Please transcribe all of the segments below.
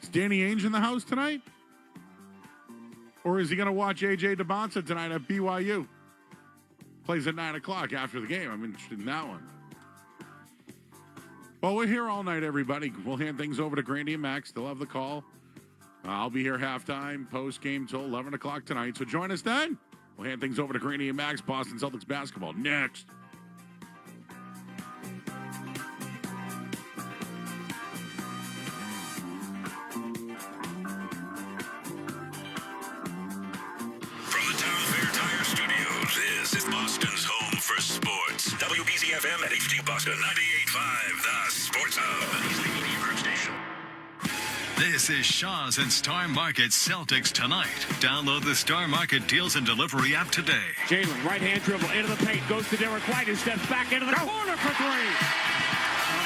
Is Danny Ainge in the house tonight? Or is he going to watch A.J. DeBonsa tonight at BYU? Plays at 9 o'clock after the game. I'm interested in that one. Well, we're here all night, everybody. We'll hand things over to Grandy and Max. They'll have the call. I'll be here halftime, post-game till 11 o'clock tonight. So join us then. We'll hand things over to Grandy and Max. Boston Celtics basketball next. WBZ-FM at HD Boston 98.5, the Sports Hub. He's the ED Group station. This is Shaw's and Star Market Celtics tonight. Download the Star Market Deals and Delivery app today. Jalen, right-hand dribble into the paint, goes to Derek White, who steps back into the corner for three.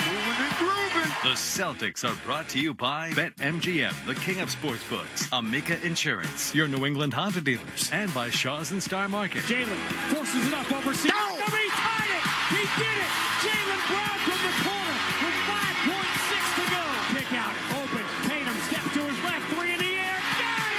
Moving and grooving. The Celtics are brought to you by BetMGM, the king of sportsbooks, Amica Insurance, your New England Honda dealers, and by Shaw's and Star Market. Jalen forces it up over Seager. No! He tied it! He did it! Jalen Brown from the corner with 5.6 to go. Kick out, open, Tatum steps to his left, three in the air, got it!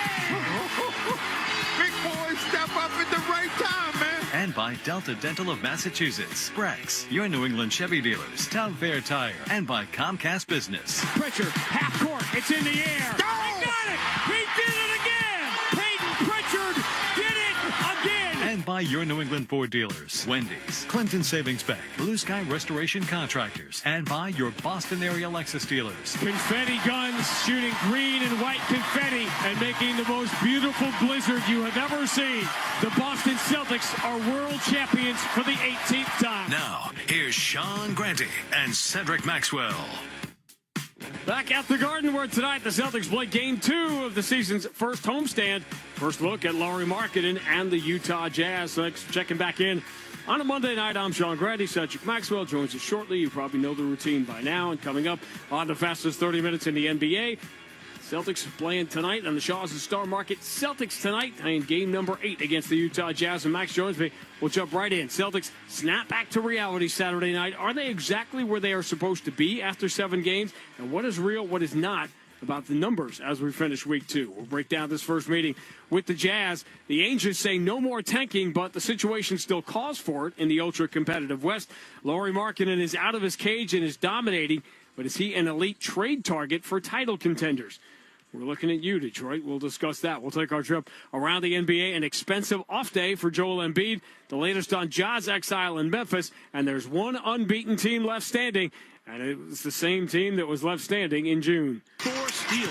Big boy, step up at the right time, man. And by Delta Dental of Massachusetts, Brex, your New England Chevy dealers, Town Fair Tire, and by Comcast Business. Pritchard, half court, it's in the air. Go! He got it! He did it again! Peyton Pritchard did it again! And by your New England Ford dealers, Wendy's, Clinton Savings Bank, Blue Sky Restoration Contractors, and by your Boston area Lexus dealers. Confetti guns shooting green and white confetti and making the most beautiful blizzard you have ever seen. The Boston Celtics are world champions for the 18th time. Now, here's Sean Granty and Cedric Maxwell. Back at the Garden where tonight the Celtics play Game 2 of the season's first homestand. First look at Lauri Markkanen and the Utah Jazz. Celtics checking back in on a Monday night. I'm Sean Granty. Cedric Maxwell joins us shortly. You probably know the routine by now. And coming up on the fastest 30 minutes in the NBA, Celtics playing tonight on the Shaw's and Star Market. Celtics tonight in game number 8 against the Utah Jazz. And Max joins me. We'll jump right in. Celtics snap back to reality Saturday night. Are they exactly where they are supposed to be after 7 games? And what is real, what is not about the numbers as we finish week 2? We'll break down this first meeting with the Jazz. The Angels say no more tanking, but the situation still calls for it in the ultra-competitive West. Lauri Markkanen is out of his cage and is dominating, but is he an elite trade target for title contenders? We're looking at you, Detroit. We'll discuss that. We'll take our trip around the NBA. An expensive off day for Joel Embiid. The latest on Ja's exile in Memphis. And there's one unbeaten team left standing. And it was the same team that was left standing in June. 4 steals.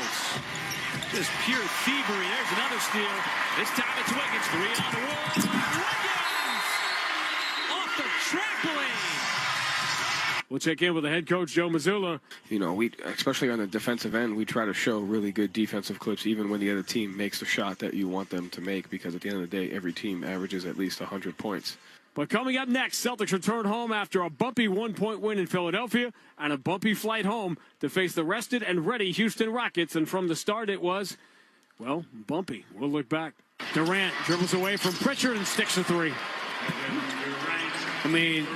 Just pure thievery. There's another steal. This time it's Wiggins. 3 on the wall. Wiggins! Off the trampoline. We'll check in with the head coach, Joe Mazzulla. You know, we, especially on the defensive end, we try to show really good defensive clips even when the other team makes the shot that you want them to make, because at the end of the day, every team averages at least 100 points. But coming up next, Celtics return home after a bumpy 1-point win in Philadelphia and a bumpy flight home to face the rested and ready Houston Rockets. And from the start, it was, well, bumpy. We'll look back. Durant dribbles away from Pritchard and sticks a 3. I mean,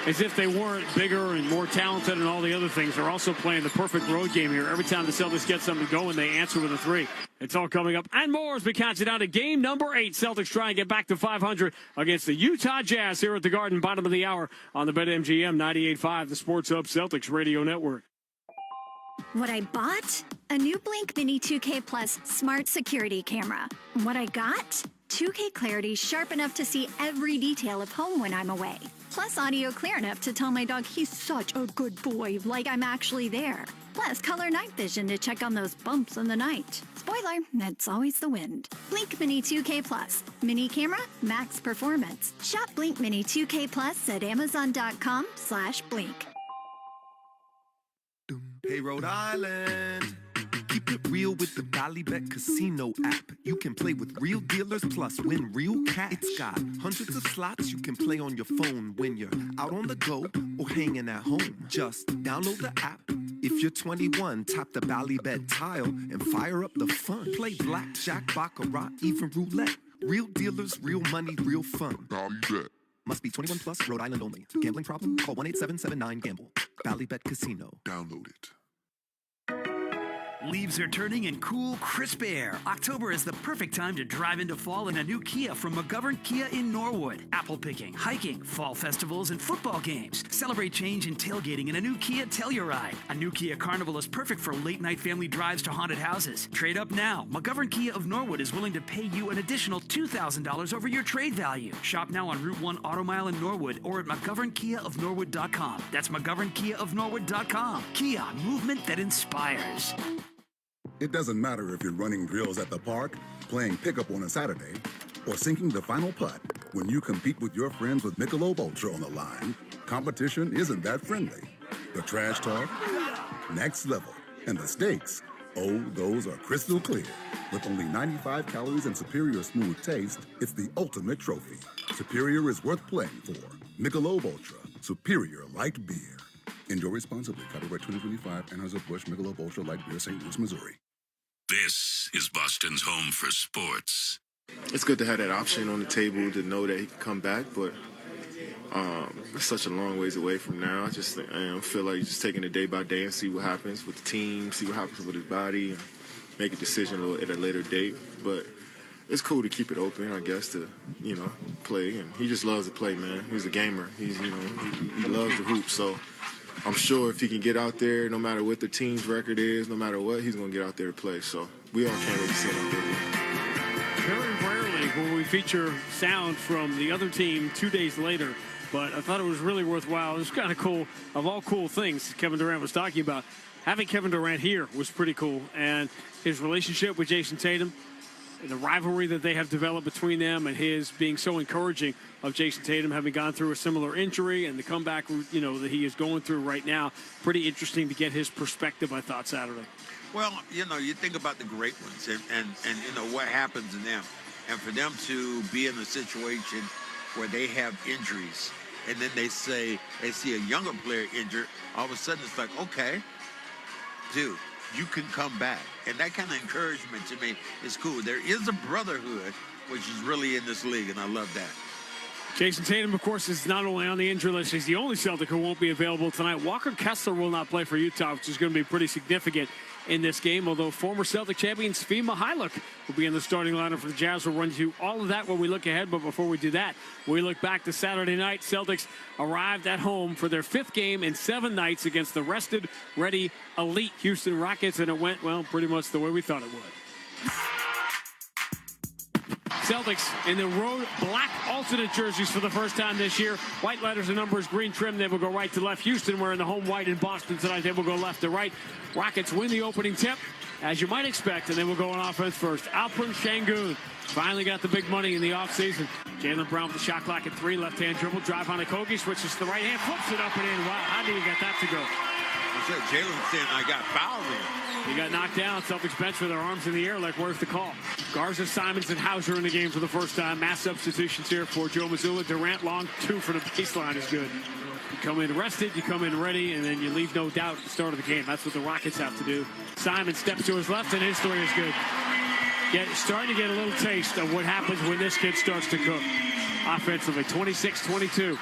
as if they weren't bigger and more talented and all the other things. They're also playing the perfect road game here. Every time the Celtics get something going, they answer with a 3. It's all coming up and more as we count it down to game number 8. Celtics try and get back to 500 against the Utah Jazz here at the Garden, bottom of the hour on the BetMGM 98.5, the Sports Hub Celtics Radio Network. What I bought? A new Blink Mini 2K Plus smart security camera. What I got? 2K clarity sharp enough to see every detail of home when I'm away. Plus audio clear enough to tell my dog he's such a good boy, like I'm actually there. Plus color night vision to check on those bumps in the night. Spoiler, it's always the wind. Blink Mini 2K Plus. Mini camera, max performance. Shop Blink Mini 2K Plus at Amazon.com/Blink. Hey, Rhode Island. Keep it real with the Ballybet Casino app. You can play with real dealers plus win real cash. It's got hundreds of slots you can play on your phone when you're out on the go or hanging at home. Just download the app. If you're 21, tap the Ballybet tile and fire up the fun. Play blackjack, baccarat, even roulette. Real dealers, real money, real fun. Ballybet. Must be 21 plus, Rhode Island only. Gambling problem? Call 1-877-9-GAMBLE. Ballybet Casino. Download it. Leaves are turning in cool, crisp air. October is the perfect time to drive into fall in a new Kia from McGovern Kia in Norwood. Apple picking, hiking, fall festivals, and football games. Celebrate change and tailgating in a new Kia Telluride. A new Kia Carnival is perfect for late-night family drives to haunted houses. Trade up now. McGovern Kia of Norwood is willing to pay you an additional $2,000 over your trade value. Shop now on Route 1 Auto Mile in Norwood or at McGovernKiaofNorwood.com. That's McGovernKiaofNorwood.com. Kia, movement that inspires. It doesn't matter if you're running drills at the park, playing pickup on a Saturday, or sinking the final putt. When you compete with your friends with Michelob Ultra on the line, competition isn't that friendly. The trash talk, next level, and the stakes, oh, those are crystal clear. With only 95 calories and superior smooth taste, it's the ultimate trophy. Superior is worth playing for. Michelob Ultra, superior light beer. Enjoy responsibly. Copyright 2025, Anheuser-Busch Michelob Ultra Light Beer, St. Louis, Missouri. This is Boston's home for sports. It's good to have that option on the table to know that he can come back, but it's such a long ways away from now. I just feel like just taking it day by day and see what happens with the team, see what happens with his body, and make a decision at a later date. But it's cool to keep it open, I guess, to, play. And he just loves to play, man. He's a gamer. He loves the hoop, so I'm sure if he can get out there, no matter what the team's record is, no matter what, he's going to get out there to play. So we all can't really see him. Very rarely will we feature sound from the other team 2 days later, but I thought it was really worthwhile. It was kind of cool. Of all cool things Kevin Durant was talking about, having Kevin Durant here was pretty cool. And his relationship with Jason Tatum, the rivalry that they have developed between them, and his being so encouraging of Jason Tatum having gone through a similar injury and the comeback, that he is going through right now. Pretty interesting to get his perspective, I thought, Saturday. Well, you think about the great ones and what happens to them. And for them to be in a situation where they have injuries and then they see a younger player injured, all of a sudden it's like, okay, dude, you can come back. And that kind of encouragement to me is cool. There is a brotherhood, which is really in this league, and I love that. Jason Tatum, of course, is not only on the injury list, he's the only Celtic who won't be available tonight. Walker Kessler will not play for Utah, which is going to be pretty significant in this game, although former Celtic champion Svi Mihajlovic will be in the starting lineup for the Jazz. We'll run through all of that when we look ahead, but before we do that, we look back to Saturday night. Celtics arrived at home for their 5th game in 7 nights against the rested, ready, elite Houston Rockets, and it went, well, pretty much the way we thought it would. Celtics in the road black alternate jerseys for the first time this year. White letters and numbers, green trim. They will go right to left. Houston wearing the home white in Boston tonight. They will go left to right. Rockets win the opening tip, as you might expect, and they will go on offense first. Alperen Şengün finally got the big money in the offseason. Jaylen Brown with the shot clock at 3. Left-hand dribble. Drive on Okogie. Switches to the right hand. Flips it up and in. Wow, how do you get that to go? I said Jalen saying I got fouled in. He got knocked down. Celtics bench with their arms in the air like, where's the call? Garza, Simons, and Hauser in the game for the first time. Mass substitutions here for Joe Mazzulla. Durant long 2 for the baseline is good. You come in rested, you come in ready, and then you leave no doubt at the start of the game. That's what the Rockets have to do. Simon steps to his left, and his 3 is good. Starting to get a little taste of what happens when this kid starts to cook. Offensively, 26-22.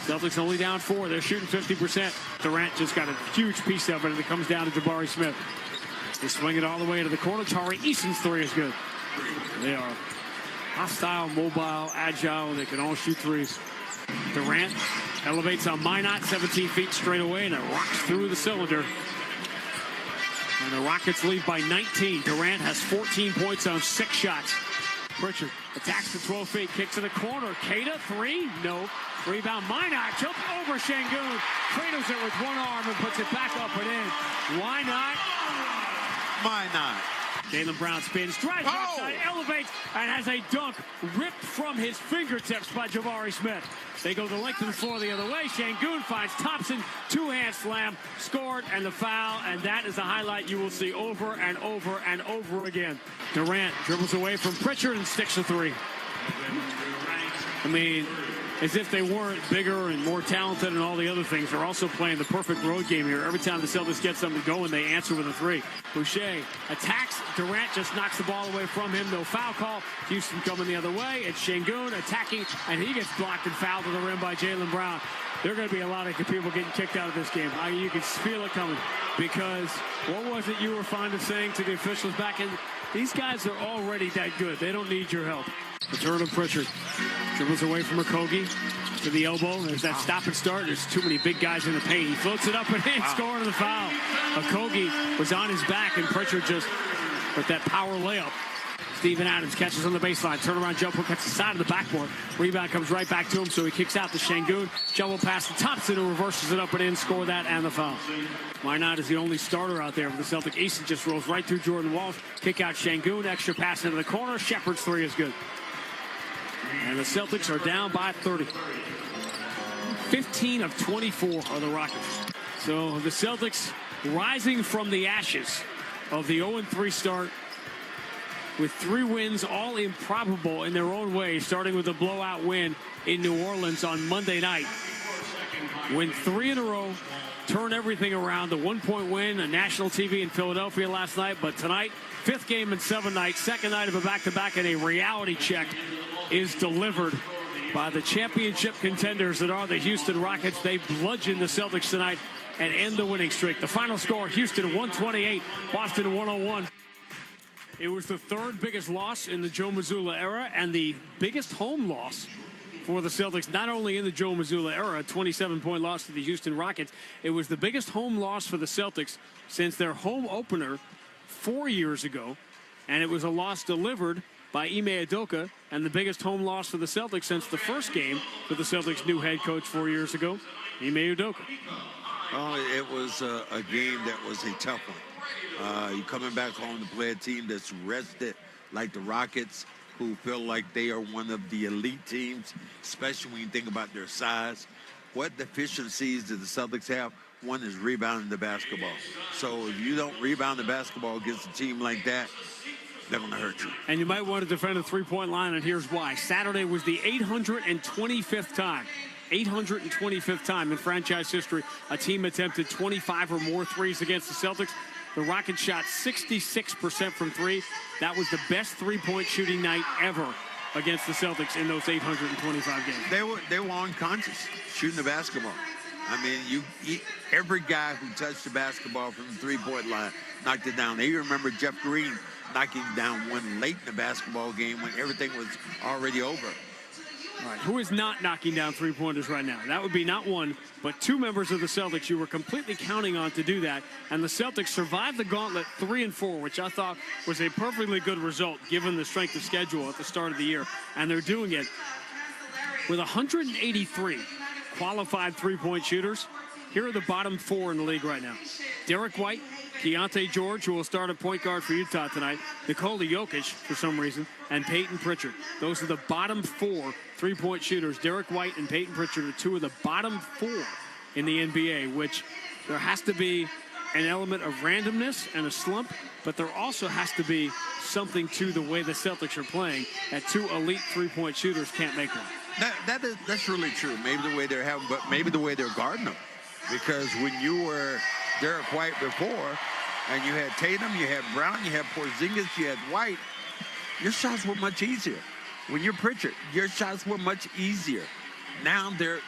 Celtics only down 4. They're shooting 50%. Durant just got a huge piece of it, and it comes down to Jabari Smith. They swing it all the way into the corner. Tari Eason's 3 is good. They are hostile, mobile, agile. They can all shoot 3s. Durant elevates on Minot, 17 feet straight away, and it rocks through the cylinder. And the Rockets lead by 19. Durant has 14 points on 6 shots. Pritchard attacks to 12 feet, kicks to the corner. Keita, 3, no. Rebound, Minot, jump over Şengün. Cradles it with one arm and puts it back up and in. Why not? Why not? Jaylen Brown spins, drives outside, elevates, and has a dunk ripped from his fingertips by Jabari Smith. They go the length of the floor the other way. Şengün finds Thompson, 2-hand slam, scored, and the foul, and that is a highlight you will see over and over and over again. Durant dribbles away from Pritchard and sticks a 3. I mean, as if they weren't bigger and more talented and all the other things. They're also playing the perfect road game here. Every time the Celtics get something going, they answer with a three. Boucher attacks. Durant just knocks the ball away from him. No foul call. Houston coming the other way. It's Şengün attacking, and he gets blocked and fouled to the rim by Jaylen Brown. There are going to be a lot of people getting kicked out of this game. You can feel it coming, because what was it you were fond of saying to the officials back in? These guys are already that good. They don't need your help. Return of Pritchard. Dribbles away from Okogie to the elbow. There's that stop and start. There's too many big guys in the paint. He floats it up and in, scoring the foul. Okogie was on his back, and Pritchard just with that power layup. Steven Adams catches on the baseline. Turnaround jumper, cuts the side of the backboard. Rebound comes right back to him, so he kicks out to Şengün. Jumble pass to Thompson, who reverses it up and in. Score that and the foul. Wynot is the only starter out there for the Celtic. Easton just rolls right through Jordan Walsh. Kick out Şengün. Extra pass into the corner. Shepard's three is good. And the Celtics are down by 30. 15 of 24 are the Rockets. So the Celtics rising from the ashes of the 0-3 start, with 3 wins, all improbable in their own way, starting with a blowout win in New Orleans on Monday night. Win 3 in a row, turn everything around. The 1-point win on national TV in Philadelphia last night, but tonight, 5th game in 7 nights, 2nd night of a back-to-back, and a reality check is delivered by the championship contenders that are the Houston Rockets. They bludgeon the Celtics tonight and end the winning streak. The final score, Houston 128, Boston 101. It was the 3rd biggest loss in the Joe Mazzulla era, and the biggest home loss for the Celtics, not only in the Joe Mazzulla era, a 27-point loss to the Houston Rockets. It was the biggest home loss for the Celtics since their home opener 4 years ago, and it was a loss delivered by Ime Udoka, and the biggest home loss for the Celtics since the first game for the Celtics' new head coach 4 years ago, Ime Udoka. Oh, it was a game that was a tough one. You're coming back home to play a team that's rested like the Rockets, who feel like they are one of the elite teams, especially when you think about their size. What deficiencies do the Celtics have? One is rebounding the basketball. So if you don't rebound the basketball against a team like that, they're going to hurt you. And you might want to defend a three-point line, and here's why. Saturday was the 825th time. 825th time in franchise history a team attempted 25 or more threes against the Celtics. The Rockets shot 66% from 3. That was the best three-point shooting night ever against the Celtics in those 825 games. They were unconscious shooting the basketball. I mean, every guy who touched the basketball from the three-point line knocked it down. You remember Jeff Green knocking down one late in the basketball game when everything was already over. All right, who is not knocking down three-pointers right now? That would be not one, but 2 members of the Celtics you were completely counting on to do that. And the Celtics survived the gauntlet 3-4, which I thought was a perfectly good result given the strength of schedule at the start of the year. And they're doing it with 183 qualified three-point shooters. Here are the bottom 4 in the league right now. Derek White, Keontae George, who will start at point guard for Utah tonight, Nikola Jokic, for some reason, and Peyton Pritchard. Those are the bottom 4 three-point shooters. Derek White and Peyton Pritchard are 2 of the bottom 4 in the NBA, which there has to be an element of randomness and a slump, but there also has to be something to the way the Celtics are playing, that 2 elite three-point shooters can't make one. That's really true. Maybe the way they're having, but maybe the way they're guarding them. Because when you were Derek White before, and you had Tatum, you had Brown, you had Porzingis, you had White, your shots were much easier. When you're Pritchard, your shots were much easier. Now they're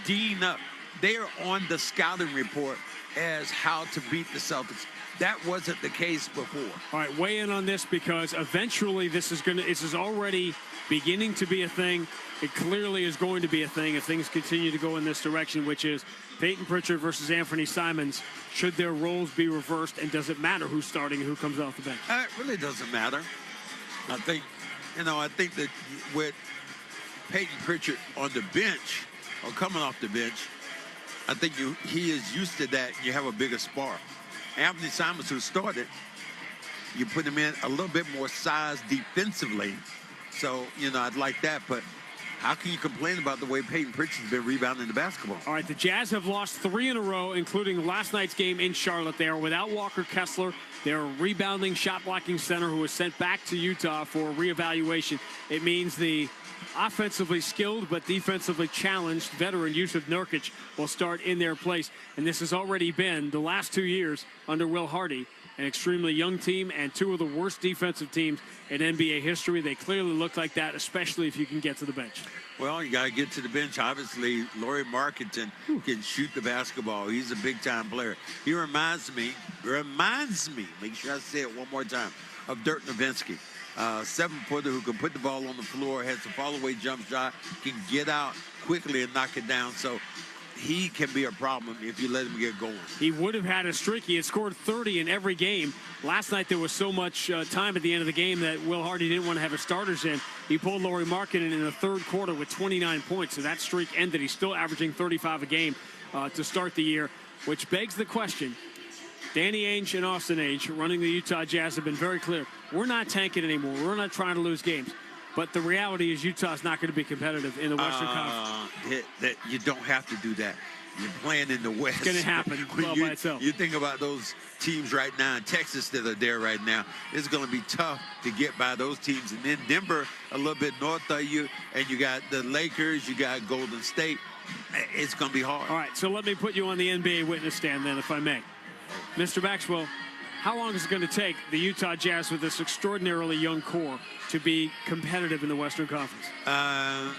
D'ing up. They are on the scouting report as how to beat the Celtics. That wasn't the case before. All right, weigh in on this, because eventually this is already beginning to be a thing. It clearly is going to be a thing if things continue to go in this direction, which is Peyton Pritchard versus Anthony Simons. Should their roles be reversed, and does it matter who's starting and who comes off the bench? It really doesn't matter. I think that with Peyton Pritchard on the bench or coming off the bench, I think he is used to that. You have a bigger spark. Anthony Simons, who started, you put him in a little bit more size defensively. So, I'd like that, but how can you complain about the way Peyton Pritchard's been rebounding the basketball? All right, the Jazz have lost 3 in a row, including last night's game in Charlotte. They are without Walker Kessler, their rebounding, shot-blocking center, who was sent back to Utah for reevaluation. It means the offensively skilled but defensively challenged veteran Yusuf Nurkic will start in their place. And this has already been the last 2 years under Will Hardy, an extremely young team and two of the worst defensive teams in NBA history. They clearly look like that, especially if you can get to the bench. Well, you got to get to the bench. Obviously, Lauri Markkanen can shoot the basketball. He's a big-time player. He reminds me, make sure I say it one more time, of Dirk Nowitzki. 7-footer who can put the ball on the floor, has a fall-away jump shot, can get out quickly and knock it down. So he can be a problem if you let him get going. He would have had a streak. He had scored 30 in every game. Last night there was so much time at the end of the game that Will Hardy didn't want to have his starters in. He pulled Lauri Markkanen in the third quarter with 29 points, so that streak ended. He's still averaging 35 a game to start the year, which begs the question. Danny Ainge and Austin Ainge, running the Utah Jazz, have been very clear. We're not tanking anymore. We're not trying to lose games. But the reality is Utah's not going to be competitive in the Western Conference. You don't have to do that. You're playing in the West. It's going to happen by itself. You think about those teams right now in Texas that are there right now. It's going to be tough to get by those teams. And then Denver, a little bit north of you, and you got the Lakers, you got Golden State. It's going to be hard. All right, so let me put you on the NBA witness stand then, if I may. Mr. Maxwell, how long is it going to take the Utah Jazz with this extraordinarily young core to be competitive in the Western Conference? I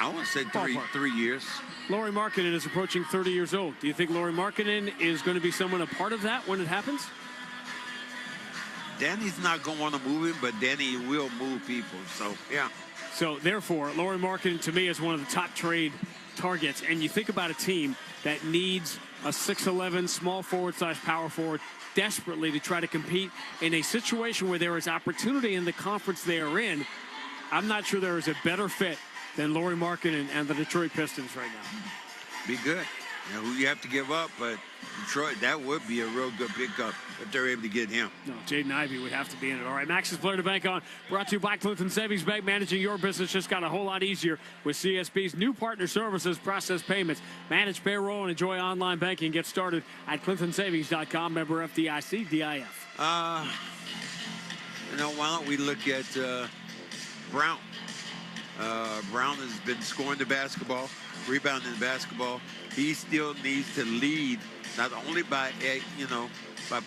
want to say three years. Lauri Markkanen is approaching 30 years old. Do you think Lauri Markkanen is going to be someone a part of that when it happens? Danny's not going to want to move him, but Danny will move people. So, yeah. So, therefore, Lauri Markkanen, to me, is one of the top trade targets. And you think about a team that needs a 6'11", small forward / power forward desperately to try to compete in a situation where there is opportunity in the conference they are in. I'm not sure there is a better fit than Lauri Markkanen and the Detroit Pistons right now. Be good. You know, who you have to give up, but Detroit, that would be a real good pickup if they're able to get him. No, Jaden Ivey would have to be in it. All right, Max's Player to Bank On, brought to you by Clinton Savings Bank. Managing your business just got a whole lot easier with CSB's new partner services, process payments, manage payroll, and enjoy online banking. Get started at clintonsavings.com, member FDIC, DIF. You know, why don't we look at Brown? Brown has been scoring the basketball, rebounding the basketball. He still needs to lead, not only by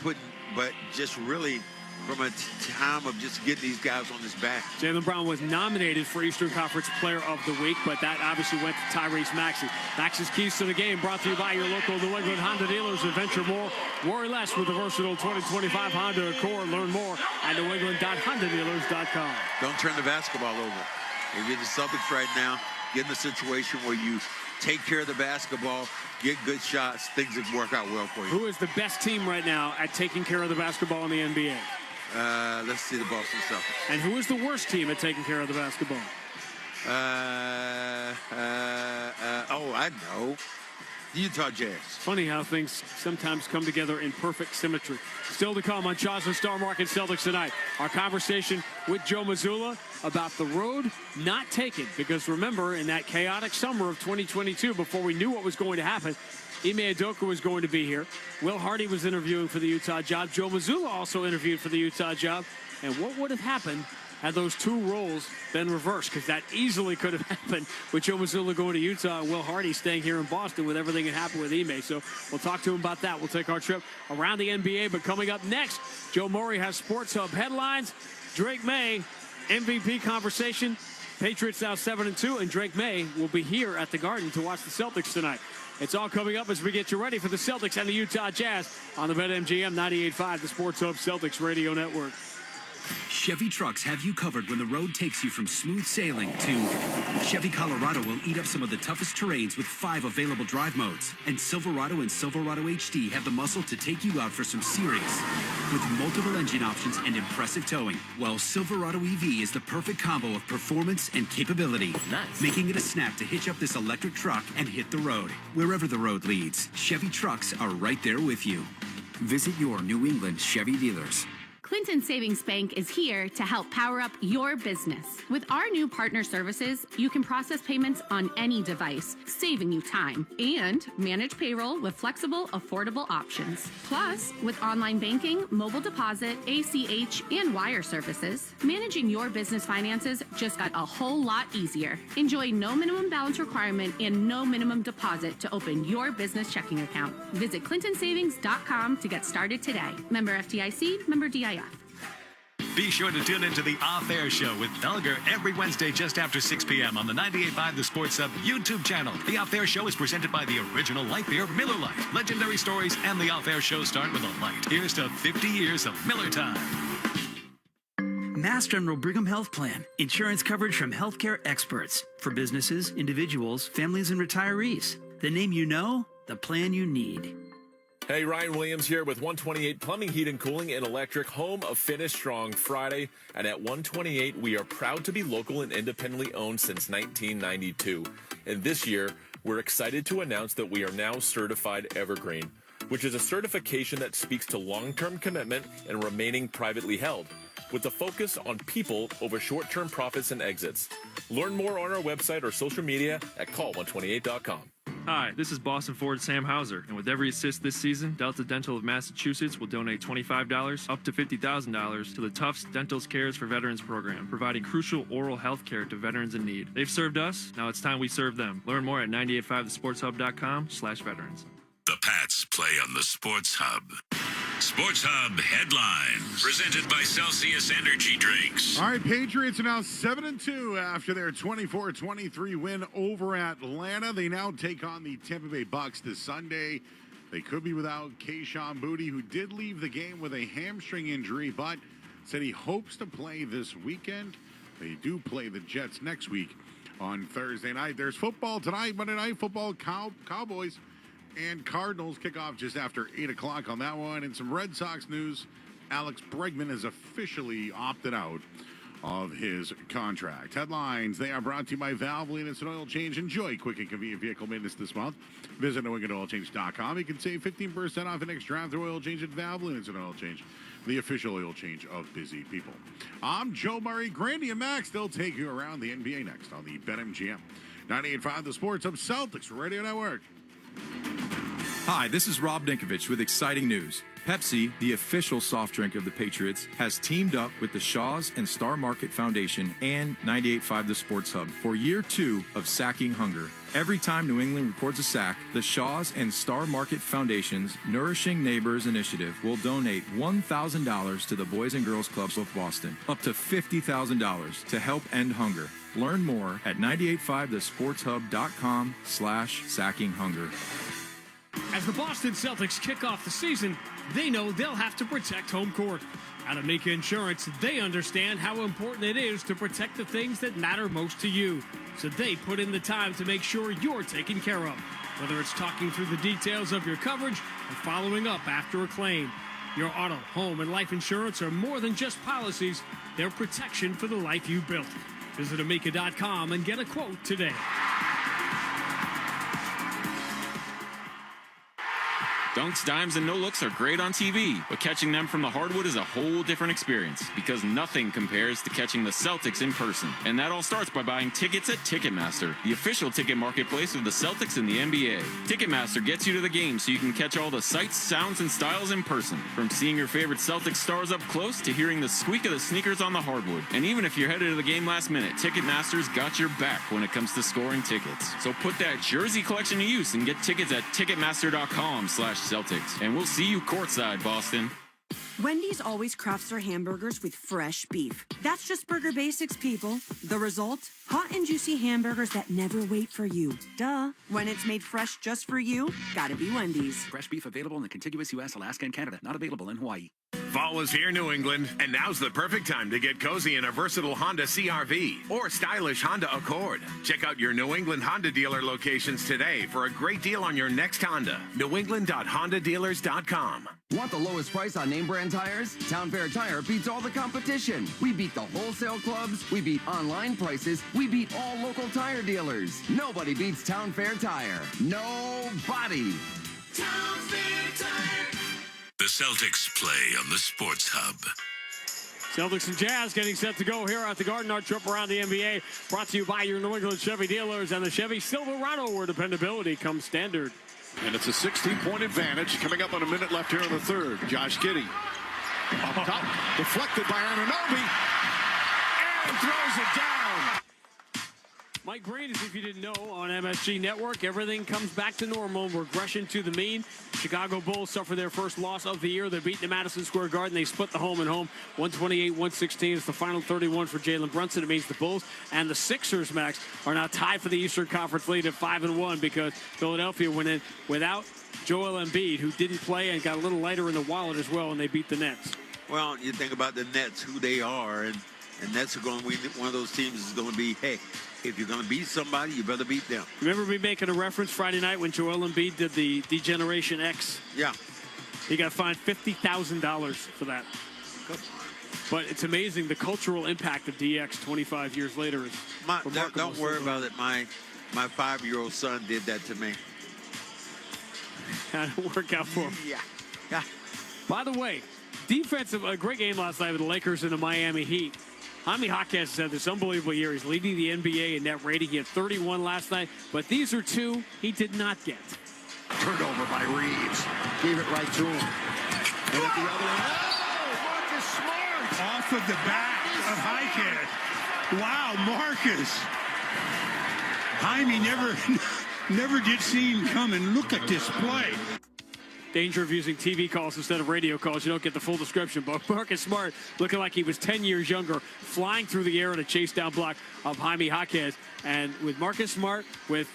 putting, but just really from a time of just getting these guys on his back. Jaylen Brown was nominated for Eastern Conference Player of the Week, but that obviously went to Tyrese Maxey. Max's keys to the game brought to you by your local New England Honda dealers. Adventure more, worry less with the versatile 2025 Honda Accord. Learn more at newengland.hondadealers.com. Don't turn the basketball over. If you're the Celtics right now, get in a situation where you take care of the basketball, get good shots, things that work out well for you. Who is the best team right now at taking care of the basketball in the NBA? Let's see the Boston Celtics. And who is the worst team at taking care of the basketball? I know. The Utah Jazz. Funny how things sometimes come together in perfect symmetry. Still to come on Shaw's and Star Market Celtics tonight. Our conversation with Joe Mazzulla about the road not taken. Because remember, in that chaotic summer of 2022, before we knew what was going to happen, Ime Udoka was going to be here. Will Hardy was interviewing for the Utah job. Joe Mazzulla also interviewed for the Utah job. And what would have happened had those two roles been reversed? Because that easily could have happened with Joe Mazzulla going to Utah and Will Hardy staying here in Boston with everything that happened with Ime. So we'll talk to him about that. We'll take our trip around the NBA. But coming up next, Joe Murray has Sports Hub headlines. Drake May, MVP conversation. Patriots now 7-2, and Drake May will be here at the Garden to watch the Celtics tonight. It's all coming up as we get you ready for the Celtics and the Utah Jazz on the BetMGM 98.5, the Sports Hub Celtics Radio Network. Chevy trucks have you covered when the road takes you from smooth sailing to Chevy Colorado will eat up some of the toughest terrains with 5 available drive modes. And Silverado and Silverado HD have the muscle to take you out for some serious with multiple engine options and impressive towing. While Silverado EV is the perfect combo of performance and capability, making it a snap to hitch up this electric truck and hit the road. Wherever the road leads, Chevy trucks are right there with you. Visit your New England Chevy dealers. Clinton Savings Bank is here to help power up your business. With our new partner services, you can process payments on any device, saving you time, and manage payroll with flexible, affordable options. Plus, with online banking, mobile deposit, ACH, and wire services, managing your business finances just got a whole lot easier. Enjoy no minimum balance requirement and no minimum deposit to open your business checking account. Visit clintonsavings.com to get started today. Member FDIC, member DIF. Be sure to tune into the Off-Air Show with Thugger every Wednesday just after 6 p.m. on the 98.5 The Sports Hub YouTube channel. The Off-Air Show is presented by the original light beer, Miller Lite. Legendary stories and the Off-Air Show start with a light. Here's to 50 years of Miller time. Mass General Brigham Health Plan. Insurance coverage from healthcare experts. For businesses, individuals, families, and retirees. The name you know, the plan you need. Hey, Ryan Williams here with 128 Plumbing, Heat, and Cooling and Electric, home of Finish Strong Friday. And at 128, we are proud to be local and independently owned since 1992. And this year, we're excited to announce that we are now certified Evergreen, which is a certification that speaks to long-term commitment and remaining privately held, with a focus on people over short-term profits and exits. Learn more on our website or social media at call128.com. Hi, this is Boston Ford Sam Hauser, and with every assist this season, Delta Dental of Massachusetts will donate $25 up to $50,000 to the Tufts Dental Cares for Veterans program, providing crucial oral health care to veterans in need. They've served us, now it's time we serve them. Learn more at 985thesportshub.com/veterans. The Pats play on the Sports Hub. Sports Hub headlines, presented by Celsius Energy Drinks. All right, Patriots are now 7-2 after their 24-23 win over Atlanta. They now take on the Tampa Bay Bucks this Sunday. They could be without Kayshon Boutte, who did leave the game with a hamstring injury, but said he hopes to play this weekend. They do play the Jets next week on Thursday night. There's football tonight, Monday Night Football, Cowboys and Cardinals kick off just after 8 o'clock on that one. And some Red Sox news. Alex Bregman has officially opted out of his contract. Headlines, they are brought to you by Valvoline Instant Oil Change. Enjoy quick and convenient vehicle maintenance this month. Visit NewEnglandOilChange.com. You can save 15% off an extra after oil change at Valvoline Instant Oil Change, the official oil change of busy people. I'm Joe Murray. Grandy and Max, they'll take you around the NBA next on the BetMGM 98.5 The Sports Hub Celtics Radio Network. Hi, this is Rob Dinkovich with exciting news. Pepsi, the official soft drink of the Patriots, has teamed up with the Shaws and Star Market Foundation and 98.5 The Sports Hub for year 2 of Sacking Hunger. Every time New England records a sack, the Shaws and Star Market Foundation's Nourishing Neighbors Initiative will donate $1,000 to the Boys and Girls Clubs of Boston, up to $50,000 to help end hunger. Learn more at 985thesportshub.com/sackinghunger. As the Boston Celtics kick off the season, they know they'll have to protect home court. At Amica Insurance, they understand how important it is to protect the things that matter most to you. So they put in the time to make sure you're taken care of. Whether it's talking through the details of your coverage or following up after a claim. Your auto, home, and life insurance are more than just policies. They're protection for the life you built. Visit Amica.com and get a quote today. Dunks, dimes, and no-looks are great on TV, but catching them from the hardwood is a whole different experience because nothing compares to catching the Celtics in person. And that all starts by buying tickets at Ticketmaster, the official ticket marketplace of the Celtics and the NBA. Ticketmaster gets you to the game so you can catch all the sights, sounds, and styles in person. From seeing your favorite Celtics stars up close to hearing the squeak of the sneakers on the hardwood. And even if you're headed to the game last minute, Ticketmaster's got your back when it comes to scoring tickets. So put that jersey collection to use and get tickets at Ticketmaster.com/Celtics. And we'll see you courtside, Boston. Wendy's always crafts their hamburgers with fresh beef. That's just burger basics, people. The result? Hot and juicy hamburgers that never wait for you. Duh. When it's made fresh just for you, gotta be Wendy's. Fresh beef available in the contiguous U.S., Alaska, and Canada. Not available in Hawaii. Fall is here, New England, and now's the perfect time to get cozy in a versatile Honda CR-V or stylish Honda Accord. Check out your New England Honda dealer locations today for a great deal on your next Honda. NewEngland.HondaDealers.com. Want the lowest price on name brand tires? Town Fair Tire beats all the competition. We beat the wholesale clubs. We beat online prices. We beat all local tire dealers. Nobody beats Town Fair Tire. Nobody. Town Fair Tire. The Celtics play on the Sports Hub. Celtics and Jazz getting set to go here at the Garden. Our trip around the NBA brought to you by your New England Chevy dealers and the Chevy Silverado, where dependability comes standard. And it's a 16-point advantage coming up on a minute left here in the third. Josh Giddey up top, deflected by Anunoby, and throws it down. Mike Green, as if you didn't know, on MSG Network, everything comes back to normal. Regression to the mean. Chicago Bulls suffer their first loss of the year. They beat the Madison Square Garden. They split the home and home. 128-116 is the final 31 for Jalen Brunson. It means the Bulls and the Sixers, Max, are now tied for the Eastern Conference lead at 5-1 because Philadelphia went in without Joel Embiid, who didn't play and got a little lighter in the wallet as well, and they beat the Nets. Well, you think about the Nets, who they are, and Nets are going to win. One of those teams is going to be, hey, if you're going to beat somebody, you better beat them. Remember me making a reference Friday night when Joel Embiid did the Degeneration X? Yeah. He got fined $50,000 for that. But it's amazing the cultural impact of DX 25 years later is remarkable. Don't worry about it. My 5-year-old son did that to me. Had to work out for him. Yeah. By the way, a great game last night with the Lakers and the Miami Heat. Jaime Jaquez has had this unbelievable year. He's leading the NBA in net rating. He had 31 last night, but these are two he did not get. Turned over by Reeves. Gave it right to him. And at the other end, Marcus Smart. Off of the back of Jaquez. Wow, Marcus. Jaime never did see him coming. Look at this play. Danger of using TV calls instead of radio calls. You don't get the full description. But Marcus Smart, looking like he was 10 years younger, flying through the air in a chase down block of Jaime Jaquez. And with Marcus Smart, with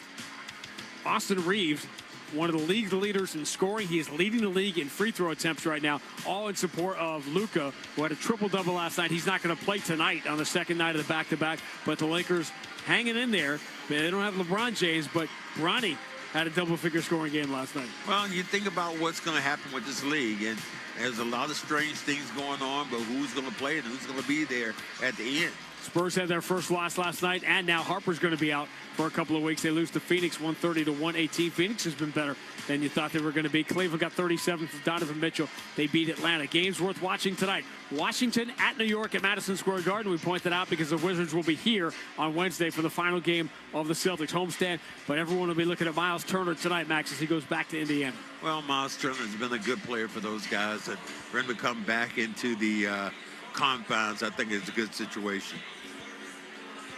Austin Reeves, one of the league leaders in scoring. He is leading the league in free throw attempts right now, all in support of Luka, who had a triple-double last night. He's not going to play tonight on the second night of the back-to-back, but the Lakers hanging in there. They don't have LeBron James, but Bronny had a double-figure scoring game last night. Well, you think about what's going to happen with this league, and there's a lot of strange things going on, but who's going to play and who's going to be there at the end? Spurs had their first loss last night, and now Harper's going to be out for a couple of weeks. They lose to Phoenix 130-118. Phoenix has been better than you thought they were going to be. Cleveland got 37 from Donovan Mitchell. They beat Atlanta. Games worth watching tonight. Washington at New York at Madison Square Garden. We pointed out because the Wizards will be here on Wednesday for the final game of the Celtics homestand. But everyone will be looking at Miles Turner tonight, Max, as he goes back to Indiana. Well, Miles Turner has been a good player for those guys. And for him to come back into the confines, I think it's a good situation.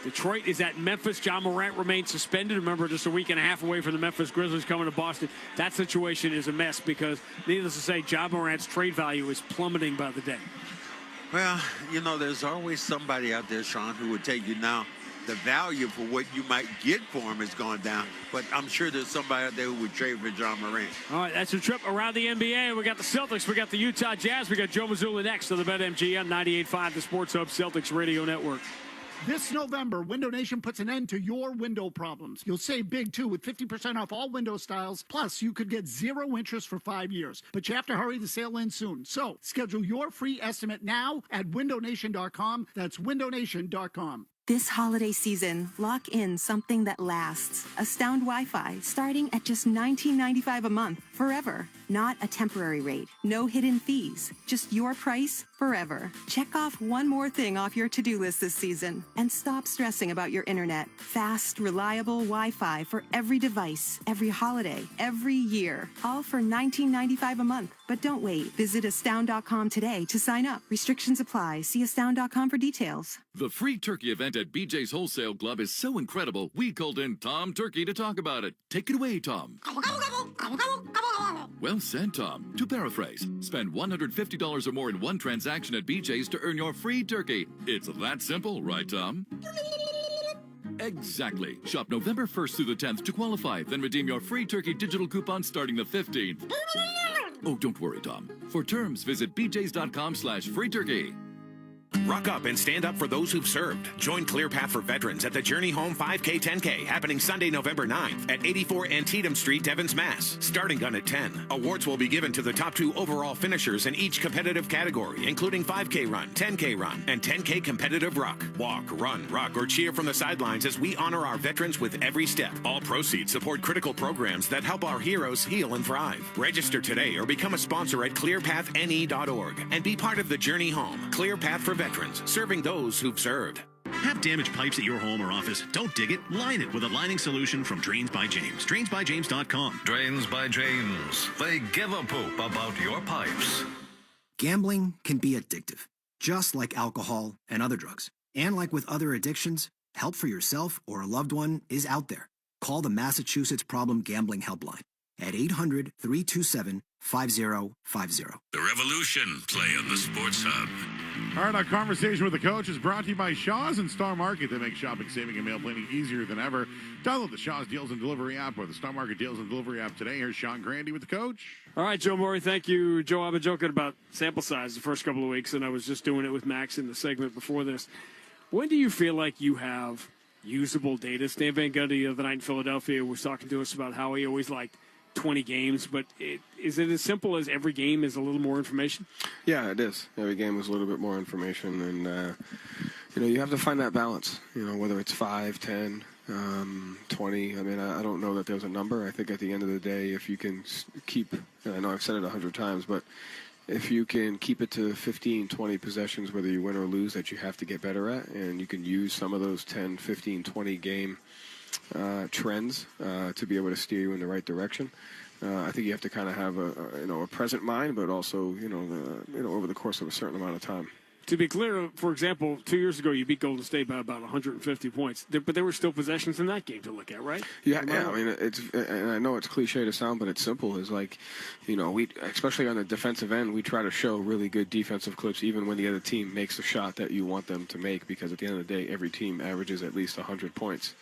Detroit is at Memphis. John Morant remains suspended. Remember, just a week and a half away from the Memphis Grizzlies coming to Boston. That situation is a mess because, needless to say, John Morant's trade value is plummeting by the day. Well, you know, there's always somebody out there, Sean, who would take you now. The value for what you might get for him has gone down, but I'm sure there's somebody out there who would trade for John Morant. All right, that's your trip around the NBA. We got the Celtics, we got the Utah Jazz, we got Joe Mazzulla next on the BetMGM 98.5, the Sports Hub Celtics Radio Network. This November, Window Nation puts an end to your window problems. You'll save big, too, with 50% off all window styles. Plus, you could get 0 interest for 5 years. But you have to hurry. The sale ends soon. So, schedule your free estimate now at windownation.com. That's windownation.com. This holiday season, lock in something that lasts. Astound Wi-Fi, starting at just $19.95 a month, forever. Not a temporary rate. No hidden fees. Just your price, forever. Check off one more thing off your to-do list this season. And stop stressing about your internet. Fast, reliable Wi-Fi for every device, every holiday, every year. All for $19.95 a month. But don't wait. Visit astound.com today to sign up. Restrictions apply. See astound.com for details. The free turkey event at BJ's Wholesale Club is so incredible, we called in Tom Turkey to talk about it. Take it away, Tom. Well said, Tom. To paraphrase, spend $150 or more in one transaction at BJ's to earn your free turkey. It's that simple, right, Tom? Exactly. Shop November 1st through the 10th to qualify, then redeem your free turkey digital coupon starting the 15th. Oh, don't worry, Tom. For terms, visit bjs.com/free turkey. Rock up and stand up for those who've served. Join ClearPath for Veterans at the Journey Home 5K 10K happening Sunday, November 9th at 84 Antietam Street, Devens, Mass. Starting gun at 10. Awards will be given to the top 2 overall finishers in each competitive category, including 5K run, 10K run, and 10K competitive ruck. Walk, run, rock, or cheer from the sidelines as we honor our veterans with every step. All proceeds support critical programs that help our heroes heal and thrive. Register today or become a sponsor at clearpathne.org and be part of the Journey Home. ClearPath for Veterans. veterans, serving those who've served. Have damaged pipes at your home or office? Don't dig it, line it with a lining solution from Drains by James. DrainsByJames.com. Drains by James. They give a poop about your pipes. Gambling can be addictive, just like alcohol and other drugs. And like with other addictions, help for yourself or a loved one is out there. Call the Massachusetts Problem Gambling Helpline at 800-327-5050. The Revolution play on the Sports Hub. All right, our conversation with the coach is brought to you by Shaw's and Star Market. They make shopping, saving, and mail planning easier than ever. Download the Shaw's Deals and Delivery app or the Star Market Deals and Delivery app today. Here's Sean Grandy with the coach. All right, Joe Morey, thank you. Joe, I've been joking about sample size the first couple of weeks, and I was just doing it with Max in the segment before this. When do you feel like you have usable data? Stan Van Gundy the other night in Philadelphia was talking to us about how he always liked 20 games, but is it as simple as every game is a little more information? Yeah, it is. Every game is a little bit more information, and you have to find that balance, whether it's 5, 10, 20. I mean, I don't know that there's a number. I think at the end of the day, if you can keep, and I know I've said it 100 times, but if you can keep it to 15, 20 possessions, whether you win or lose, that you have to get better at, and you can use some of those 10, 15, 20 game trends to be able to steer you in the right direction. I think you have to kind of have a present mind, but also over the course of a certain amount of time. To be clear, for example, 2 years ago you beat Golden State by about 150 points, but there were still possessions in that game to look at, right? Yeah. I mean, and I know it's cliche to sound, but it's simple. It's like, we, especially on the defensive end, we try to show really good defensive clips, even when the other team makes the shot that you want them to make, because at the end of the day, every team averages at least 100 points.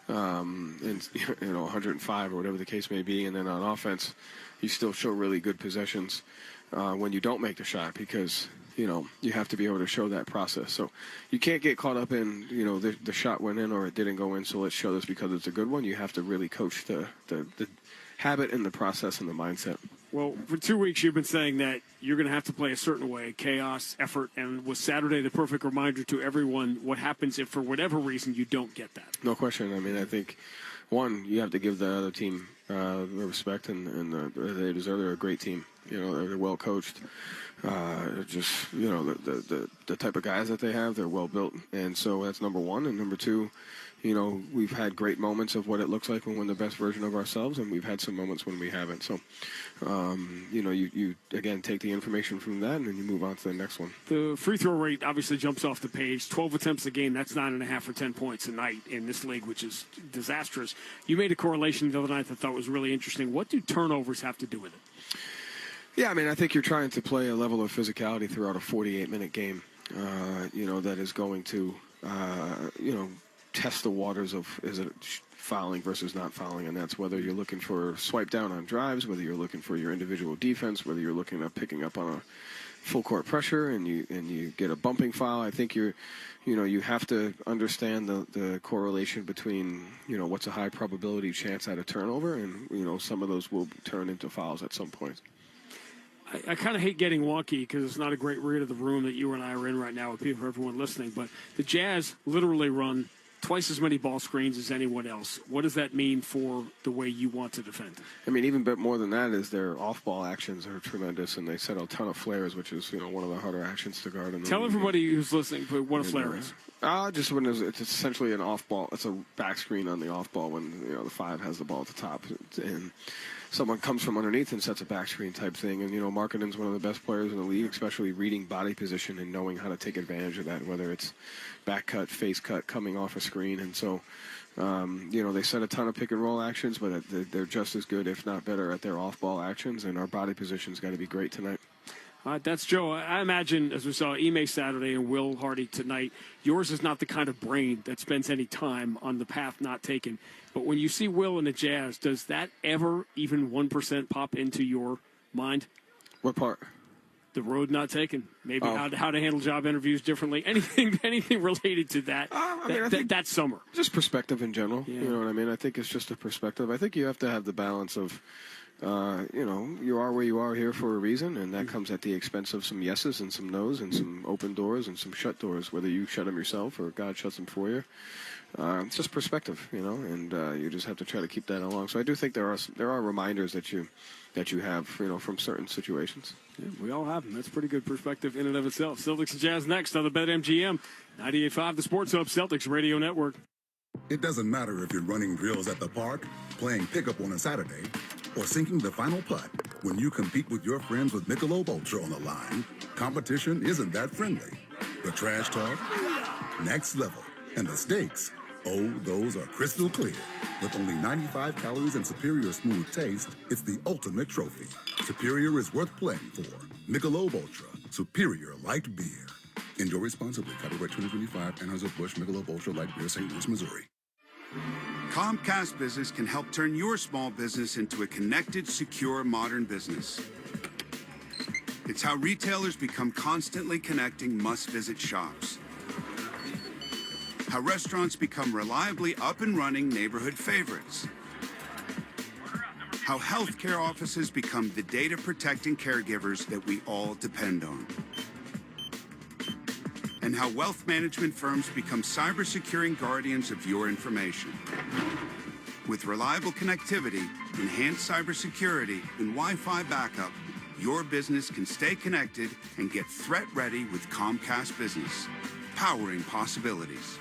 And 105 or whatever the case may be, and then on offense, you still show really good possessions when you don't make the shot, because you have to be able to show that process. So you can't get caught up in the shot went in or it didn't go in, so let's show this because it's a good one. You have to really coach the habit and the process and the mindset. Well, for 2 weeks you've been saying that you're going to have to play a certain way, chaos, effort, and was Saturday the perfect reminder to everyone what happens if for whatever reason you don't get that? No question. I mean, I think, one, you have to give the other team the respect and they deserve. They're a great team. They're well coached. Just the type of guys that they have, they're well built, and so that's number one. And number two, we've had great moments of what it looks like when we're the best version of ourselves, and we've had some moments when we haven't. So, you again take the information from that, and then you move on to the next one. The free throw rate obviously jumps off the page. 12 attempts a game, that's 9.5 or 10 points a night in this league, which is disastrous. You made a correlation the other night that I thought was really interesting. What do turnovers have to do with it? Yeah, I mean, I think you're trying to play a level of physicality throughout a 48-minute game, that is going to, test the waters of is it fouling versus not fouling, and that's whether you're looking for swipe down on drives, whether you're looking for your individual defense, whether you're looking at picking up on a full court pressure and you get a bumping foul. I think you have to understand the correlation between what's a high probability chance at a turnover, and some of those will turn into fouls at some point. I kind of hate getting wonky because it's not a great read of the room that you and I are in right now with people, everyone listening, but the Jazz literally run twice as many ball screens as anyone else. What does that mean for the way you want to defend? I mean, even a bit more than that is their off-ball actions are tremendous, and they set a ton of flares, which is one of the harder actions to guard. Tell everybody who's listening what a flare is. Just when it's essentially an off-ball. It's a back screen on the off-ball when the five has the ball at the top, and someone comes from underneath and sets a back screen type thing. And, Markkanen's one of the best players in the league, especially reading body position and knowing how to take advantage of that, whether it's back cut, face cut, coming off a screen. And so, they set a ton of pick and roll actions, but they're just as good, if not better, at their off-ball actions. And our body position's got to be great tonight. That's Joe. I imagine, as we saw Ime Saturday and Will Hardy tonight, yours is not the kind of brain that spends any time on the path not taken. But when you see Will in the Jazz, does that ever even 1% pop into your mind? What part? The road not taken. Maybe how to handle job interviews differently. Anything related to that. I think that summer. Just perspective in general. Yeah. You know what I mean? I think it's just a perspective. I think you have to have the balance of you are where you are here for a reason, and that comes at the expense of some yeses and some nos and some open doors and some shut doors, whether you shut them yourself or God shuts them for you. It's just perspective, and you just have to try to keep that along. So I do think there are reminders that you have, from certain situations. Yeah, we all have them. That's pretty good perspective in and of itself. Celtics and Jazz next on the BetMGM 98.5, the Sports Hub Celtics Radio Network. It doesn't matter if you're running drills at the park, playing pickup on a Saturday, or sinking the final putt. When you compete with your friends with Michelob Ultra on the line, competition isn't that friendly. The trash talk, next level, and the stakes, those are crystal clear. With only 95 calories and superior smooth taste, it's the ultimate trophy. Superior is worth playing for. Michelob Ultra, superior light beer. Enjoy responsibly. Copyright 2025, Anheuser-Busch Michelob Ultra Light Beer, St. Louis, Missouri. Comcast Business can help turn your small business into a connected, secure, modern business. It's how retailers become constantly connecting must-visit shops. How restaurants become reliably up and running neighborhood favorites. How healthcare offices become the data-protecting caregivers that we all depend on. And how wealth management firms become cyber-securing guardians of your information. With reliable connectivity, enhanced cybersecurity, and Wi-Fi backup, your business can stay connected and get threat-ready with Comcast Business, powering possibilities.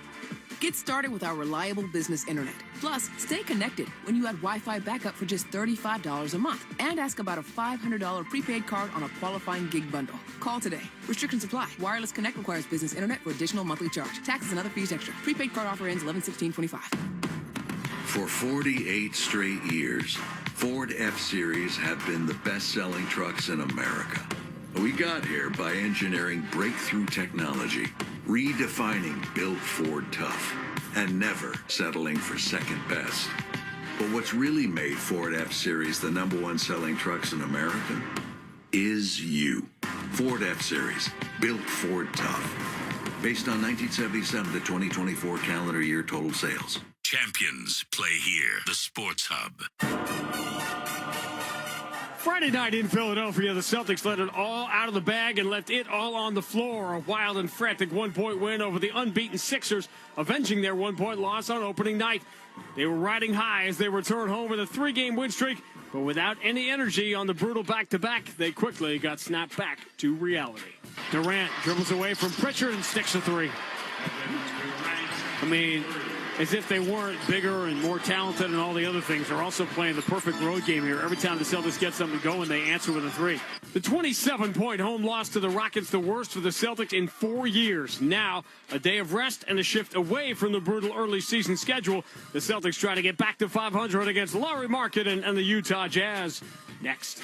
Get started with our reliable business internet. Plus, stay connected when you add Wi-Fi backup for just $35 a month. And ask about a $500 prepaid card on a qualifying gig bundle. Call today. Restrictions apply. Wireless Connect requires business internet for additional monthly charge. Taxes and other fees extra. Prepaid card offer ends 11/16/25. For 48 straight years, Ford F-Series have been the best-selling trucks in America. We got here by engineering breakthrough technology, redefining Built Ford Tough, and never settling for second best. But what's really made Ford F-Series the #1 selling trucks in America is you. Ford F-Series, Built Ford Tough. Based on 1977 to 2024 calendar year total sales. Champions play here. The Sports Hub. Friday night in Philadelphia, the Celtics let it all out of the bag and left it all on the floor. A wild and frantic one-point win over the unbeaten Sixers, avenging their one-point loss on opening night. They were riding high as they returned home with a 3-game win streak, but without any energy on the brutal back-to-back, they quickly got snapped back to reality. Durant dribbles away from Pritchard and sticks a 3. I mean, as if they weren't bigger and more talented and all the other things. They're also playing the perfect road game here. Every time the Celtics get something going, they answer with a 3. The 27-point home loss to the Rockets, the worst for the Celtics in 4 years. Now, a day of rest and a shift away from the brutal early season schedule. The Celtics try to get back to 500 against Larry Markkanen and the Utah Jazz. Next.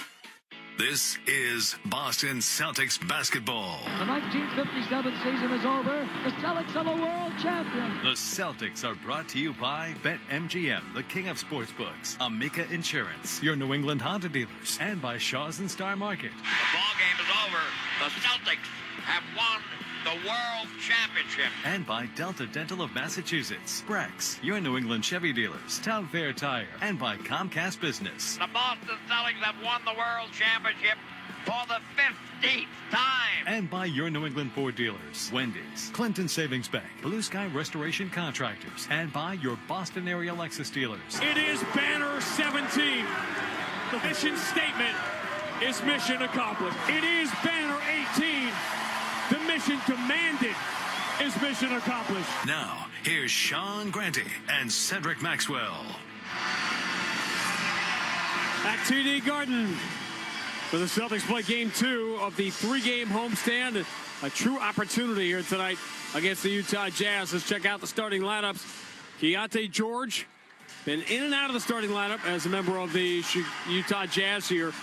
This is Boston Celtics basketball. The 1957 season is over. The Celtics are the world champions. The Celtics are brought to you by BetMGM, the king of sportsbooks, Amica Insurance, your New England Honda dealers, and by Shaw's and Star Market. The ball game is over. The Celtics have won the world championship. And by Delta Dental of Massachusetts, Brex, your New England Chevy dealers, Town Fair Tire, and by Comcast Business. The Boston Celtics have won the world championship for the 15th time. And by your New England Ford dealers, Wendy's, Clinton Savings Bank, Blue Sky Restoration Contractors, and by your Boston area Lexus dealers. It is banner 17. The mission statement is mission accomplished. It is banner 18. The mission demanded is mission accomplished. Now, here's Sean Grante and Cedric Maxwell. At TD Garden, where the Celtics play game 2 of the 3-game homestand. A true opportunity here tonight against the Utah Jazz. Let's check out the starting lineups. Keontae George, been in and out of the starting lineup as a member of the Utah Jazz here.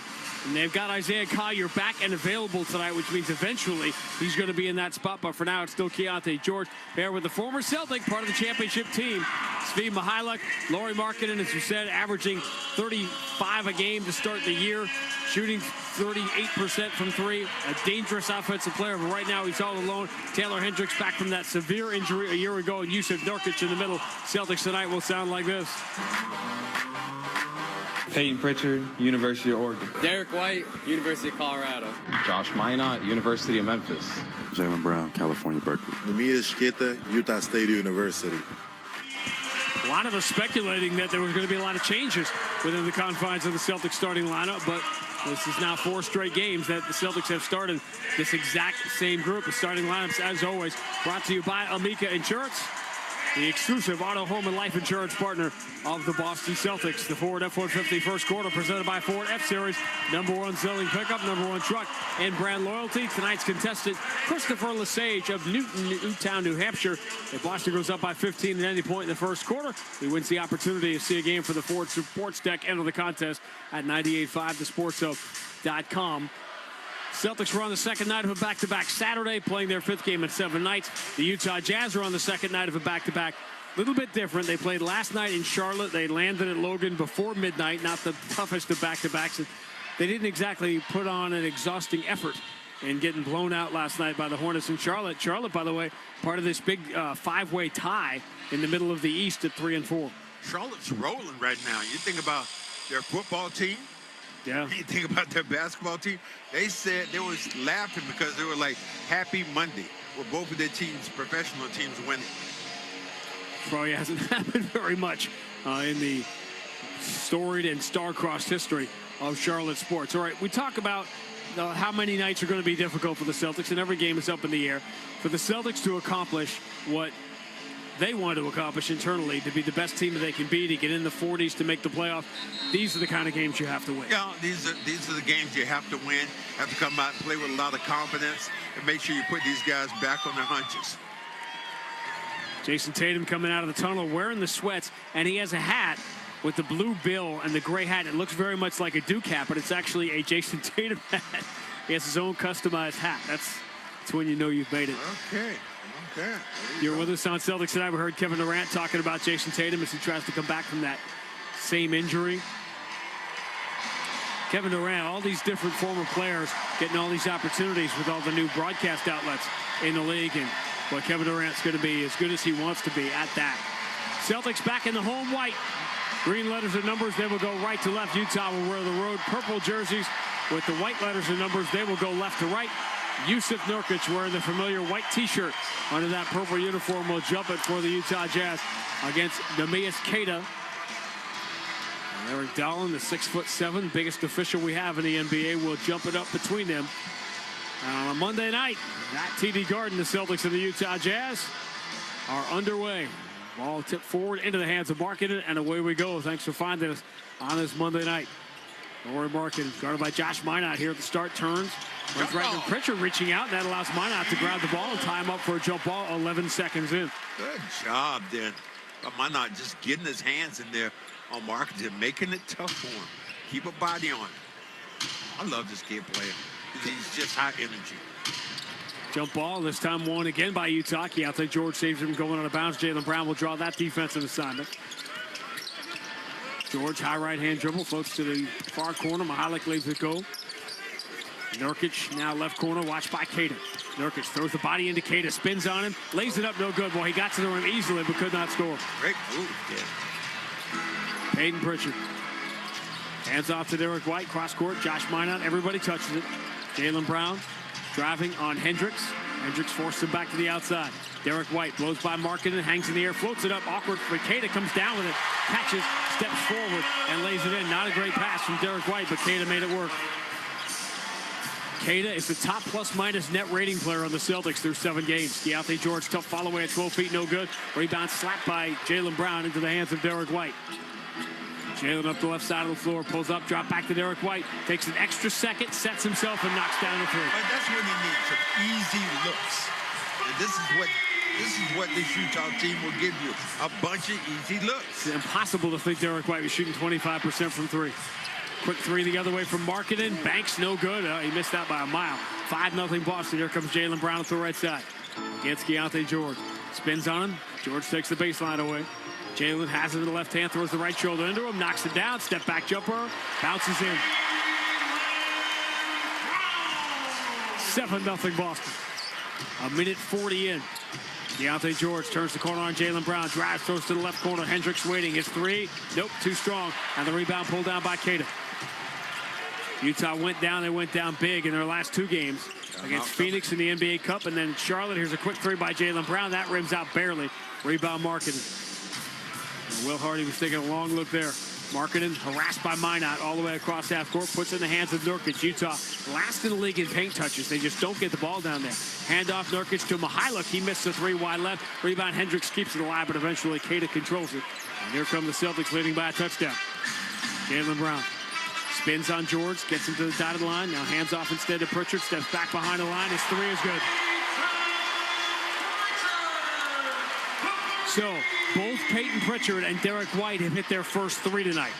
And they've got Isaiah Collier back and available tonight, which means eventually he's going to be in that spot. But for now, it's still Keontae George there with the former Celtic, part of the championship team. Svi Mykhailiuk, Lauri Markkanen, as you said, averaging 35 a game to start the year, shooting 38% from 3. A dangerous offensive player, but right now he's all alone. Taylor Hendricks back from that severe injury a year ago, and Yusuf Nurkic in the middle. Celtics tonight will sound like this. Peyton Pritchard, University of Oregon. Derek White, University of Colorado. Josh Minot, University of Memphis. Jaylen Brown, California, Berkeley. Namias Skita, Utah State University. A lot of us speculating that there was going to be a lot of changes within the confines of the Celtics starting lineup, but this is now 4 straight games that the Celtics have started this exact same group of starting lineups, as always. Brought to you by Amica Insurance, the exclusive auto, home, and life insurance partner of the Boston Celtics. The Ford F-150 first quarter presented by Ford F-Series. #1 selling pickup, #1 truck, and brand loyalty. Tonight's contestant, Christopher Lesage of Newtown, New Hampshire. If Boston goes up by 15 at any point in the first quarter, he wins the opportunity to see a game for the Ford Sports Deck. Enter the contest at 98.5thesportshub.com. Celtics were on the second night of a back-to-back Saturday, playing their 5th game in 7 nights. The Utah Jazz are on the second night of a back-to-back. A little bit different. They played last night in Charlotte. They landed at Logan before midnight, not the toughest of back-to-backs. They didn't exactly put on an exhausting effort in getting blown out last night by the Hornets in Charlotte. Charlotte, by the way, part of this big 5-way tie in the middle of the East at 3-4. Charlotte's rolling right now. You think about their football team. Yeah. You think about their basketball team. They said they was laughing because they were like Happy Monday with both of their teams, professional teams, winning. Probably hasn't happened very much in the storied and star-crossed history of Charlotte sports. All right, we talk about how many nights are going to be difficult for the Celtics, and every game is up in the air. For the Celtics to accomplish what they want to accomplish internally, to be the best team that they can be, to get in the 40s, to make the playoff, these are the kind of games you have to win. Yeah, these are the games you have to win. Have to come out and play with a lot of confidence and make sure you put these guys back on their hunches. Jason Tatum coming out of the tunnel wearing the sweats, and he has a hat with the blue bill and the gray hat. It looks very much like a Duke hat, but it's actually a Jason Tatum hat. He has his own customized hat. That's when you know you've made it. Okay. You're with us on Celtics tonight. We heard Kevin Durant talking about Jason Tatum as he tries to come back from that same injury. Kevin Durant, all these different former players getting all these opportunities with all the new broadcast outlets in the league. And what Kevin Durant's going to be as good as he wants to be at that. Celtics back in the home white. Green letters and numbers, they will go right to left. Utah will wear the road purple jerseys with the white letters and numbers. They will go left to right. Yusuf Nurkic wearing the familiar white T-shirt under that purple uniform will jump it for the Utah Jazz against Namias Skita. And Eric Dolan, the 6'7", biggest official we have in the NBA, will jump it up between them. And on a Monday night at TD Garden, the Celtics and the Utah Jazz are underway. Ball tipped forward into the hands of Markkanen, and away we go. Thanks for finding us on this Monday night. Lauri Markkanen, guarded by Josh Minot here at the start, turns. Runs right to Pritchard, reaching out, and that allows Minot to grab the ball and tie him up for a jump ball 11 seconds in. Good job, then. But Minot just getting his hands in there on Markkanen, making it tough for him. Keep a body on him. I love this kid playing. He's just high energy. Jump ball, this time won again by Utah. I think George saves him going out of bounds. Jaylen Brown will draw that defensive assignment. George, high right-hand dribble, floats to the far corner. Mihalik leaves it go. Nurkic now left corner, watched by Skita. Nurkic throws the body into Skita, spins on him, lays it up, no good. Well, he got to the rim easily, but could not score. Great move, kid. Peyton Pritchard. Hands off to Derek White, cross court, Josh Minot, everybody touches it. Jaylen Brown driving on Hendricks. Hendricks forced him back to the outside. Derek White blows by Markkanen, hangs in the air, floats it up, awkward for Skita, comes down with it, catches, steps forward, and lays it in. Not a great pass from Derek White, but Skita made it work. Skita is the top plus-minus net rating player on the Celtics through 7 games. Keontae George, tough follow-away at 12 feet, no good. Rebound slapped by Jaylen Brown into the hands of Derek White. Jaylen up the left side of the floor, pulls up, drop back to Derek White, takes an extra second, sets himself, and knocks down a 3. But that's what he needs, some easy looks. And this is what this Utah team will give you, a bunch of easy looks. It's impossible to think Derek White was shooting 25% from 3. Quick 3 the other way from Markkanen. Banks no good. He missed that by a mile. 5-0 Boston. Here comes Jaylen Brown to the right side. Against Keontae George. Spins on him. George takes the baseline away. Jaylen has it in the left hand. Throws the right shoulder into him. Knocks it down. Step back jumper. Bounces in. 7-0 Boston. A minute 40 in. Deontay George turns the corner on Jaylen Brown. Drives, throws to the left corner. Hendricks waiting. His three. Nope, too strong. And the rebound pulled down by Queta. Utah went down. They went down big in their last two games against Phoenix in the NBA Cup. And then Charlotte. Here's a quick three by Jaylen Brown. That rims out barely. Rebound Markkanen. Will Hardy was taking a long look there. Markkanen harassed by Minot all the way across half court. Puts it in the hands of Nurkic. Utah last in the league in paint touches. They just don't get the ball down there. Hand off Nurkic to Mihajlovic. He missed the three wide left. Rebound Hendricks keeps it alive, but eventually Queta controls it. And here come the Celtics leading by a touchdown. Jaylen Brown spins on George. Gets him to the dotted line. Now hands off instead to Pritchard. Steps back behind the line. His three is good. So, both Peyton Pritchard and Derek White have hit their first three tonight.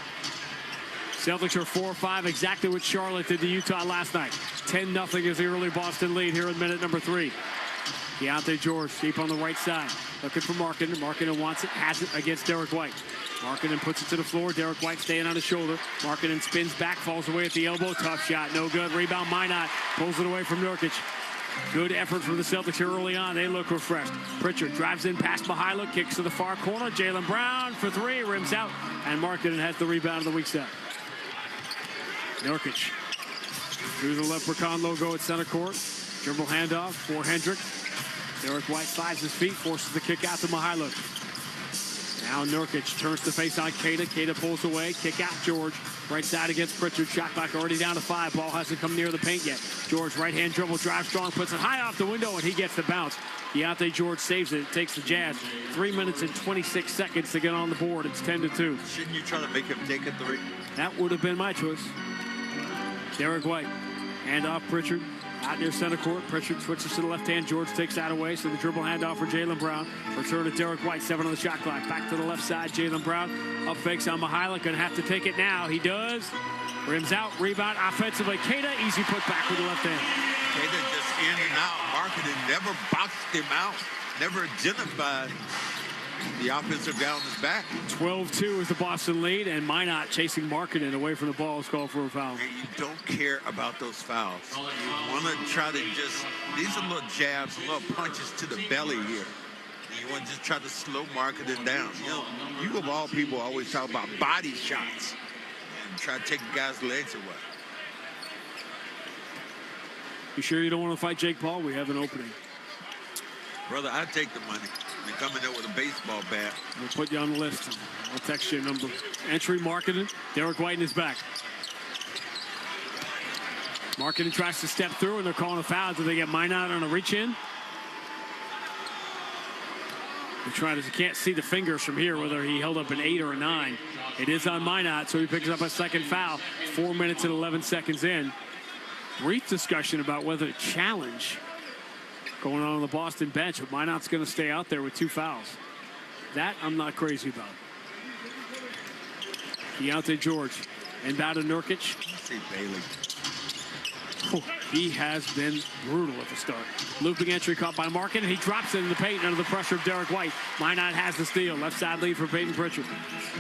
Celtics are 4-5, exactly what Charlotte did to Utah last night. 10-0 is the early Boston lead here in minute number 3. Deontay George deep on the right side. Looking for Markkanen. Markkanen wants it, has it against Derek White. Markkanen puts it to the floor. Derek White staying on his shoulder. Markkanen spins back, falls away at the elbow. Tough shot, no good. Rebound, Minot pulls it away from Nurkic. Good effort from the Celtics here early on. They look refreshed. Pritchard drives in past Mihajlovic, kicks to the far corner. Jaylen Brown for three, rims out, and Markkanen has the rebound of the weak side. Nurkic through the leprechaun logo at center court. Dribble handoff for Hendrick. Derek White slides his feet, forces the kick out to Mihajlovic. Now Nurkic turns to face on Queta. Queta pulls away. Kick out George. Right side against Pritchard. Shot clock already down to 5. Ball hasn't come near the paint yet. George right-hand dribble, drives strong, puts it high off the window, and he gets the bounce. Deontay George saves it. Takes the Jazz 3 minutes and 26 seconds to get on the board. It's 10-2. Shouldn't you try to make him take a three? That would have been my choice. Derek White. Hand off Pritchard. Out near center court. Pritchard switches to the left hand. George takes that away. So the dribble handoff for Jaylen Brown. Return to Derek White. 7 on the shot clock. Back to the left side. Jaylen Brown. Up fakes on Mihajlovic. Going to have to take it now. He does. Rims out. Rebound offensively. Queta. Easy put back with the left hand. Queta just in and out. Markkanen never boxed him out. Never identified the offensive guy on his back. 12-2 is the Boston lead, and Minot chasing Markkanen away from the ball is called for a foul. And you don't care about those fouls. You want to try to just, these are little jabs, little punches to the belly here. And you want to just try to slow Markkanen down. You know, you of all people always talk about body shots and try to take the guy's legs away. You sure you don't want to fight Jake Paul? We have an opening. Brother, I'd take the money. You're coming in with a baseball bat. We'll put you on the list. I'll text you a number. Entry, Markkanen. Derek White in his back. Markkanen tries to step through, and they're calling a foul. Do they get Minot on a reach-in? They're trying to, you can't see the fingers from here, whether he held up an 8 or a 9. It is on Minot, so he picks up a second foul. 4 minutes and 11 seconds in. Brief discussion about whether to challenge going on the Boston bench, but Minot's going to stay out there with 2 fouls. That I'm not crazy about. Deontay George. Inbound to Nurkic. See Bailey. Oh, he has been brutal at the start. Looping entry caught by Markkanen. He drops it in the paint under the pressure of Derek White. Minot has the steal. Left side lead for Peyton Pritchard.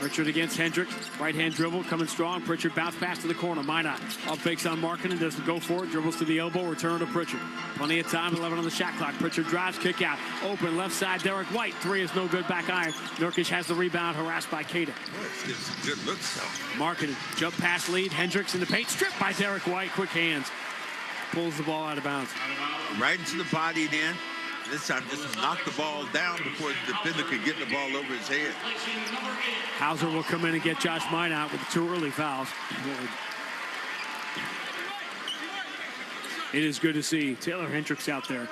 Pritchard against Hendricks. Right-hand dribble coming strong. Pritchard bounce pass to the corner. Minot up fakes on Markkanen. Doesn't go for it. Dribbles to the elbow. Return to Pritchard. Plenty of time. 11 on the shot clock. Pritchard drives. Kick out. Open left side. Derek White. 3 is no good. Back iron. Nurkic has the rebound. Harassed by Queta. Gives some good looks, though. Markkanen. Jump pass lead. Hendricks in the paint. Stripped by Derek White. Quick hands. Pulls the ball out of bounds. Right into the body then. This time just knock the ball down before the defender could get the ball over his head. Hauser will come in and get Josh Minot with the 2 early fouls. It is good to see Taylor Hendricks out there.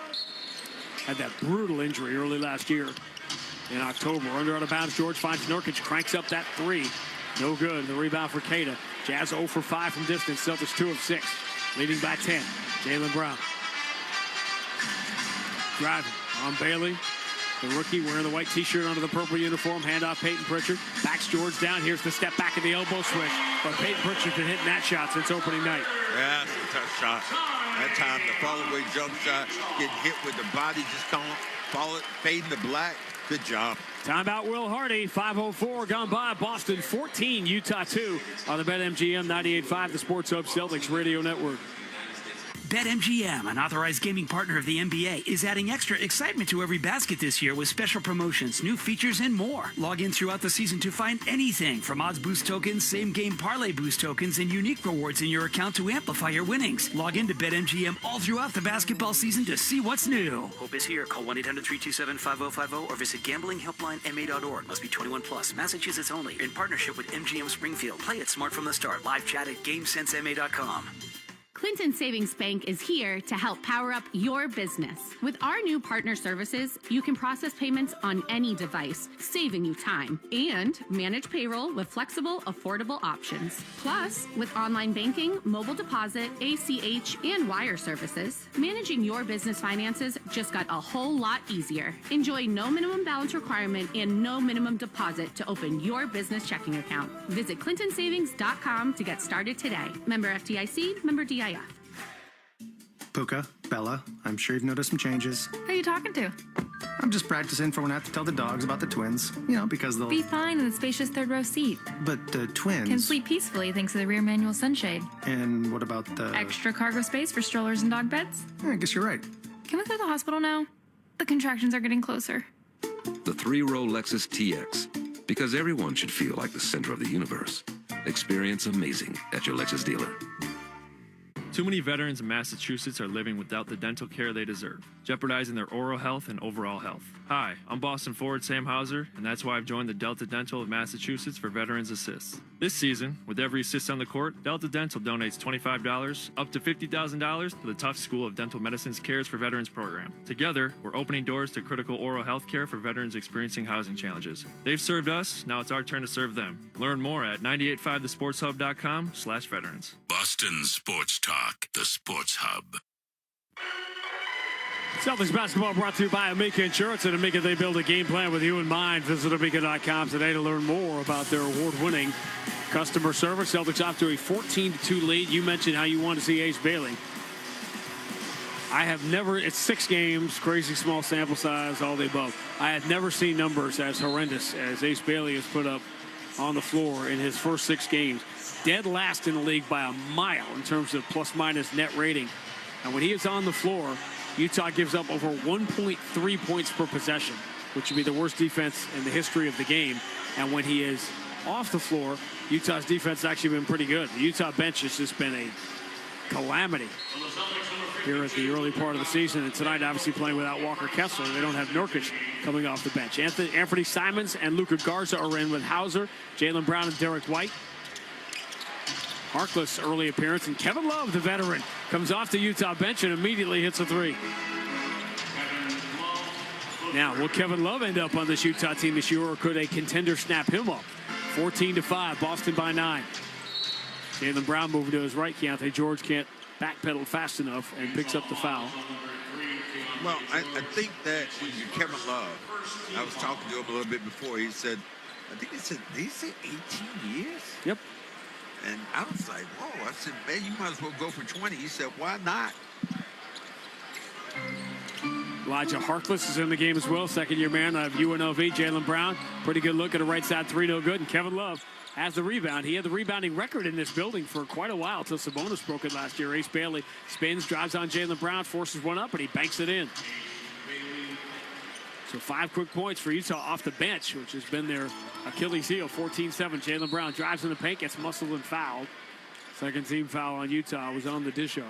Had that brutal injury early last year in October. Under out of bounds, George finds Nurkic, cranks up that 3. No good. The rebound for Queta. Jazz 0 for 5 from distance. Celtics 2 of 6. Leading by 10. Jaylen Brown. Driving on Bailey. The rookie wearing the white t-shirt under the purple uniform. Handoff Peyton Pritchard. Backs George down. Here's the step back of the elbow switch. But Peyton Pritchard's been hitting that shot since opening night. Yeah, that's a tough shot. That time, the fall-away jump shot, getting hit with the body, just fading to black. Good job. Timeout, Will Hardy. 5:04 gone by. Boston 14, Utah 2 on the BetMGM 98.5, the Sports Hub Celtics Radio Network. BetMGM, an authorized gaming partner of the NBA, is adding extra excitement to every basket this year with special promotions, new features, and more. Log in throughout the season to find anything from odds boost tokens, same-game parlay boost tokens, and unique rewards in your account to amplify your winnings. Log in to BetMGM all throughout the basketball season to see what's new. Hope is here. Call 1-800-327-5050 or visit gamblinghelplinema.org. Must be 21 plus. Massachusetts only. In partnership with MGM Springfield. Play it smart from the start. Live chat at GameSenseMA.com. Clinton Savings Bank is here to help power up your business. With our new partner services, you can process payments on any device, saving you time, and manage payroll with flexible, affordable options. Plus, with online banking, mobile deposit, ACH, and wire services, managing your business finances just got a whole lot easier. Enjoy no minimum balance requirement and no minimum deposit to open your business checking account. Visit clintonsavings.com to get started today. Member FDIC, member DIF. Puka, Bella, I'm sure you've noticed some changes. Who are you talking to? I'm just practicing for when I have to tell the dogs about the twins. You know, because they'll... Be fine in the spacious third row seat. But the twins... Can sleep peacefully thanks to the rear manual sunshade. And what about the... Extra cargo space for strollers and dog beds? I guess you're right. Can we go to the hospital now? The contractions are getting closer. The three-row Lexus TX. Because everyone should feel like the center of the universe. Experience amazing at your Lexus dealer. Too many veterans in Massachusetts are living without the dental care they deserve, jeopardizing their oral health and overall health. Hi, I'm Boston forward Sam Hauser, and that's why I've joined the Delta Dental of Massachusetts for Veterans Assists. This season, with every assist on the court, Delta Dental donates $25 up to $50,000 to the Tufts School of Dental Medicine's Cares for Veterans program. Together, we're opening doors to critical oral health care for veterans experiencing housing challenges. They've served us, now it's our turn to serve them. Learn more at 985thesportshub.com/veterans. Boston Sports Talk, the Sports Hub. Celtics basketball brought to you by Amica Insurance. At Amica, they build a game plan with you in mind. Visit Amica.com today to learn more about their award-winning customer service. Celtics off to a 14-2 lead. You mentioned how you want to see Ace Bailey. I have never, it's 6 games, crazy small sample size, all the above. I have never seen numbers as horrendous as Ace Bailey has put up on the floor in his first 6 games. Dead last in the league by a mile in terms of plus-minus net rating. And when he is on the floor, Utah gives up over 1.3 points per possession, which would be the worst defense in the history of the game. And when he is off the floor, Utah's defense has actually been pretty good. The Utah bench has just been a calamity here at the early part of the season. And tonight, obviously, playing without Walker Kessler. They don't have Nurkic coming off the bench. Anthony Simons and Luka Garza are in with Hauser, Jaylen Brown, and Derek White. Harkless early appearance, and Kevin Love, the veteran, comes off the Utah bench and immediately hits a 3. Now, will Kevin Love end up on this Utah team this year, or could a contender snap him up? 14-5, Boston by 9. Jaylen Brown moving to his right. Keontae George can't backpedal fast enough and picks up the foul. Well, I think that when you're Kevin Love, I was talking to him a little bit before. He said, I think did he say 18 years? Yep. And I was like, whoa. I said, man, you might as well go for 20. He said, why not? Elijah Harkless is in the game as well. Second-year man of UNLV. Jaylen Brown, pretty good look at a right side 3, no good. And Kevin Love has the rebound. He had the rebounding record in this building for quite a while until Sabonis broke it last year. Ace Bailey spins, drives on Jaylen Brown, forces one up, and he banks it in. So 5 quick points for Utah off the bench, which has been their Achilles heel. 14-7. Jaylen Brown drives in the paint, gets muscled and fouled. Second team foul on Utah was on the dish off.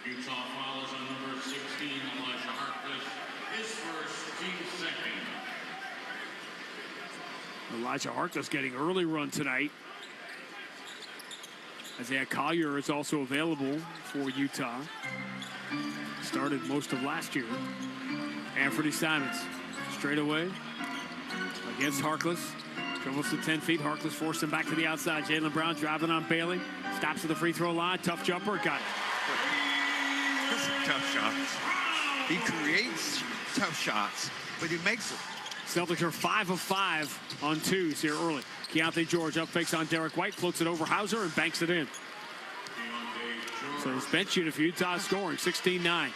Utah fouls on number 16, Elijah Harkless. His first, team second. Elijah Harkless getting early run tonight. Isaiah Collier is also available for Utah. Started most of last year. Anthony Simons straight away against Harkless. Dribbles to 10 feet. Harkless forced him back to the outside. Jaylen Brown driving on Bailey. Stops at the free throw line. Tough jumper. Got it. Those are tough shots. He creates tough shots, but he makes them. Celtics are 5 of 5 on 2s here early. Keontae George up fakes on Derek White. Floats it over Hauser and banks it in. So his bench unit for Utah scoring 16-9.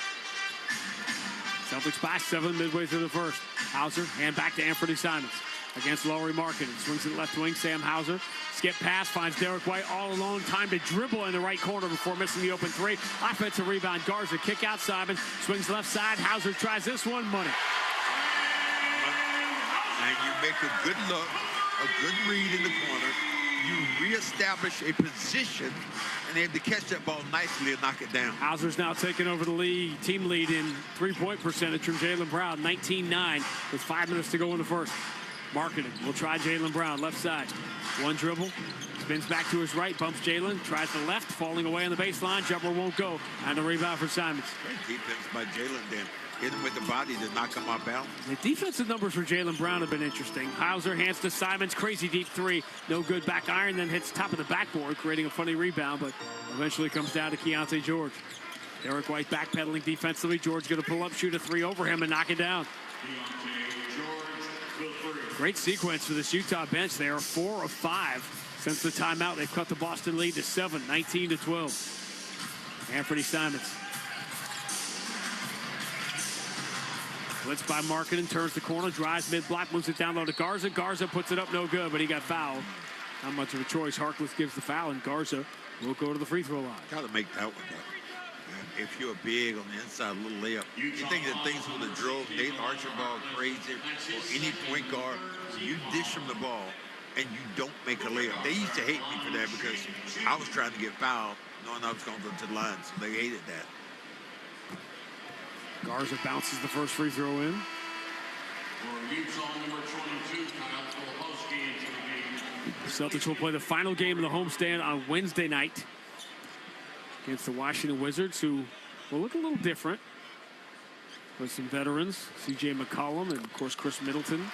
Celtics by 7 midway through the first. Hauser, hand back to Anthony Simons. against Lauri Markkanen. Swings it left wing, Sam Hauser. Skip pass, finds Derek White all alone. Time to dribble in the right corner before missing the open three. Offensive rebound, Garza. Kick out Simon. Swings left side. Hauser tries this one. Money. And you make a good look, a good read in the corner. You reestablish a position, and they have to catch that ball nicely and knock it down. Hauser's now taking over the lead, team lead in three-point percentage from Jaylen Brown, 19-9, with 5 minutes to go in the first. Markkanen will try Jaylen Brown, left side. One dribble, spins back to his right, bumps Jaylen, tries the left, falling away on the baseline. Jumper won't go, and the rebound for Simons. Great defense by Jaylen then. Hit him with the body to knock him off balance. The defensive numbers for Jaylen Brown have been interesting. Hauser hands to Simons, crazy deep three. No good back iron, then hits top of the backboard, creating a funny rebound, but eventually comes down to Keontae George. Derek White backpedaling defensively. George going to pull up, shoot a three over him, and knock it down. Great sequence for this Utah bench. They are 4 of 5 since the timeout. They've cut the Boston lead to 7, 19-12. Anthony Simons. Blitz by Markkanen, turns the corner, drives mid-block, moves it down low to Garza. Garza puts it up, no good, but he got fouled. Not much of a choice. Harkless gives the foul, and Garza will go to the free throw line. Got to make that one up. If you're big on the inside, a little layup. You think that things would have drove Nate Archibald crazy, or any point guard, you dish them the ball, and you don't make a layup. They used to hate me for that because I was trying to get fouled, knowing I was going to go to the line, so they hated that. Garza bounces the first free throw in. The Celtics will play the final game of the homestand on Wednesday night against the Washington Wizards, who will look a little different with some veterans, C.J. McCollum and, of course, Chris Middleton.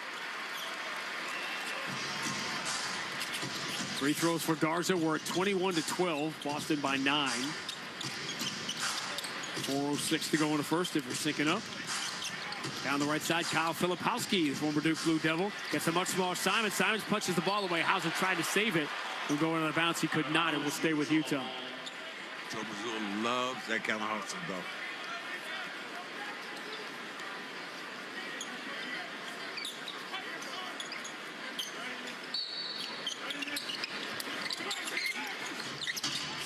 Free throws for Garza. We're at 21-12. Boston by 9. 4:06 to go in the first if you're syncing up. Down the right side, Kyle Filipowski, the former Duke Blue Devil, gets a much smaller Simons. Simons punches the ball away. Hauser tried to save it. Will go into the bounce. He could not. It will stay with Utah. So Mazzulla loves that kind of hustle, though.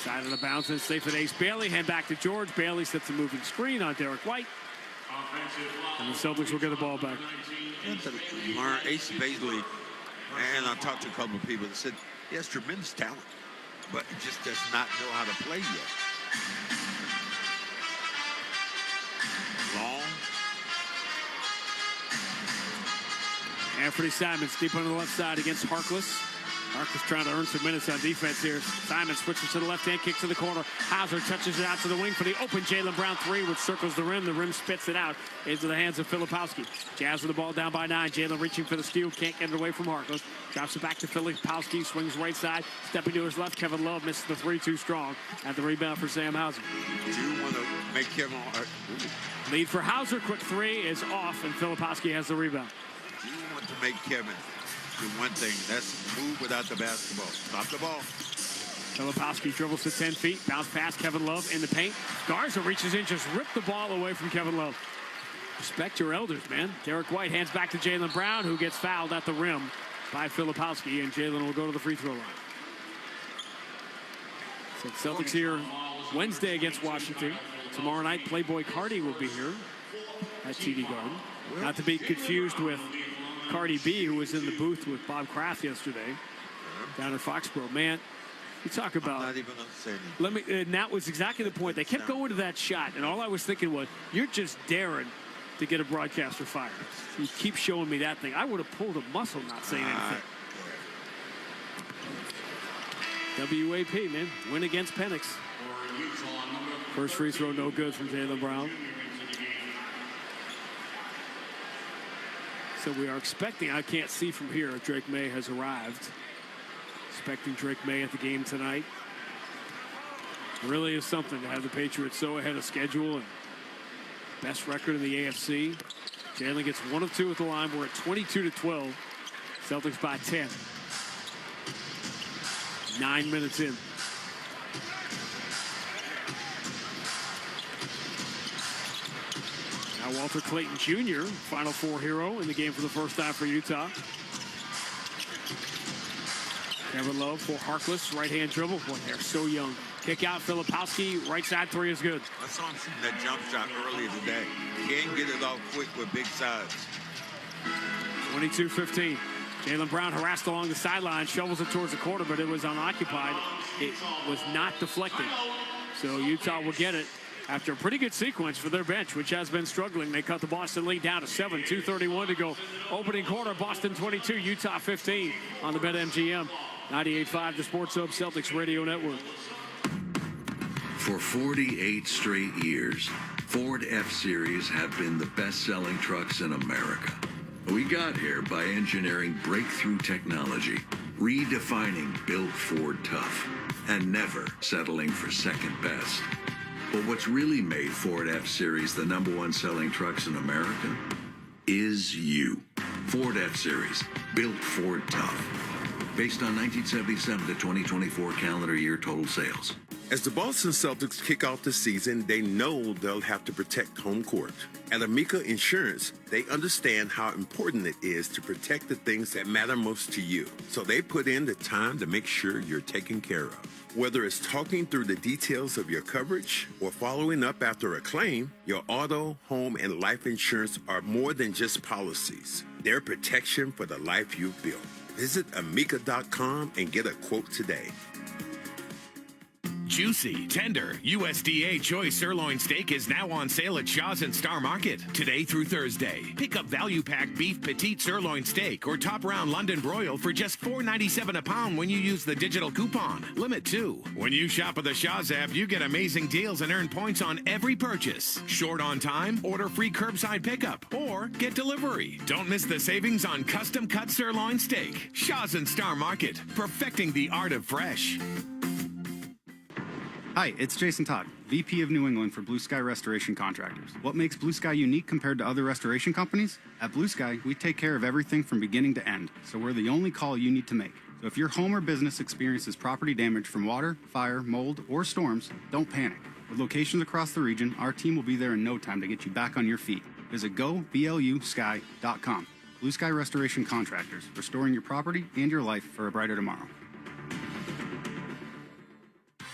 Side of the bounce and safe at Ace Bailey. Hand back to George. Bailey sets a moving screen on Derek White. And the Celtics will get the ball back. Learn Ace Bailey, and I talked to a couple of people that said he has tremendous talent, but he just does not know how to play yet. Long. Anthony Simons deep on the left side against Harkless. Harkless trying to earn some minutes on defense here. Simons switches to the left hand, kicks to the corner. Hauser touches it out to the wing for the open Jaylen Brown three, which circles the rim. The rim spits it out into the hands of Filipowski. Jazz with the ball down by 9. Jaylen reaching for the steal, can't get it away from Harkless. Drops it back to Filipowski, swings right side, stepping to his left. Kevin Love misses the three too strong. At the rebound for Sam Hauser. Do you want to make Kevin? Lead for Hauser, quick three is off, and Filipowski has the rebound. Do you want to make Kevin do one thing? That's move without the basketball. Stop the ball. Filipowski dribbles to 10 feet, bounce past Kevin Love in the paint. Garza reaches in, just ripped the ball away from Kevin Love. Respect your elders, man. Derek White hands back to Jaylen Brown, who gets fouled at the rim by Filipowski, and Jaylen will go to the free throw line. So Celtics here Wednesday against Washington. Tomorrow night, Playboy Cardi will be here at TD Garden. Not to be confused with Cardi B, who was in the booth with Bob Kraft yesterday down in Foxborough. Man, you talk about. I'm not even going to say anything. And that was exactly the point. They kept going to that shot, and all I was thinking was, you're just daring to get a broadcaster fired. You keep showing me that thing. I would have pulled a muscle not saying anything. WAP, man. Win against Penix. First free throw, no good from Jaylen Brown. So we are expecting, I can't see from here, Drake May has arrived. Expecting Drake May at the game tonight. It really is something to have the Patriots so ahead of schedule and best record in the AFC. Jaylen gets 1 of 2 at the line. We're at 22-12. Celtics by 10. 9 minutes in. Now Walter Clayton Jr., Final Four hero in the game for the first time for Utah. Kevin Love for Harkless, right-hand dribble. Boy, they're so young. Kick out, Filipowski, right side three is good. I saw him shooting that jump shot earlier today. He can't get it off quick with big size. 22-15. Jaylen Brown harassed along the sideline, shovels it towards the corner, but it was unoccupied. It was not deflected. So Utah will get it after a pretty good sequence for their bench, which has been struggling. They cut the Boston lead down to 7, 2:31 to go. Opening quarter, Boston 22, Utah 15 on the BetMGM. 98.5, the Sports Hub Celtics Radio Network. For 48 straight years, Ford F-Series have been the best-selling trucks in America. We got here by engineering breakthrough technology, redefining Built Ford Tough, and never settling for second best. But what's really made Ford F-Series the #1 selling trucks in America is you. Ford F-Series, Built Ford Tough. Based on 1977 to 2024 calendar year total sales. As the Boston Celtics kick off the season, they know they'll have to protect home court. At Amica Insurance, they understand how important it is to protect the things that matter most to you. So they put in the time to make sure you're taken care of. Whether it's talking through the details of your coverage or following up after a claim, your auto, home, and life insurance are more than just policies. They're protection for the life you've built. Visit amica.com and get a quote today. Juicy, tender, USDA choice sirloin steak is now on sale at Shaw's and Star Market today through Thursday. Pick up value pack beef petite sirloin steak or top round London broil for just $4.97 a pound when you use the digital coupon. Limit 2. When you shop with the Shaw's app, you get amazing deals and earn points on every purchase. Short on time? Order free curbside pickup or get delivery. Don't miss the savings on custom cut sirloin steak. Shaw's and Star Market, perfecting the art of fresh. Hi, it's Jason Todd, VP of New England for Blue Sky Restoration Contractors. What makes Blue Sky unique compared to other restoration companies? At Blue Sky, we take care of everything from beginning to end, so we're the only call you need to make. So if your home or business experiences property damage from water, fire, mold, or storms, don't panic. With locations across the region, our team will be there in no time to get you back on your feet. Visit goblusky.com. Blue Sky Restoration Contractors, restoring your property and your life for a brighter tomorrow.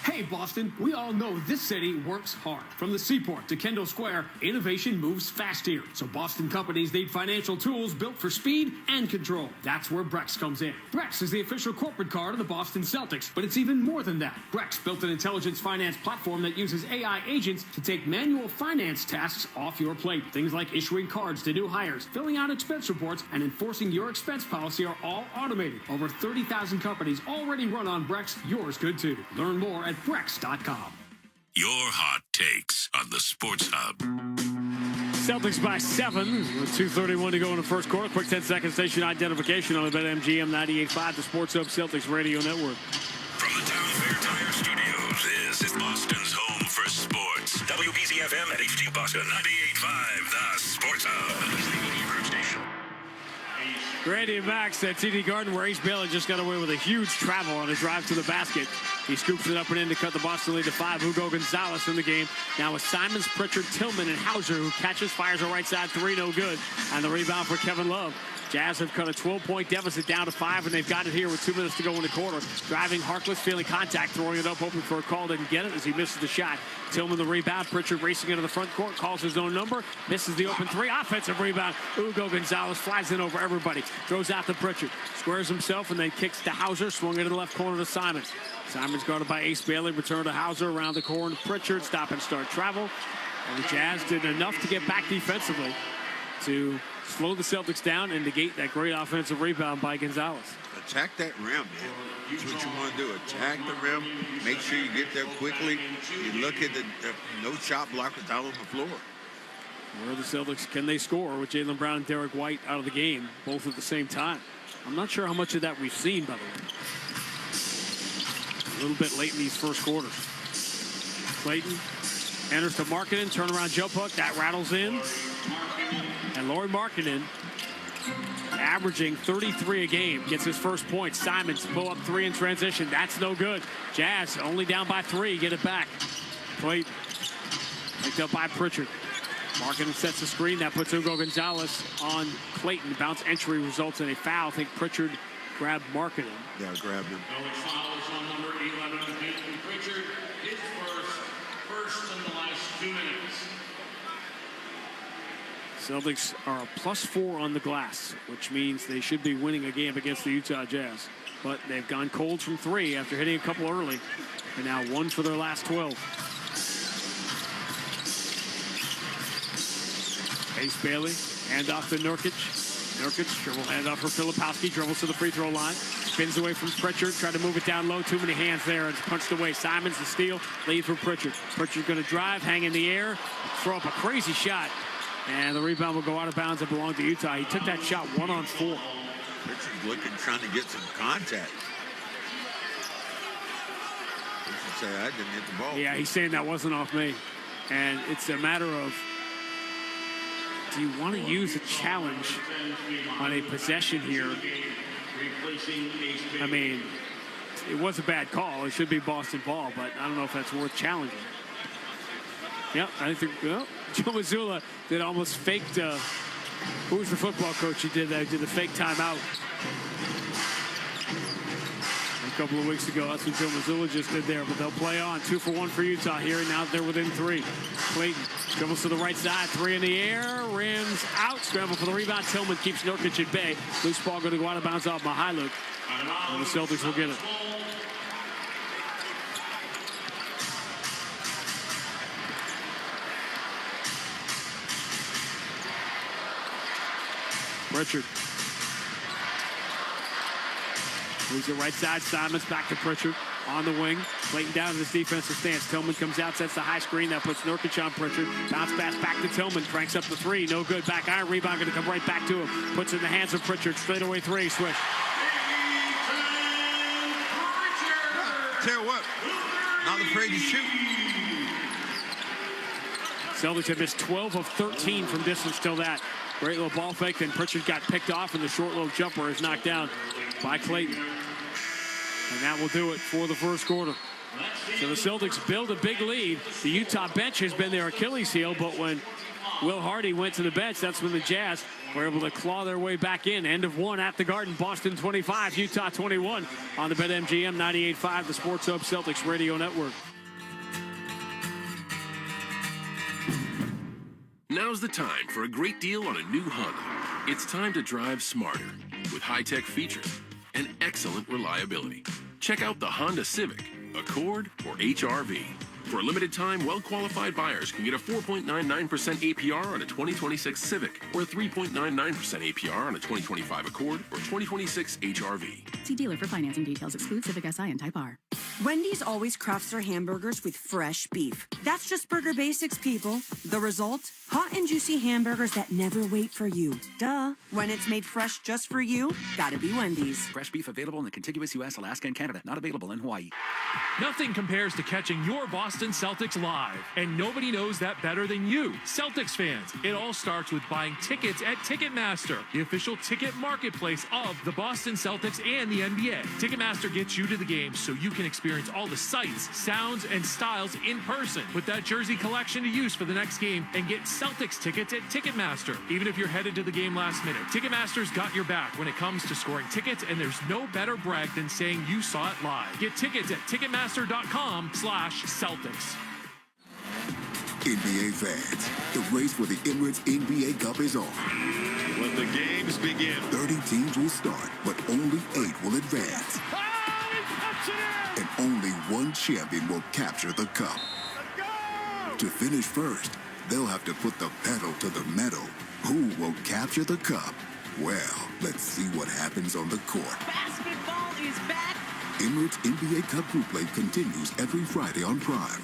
Hey, Boston, we all know this city works hard. From the Seaport to Kendall Square, innovation moves fast here. So Boston companies need financial tools built for speed and control. That's where Brex comes in. Brex is the official corporate card of the Boston Celtics, but it's even more than that. Brex built an intelligence finance platform that uses AI agents to take manual finance tasks off your plate. Things like issuing cards to new hires, filling out expense reports, and enforcing your expense policy are all automated. Over 30,000 companies already run on Brex. Yours could too. Learn more at Brex.com. Your hot takes on the Sports Hub. Celtics by 7 with 2:31 to go in the first quarter. Quick 10-second station identification on the BetMGM 98.5, the Sports Hub Celtics Radio Network. From the Town Fair Tire Studios, this is Boston's home for sports. WBZ-FM at HD Boston 98.5, the Sports Hub. Grandy and Max at TD Garden, where Ace Bailey just got away with a huge travel on his drive to the basket. He scoops it up and in to cut the Boston lead to 5. Hugo Gonzalez in the game. Now with Simons, Pritchard, Tillman, and Hauser, who catches, fires a right side 3, no good. And the rebound for Kevin Love. Jazz have cut a 12-point deficit down to 5, and they've got it here with 2 minutes to go in the quarter. Driving Harkless, feeling contact, throwing it up, hoping for a call, didn't get it as he misses the shot. Tillman the rebound, Pritchard racing into the front court, calls his own number, misses the open 3, offensive rebound. Hugo Gonzalez flies in over everybody, throws out to Pritchard, squares himself, and then kicks to Hauser, swung into the left corner to Simons. Simons guarded by Ace Bailey, return to Hauser, around the corner to Pritchard, stop and start travel. And the Jazz did enough to get back defensively to slow the Celtics down and negate that great offensive rebound by Gonzalez. Attack that rim, man. That's what you want to do. Attack the rim. Make sure you get there quickly. You look at the no shot blockers out on the floor. Where are the Celtics? Can they score with Jaylen Brown and Derek White out of the game, both at the same time? I'm not sure how much of that we've seen, by the way. A little bit late in these first quarters. Clayton enters to Markkanen, turnaround jump hook. That rattles in. And Lauri Markkanen, averaging 33 a game, gets his first point. Simons pull up 3 in transition. That's no good. Jazz only down by 3. Get it back. Clayton picked up by Pritchard. Markkanen sets the screen. That puts Hugo Gonzalez on Clayton. Bounce entry results in a foul. I think Pritchard grabbed Marketing. Yeah, grabbed him. Knowledge foul is on number 11, Nathan Pritchard. His first in the last 2 minutes. Celtics are a +4 on the glass, which means they should be winning a game against the Utah Jazz. But they've gone cold from 3 after hitting a couple early. And now 1 for their last 12. Ace Bailey, handoff to Nurkic. Nurkic, dribble handoff for Filipowski, dribbles to the free throw line. Spins away from Pritchard, tried to move it down low. Too many hands there, and it's punched away. Simons the steal, lead for Pritchard. Pritchard going to drive, hang in the air, throw up a crazy shot. And the rebound will go out of bounds and belong to Utah. He took that shot 1-on-4. Pritchard's looking, trying to get some contact. Pritchard say, I didn't hit the ball. Yeah, he's saying that wasn't off me. And it's a matter of, do you want to use a challenge on a possession here? I mean, it was a bad call. It should be Boston ball, but I don't know if that's worth challenging. Yeah, I think, well, Joe Mazzulla did almost faked, who was the football coach who did that? Did the fake timeout a couple of weeks ago. That's what Joe Mazzulla just did there, but they'll play on. 2 for 1 for Utah here, and now they're within 3. Clayton dribbles to the right side, 3 in the air, rims out, scramble for the rebound. Tillman keeps Nurkic at bay. Loose ball going to go out of bounds off Mihailuk, and the Celtics will get it. Pritchard. Moves it right side. Simons back to Pritchard on the wing. Clayton down in his defensive stance. Tillman comes out, sets the high screen. That puts Nurkic on Pritchard. Bounce pass back to Tillman. Cranks up the 3. No good. Back iron. Rebound going to come right back to him. Puts it in the hands of Pritchard. Straight away 3. Swish. Tell you what, not afraid to shoot. Celtics have missed 12 of 13 from distance till that. Great little ball fake, then Pritchard got picked off, and the short little jumper is knocked down by Clayton. And that will do it for the first quarter. So the Celtics build a big lead. The Utah bench has been their Achilles heel, but when Will Hardy went to the bench, that's when the Jazz were able to claw their way back in. End of 1 at the Garden. Boston 25, Utah 21 on the BetMGM 98.5, the Sports Hub Celtics Radio Network. Now's the time for a great deal on a new Honda. It's time to drive smarter with high-tech features and excellent reliability. Check out the Honda Civic, Accord, or HR-V. For a limited time, well-qualified buyers can get a 4.99% APR on a 2026 Civic or a 3.99% APR on a 2025 Accord or 2026 HR-V. See dealer for financing details. Exclude Civic Si and Type R. Wendy's always crafts their hamburgers with fresh beef. That's just burger basics, people. The result? Hot and juicy hamburgers that never wait for you. Duh. When it's made fresh just for you, gotta be Wendy's. Fresh beef available in the contiguous U.S., Alaska, and Canada. Not available in Hawaii. Nothing compares to catching your Boston Celtics live, and nobody knows that better than you, Celtics fans. It all starts with buying tickets at Ticketmaster, the official ticket marketplace of the Boston Celtics and the NBA. Ticketmaster gets you to the game so you can experience all the sights, sounds, and styles in person. Put that jersey collection to use for the next game and get Celtics tickets at Ticketmaster, even if you're headed to the game last minute. Ticketmaster's got your back when it comes to scoring tickets, and there's no better brag than saying you saw it live. Get tickets at Ticketmaster.com/Celtics. NBA fans, the race for the Emirates NBA Cup is on. Let the games begin. 30 teams will start, but only 8 will advance. And only one champion will capture the cup. To finish first, they'll have to put the pedal to the metal. Who will capture the cup? Well, let's see what happens on the court. Basketball is back. Emirates NBA Cup Group Play continues every Friday on Prime.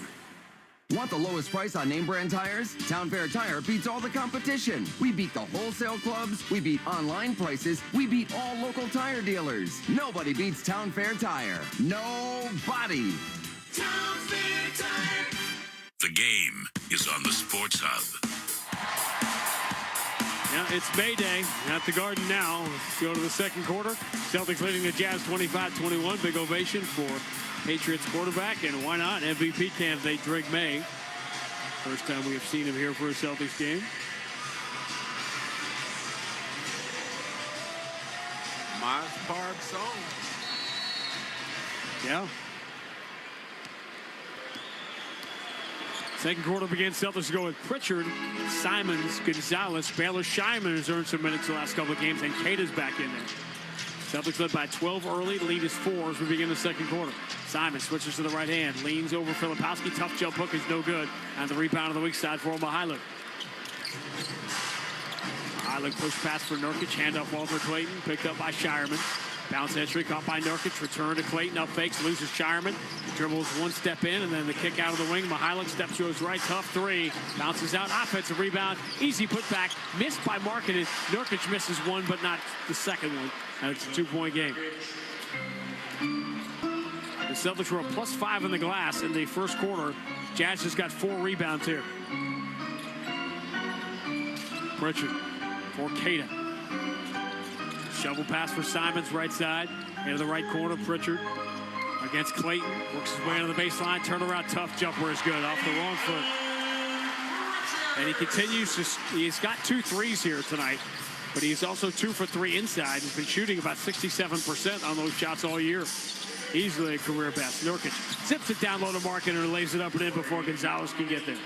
Want the lowest price on name brand tires? Town Fair Tire beats all the competition. We beat the wholesale clubs. We beat online prices. We beat all local tire dealers. Nobody beats Town Fair Tire. Nobody. Town Fair Tire. The game is on the Sports Hub. Yeah, it's May Day at the Garden now. Let's go to the second quarter. Celtics leading the Jazz 25-21. Big ovation for Patriots quarterback, and why not MVP candidate Drake May. First time we have seen him here for a Celtics game. Mars Park zone. Yeah. Second quarter begins. Celtics go with Pritchard, Simons, Gonzalez, Baylor Scheinman has earned some minutes the last couple of games, and Keita's back in there. Celtics led by 12 early. Lead is 4 as we begin the second quarter. Simon switches to the right hand, leans over Filipowski. Tough jump hook is no good. And the rebound on the weak side for Mihajlovic. Mihajlovic push pass for Nurkic. Handoff Walter Clayton. Picked up by Shireman. Bounce entry caught by Nurkic. Return to Clayton. Up fakes. Loses Shireman. Dribbles one step in and then the kick out of the wing. Mihajlovic steps to his right. Tough three. Bounces out. Offensive rebound. Easy put back. Missed by Markkanen. Nurkic misses one but not the second one. And it's a 2-point game. The Celtics were a +5 in the glass in the first quarter. Jazz has got 4 rebounds here. Pritchard for Keita. Shovel pass for Simons, right side. Into the right corner, Pritchard against Clayton. Works his way into the baseline. Turnaround, tough jumper is good. Off the wrong foot. And he continues to, he's got 2 threes here tonight. But he's also 2 for 3 inside. He's been shooting about 67% on those shots all year. Easily a career best. Nurkic zips it down low to Markkanen and lays it up and in before Gonzalez can get there.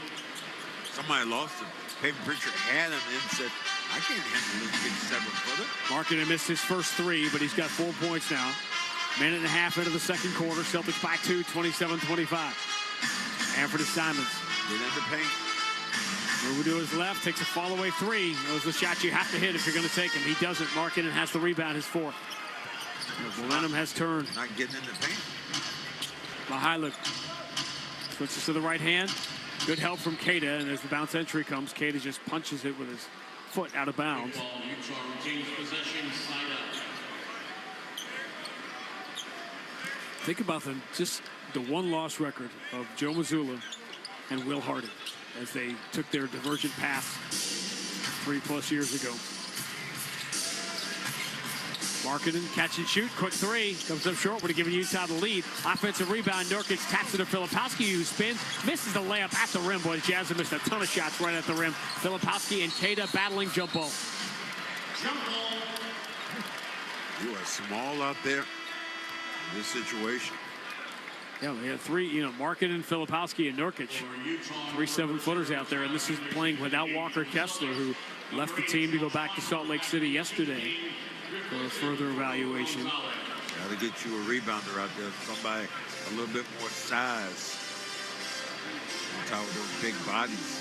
Somebody lost him. Peyton Pritchard had him and said, I can't handle this big 7-footer. Markkanen missed his first 3, but he's got 4 points now. Minute and a half into the second quarter. Celtics by 2, 27-25. Anthony Simons. Get in the paint. Move to his left, takes a fall-away 3. Those are the shots you have to hit if you're going to take him. He doesn't. Markkanen has the rebound, his 4th. The momentum has turned. Not getting in the paint. Mihajlovic switches to the right hand. Good help from Keita, and as the bounce entry comes, Keita just punches it with his foot out of bounds. Think about just the one-loss record of Joe Mazzulla and Will Hardy as they took their divergent pass 3+ years ago. Markkanen, catch and shoot, quick 3, comes up short, would have given Utah the lead. Offensive rebound, Nurkic taps it to Filipowski, who spins, misses the layup at the rim. Boy, Jazz have missed a ton of shots right at the rim. Filipowski and Keita battling jump ball. You are small out there in this situation. Yeah, they had 3, Markkanen, Filipowski, and Nurkic. 3 7-footers out there, and this is playing without Walker Kessler, who left the team to go back to Salt Lake City yesterday for a further evaluation. Got to get you a rebounder out there, somebody a little bit more size on top of those big bodies.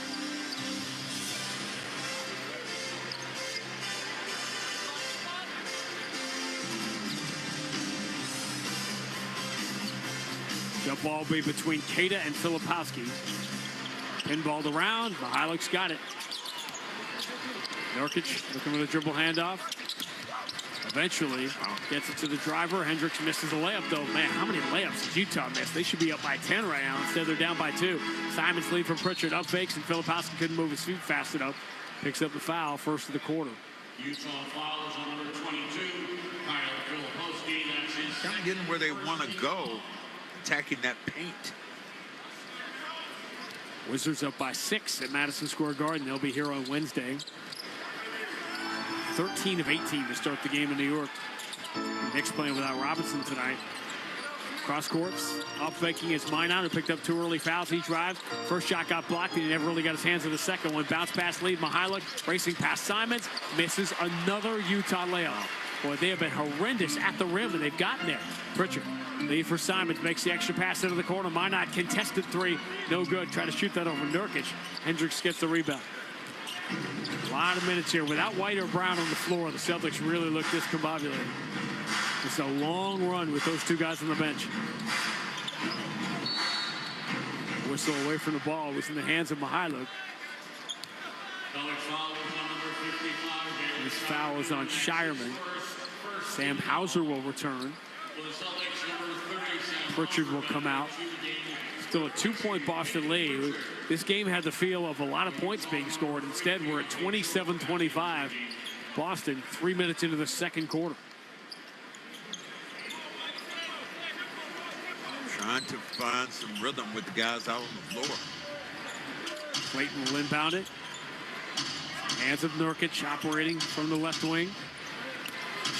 Jump ball will be between Keita and Filipowski. Pinballed around. Mihajlovic's got it. Nurkic looking for the dribble handoff. Eventually gets it to the driver. Hendricks misses a layup, though. Man, how many layups did Utah miss? They should be up by 10 right now. Instead, they're down by 2. Simons lead from Pritchard. Up fakes, and Filipowski couldn't move his feet fast enough. Picks up the foul, first of the quarter. Utah fouls on number 22. Kyle Filipowski, that's his. Kind of getting where they want to go, attacking that paint. Wizards up by 6 at Madison Square Garden. They'll be here on Wednesday. 13 of 18 to start the game in New York. Knicks playing without Robinson tonight. Cross courts, up faking is Minot, who picked up 2 early fouls. He drives. First shot got blocked, and he never really got his hands on the second one. Bounce pass lead, Mihajlovic racing past Simons. Misses another Utah layup. Boy, they have been horrendous at the rim, and they've gotten there. Pritchard, lead for Simons, makes the extra pass into the corner. Minot contested 3, no good. Try to shoot that over Nurkic. Hendricks gets the rebound. A lot of minutes here. Without White or Brown on the floor, the Celtics really look discombobulated. It's a long run with those 2 guys on the bench. Whistle away from the ball was in the hands of Mihajlovic. This foul is on Shireman. Sam Hauser will return. Pritchard will come out. Still a 2-point Boston lead. This game had the feel of a lot of points being scored. Instead, we're at 27-25. Boston 3 minutes into the second quarter. Trying to find some rhythm with the guys out on the floor. Clayton will inbound it. Hands of Nurkic operating from the left wing.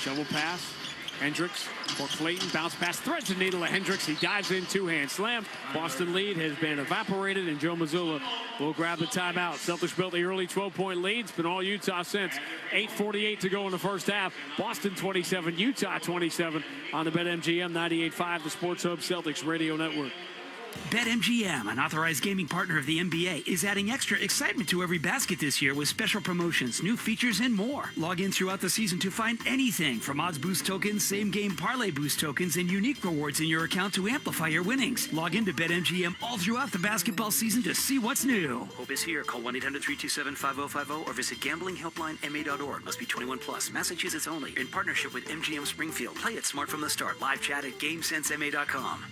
Shovel pass. Hendricks for Clayton. Bounce pass, threads the needle to Hendricks. He dives in, two-hand slam. Boston lead has been evaporated, and Joe Mazzulla will grab the timeout. Celtics built the early 12-point lead. It's been all Utah since. 8:48 to go in the first half. Boston 27, Utah 27 on the BetMGM 98.5, the Sports Hub Celtics Radio Network. BetMGM, an authorized gaming partner of the NBA, is adding extra excitement to every basket this year with special promotions, new features, and more. Log in throughout the season to find anything from odds boost tokens, same-game parlay boost tokens, and unique rewards in your account to amplify your winnings. Log in to BetMGM all throughout the basketball season to see what's new. Hope is here. Call 1-800-327-5050 or visit gamblinghelplinema.org. Must be 21 plus. Massachusetts only. In partnership with MGM Springfield. Play it smart from the start. Live chat at GameSenseMA.com.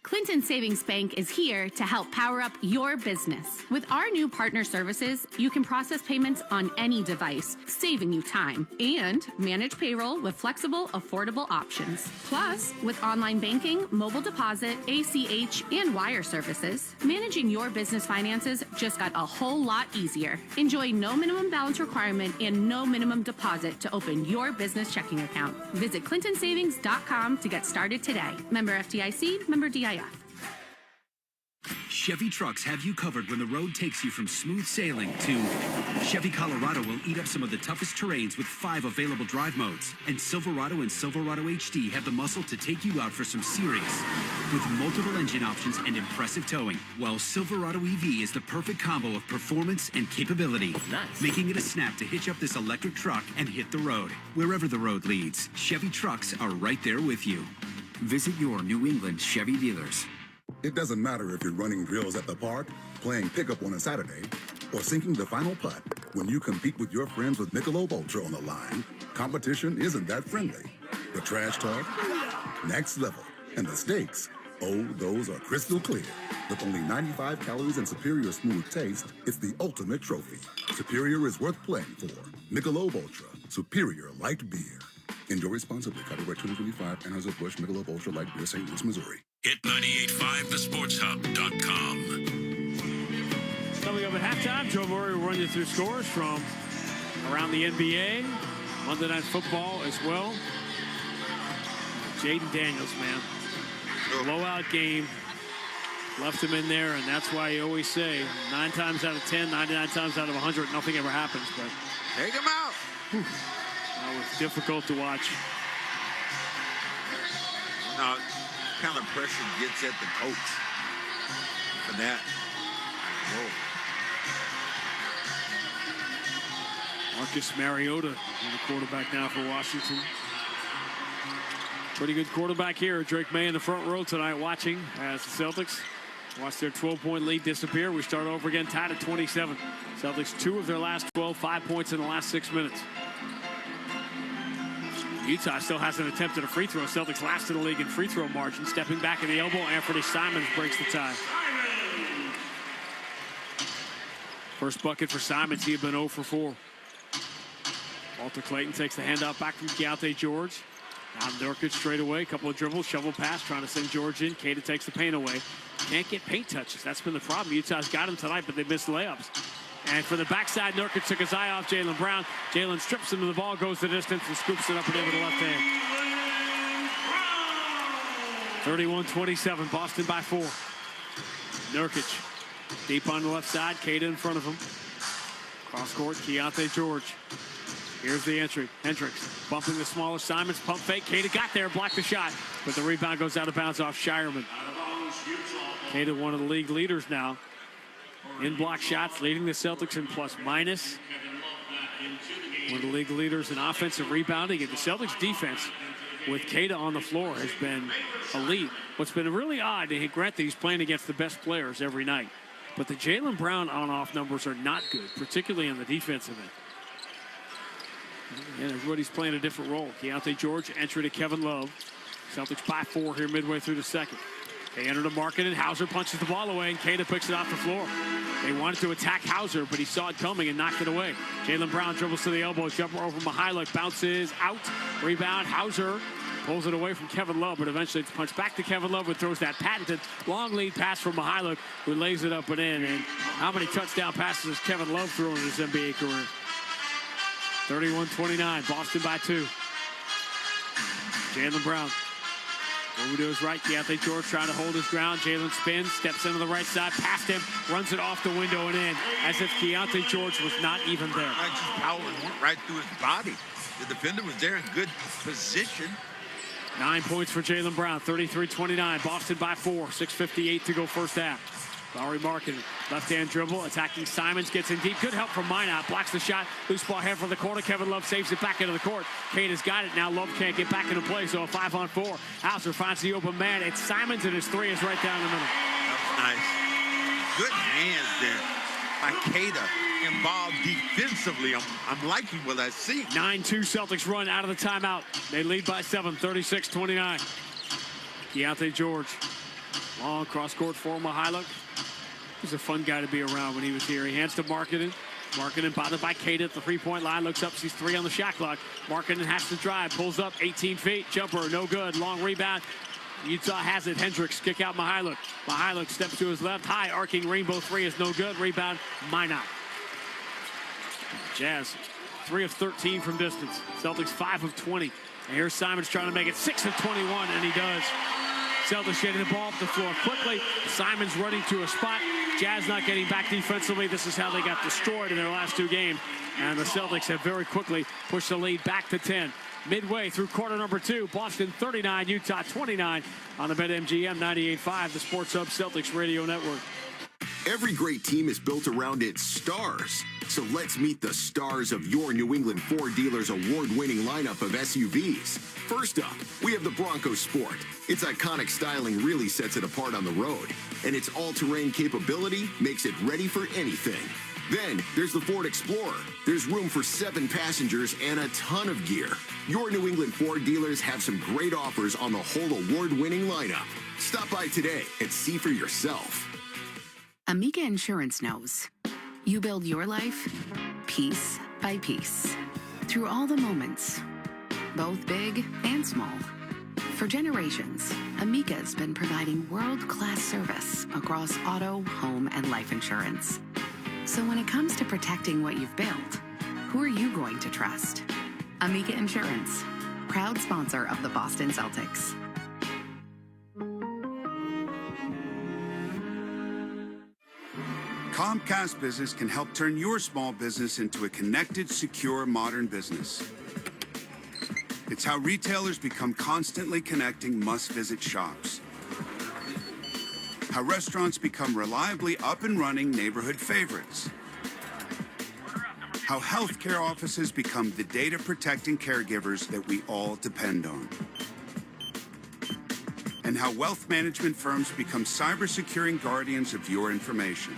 Clinton Savings Bank is here to help power up your business. With our new partner services, you can process payments on any device, saving you time, and manage payroll with flexible, affordable options. Plus, with online banking, mobile deposit, ACH, and wire services, managing your business finances just got a whole lot easier. Enjoy no minimum balance requirement and no minimum deposit to open your business checking account. Visit clintonsavings.com to get started today. Member FDIC, member DIF. Chevy trucks have you covered when the road takes you from smooth sailing to Chevy Colorado will eat up some of the toughest terrains with 5 available drive modes. And Silverado and Silverado HD have the muscle to take you out for some serious with multiple engine options and impressive towing. While Silverado EV is the perfect combo of performance and capability, making it a snap to hitch up this electric truck and hit the road. Wherever the road leads, Chevy trucks are right there with you. Visit your New England Chevy dealers. It doesn't matter if you're running drills at the park, playing pickup on a Saturday, or sinking the final putt. When you compete with your friends with Michelob Ultra on the line, competition isn't that friendly. The trash talk, next level. And the stakes, oh, those are crystal clear. With only 95 calories and superior smooth taste, it's the ultimate trophy. Superior is worth playing for. Michelob Ultra, superior light beer. Enjoy responsibly. Copyright 2025, Anheuser-Busch Michelob Ultra Light Beer, St. Louis, Missouri. Hit 98.5thesportshub.com. Coming up at halftime, Joe Murray will run you through scores from around the NBA, Monday Night Football as well. Jaden Daniels, man. Blowout game. Left him in there, and that's why you always say 9 times out of 10, 99 times out of 100, nothing ever happens. But take him out. That was difficult to watch. Now, kind of pressure gets at the coach for that. Whoa. Marcus Mariota, the quarterback now for Washington. Pretty good quarterback here. Drake May in the front row tonight watching as the Celtics watch their 12-point lead disappear. We start over again, tied at 27. Celtics 2 of their last 12, 5 points in the last 6 minutes. Utah still hasn't attempted a free throw. Celtics last in the league in free throw margin. Stepping back in the elbow, Anthony Simons breaks the tie. First bucket for Simons. He had been 0 for 4. Walter Clayton takes the handoff back from Keontae George. Now Nurkic straight away. Couple of dribbles, shovel pass, trying to send George in. Kata takes the paint away. Can't get paint touches. That's been the problem. Utah's got him tonight, but they missed layups. And for the backside, Nurkic took his eye off Jaylen Brown. Jaylen strips him to the ball, goes the distance, and scoops it up and in with the left hand. 31-27, Boston by 4. Nurkic deep on the left side, Kata in front of him. Cross court, Keontae George. Here's the entry. Hendricks bumping the smaller Simons, pump fake. Kata got there, blocked the shot, but the rebound goes out of bounds off Shireman. Kata, one of the league leaders now in block shots, leading the Celtics in plus minus. One of the league leaders in offensive rebounding. And the Celtics defense with Kata on the floor has been elite. What's been really odd, and grant that he's playing against the best players every night, but the Jaylen Brown on-off numbers are not good, particularly on the defensive end. And everybody's playing a different role. Keontae George, entry to Kevin Love. Celtics by 4 here midway through the second. They enter the market, and Hauser punches the ball away, and Kata picks it off the floor. They wanted to attack Hauser, but he saw it coming and knocked it away. Jaylen Brown dribbles to the elbow, jumper over Mihailovic, bounces out, rebound. Hauser pulls it away from Kevin Love, but eventually it's punched back to Kevin Love, who throws that patented long lead pass from Mihailovic, who lays it up and in. And how many touchdown passes has Kevin Love thrown in his NBA career? 31-29, Boston by 2. Jaylen Brown. Over to his right. Keontae George trying to hold his ground. Jaylen spins, steps into the right side, past him, runs it off the window and in, as if Keontae George was not even there. I just powered right through his body. The defender was there in good position. 9 points for Jaylen Brown, 33-29. Boston by 4, 6:58 to go first half. Lowry Markkanen, left-hand dribble, attacking Simons, gets in deep. Good help from Minot, blocks the shot. Loose ball head from the corner. Kevin Love saves it back into the court. Kane has got it. Now Love can't get back into play, so a 5-on-4. Hauser finds the open man. It's Simons, and his three is right down the middle. Nice. Good hands there by Queta. Involved defensively. I'm liking what I see. 9-2 Celtics run out of the timeout. They lead by 7, 36-29. Keontae George. Long cross-court for Mihailuk. He's a fun guy to be around when he was here. He hands to Markkanen. Markkanen bothered by Queta at the three-point line. Looks up, sees 3 on the shot clock. Markkanen has to drive. Pulls up, 18 feet. Jumper, no good. Long rebound. Utah has it. Hendricks kick out Mihailuk. Mihailuk steps to his left. High arcing rainbow three is no good. Rebound, Minot. Jazz, 3 of 13 from distance. Celtics 5 of 20. And here's Simons trying to make it 6 of 21, and he does. Celtics getting the ball up the floor quickly. Simons running to a spot. Jazz not getting back defensively. This is how they got destroyed in their last 2 games. And the Celtics have very quickly pushed the lead back to 10. Midway through quarter number 2, Boston 39, Utah 29 on the BetMGM 98.5, the Sports Hub Celtics Radio Network. Every great team is built around its stars. So let's meet the stars of your New England Ford dealers' award-winning lineup of SUVs. First up, we have the Bronco Sport. Its iconic styling really sets it apart on the road, and its all-terrain capability makes it ready for anything. Then there's the Ford Explorer. There's room for 7 passengers and a ton of gear. Your New England Ford dealers have some great offers on the whole award-winning lineup. Stop by today and see for yourself. Amica Insurance knows. You build your life piece by piece through all the moments, both big and small. For generations, Amica's been providing world-class service across auto, home, and life insurance. So when it comes to protecting what you've built, who are you going to trust? Amica Insurance, proud sponsor of the Boston Celtics. Comcast Business can help turn your small business into a connected, secure, modern business. It's how retailers become constantly connecting must-visit shops. How restaurants become reliably up and running neighborhood favorites. How healthcare offices become the data-protecting caregivers that we all depend on. And how wealth management firms become cyber-securing guardians of your information.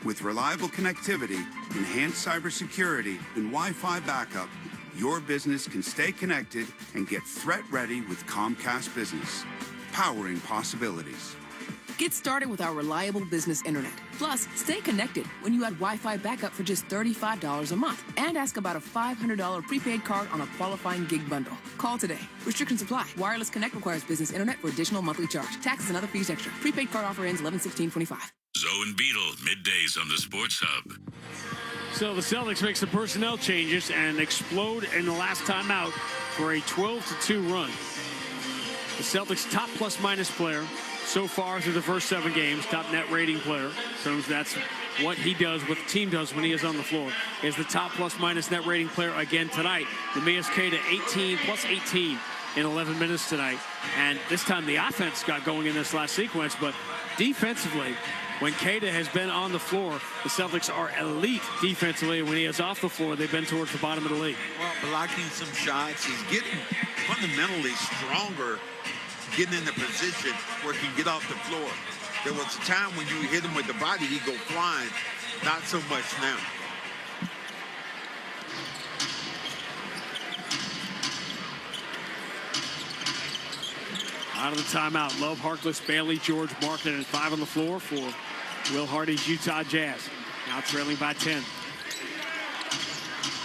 With reliable connectivity, enhanced cybersecurity, and Wi-Fi backup, your business can stay connected and get threat-ready with Comcast Business, powering possibilities. Get started with our reliable business internet. Plus, stay connected when you add Wi-Fi backup for just $35 a month. And ask about a $500 prepaid card on a qualifying gig bundle. Call today. Restrictions apply. Wireless Connect requires business internet for additional monthly charge. Taxes and other fees extra. Prepaid card offer ends 11/16/25. Zoe and Beetle, middays on the Sports Hub. So the Celtics make some personnel changes and explode in the last timeout for a 12-2 run. The Celtics' top plus-minus player so far through the first 7 games, top net rating player, so that's what he does, what the team does when he is on the floor, is the top plus-minus net rating player again tonight. The EST 18 plus 18 in 11 minutes tonight. And this time the offense got going in this last sequence, but defensively, when Queta has been on the floor, the Celtics are elite defensively. When he is off the floor, they've been towards the bottom of the league. Well, blocking some shots. He's getting fundamentally stronger, getting in the position where he can get off the floor. There was a time when you hit him with the body, he'd go flying. Not so much now. Out of the timeout, Love, Harkless, Bailey, George, Markkanen, and 5 on the floor for Will Hardy's Utah Jazz. Now trailing by 10.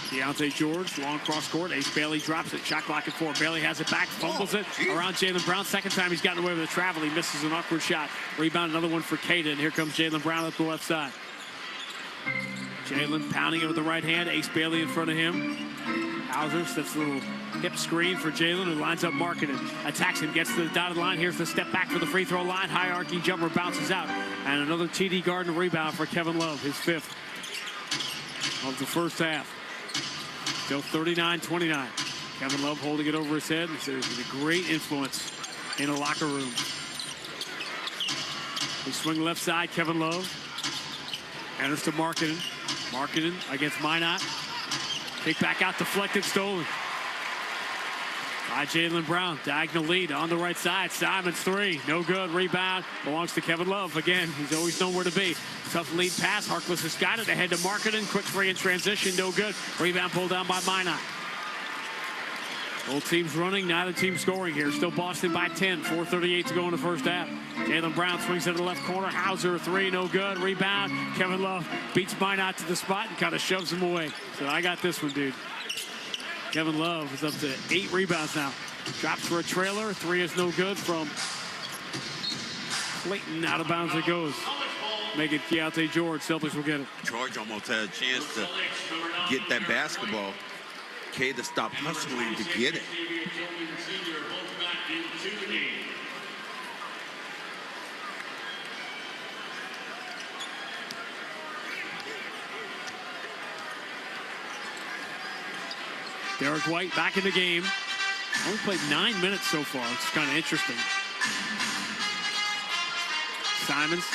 Keontae George, long cross court. Ace Bailey drops it. Shot clock at 4. Bailey has it back, fumbles it around Jaylen Brown. Second time he's gotten away with a travel. He misses an awkward shot. Rebound, another one for Queta, and here comes Jaylen Brown up the left side. Jaylen pounding it with the right hand. Ace Bailey in front of him. Hauser steps a little hip screen for Jalen, who lines up Markkanen. Attacks him, gets to the dotted line. Here's the step back for the free throw line. High arcing jumper bounces out. And another TD Garden rebound for Kevin Love, his 5th of the first half. Still 39-29. Kevin Love holding it over his head. He's a great influence in the locker room. They swing left side, Kevin Love. Enters to Markkanen. Markkanen against Minot. Kick back out, deflected, stolen. By Jaylen Brown, diagonal lead on the right side. Simons 3, no good. Rebound belongs to Kevin Love. Again, he's always known where to be. Tough lead pass. Harkless has got it ahead to Markkanen. Quick 3 in transition, no good. Rebound pulled down by Minot. Both teams running, neither team scoring here. Still Boston by 10, 4:38 to go in the first half. Jaylen Brown swings to the left corner. Hauser 3, no good. Rebound. Kevin Love beats Minot to the spot and kind of shoves him away. So I got this one, dude. Kevin Love is up to 8 rebounds now. Drops for a trailer. 3 is no good from Clayton. Out of bounds it goes. Make it Keontae George. Celtics will get it. George almost had a chance to get that basketball. K to stop hustling to get it. Derek White back in the game. Only played 9 minutes so far. It's kind of interesting. Simons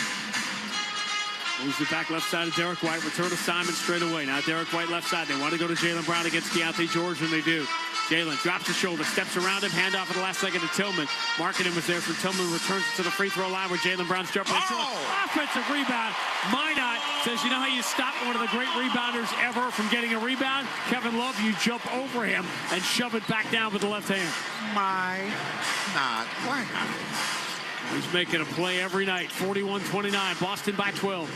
moves it back left side of Derek White. Return to Simons straight away. Now Derek White left side. They want to go to Jaylen Brown against Keontae George, and they do. Jalen drops his shoulder, steps around him, handoff at the last second to Tillman. Markkanen was there for Tillman, returns it to the free throw line where Jaylen Brown's jumping. Offensive rebound. Minot says, you know how you stop one of the great rebounders ever from getting a rebound? Kevin Love, you jump over him and shove it back down with the left hand. Why not? He's making a play every night. 41-29, Boston by 12.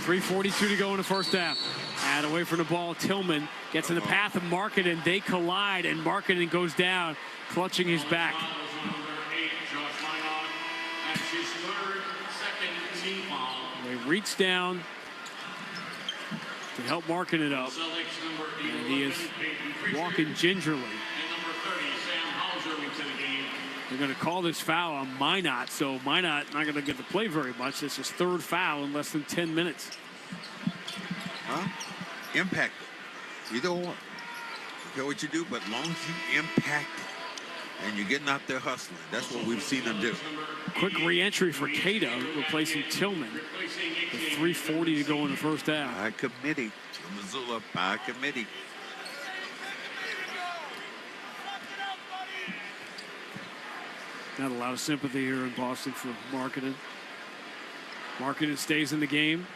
3:42 to go in the first half. And away from the ball, Tillman gets in the path of Markkanen. They collide, and Markkanen goes down, clutching his back. They reach down to help Markkanen up. And he is walking gingerly. They're going to call this foul on Minot, so Minot not going to get to play very much. It's his 3rd foul in less than 10 minutes. Impact it. Either or. I don't care what you do, but as long as you impact it and you're getting out there hustling, that's what we've seen them do. Quick re-entry for Cato, replacing Tillman. With 3:40 to go in the first half. By committee. Mazzulla by committee. Not a lot of sympathy here in Boston for Markkanen. Markkanen stays in the game.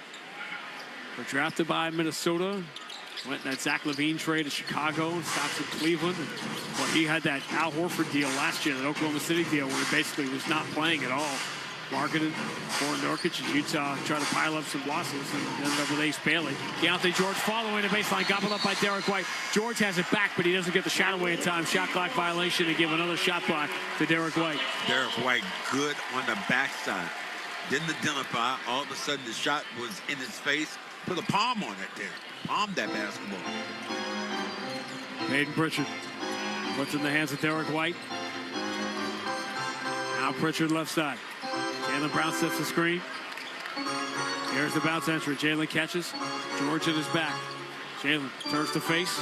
They're drafted by Minnesota. Went in that Zach LaVine trade to Chicago. Stops in Cleveland. Well, he had that Al Horford deal last year, that Oklahoma City deal, where he basically was not playing at all. Markkanen for Nurkic in Utah trying to pile up some losses and ended up with Ace Bailey. Keontae George following the baseline, gobbled up by Derek White. George has it back, but he doesn't get the shot away in time. Shot clock violation and give another shot block to Derek White. Derek White good on the backside. Didn't identify. All of a sudden the shot was in his face. Put a palm on it there. Palm that basketball. Hayden Pritchard puts in the hands of Derek White. Now Pritchard left side. Jaylen Brown sets the screen. Here's the bounce entry. Jalen catches. George at his back. Jalen turns to face.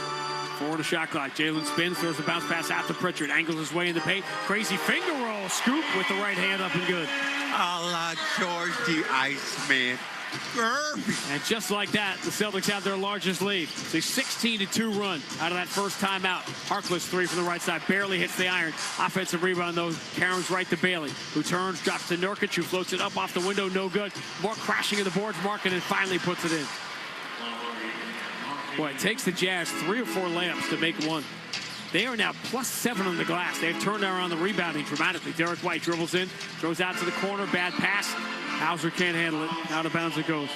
Forward to shot clock. Jalen spins, throws the bounce pass out to Pritchard. Angles his way in the paint. Crazy finger roll. Scoop with the right hand up and good. A la George the Iceman. And just like that, the Celtics have their largest lead. It's a 16-2 run out of that first timeout. Harkless 3 from the right side, barely hits the iron. Offensive rebound, though, Karen's right to Bailey, who turns, drops to Nurkic, who floats it up off the window, no good. More crashing of the boards, Markkanen finally puts it in. Boy, it takes the Jazz 3 or 4 layups to make one. They are now +7 on the glass. They've turned around the rebounding dramatically. Derek White dribbles in, throws out to the corner, bad pass. Hauser can't handle it. Out of bounds it goes.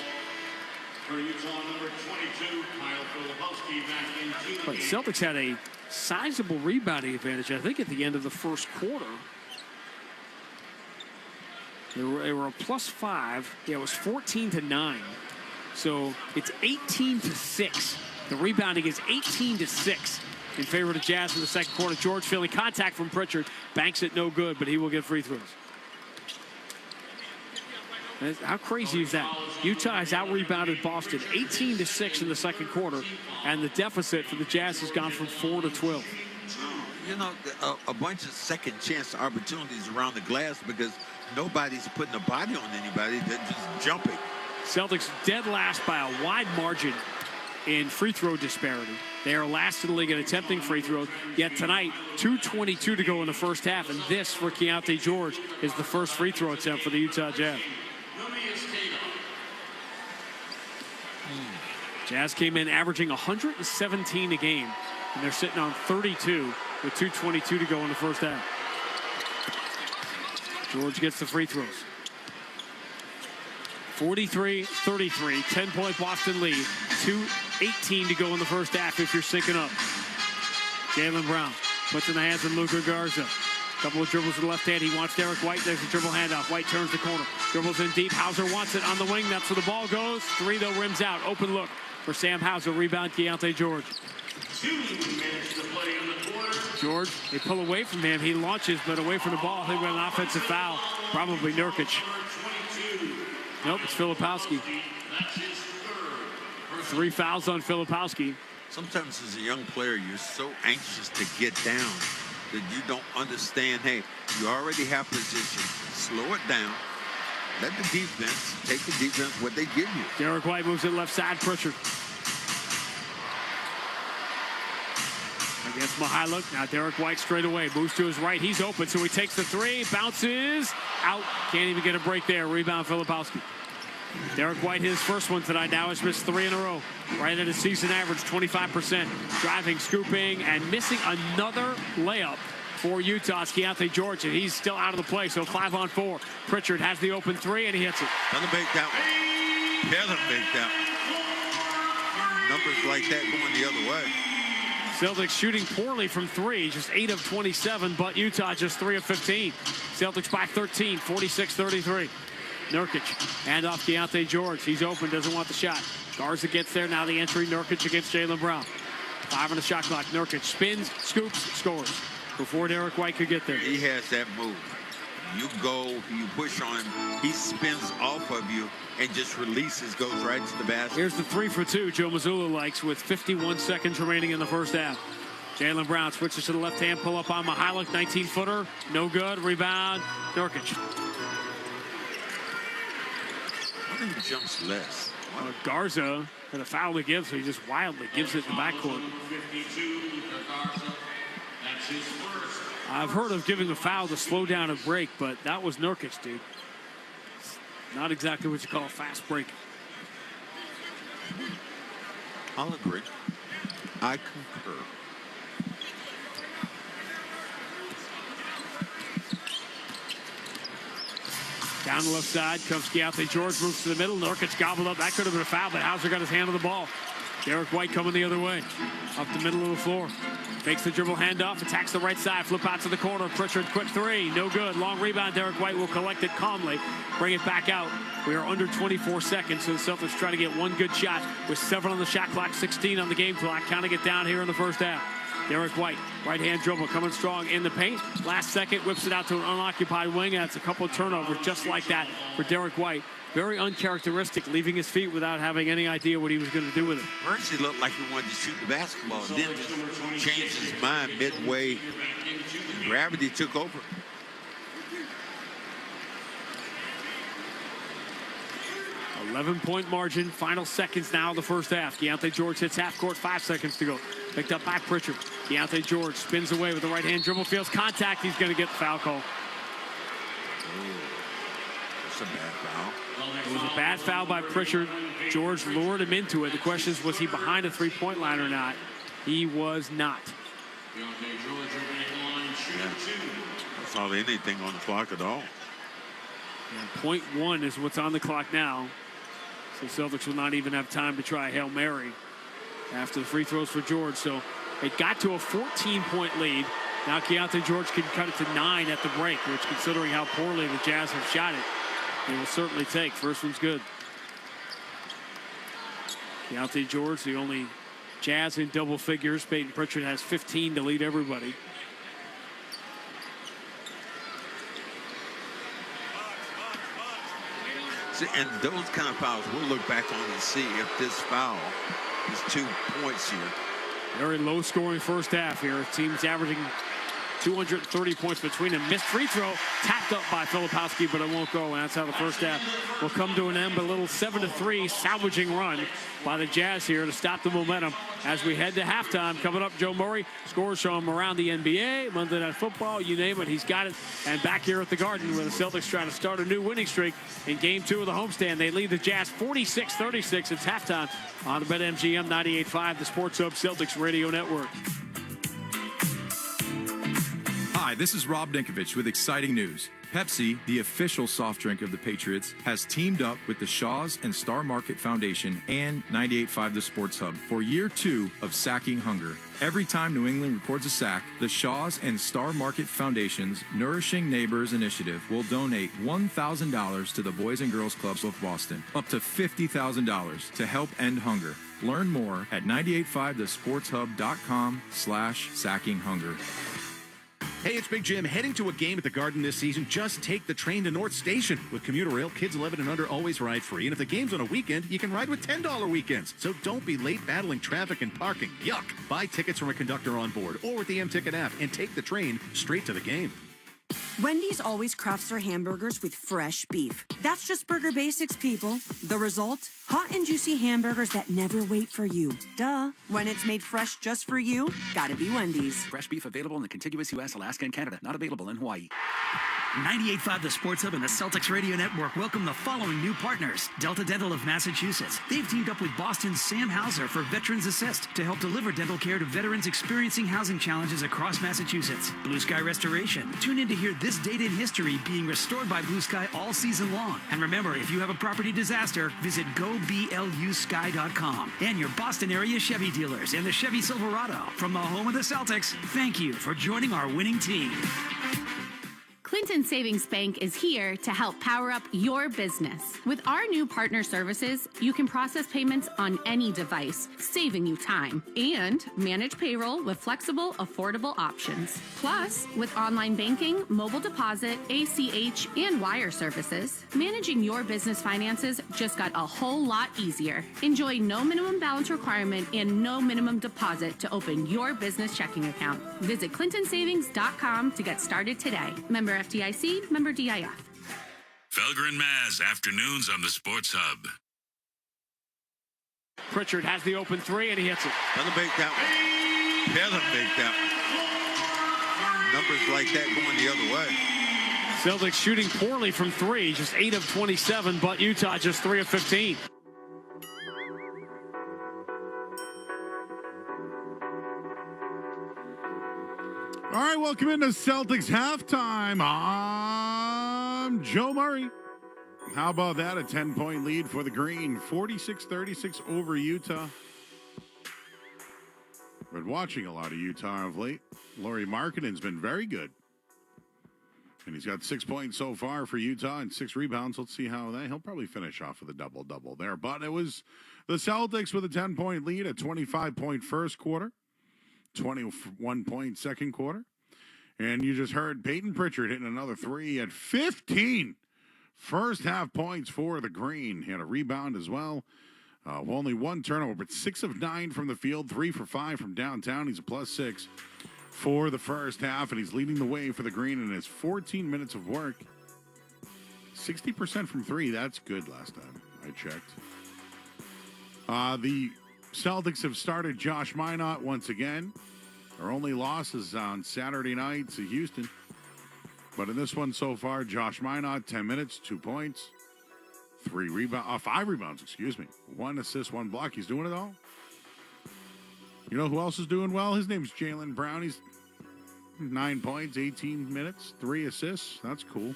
But the Celtics had a sizable rebounding advantage, I think, at the end of the first quarter. They were a +5. Yeah, it was 14-9. So it's 18-6 The rebounding is 18-6 in favor of the Jazz in the second quarter. George feeling contact from Pritchard. Banks it no good, but he will get free throws. How crazy is that? Utah has out-rebounded Boston 18-6 in the second quarter, and the deficit for the Jazz has gone from 4 to 12. You know, a bunch of second chance opportunities around the glass because nobody's putting a body on anybody. They're just jumping. Celtics dead last by a wide margin in free throw disparity. They are last in the league in attempting free throws. Yet tonight, 2:22 to go in the first half, and this for Keontae George is the first free throw attempt for the Utah Jazz. Jazz came in averaging 117 a game, and they're sitting on 32 with 2:22 to go in the first half. George gets the free throws. 43-33, 10-point Boston lead. 2:18 to go in the first half if you're syncing up. Jaylen Brown puts in the hands of Luka Garza. Couple of dribbles to the left hand. He wants Derek White. There's a dribble handoff. White turns the corner. Dribbles in deep. Hauser wants it on the wing. That's where the ball goes. Three, though, rims out. Open look for Sam Hauser. Rebound, Keontae George. George, they pull away from him. He launches, but away from the ball. They went an offensive foul. Probably Nurkic. Nope, it's Filipowski. 3 fouls on Filipowski. Sometimes as a young player, you're so anxious to get down that you don't understand, hey, you already have position. Slow it down. Let the defense take the defense what they give you. Derek White moves it left side. Pritchard. Against Mihailuk. Now Derek White straight away. Moves to his right. He's open, so he takes the three. Bounces. Out. Can't even get a break there. Rebound Filipowski. Derek White, his first one tonight now, has missed 3 in a row. Right at his season average, 25%. Driving, scooping, and missing another layup for Utah's Keontae George, and he's still out of the play, so 5 on 4. Pritchard has the open 3, and he hits it. Doesn't make that one. Doesn't make that one. Numbers like that going the other way. Celtics shooting poorly from 3, just 8 of 27, but Utah just 3 of 15. Celtics by 13, 46-33. Nurkic, hand off Keontae George. He's open, doesn't want the shot. Garza gets there, now the entry. Nurkic against Jaylen Brown. 5 on the shot clock. Nurkic spins, scoops, scores. Before Derek White could get there. He has that move. You go, you push on him, he spins off of you and just releases, goes right to the basket. Here's the 3 for 2 Joe Mazzulla likes with 51 seconds remaining in the first half. Jaylen Brown switches to the left hand, pull up on Mihailuk, 19-footer, no good, rebound, Nurkic. I think he jumps less. Garza had a foul to give, so he just wildly gives it in the backcourt. I've heard of giving a foul to slow down a break, but that was Nurkic, dude. It's not exactly what you call a fast break. I'll agree. I concur. Down the left side comes Keontae George, moves to the middle. Nurkic gobbled up. That could have been a foul, but Hauser got his hand on the ball. Derek White coming the other way. Up the middle of the floor. Fakes the dribble handoff, attacks the right side, flip out to the corner. Pritchard, quick 3, no good. Long rebound, Derek White will collect it calmly, bring it back out. We are under 24 seconds, so the Celtics try to get one good shot with 7 on the shot clock, 16 on the game clock, counting it down here in the first half. Derek White, right-hand dribble, coming strong in the paint. Last second, whips it out to an unoccupied wing. That's a couple of turnovers just like that for Derek White. Very uncharacteristic, leaving his feet without having any idea what he was going to do with it. First, he looked like he wanted to shoot the basketball, and then just changed his mind midway. Gravity took over. A 11-point margin, final seconds now of the first half. Keontae George hits half court, 5 seconds to go. Picked up by Pritchard. Keontae George spins away with the right-hand dribble, feels contact. He's going to get the foul call. That's a bad foul. It was a bad foul by Pritchard. George lured him into it. The question is, was he behind a three-point line or not? He was not. Yeah. That's not anything on the clock at all. And .1 is what's on the clock now. So Celtics will not even have time to try a Hail Mary after the free throws for George. So it got to a 14-point lead. Now Keontae George can cut it to 9 at the break, which, considering how poorly the Jazz have shot it, they will certainly take. First one's good. Keontae George, the only Jazz in double figures. Peyton Pritchard has 15 to lead everybody. See, and those kind of fouls we'll look back on and see if this foul is 2 points here. Very low scoring first half here. Teams averaging 230 points between them. Missed free throw, tapped up by Filipowski, but it won't go. And that's how the first half will come to an end. But a little 7-3 salvaging run by the Jazz here to stop the momentum as we head to halftime. Coming up, Joe Murray scores from around the NBA, Monday Night Football, you name it, he's got it. And back here at the Garden where the Celtics try to start a new winning streak in Game 2 of the homestand. They lead the Jazz 46-36. It's halftime on the BetMGM 98.5, the Sports Hub Celtics Radio Network. Hi, this is Rob Dinkovich with exciting news. Pepsi, the official soft drink of the Patriots, has teamed up with the Shaw's and Star Market Foundation and 98.5 The Sports Hub for year 2 of Sacking Hunger. Every time New England records a sack, the Shaw's and Star Market Foundation's Nourishing Neighbors Initiative will donate $1,000 to the Boys and Girls Clubs of Boston, up to $50,000 to help end hunger. Learn more at 985thesportshub.com/sackinghunger. Hey, it's Big Jim. Heading to a game at the Garden this season, just take the train to North Station. With commuter rail, kids 11 and under always ride free. And if the game's on a weekend, you can ride with $10 weekends. So don't be late battling traffic and parking. Yuck. Buy tickets from a conductor on board or with the M-Ticket app and take the train straight to the game. Wendy's always crafts their hamburgers with fresh beef. That's just burger basics, people. The result? Hot and juicy hamburgers that never wait for you. Duh. When it's made fresh just for you, gotta be Wendy's. Fresh beef available in the contiguous U.S., Alaska, and Canada. Not available in Hawaii. 98.5 The Sports Hub and the Celtics Radio Network welcome the following new partners. Delta Dental of Massachusetts. They've teamed up with Boston's Sam Hauser for Veterans Assist to help deliver dental care to veterans experiencing housing challenges across Massachusetts. Blue Sky Restoration. Tune in to hear this date in history being restored by Blue Sky all season long. And remember, if you have a property disaster, visit goblusky.com. And your Boston area Chevy dealers and the Chevy Silverado. From the home of the Celtics, thank you for joining our winning team. Clinton Savings Bank is here to help power up your business. With our new partner services, you can process payments on any device, saving you time, and manage payroll with flexible, affordable options. Plus, with online banking, mobile deposit, ACH, and wire services, managing your business finances just got a whole lot easier. Enjoy no minimum balance requirement and no minimum deposit to open your business checking account. Visit clintonsavings.com to get started today. Member FDIC, member DIF. Felger and Maz, afternoons on the Sports Hub. Pritchard has the open three, and he hits it. Doesn't make that one. Doesn't make that one. Numbers like that going the other way. Celtics shooting poorly from three, just 8 of 27, but Utah just 3 of 15. All right, welcome into Celtics halftime. I'm Joe Murray. How about that? A 10-point lead for the Green. 46-36 over Utah. Been watching a lot of Utah of late. Lauri Markkanen's been very good. And he's got 6 points so far for Utah and 6 rebounds. Let's see how that. He'll probably finish off with a double-double there. But it was the Celtics with a 10-point lead, a 25-point first quarter. 21-point second quarter. And you just heard Peyton Pritchard hitting another three at 15 first half points for the Green. He had a rebound as well. Only one turnover, but 6 of 9 from the field, 3 for 5 from downtown. He's a +6 for the first half, and he's leading the way for the Green in his 14 minutes of work. 60% from 3. That's good last time I checked. The Celtics have started Josh Minott once again. Their only loss is on Saturday night to Houston. But in this one so far, Josh Minott, 10 minutes, 2 points, 5 rebounds, 1 assist, 1 block. He's doing it all. You know who else is doing well? His name's Jaylen Brown. He's 9 points, 18 minutes, 3 assists. That's cool.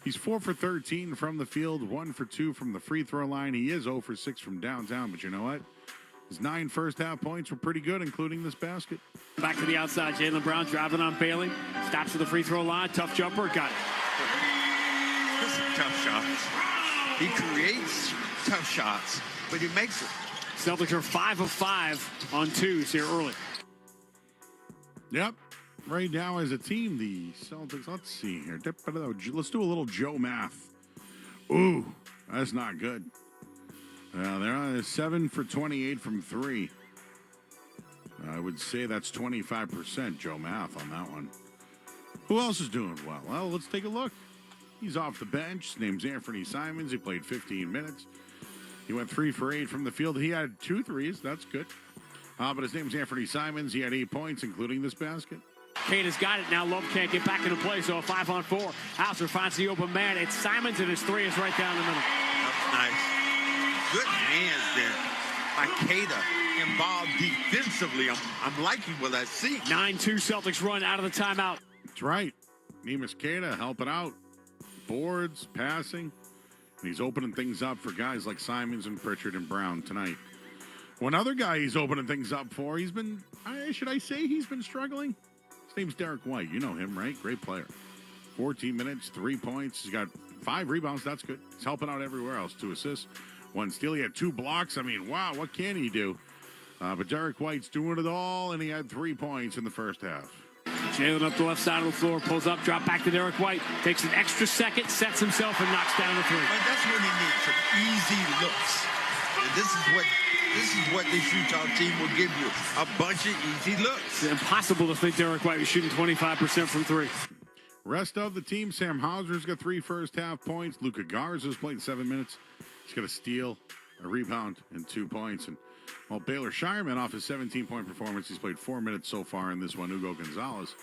He's 4 for 13 from the field, 1 for 2 from the free throw line. He is 0 for 6 from downtown, but you know what? His 9 first half points were pretty good, including this basket. Back to the outside. Jaylen Brown driving on Bailey. Stops to the free throw line. Tough jumper. Got it. This is tough shots. He creates tough shots, but he makes Celtics are 5 of 5 on twos here early. Yep. Right now, as a team, the Celtics, let's see here. Let's do a little Joe math. Ooh, that's not good. They're on 7 for 28 from 3. I would say that's 25%, Joe math, on that one. Who else is doing well? Well, let's take a look. He's off the bench. His name's Anthony Simons. He played 15 minutes. He went 3 for 8 from the field. He had 2 threes. That's good. But his name's Anthony Simons. He had 8 points, including this basket. Kane has got it now. Love can't get back into play, so a 5-on-4. Hauser finds the open man. It's Simons, and his 3 is right down the middle. That's nice. Good hands there by Cada. Involved defensively. I'm liking what I see. 9-2 Celtics run out of the timeout. That's right. Neemias Queta helping out. Boards, passing. And he's opening things up for guys like Simons and Pritchard and Brown tonight. One other guy he's opening things up for, he's been struggling? His name's Derek White. You know him, right? Great player. 14 minutes, 3 points. He's got 5 rebounds. That's good. He's helping out everywhere else. 2 assists, 1 steal. He had 2 blocks. I mean, wow, what can he do? But Derek White's doing it all, and he had 3 points in the first half. Jalen up the left side of the floor, pulls up, drop back to Derek White, takes an extra second, sets himself, and knocks down the 3. But that's what he needs, some easy looks. And this is what this Utah team will give you, a bunch of easy looks. It's impossible to think Derek White was shooting 25% from 3. Rest of the team, Sam Hauser's got 3 first-half points. Luka Garza's played 7 minutes. He's got a steal, a rebound, and 2 points. And while Baylor Shireman, off his 17-point performance, he's played 4 minutes so far in this one. Hugo Gonzalez,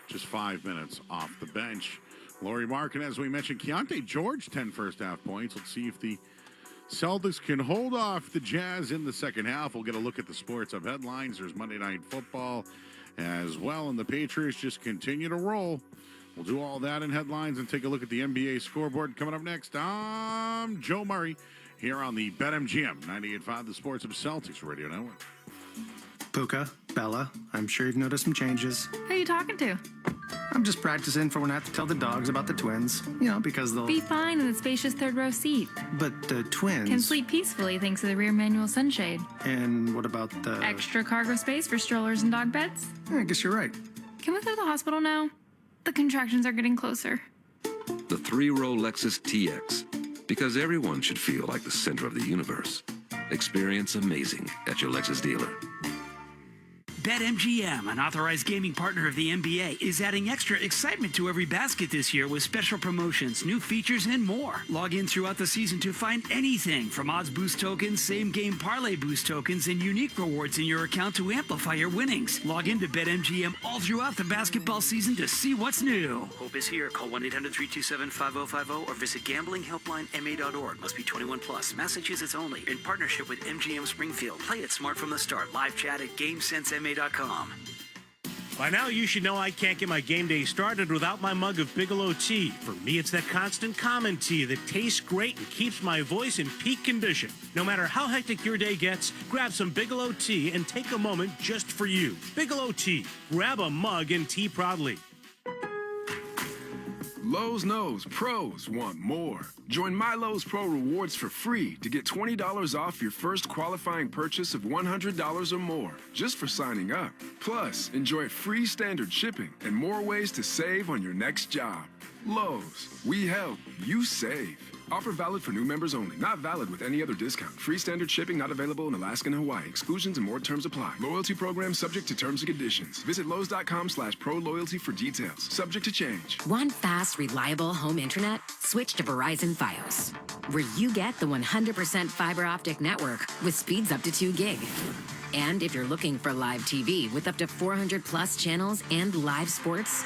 just 5 minutes off the bench. Lauri Markkanen, as we mentioned, Keontae George, 10 first-half points. Let's see if the Celtics can hold off the Jazz in the second half. We'll get a look at the Sports Hub headlines. There's Monday Night Football as well, and the Patriots just continue to roll. We'll do all that in headlines and take a look at the NBA scoreboard. Coming up next, I'm Joe Murray here on the BetMGM 98.5, the Sports Hub Celtics Radio Network. Puka, Bella, I'm sure you've noticed some changes. Who are you talking to? I'm just practicing for when I have to tell the dogs about the twins. You know, because they'll... Be fine in the spacious third row seat. But the twins... Can sleep peacefully thanks to the rear manual sunshade. And what about the... Extra cargo space for strollers and dog beds? I guess you're right. Can we go to the hospital now? The contractions are getting closer. The 3-row Lexus TX. Because everyone should feel like the center of the universe. Experience amazing at your Lexus dealer. BetMGM, an authorized gaming partner of the NBA, is adding extra excitement to every basket this year with special promotions, new features, and more. Log in throughout the season to find anything from odds boost tokens, same-game parlay boost tokens, and unique rewards in your account to amplify your winnings. Log in to BetMGM all throughout the basketball season to see what's new. Hope is here. Call 1-800-327-5050 or visit gamblinghelplinema.org. Must be 21 plus. Massachusetts only. In partnership with MGM Springfield. Play it smart from the start. Live chat at GameSenseMA.com. By now, you should know I can't get my game day started without my mug of Bigelow tea. For me, it's that constant common tea that tastes great and keeps my voice in peak condition. No matter how hectic your day gets, grab some Bigelow tea and take a moment just for you. Bigelow tea. Grab a mug and tea proudly. Lowe's knows pros want more. Join My Lowe's Pro Rewards for free to get $20 off your first qualifying purchase of $100 or more just for signing up. Plus, enjoy free standard shipping and more ways to save on your next job. Lowe's, we help, you save. Offer valid for new members only. Not valid with any other discount. Free standard shipping not available in Alaska and Hawaii. Exclusions and more terms apply. Loyalty program subject to terms and conditions. Visit Lowe's.com/pro loyalty for details. Subject to change. Want fast, reliable home internet? Switch to Verizon Fios, where you get the 100% fiber optic network with speeds up to 2 gig. And if you're looking for live TV with up to 400 plus channels and live sports,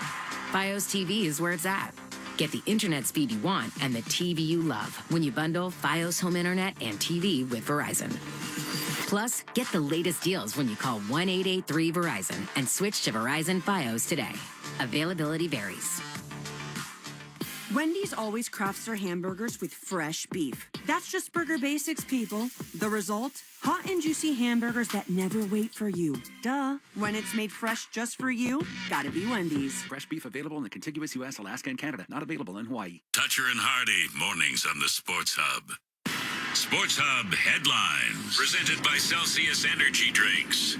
Fios TV is where it's at. Get the internet speed you want and the TV you love when you bundle Fios home internet and TV with Verizon. Plus, get the latest deals when you call 1-883-VERIZON and switch to Verizon Fios today. Availability varies. Wendy's always crafts their hamburgers with fresh beef. That's just burger basics, people. The result? Hot and juicy hamburgers that never wait for you. Duh. When it's made fresh just for you, gotta be Wendy's. Fresh beef available in the contiguous U.S., Alaska, and Canada. Not available in Hawaii. Toucher and Hardy, mornings on the Sports Hub. Sports Hub headlines. Presented by Celsius Energy Drinks.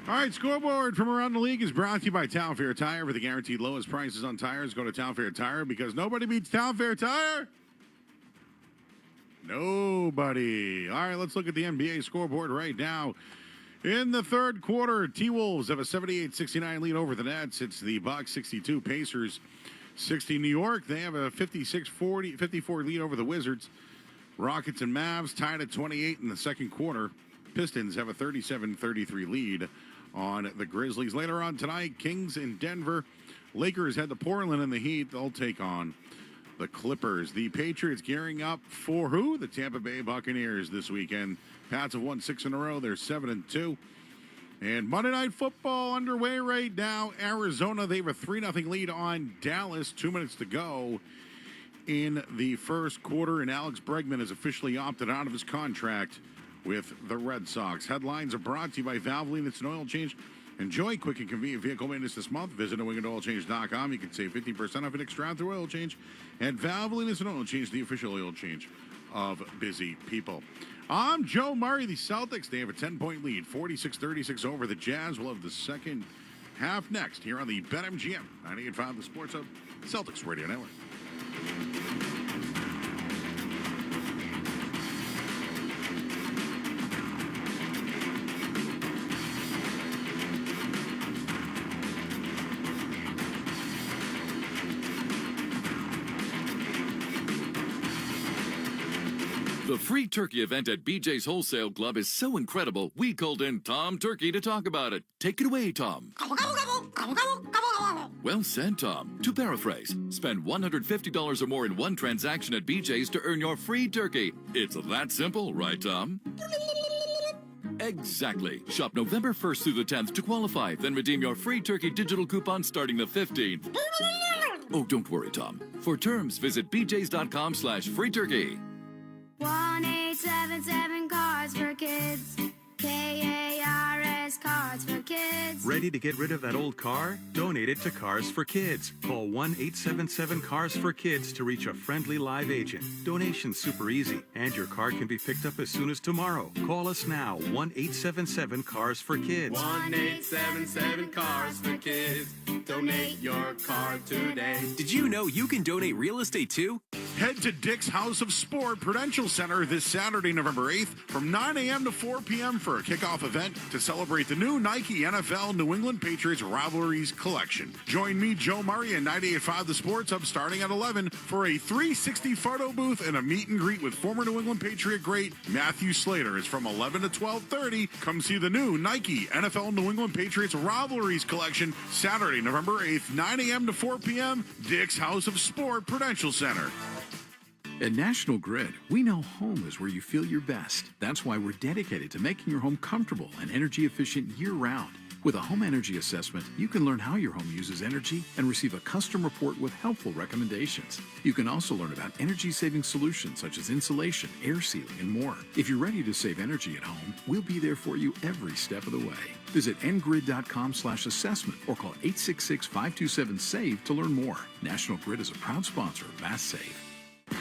All right, scoreboard from around the league is brought to you by Town Fair Tire. For the guaranteed lowest prices on tires, go to Town Fair Tire because nobody beats Town Fair Tire. Nobody. All right, let's look at the NBA scoreboard right now. In the third quarter, T-Wolves have a 78-69 lead over the Nets. It's the Bucks 62, Pacers 60. New York, they have a 54 lead over the Wizards. Rockets and Mavs tied at 28 in the second quarter. Pistons have a 37-33 lead on the Grizzlies. Later on tonight, Kings in Denver. Lakers head to Portland in the Heat. They'll take on the Clippers. The Patriots gearing up for who? The Tampa Bay Buccaneers this weekend. Pats have won 6 in a row. They're 7-2. And Monday Night Football underway right now. Arizona, they have a 3-0 lead on Dallas. 2 minutes to go in the first quarter. And Alex Bregman has officially opted out of his contract with the Red Sox. Headlines are brought to you by Valvoline. It's an oil change. Enjoy quick and convenient vehicle maintenance this month. Visit NewEnglandOilChange.com. You can save 15% off an extra through oil change. And Valvoline is an oil change, the official oil change of busy people. I'm Joe Murray. The Celtics, they have a 10-point lead, 46-36 over the Jazz. We'll have the second half next here on the BetMGM 98.5 The Sports Hub Celtics Radio Network. The free turkey event at BJ's Wholesale Club is so incredible, we called in Tom Turkey to talk about it. Take it away, Tom. Well said, Tom. To paraphrase, spend $150 or more in one transaction at BJ's to earn your free turkey. It's that simple, right, Tom? Exactly. Shop November 1st through the 10th to qualify, then redeem your free turkey digital coupon starting the 15th. Oh, don't worry, Tom. For terms, visit bjs.com/free turkey. 1-877 Cards for Kids. KARS Cards for Kids. Ready to get rid of that old car? Donate it to Cars for Kids. Call 1-877 for Kids to reach a friendly live agent. Donation's super easy, and your car can be picked up as soon as tomorrow. Call us now, 1-877 for Kids. 1-877 for Kids. Donate your car today. Did you know you can donate real estate too? Head to Dick's House of Sport Prudential Center this Saturday, November 8th from 9 a.m. to 4 p.m. for a kickoff event to celebrate the new Nike NFL New England Patriots Rivalries collection. Join me, Joe Murray, and 98.5 The Sports Hub starting at 11 for a 360 photo booth and a meet and greet with former New England Patriot great Matthew Slater. It's from 11 to 12:30. Come see the new Nike NFL New England Patriots Rivalries collection Saturday, November 8th, 9 a.m. to 4 p.m. Dick's House of Sport Prudential Center. At National Grid, we know home is where you feel your best. That's why we're dedicated to making your home comfortable and energy efficient year-round. With a home energy assessment, you can learn how your home uses energy and receive a custom report with helpful recommendations. You can also learn about energy-saving solutions such as insulation, air sealing, and more. If you're ready to save energy at home, we'll be there for you every step of the way. Visit ngrid.com/assessment or call 866-527-SAVE to learn more. National Grid is a proud sponsor of Mass Save.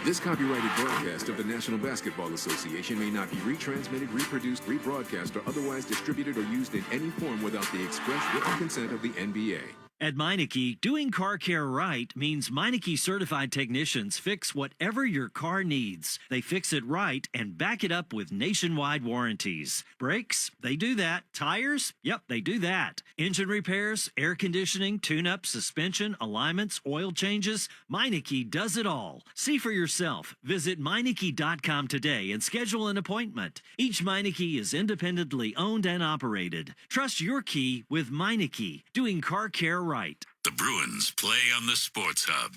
This copyrighted broadcast of the National Basketball Association may not be retransmitted, reproduced, rebroadcast, or otherwise distributed or used in any form without the express written consent of the NBA. At Meineke, doing car care right means Meineke certified technicians fix whatever your car needs. They fix it right and back it up with nationwide warranties. Brakes? They do that. Tires? Yep, they do that. Engine repairs, air conditioning, tune-up, suspension, alignments, oil changes. Meineke does it all. See for yourself. Visit Meineke.com today and schedule an appointment. Each Meineke is independently owned and operated. Trust your key with Meineke, doing car care right. The Bruins play on the Sports Hub.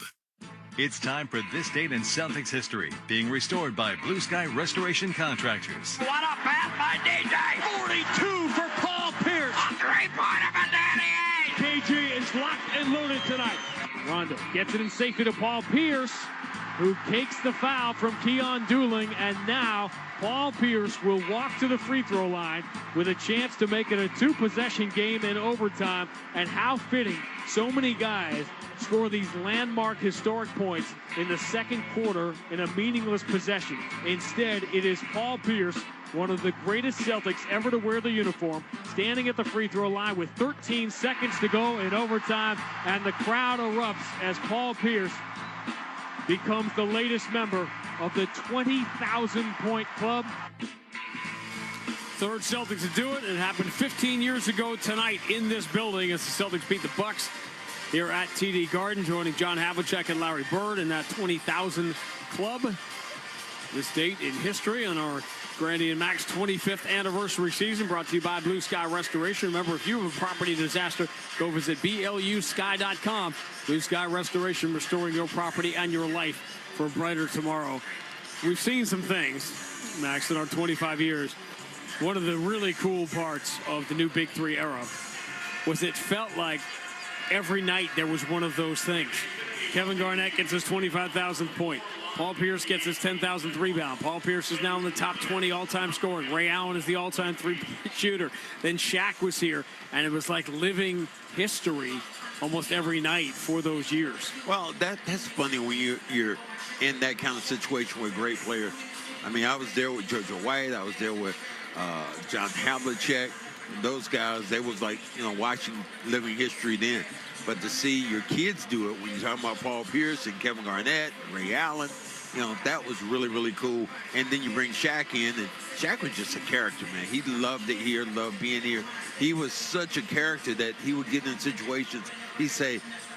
It's time for This Date in Celtics History, being restored by Blue Sky Restoration Contractors. What a pass by DJ! 42 for Paul Pierce! A three-pointer for Danny Ainge! KG is locked and loaded tonight. Rondo gets it in safety to Paul Pierce. who takes the foul from Keon Dooling, and now Paul Pierce will walk to the free throw line with a chance to make it a 2-possession game in overtime. And how fitting, so many guys score these landmark historic points in the second quarter in a meaningless possession. Instead, it is Paul Pierce, one of the greatest Celtics ever to wear the uniform, standing at the free throw line with 13 seconds to go in overtime, and the crowd erupts as Paul Pierce becomes the latest member of the 20,000-point club. Third Celtics to do it. It happened 15 years ago tonight in this building as the Celtics beat the Bucks here at TD Garden, joining John Havlicek and Larry Bird in that 20,000 club. This date in history on our Grandy and Max 25th anniversary season, brought to you by Blue Sky Restoration. Remember, if you have a property disaster, go visit BLUsky.com. Blue Sky Restoration, restoring your property and your life for a brighter tomorrow. We've seen some things, Max, in our 25 years. One of the really cool parts of the new Big Three era was it felt like every night there was one of those things. Kevin Garnett gets his 25,000th point. Paul Pierce gets his 10,000th rebound. Paul Pierce is now in the top 20 all-time scoring. Ray Allen is the all-time three-point shooter. Then Shaq was here, and it was like living history almost every night for those years. Well, that's funny when you're in that kind of situation with great players. I mean, I was there with JoJo White. I was there with John Havlicek. Those guys, they was like, watching living history then. But to see your kids do it when you're talking about Paul Pierce and Kevin Garnett, Ray Allen, that was really, really cool. And then you bring Shaq in, and Shaq was just a character, man. He loved it here, loved being here. He was such a character that he would get in situations.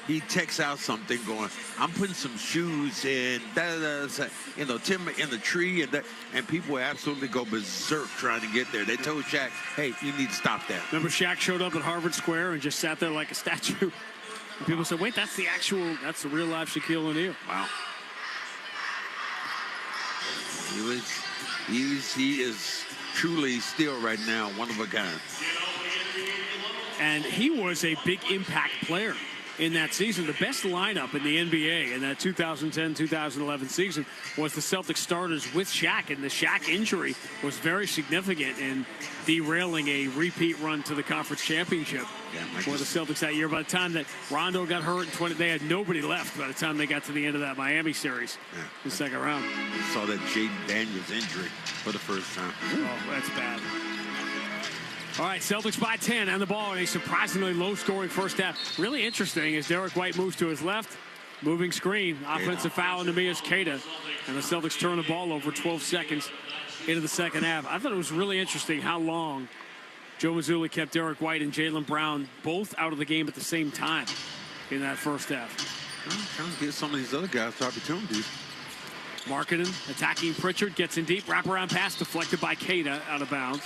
He'd text out something going, I'm putting some shoes in, timber in the tree, and people would absolutely go berserk trying to get there. They told Shaq, hey, you need to stop that. Remember Shaq showed up at Harvard Square and just sat there like a statue. And people said, wait, that's the real life Shaquille O'Neal. Wow. He is truly still right now one of a kind. And he was a big impact player in that season. The best lineup in the NBA in that 2010-2011 season was the Celtics starters with Shaq, and the Shaq injury was very significant in derailing a repeat run to the conference championship for the Celtics that year. By the time that Rondo got hurt in they had nobody left by the time they got to the end of that Miami series, the second round. I saw that Jaden Daniels injury for the first time. Oh, that's bad. All right, Celtics by 10 and the ball in a surprisingly low-scoring first half. Really interesting as Derek White moves to his left. Moving screen, offensive foul into Mias Keita. And the Celtics turn the ball over 12 seconds into the second half. I thought it was really interesting how long Joe Mazzulla kept Derek White and Jaylen Brown both out of the game at the same time in that first half. Trying to get some of these other guys opportunities. Markkanen attacking Pritchard, gets in deep, wraparound pass deflected by Keita out of bounds.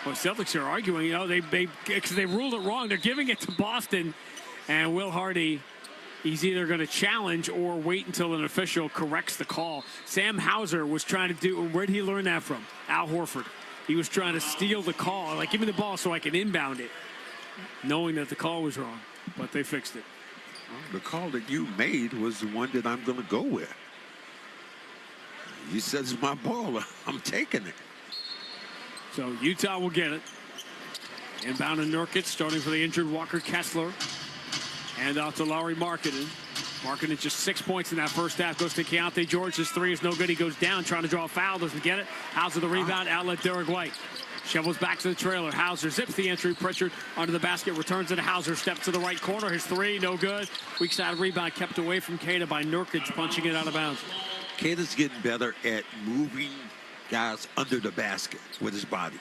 Well, Celtics are arguing, because they ruled it wrong. They're giving it to Boston, and Will Hardy, he's either going to challenge or wait until an official corrects the call. Sam Hauser was trying to do, where did he learn that from? Al Horford. He was trying to steal the call, like, give me the ball so I can inbound it, knowing that the call was wrong, but they fixed it. The call that you made was the one that I'm going to go with. You said it's my ball. I'm taking it. So Utah will get it. Inbound to Nurkic, starting for the injured Walker Kessler. And out to Lauri Markkanen. Markkanen just 6 points in that first half. Goes to Keontae George. His three is no good. He goes down, trying to draw a foul. Doesn't get it. Hauser the rebound. Outlet Derek White. Shovels back to the trailer. Hauser zips the entry. Pritchard under the basket. Returns it to Hauser. Steps to the right corner. His three, no good. Weak side rebound kept away from Keita by Nurkic, punching it out of bounds. Keita's getting better at moving guys under the basket with his body.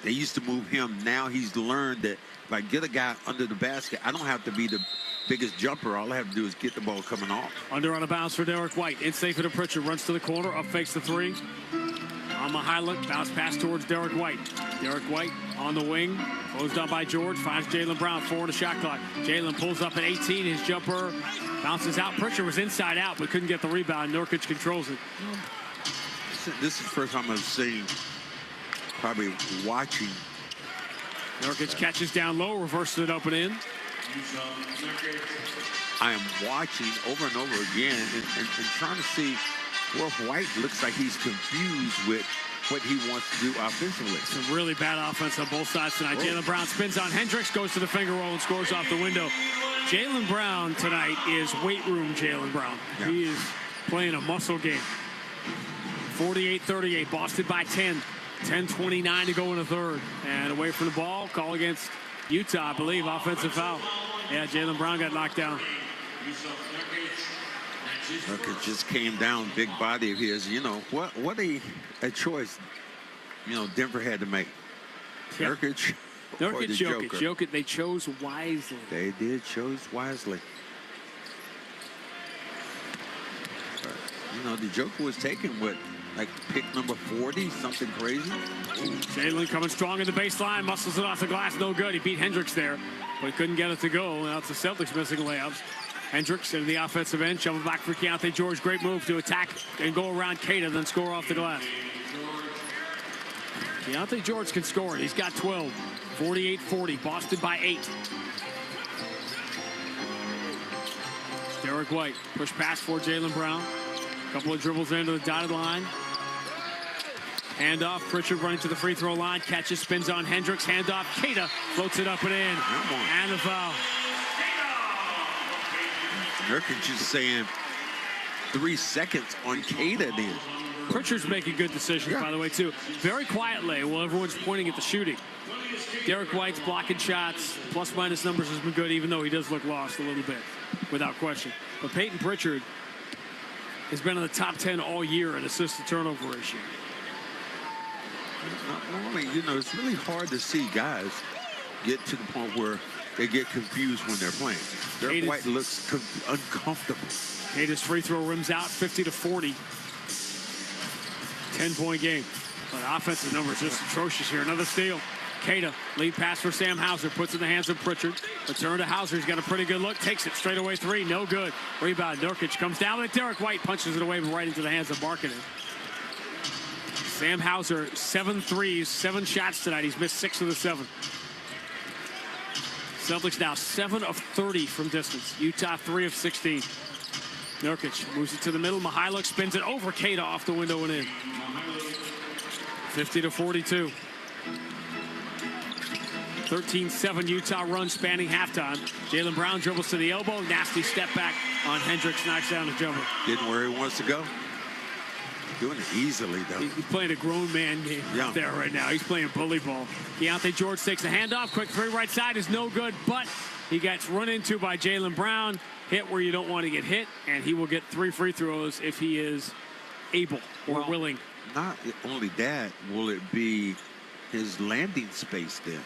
They used to move him. Now he's learned that if I get a guy under the basket, I don't have to be the biggest jumper. All I have to do is get the ball coming off. Under on a bounce for Derek White. In safe for Pritchard. Runs to the corner. Up fakes the three. On the highlight. Bounce pass towards Derek White. Derek White on the wing. Closed down by George. Finds Jaylen Brown. 4 to shot clock. Jaylen pulls up at 18. His jumper bounces out. Pritchard was inside out, but couldn't get the rebound. Nurkic controls it. This is the first time I've seen, probably watching. Nurkic catches down low, reverses it up and in. I am watching over and over again and trying to see where White looks like he's confused with what he wants to do offensively. Some really bad offense on both sides tonight. Jaylen Brown spins on Hendricks, goes to the finger roll and scores off the window. Jaylen Brown tonight is weight room Jaylen Brown. Yeah. He is playing a muscle game. 48-38, Boston by 10. 10:29 to go in the third. And away from the ball, call against Utah, I believe, offensive foul. Yeah, Jaylen Brown got knocked down. Nurkic just came down, big body of his. You know, what a choice, you know, Denver had to make. Yeah. Nurkic or the Joker. Jokic, they chose wisely. They did chose wisely. But, you know, the Joker was taken with, like, pick number 40, something crazy. Jaylen coming strong in the baseline, muscles it off the glass, no good. He beat Hendricks there, but he couldn't get it to go. Now it's the Celtics missing layups. Hendricks into the offensive end, shovel back for Keontae George. Great move to attack and go around Keita, then score off the glass. Keontae George can score it. He's got 12. 48-40. Boston by 8. Derek White, push pass for Jaylen Brown. Couple of dribbles into the dotted line. Handoff. Pritchard running to the free throw line. Catches, spins on Hendricks. Handoff. Keita floats it up and in. And the foul. Nurkic is saying 3 seconds on Keita then. Pritchard's making good decisions, by the way, too. Very quietly while everyone's pointing at the shooting. Derek White's blocking shots. Plus-minus numbers has been good, even though he does look lost a little bit, without question. But Peyton Pritchard has been in the top 10 all year in assist-to-turnover ratio. Normally, you know, it's really hard to see guys get to the point where they get confused when they're playing. Derek White looks uncomfortable. Keita's free throw rims out, 50-40. 10-point game. But offensive numbers just atrocious here. Another steal. Keita, lead pass for Sam Hauser, puts it in the hands of Pritchard. Return to Hauser, he's got a pretty good look, takes it straight away 3, no good. Rebound, Nurkic comes down with it. Derek White punches it away right into the hands of Markkanen. Sam Hauser, 7 threes, 7 shots tonight. He's missed 6 of the 7. Celtics now 7 of 30 from distance. Utah 3 of 16. Nurkic moves it to the middle. Mihailuk spins it over Keita off the window and in. 50-42. 13-7 Utah run spanning halftime. Jaylen Brown dribbles to the elbow. Nasty step back on Hendricks. Knocks down the jumper. Getting where he wants to go. Doing it easily, though. He's playing a grown man game out there right now. He's playing bully ball. Keontae George takes the handoff. Quick 3 right side is no good, but he gets run into by Jaylen Brown. Hit where you don't want to get hit, and he will get 3 free throws if he is able or willing. Not only that, will it be his landing space then?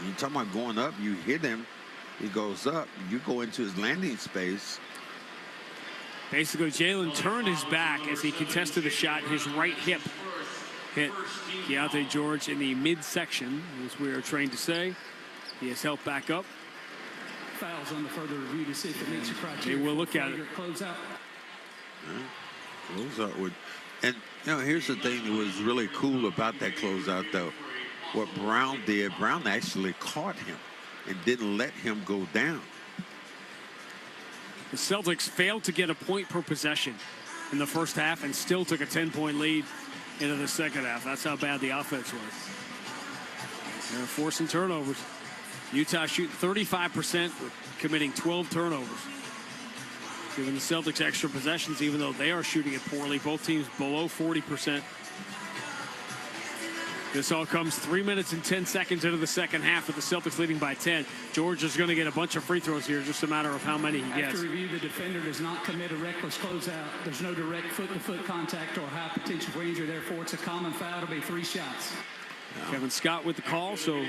You're talking about going up, you hit him, he goes up, you go into his landing space. Basically, Jaylen turned his back as he contested the shot. His right hip hit Keontae George in the midsection, as we are trained to say. He has helped back up. Fouls on the further review to see if it meets your criteria. They will look at it. Closeout. Closeout would, and you know, here's the thing that was really cool about that closeout, though. What Brown did, Brown actually caught him and didn't let him go down. The Celtics failed to get a point per possession in the first half and still took a 10-point lead into the second half. That's how bad the offense was. They're forcing turnovers. Utah shooting 35%, committing 12 turnovers. Giving the Celtics extra possessions, even though they are shooting it poorly. Both teams below 40%. This all comes 3 minutes and 10 seconds into the second half with the Celtics leading by 10. George is going to get a bunch of free throws here, just a matter of how many he gets. After review, the defender does not commit a reckless closeout. There's no direct foot-to-foot contact or high potential for injury. Therefore, it's a common foul. It'll be 3 shots. Kevin Scott with the call, so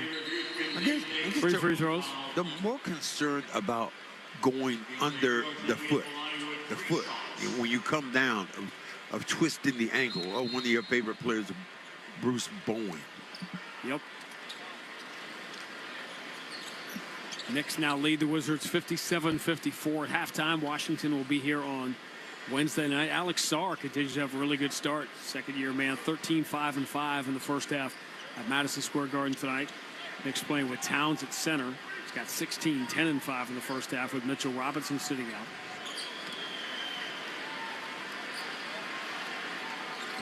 3 free throws. The more concerned about going under the foot, when you come down, of twisting the ankle. Oh, one of your favorite players, Bruce Bowen. Yep. Knicks now lead the Wizards 57-54 at halftime. Washington will be here on Wednesday night. Alex Sarr continues to have a really good start. Second-year man, 13-5-5 in the first half at Madison Square Garden tonight. Knicks playing with Towns at center. He's got 16, 10, and 5 in the first half with Mitchell Robinson sitting out.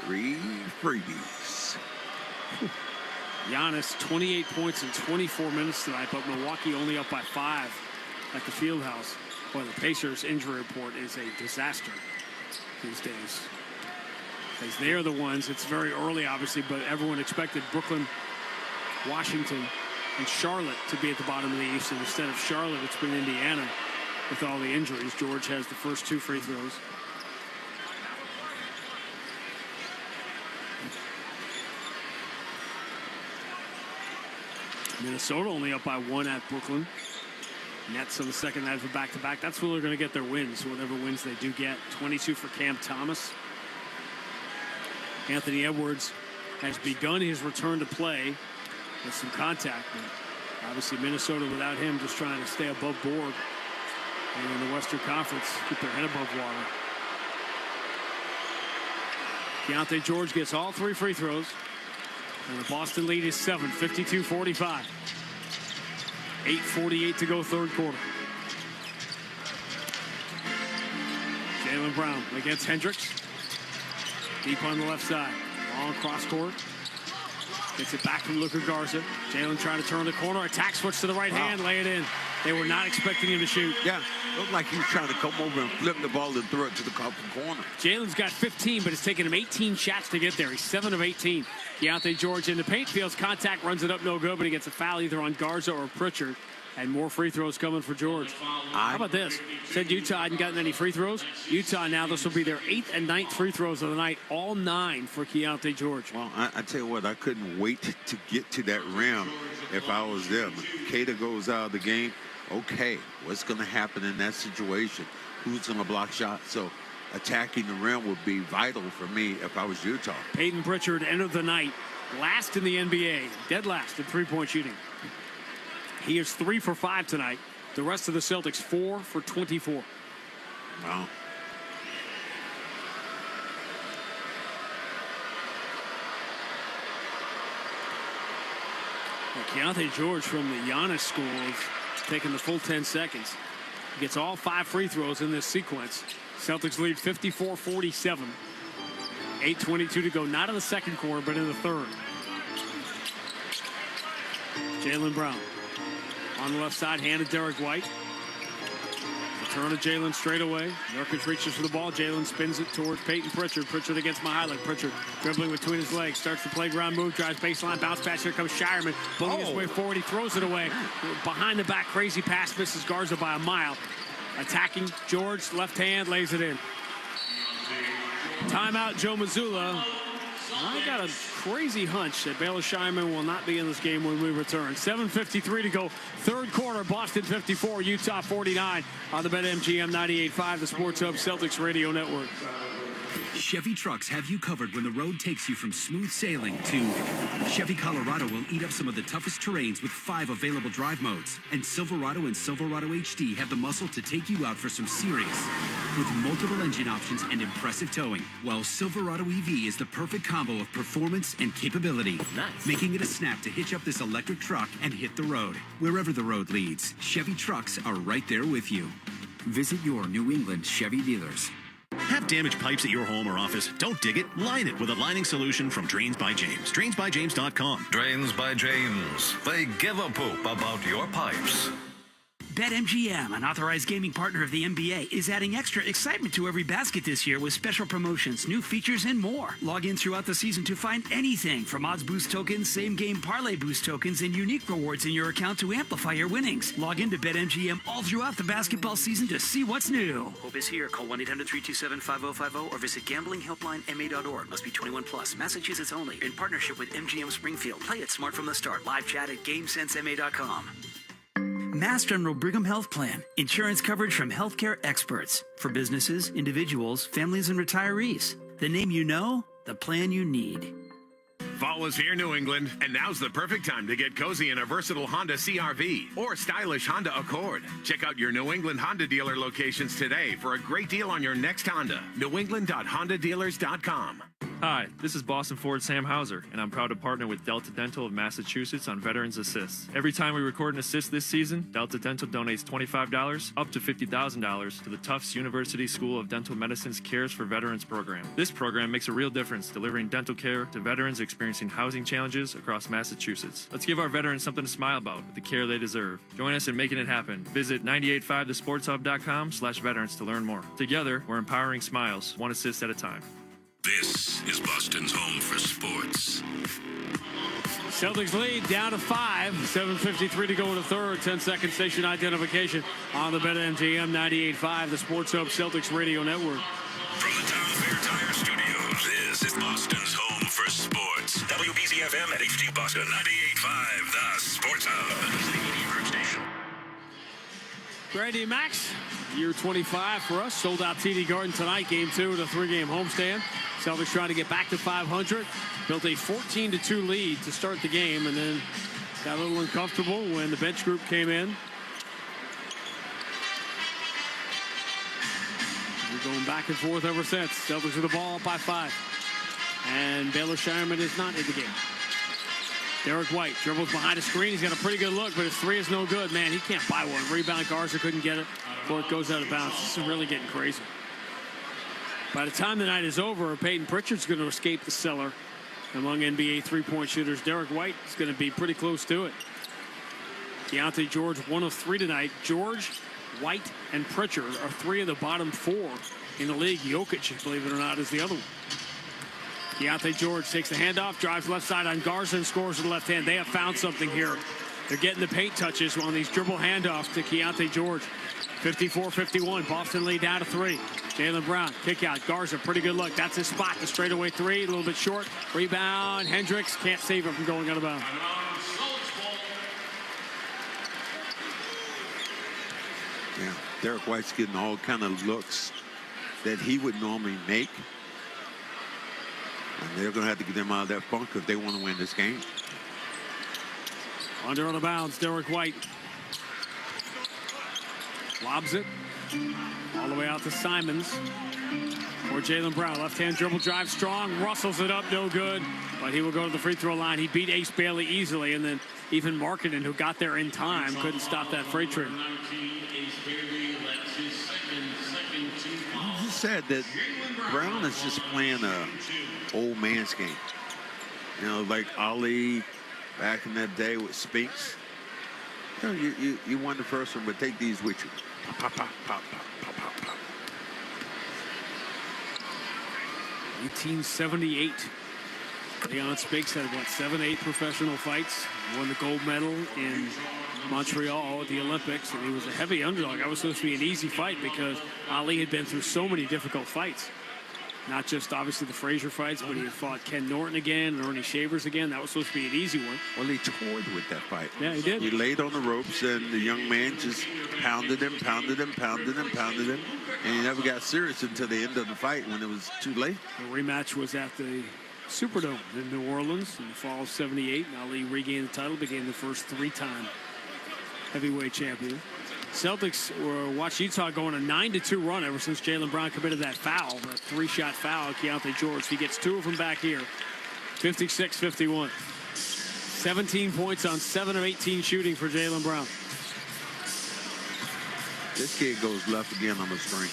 3 freebies. Giannis, 28 points in 24 minutes tonight, but Milwaukee only up by 5 at the Fieldhouse. Boy, the Pacers' injury report is a disaster these days. As they are the ones, it's very early, obviously, but everyone expected Brooklyn, Washington, and Charlotte to be at the bottom of the East. And instead of Charlotte, it's been Indiana with all the injuries. George has the first 2 free throws. Minnesota only up by 1 at Brooklyn. Nets on the second night of a back-to-back. That's where they're going to get their wins, whatever wins they do get. 22 for Cam Thomas. Anthony Edwards has begun his return to play with some contact. But obviously, Minnesota without him just trying to stay above board. And in the Western Conference, keep their head above water. Keontae George gets all 3 free throws. And the Boston lead is 7, 52-45. 8:48 to go, third quarter. Jaylen Brown against Hendricks. Deep on the left side. Long cross court. Gets it back from Luka Garza. Jaylen trying to turn the corner. Attack switch to the right hand. Lay it in. They were not expecting him to shoot. Yeah, looked like he was trying to come over and flip the ball and throw it to the corner. Jaylen's got 15, but it's taken him 18 shots to get there. He's 7 of 18. Keontae George in the paint, feels contact, runs it up no good, but he gets a foul either on Garza or Pritchard. And more free throws coming for George. How about this? Said Utah hadn't gotten any free throws. Utah now, this will be their 8th and 9th free throws of the night. All 9 for Keontae George. Well, I tell you what, I couldn't wait to get to that rim if I was them. Kata goes out of the game. Okay, what's going to happen in that situation? Who's going to block shots? So attacking the rim would be vital for me if I was Utah. Peyton Pritchard, end of the night, last in the NBA, dead last in three-point shooting. He is 3 for 5 tonight. The rest of the Celtics 4 for 24. Wow. Keontae George from the Giannis school is taking the full 10 seconds. He gets all 5 free throws in this sequence. Celtics lead 54-47. 8:22 to go, not in the second quarter, but in the third. Jaylen Brown on the left side, handed Derek White. Return to Jaylen straight away. Nurkic reaches for the ball. Jaylen spins it towards Peyton Pritchard. Pritchard against Mihalik. Pritchard dribbling between his legs. Starts the playground move. Drives baseline. Bounce pass. Here comes Shireman. Pulling his way forward. He throws it away. Behind the back. Crazy pass. Misses Garza by a mile. Attacking George. Left hand. Lays it in. Timeout, Joe Mazzulla. I got a crazy hunch that Baylor Shireman will not be in this game when we return. 7:53 to go. Third quarter. Boston 54, Utah 49 on the BetMGM 98.5, the Sports Hub Celtics Radio Network. Chevy trucks have you covered when the road takes you from smooth sailing to Chevy Colorado will eat up some of the toughest terrains with 5 available drive modes. And Silverado and Silverado HD have the muscle to take you out for some serious with multiple engine options and impressive towing. While Silverado EV is the perfect combo of performance and capability, making it a snap to hitch up this electric truck and hit the road. Wherever the road leads, Chevy trucks are right there with you. Visit your New England Chevy dealers. Have damaged pipes at your home or office? Don't dig it. Line it with a lining solution from Drains by James. DrainsByJames.com. Drains by James. They give a poop about your pipes. BetMGM, an authorized gaming partner of the NBA, is adding extra excitement to every basket this year with special promotions, new features, and more. Log in throughout the season to find anything from odds boost tokens, same-game parlay boost tokens, and unique rewards in your account to amplify your winnings. Log in to BetMGM all throughout the basketball season to see what's new. Hope is here. Call 1-800-327-5050 or visit gamblinghelplinema.org. Must be 21 plus. Massachusetts only. In partnership with MGM Springfield. Play it smart from the start. Live chat at GameSenseMA.com. Mass General Brigham Health Plan. Insurance coverage from healthcare experts. For businesses, individuals, families, and retirees. The name you know, the plan you need. Fall is here, New England, and now's the perfect time to get cozy in a versatile Honda CR-V or stylish Honda Accord. Check out your New England Honda dealer locations today for a great deal on your next Honda. NewEngland.HondaDealers.com. Hi, this is Boston Ford Sam Hauser, and I'm proud to partner with Delta Dental of Massachusetts on Veterans Assist. Every time we record an assist this season, Delta Dental donates $25 up to $50,000 to the Tufts University School of Dental Medicine's Cares for Veterans program. This program makes a real difference delivering dental care to veterans experiencing housing challenges across Massachusetts. Let's give our veterans something to smile about with the care they deserve. Join us in making it happen. Visit 985thesportshub.com/veterans to learn more. Together, we're empowering smiles, one assist at a time. This is Boston's home for sports. Celtics lead down to 5. 7:53 to go in the third. 10-second station identification on the BetMGM 98.5, the Sports Hub Celtics Radio Network. From the Town Fair Tire Studios, this is Boston's home for sports. WBZFM at HD Boston 98.5, the Sports Hub. Station. Grandy Max, year 25 for us. Sold out TD Garden tonight, game 2 of the 3-game homestand. Celtics trying to get back to 500. Built a 14-2 lead to start the game, and then got a little uncomfortable when the bench group came in. We're going back and forth ever since. Celtics with the ball up by 5. And Baylor Shireman is not in the game. Derek White dribbles behind a screen. He's got a pretty good look, but his 3 is no good. Man, he can't buy one. Rebound, Garza couldn't get it before it goes out of bounds. This is really getting crazy. By the time the night is over, Peyton Pritchard's going to escape the cellar among NBA three-point shooters. Derek White is going to be pretty close to it. Keontae George, 1 of 3 tonight. George, White, and Pritchard are 3 of the bottom 4 in the league. Jokic, believe it or not, is the other one. Keontae George takes the handoff, drives left side on Garza and scores with the left hand. They have found something here. They're getting the paint touches on these dribble handoffs to Keontae George. 54-51. Boston lead down to 3. Jaylen Brown, kick out. Garza, pretty good look. That's his spot. The straightaway 3, a little bit short. Rebound. Hendricks can't save it from going out of bounds. Yeah, Derek White's getting all kind of looks that he would normally make. And they're going to have to get them out of that funk if they want to win this game. Under on the bounds, Derek White. Lobs it all the way out to Simons. Or Jaylen Brown, left-hand dribble drive, strong, rustles it up, no good. But he will go to the free throw line. He beat Ace Bailey easily, and then even Markkanen, who got there in time, couldn't stop that freight train. It's sad that Brown is just playing a old man's game. You know, like Ali back in that day with Spinks. You know, you won the first one, but take these with you. Pop, pop, pop, pop, pop, pop, pop. 1878. Leon Spinks had, 7-8 professional fights. Won the gold medal in Montreal at the Olympics, and he was a heavy underdog. I was supposed to be an easy fight because Ali had been through so many difficult fights. Not just, obviously, the Frazier fights, but he had fought Ken Norton again and Ernie Shavers again. That was supposed to be an easy one. Well, he toyed with that fight. Yeah, he did. He laid on the ropes, and the young man just pounded him, pounded him, pounded him, pounded him. And he never got serious until the end of the fight when it was too late. The rematch was at the Superdome in New Orleans in the fall of '78. Ali regained the title, became the first 3-time heavyweight champion. Celtics watched Utah go on a 9-2 run ever since Jaylen Brown committed that foul, that 3-shot foul. Keontae George, he gets 2 of them back here. 56-51. 17 points on 7 of 18 shooting for Jaylen Brown. This kid goes left again on the screen.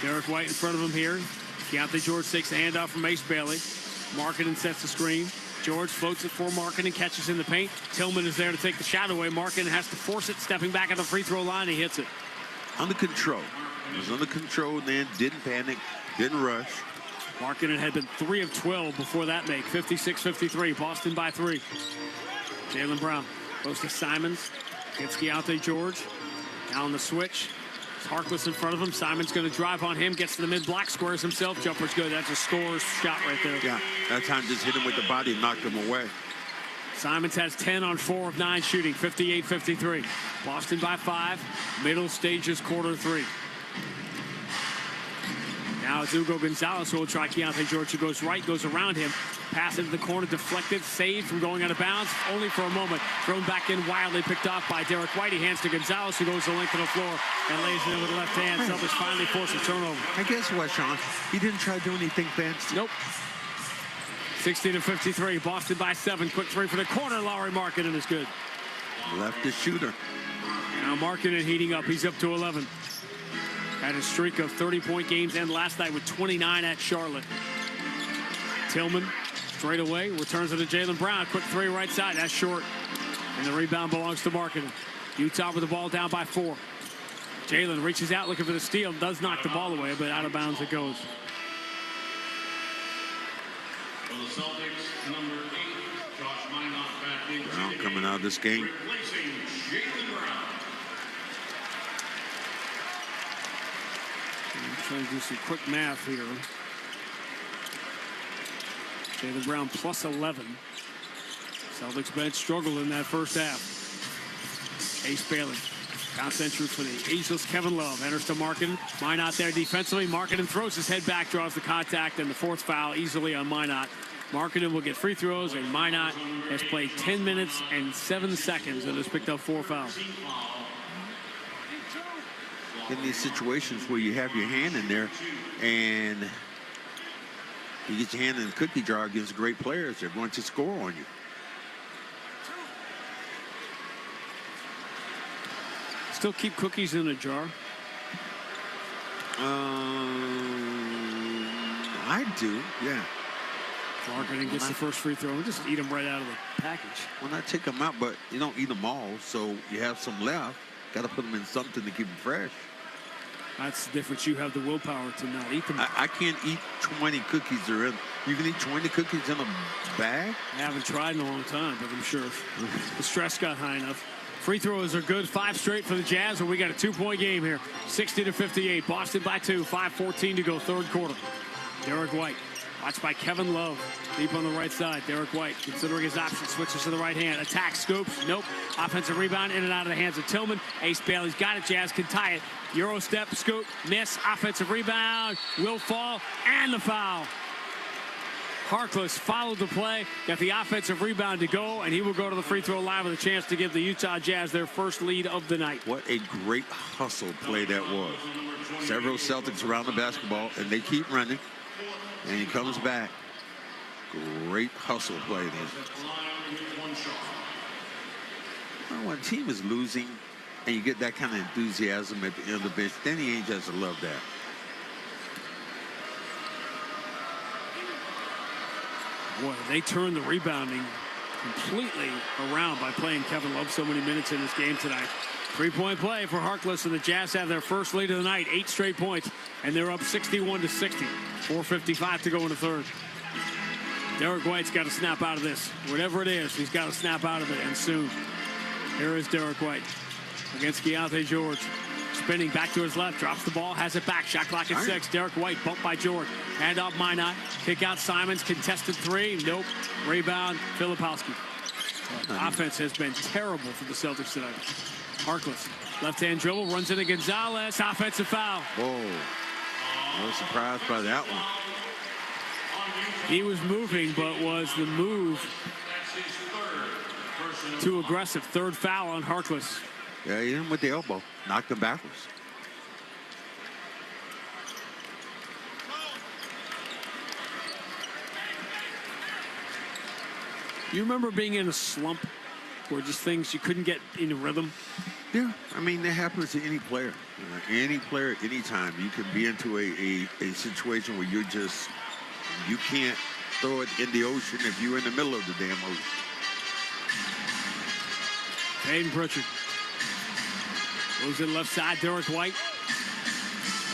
Derek White in front of him here. Keontae George takes the handoff from Ace Bailey. Markkanen sets the screen. George floats it for Markkanen, catches in the paint. Tillman is there to take the shot away. Markkanen has to force it, stepping back at the free throw line. He hits it. Under control. He was under control then, didn't panic, didn't rush. Markkanen had been 3 of 12 before that make. 56-53, Boston by 3. Jaylen Brown goes to Simons. Gets Keontae George. Now on the switch. Harkless in front of him. Simons going to drive on him. Gets to the mid-block, squares himself. Jumper's good. That's a scorer's shot right there. Yeah, that time just hit him with the body and knocked him away. Simons has 10 on 4 of 9 shooting. 58-53. Boston by 5. Middle stages, quarter 3. Now it's Hugo Gonzalez who will try Keontae George, who goes right, goes around him. Pass into the corner, deflected, saved from going out of bounds, only for a moment. Thrown back in wildly, picked off by Derek White. He hands to Gonzalez, who goes the length of the floor and lays it in with the left hand. Celtics finally force a turnover. And guess what, Sean? He didn't try to do anything fancy. Nope. 60-53. Boston by 7. Quick three for the corner. Lauri Markkanen is good. Left the shooter. Now Markkanen heating up. He's up to 11. Had a streak of 30-point games and last night with 29 at Charlotte. Tillman straight away returns it to Jaylen Brown. Quick three right side. That's short. And the rebound belongs to Markkanen. Utah with the ball down by 4. Jaylen reaches out looking for the steal. Does knock the ball away, but out of bounds it goes. For the Celtics, number 8, Josh Minot back in. Brown coming out of this game. Replacing Jaylen Brown. I'm trying to do some quick math here. Jaylen Brown plus 11. Celtics bench struggled in that first half. Ace Bailey. Bounce entry for the ageless Kevin Love. Enters to Markkanen. Minot there defensively. Markkanen throws his head back, draws the contact, and the fourth foul easily on Minot. Markkanen will get free throws, and Minot has played 10 minutes and 7 seconds and has picked up 4 fouls. In these situations where you have your hand in there and you get your hand in the cookie jar against great players, they're going to score on you. Still keep cookies in a jar? I do, yeah. Markkanen gets the first free throw and just eat them right out of the package. When I take them out, but you don't eat them all, so you have some left. Got to put them in something to keep them fresh. That's the difference. You have the willpower to not eat them. I can't eat 20 cookies. You can eat 20 cookies in a bag? I haven't tried in a long time, but I'm sure the stress got high enough. Free throws are good. 5 straight for the Jazz, and we got a 2-point game here. 60-58. Boston by 2. 5:14 to go, third quarter. Derek White, watched by Kevin Love. Deep on the right side. Derek White, considering his options, switches to the right hand. Attack, scoops. Nope. Offensive rebound in and out of the hands of Tillman. Ace Bailey's got it. Jazz can tie it. Euro step, scoop, miss. Offensive rebound. Will fall. And the foul. Harkless followed the play, got the offensive rebound to go, and he will go to the free throw line with a chance to give the Utah Jazz their first lead of the night. What a great hustle play that was. Several Celtics around the basketball, and they keep running, and he comes back. Great hustle play there. Well, when a team is losing, and you get that kind of enthusiasm at the end of the bench, Danny Ainge has to love that. Boy, they turned the rebounding completely around by playing Kevin Love so many minutes in this game tonight. 3-point play for Harkless, and the Jazz have their first lead of the night, 8 straight points, and they're up 61-60. 4:55 to go in the third. Derek White's got to snap out of this. Whatever it is, he's got to snap out of it, and soon. Here is Derek White against Keontae George. Spinning back to his left, drops the ball, has it back. Shot clock at 6. Derek White bumped by George. Hand off Minot. Kick out Simons. Contested 3. Nope. Rebound Filipowski. Offense has been terrible for the Celtics tonight. Harkless. Left-hand dribble. Runs into Gonzalez. Offensive foul. Whoa. I was surprised by that one. He was moving, but was the move too aggressive? Third foul on Harkless. Yeah, he hit him with the elbow. Knocked him backwards. You remember being in a slump where just things you couldn't get in a rhythm? Yeah, I mean, that happens to any player. Any player, anytime. You can be into a situation where you can't throw it in the ocean if you're in the middle of the damn ocean. Hayden Pritchard. Moves it left side, Derek White.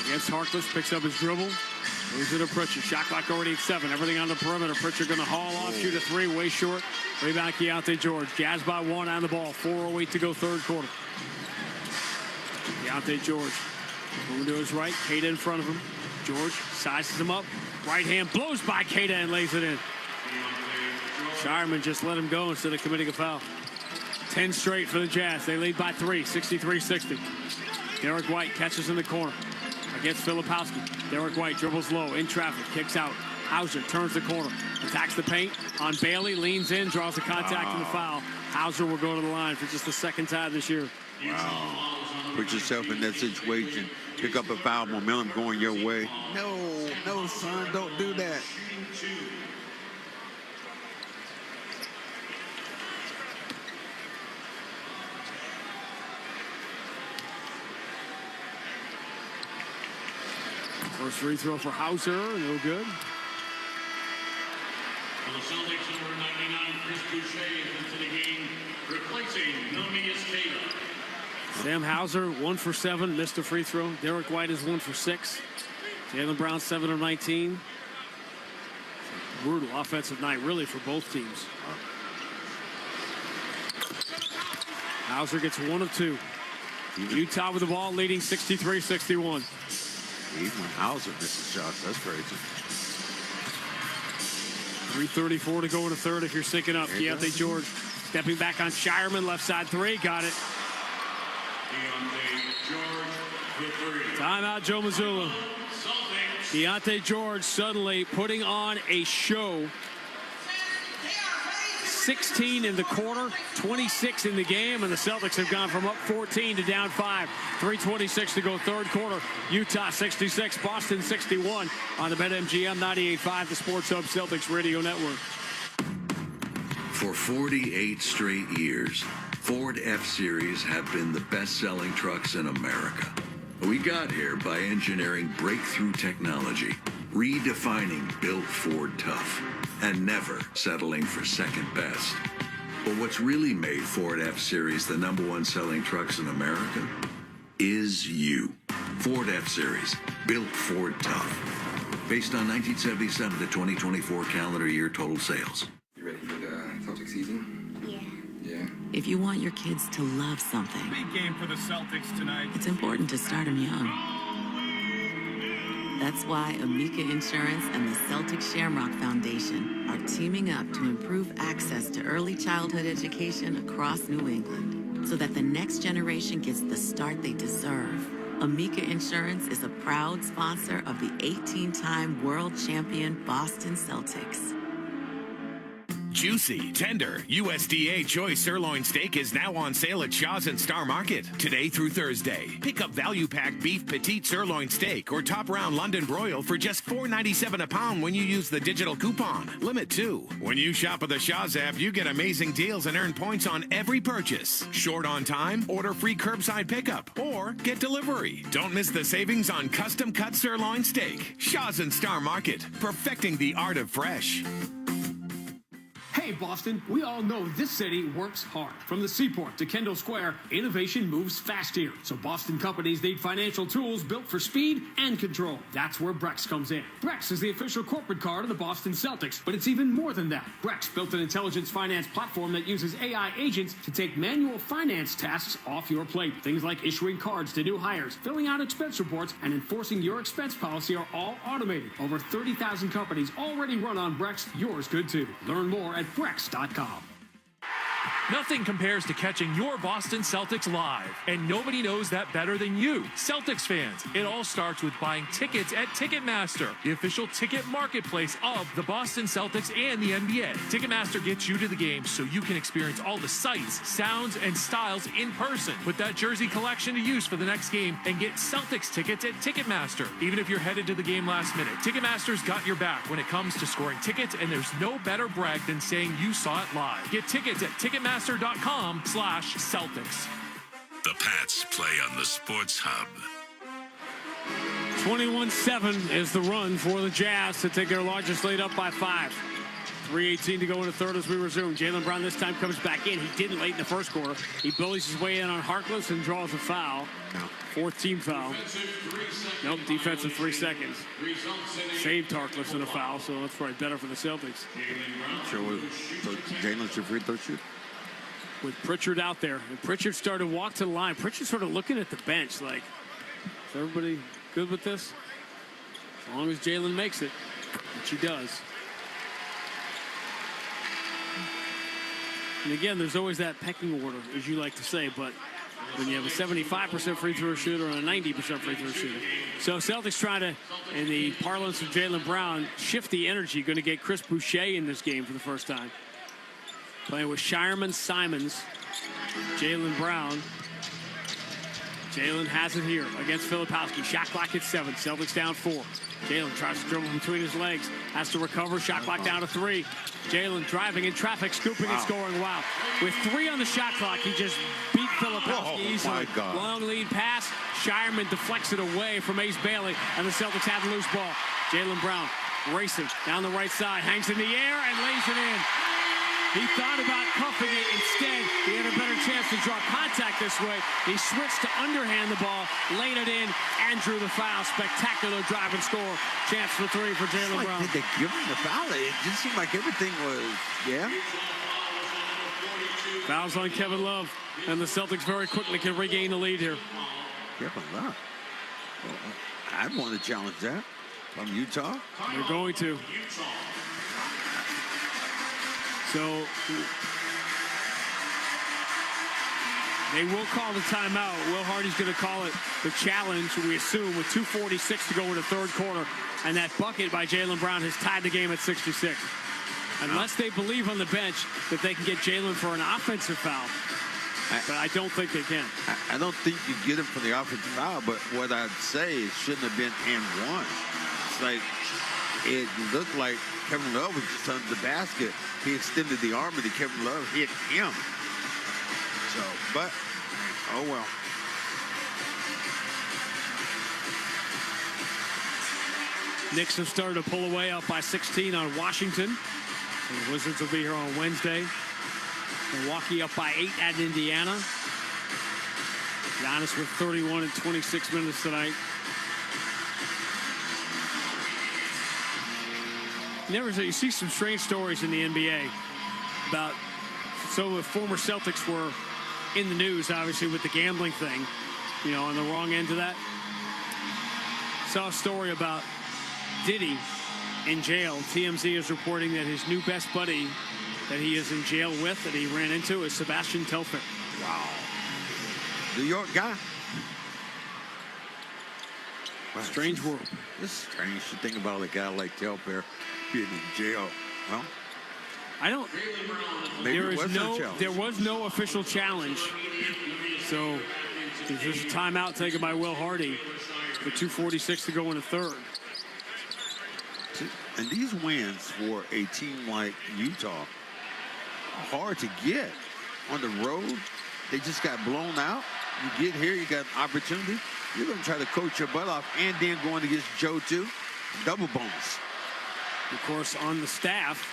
Against Harkless, picks up his dribble. Moves it to Pritchard. Shot clock already at 7. Everything on the perimeter. Pritchard going to haul off, shoot a 3, way short. Rebound Keontae George. Jazz by 1 on the ball. 4:08 to go, third quarter. Keontae George. Moving to his right. Keita in front of him. George sizes him up. Right hand blows by Keita and lays it in. Shireman just let him go instead of committing a foul. 10 straight for the Jazz. They lead by 3, 63-60. Derek White catches in the corner against Filipowski. Derek White dribbles low, in traffic, kicks out. Hauser turns the corner, attacks the paint on Bailey, leans in, draws the contact and the foul. Hauser will go to the line for just the second time this year. Wow. Put yourself in that situation. Pick up a foul, momentum going your way. No, son, don't do that. First free throw for Hauser, no good. For the Celtics, number 99, Chris Boucher into the game, replacing PM EST. Sam Hauser, 1 for 7, missed a free throw. Derek White is 1 for 6. Jaylen Brown, 7 of 19. Brutal offensive night, really, for both teams. Hauser gets 1 of 2. Utah with the ball, leading 63-61. Even when Hauser misses shots, that's crazy. 3:34 to go in the third. If you're syncing up, Keontae George stepping back on Shireman, left side 3, got it. Timeout, Joe Mazzulla. Keontae George suddenly putting on a show. 16 in the quarter, 26 in the game, and the Celtics have gone from up 14 to down 5. 3:26 to go third quarter. Utah 66, Boston 61 on the BetMGM 98.5, the Sports Hub Celtics Radio Network. For 48 straight years, Ford F-Series have been the best-selling trucks in America. We got here by engineering breakthrough technology, redefining Built Ford Tough, and never settling for second best. But what's really made Ford F-Series the #1 selling trucks in America is you. Ford F-Series, Built Ford Tough. Based on 1977 to 2024 calendar year total sales. You ready for the Celtics season? Yeah. If you want your kids to love something, big game for the Celtics tonight. It's important to start them young. That's why Amica Insurance and the Celtic Shamrock Foundation are teaming up to improve access to early childhood education across New England so that the next generation gets the start they deserve. Amica Insurance is a proud sponsor of the 18-time world champion Boston Celtics. Juicy, tender, USDA choice sirloin steak is now on sale at Shaw's and Star Market today through Thursday. Pick up value pack beef petite sirloin steak or top round London broil for just $4.97 a pound when you use the digital coupon. Limit 2. When you shop with the Shaw's app, you get amazing deals and earn points on every purchase. Short on time? Order free curbside pickup or get delivery. Don't miss the savings on custom cut sirloin steak. Shaw's and Star Market, perfecting the art of fresh. Hey, Boston, we all know this city works hard. From the Seaport to Kendall Square, innovation moves fast here. So Boston companies need financial tools built for speed and control. That's where Brex comes in. Brex is the official corporate card of the Boston Celtics, but it's even more than that. Brex built an intelligence finance platform that uses AI agents to take manual finance tasks off your plate. Things like issuing cards to new hires, filling out expense reports, and enforcing your expense policy are all automated. Over 30,000 companies already run on Brex. Yours could too. Learn more at Brex.com. Nothing compares to catching your Boston Celtics live, and nobody knows that better than you, Celtics fans. It all starts with buying tickets at Ticketmaster, the official ticket marketplace of the Boston Celtics and the NBA. Ticketmaster gets you to the game so you can experience all the sights, sounds, and styles in person. Put that jersey collection to use for the next game and get Celtics tickets at Ticketmaster, even if you're headed to the game last minute. Ticketmaster's got your back when it comes to scoring tickets, and there's no better brag than saying you saw it live. Get tickets at Ticketmaster.com/Celtics. The Pats play on the Sports Hub. 21-7 is the run for the Jazz to take their largest lead up by 5. 3:18 to go in the third as we resume. Jaylen Brown this time comes back in. He didn't late in the first quarter. He bullies his way in on Harkless and draws a foul. Fourth team foul. Nope, defensive 3 seconds. Saved Harkless in a foul, so that's probably better for the Celtics. So Jaylen should free throw shoot. With Pritchard out there. And Pritchard started to walk to the line. Pritchard sort of looking at the bench like, is everybody good with this? As long as Jaylen makes it, which he does. And again, there's always that pecking order, as you like to say, but when you have a 75% free throw shooter and a 90% free throw shooter. So Celtics trying to, in the parlance of Jaylen Brown, shift the energy. Going to get Chris Boucher in this game for the first time. Playing with Shireman, Simons, Jaylen Brown. Jaylen has it here against Filipowski. Shot clock at 7. Celtics down 4. Jaylen tries to dribble between his legs. Has to recover. Shot clock down to 3. Jaylen driving in traffic, scooping and scoring. Wow. With 3 on the shot clock, he just beat Filipowski easily. My God. Long lead pass. Shireman deflects it away from Ace Bailey, and the Celtics have the loose ball. Jaylen Brown racing down the right side, hangs in the air and lays it in. He thought about cuffing it. Instead, he had a better chance to draw contact this way. He switched to underhand the ball, laid it in, and drew the foul. Spectacular drive and score. Chance for three for Jaylen Brown. Did they give him the foul? It just seemed like everything was, yeah. Fouls on Kevin Love, and the Celtics very quickly can regain the lead here. Kevin Love. Well, I'd want to challenge that from Utah. They're going to. So they will call the timeout. Will Hardy's going to call it the challenge, we assume, with 2:46 to go in the third quarter. And that bucket by Jaylen Brown has tied the game at 66. Unless they believe on the bench that they can get Jaylen for an offensive foul. But I don't think they can. I don't think you get him for the offensive foul, but what I'd say is shouldn't have been and one. It's like it looked like Kevin Love was just under the basket. He extended the arm and Kevin Love hit him. So, but, oh well. Knicks have started to pull away up by 16 on Washington. The Wizards will be here on Wednesday. Milwaukee up by 8 at Indiana. Giannis with 31 in 26 minutes tonight. You see some strange stories in the NBA about some of the former Celtics were in the news, obviously, with the gambling thing, you know, on the wrong end of that. Saw a story about Diddy in jail. TMZ is reporting that his new best buddy that he is in jail with, that he ran into, is Sebastian Telfair. Wow. New York guy. Wow, strange world. This is strange to think about a guy like Telfair being in jail. Well, I don't. There was no official challenge. So there's just a timeout taken by Will Hardy with 2:46 to go in the third. And these wins for a team like Utah are hard to get on the road. They just got blown out. You get here, you got an opportunity. You're going to try to coach your butt off and then going against Joe too. Double bonus. Of course, on the staff,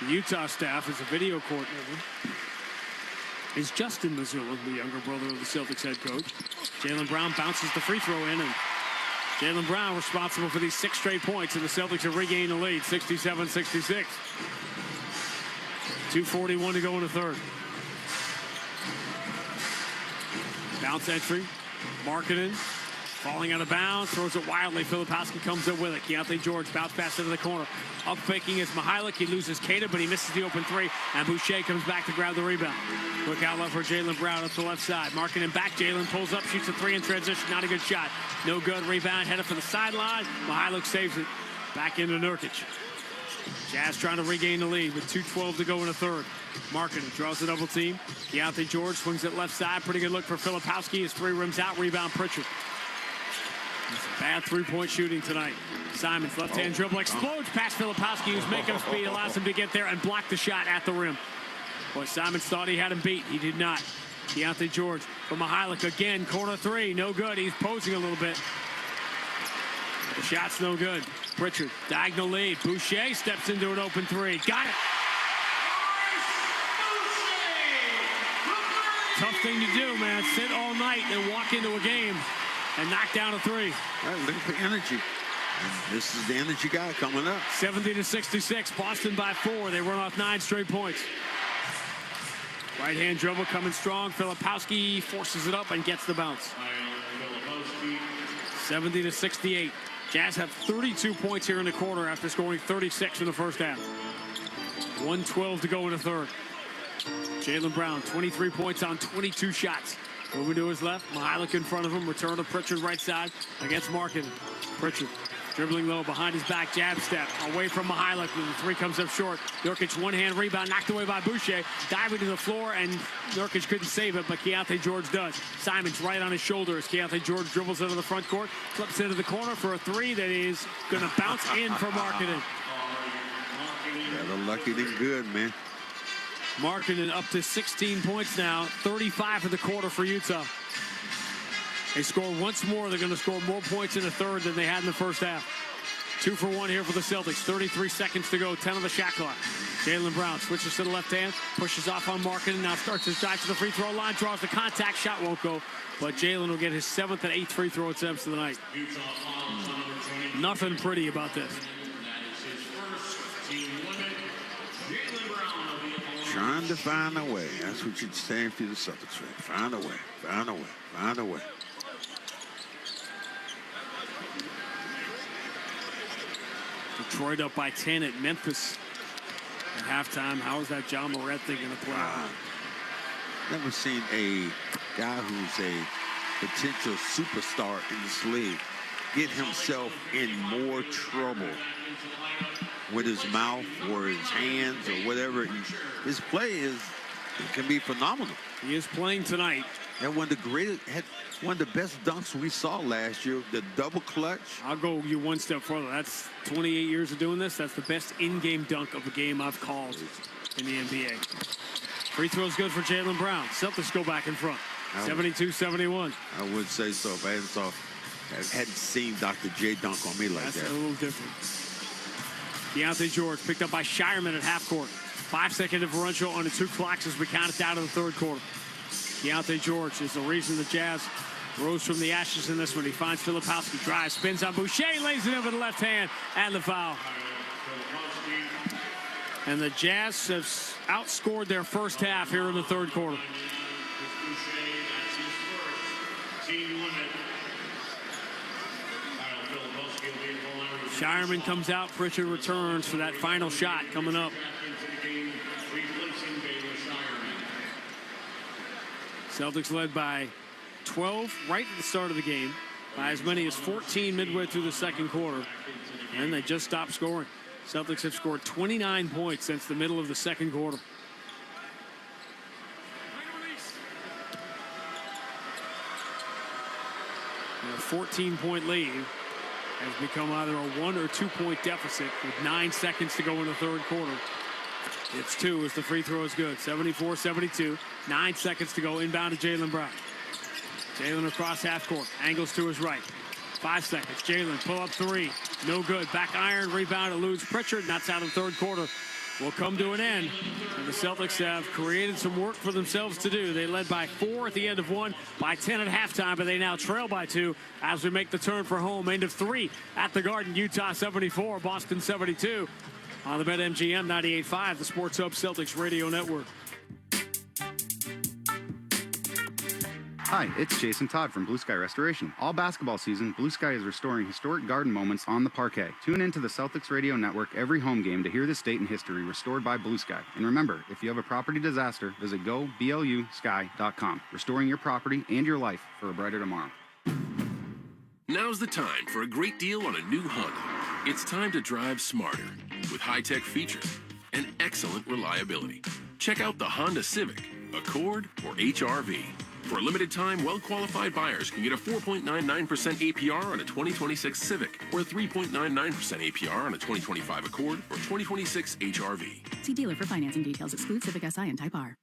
the Utah staff is a video coordinator. Is Justin Mazzulla, the younger brother of the Celtics head coach. Jaylen Brown bounces the free throw in, and Jaylen Brown responsible for these 6 straight points, and the Celtics have regained the lead, 67-66. 2:41 to go in the third. Bounce entry. Markkanen falling out of bounds, throws it wildly. Filipowski comes up with it. Keontae George bounce pass into the corner. Up faking is Mihailik. He loses Keita, but he misses the open three. And Boucher comes back to grab the rebound. Quick outlet for Jaylen Brown up the left side. Markkanen back. Jaylen pulls up, shoots a 3 in transition. Not a good shot. No good. Rebound headed for the sideline. Mihailik saves it. Back into Nurkic. Jazz trying to regain the lead with 2:12 to go in the third. Markkanen draws the double team. Keontae George swings it left side. Pretty good look for Filipowski. His 3 rims out. Rebound Pritchard. That's a bad 3-point shooting tonight. Simons left-hand dribble explodes past Filipowski, who's making a speed, allows him to get there and block the shot at the rim. Boy, Simons thought he had him beat. He did not. Keontae George from Mihailik again. Corner 3. No good. He's posing a little bit. The shot's no good. Pritchard, diagonal lead. Boucher steps into an open 3. Got it. Tough thing to do, man. Sit all night and walk into a game and knock down a 3. Right, looking for energy. And this is the energy guy coming up. 70-66. Boston by 4. They run off 9 straight points. Right-hand dribble coming strong. Filipowski forces it up and gets the bounce. 70-68. Jazz have 32 points here in the quarter after scoring 36 in the first half. 1:12 to go in the third. Jaylen Brown, 23 points on 22 shots. Moving to his left, Mihailik in front of him. Return to Pritchard right side against Markkanen. Pritchard dribbling low behind his back, jab step away from Mihailik. The 3 comes up short. Nurkic one-hand rebound knocked away by Boucher. Diving to the floor, and Nurkic couldn't save it, but Keontae George does. Simons right on his shoulder as Keontae George dribbles into the front court, flips into the corner for a 3 that is going to bounce in for Markkanen. Yeah, they're lucky than good, man. Markkanen up to 16 points now, 35 for the quarter for Utah. They score once more. They're going to score more points in the third than they had in the first half. 2 for 1 here for the Celtics. 33 seconds to go. 10 on the shot clock. Jaylen Brown switches to the left hand, pushes off on Markin, and now starts his drive to the free throw line, draws the contact, shot won't go. But Jaylen will get his 7th and 8th free throw attempts of the night. Nothing pretty about this. Trying to find a way. That's what you're saying for the Celtics, right? Find a way. Find a way. Find a way. Detroit up by 10 at Memphis at halftime. How is that John Morant going to play? Never seen a guy who's a potential superstar in this league get himself in more trouble with his mouth or his hands or whatever. His play can be phenomenal. He is playing tonight. And one of the best dunks we saw last year, the double clutch. I'll go you one step further. That's 28 years of doing this. That's the best in-game dunk of a game I've called in the NBA. Free throw's good for Jaylen Brown. Celtics go back in front. 72-71. I would say so if I hadn't seen Dr. J dunk on me like that. That's a little different. Deontay George picked up by Shireman at half court. 5-second differential on the 2 clocks as we count it down to the third quarter. Deontay George is the reason the Jazz rose from the ashes in this one. He finds Filipowski, drives, spins on Boucher, lays it over the left hand, and the foul. And the Jazz have outscored their first half here in the third quarter. Shireman comes out, Pritchard returns for that final shot coming up. Celtics led by 12 right at the start of the game, by as many as 14 midway through the second quarter, and they just stopped scoring. Celtics have scored 29 points since the middle of the second quarter. A 14-point lead has become either a 1 or 2 point deficit with 9 seconds to go in the third quarter. It's 2 as the free throw is good. 74-72. 9 seconds to go. Inbound to Jaylen Brown. Jaylen across half court. Angles to his right. 5 seconds. Jaylen pull up 3. No good. Back iron. Rebound. Eludes Pritchard. And that's how the third quarter will come to an end. And the Celtics have created some work for themselves to do. They led by 4 at the end of 1, by 10 at halftime, but they now trail by 2 as we make the turn for home. End of 3 at the Garden. Utah 74, Boston 72. On the BetMGM 98.5, the Sports Hub Celtics Radio Network. Hi, it's Jason Todd from Blue Sky Restoration. All basketball season, Blue Sky is restoring historic garden moments on the parquet. Tune into the Celtics Radio Network every home game to hear this date in history restored by Blue Sky. And remember, if you have a property disaster, visit goblusky.com. Restoring your property and your life for a brighter tomorrow. Now's the time for a great deal on a new Honda. It's time to drive smarter with high-tech features and excellent reliability. Check out the Honda Civic, Accord, or HR-V. For a limited time, well-qualified buyers can get a 4.99% APR on a 2026 Civic or a 3.99% APR on a 2025 Accord or 2026 HR-V. See dealer for financing details. Exclude Civic Si and Type R.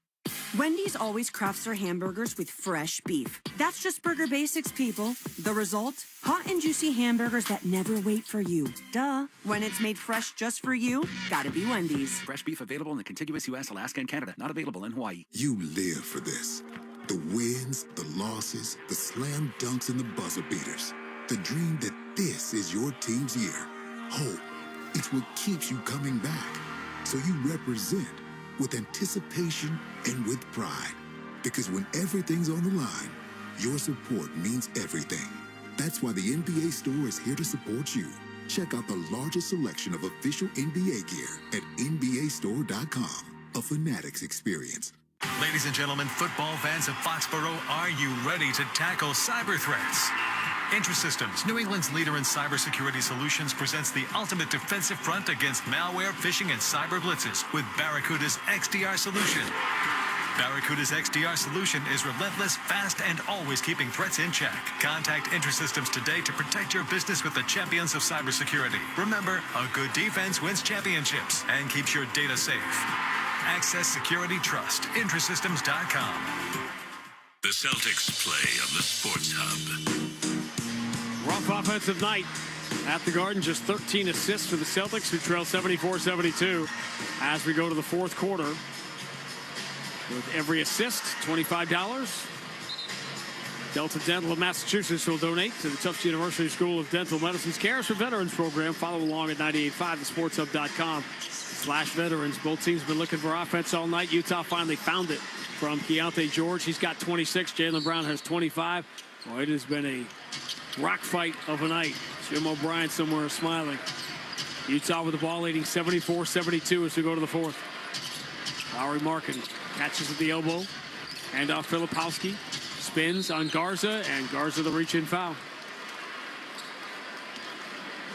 Wendy's always crafts their hamburgers with fresh beef. That's just burger basics, people. The result? Hot and juicy hamburgers that never wait for you. Duh. When it's made fresh just for you, gotta be Wendy's. Fresh beef available in the contiguous U.S., Alaska, and Canada. Not available in Hawaii. You live for this. The wins, the losses, the slam dunks, and the buzzer beaters. The dream that this is your team's year. Hope. It's what keeps you coming back. So you represent with anticipation and with pride. Because when everything's on the line, your support means everything. That's why the NBA Store is here to support you. Check out the largest selection of official NBA gear at NBAstore.com. A Fanatics experience. Ladies and gentlemen, football fans of Foxborough, are you ready to tackle cyber threats? IntraSystems, New England's leader in cybersecurity solutions, presents the ultimate defensive front against malware, phishing, and cyber blitzes with Barracuda's XDR solution. Barracuda's XDR solution is relentless, fast, and always keeping threats in check. Contact IntraSystems today to protect your business with the champions of cybersecurity. Remember, a good defense wins championships and keeps your data safe. Access Security Trust. IntraSystems.com. The the Celtics play on the Sports Hub. Rough offensive night at the Garden. Just 13 assists for the Celtics, who trail 74-72 as we go to the fourth quarter. With every assist, $25. Delta Dental of Massachusetts will donate to the Tufts University School of Dental Medicine's Cares for Veterans program. Follow along at 98.5thesportshub.com/veterans. Both teams have been looking for offense all night. Utah finally found it from Keontae George. He's got 26. Jaylen Brown has 25. Well, it has been a rock fight of a night. Jim O'Brien somewhere smiling. Utah with the ball leading 74-72 as we go to the fourth. Lauri Markkanen catches at the elbow. Hand off Filipowski. Spins on Garza, and Garza the reach-in foul.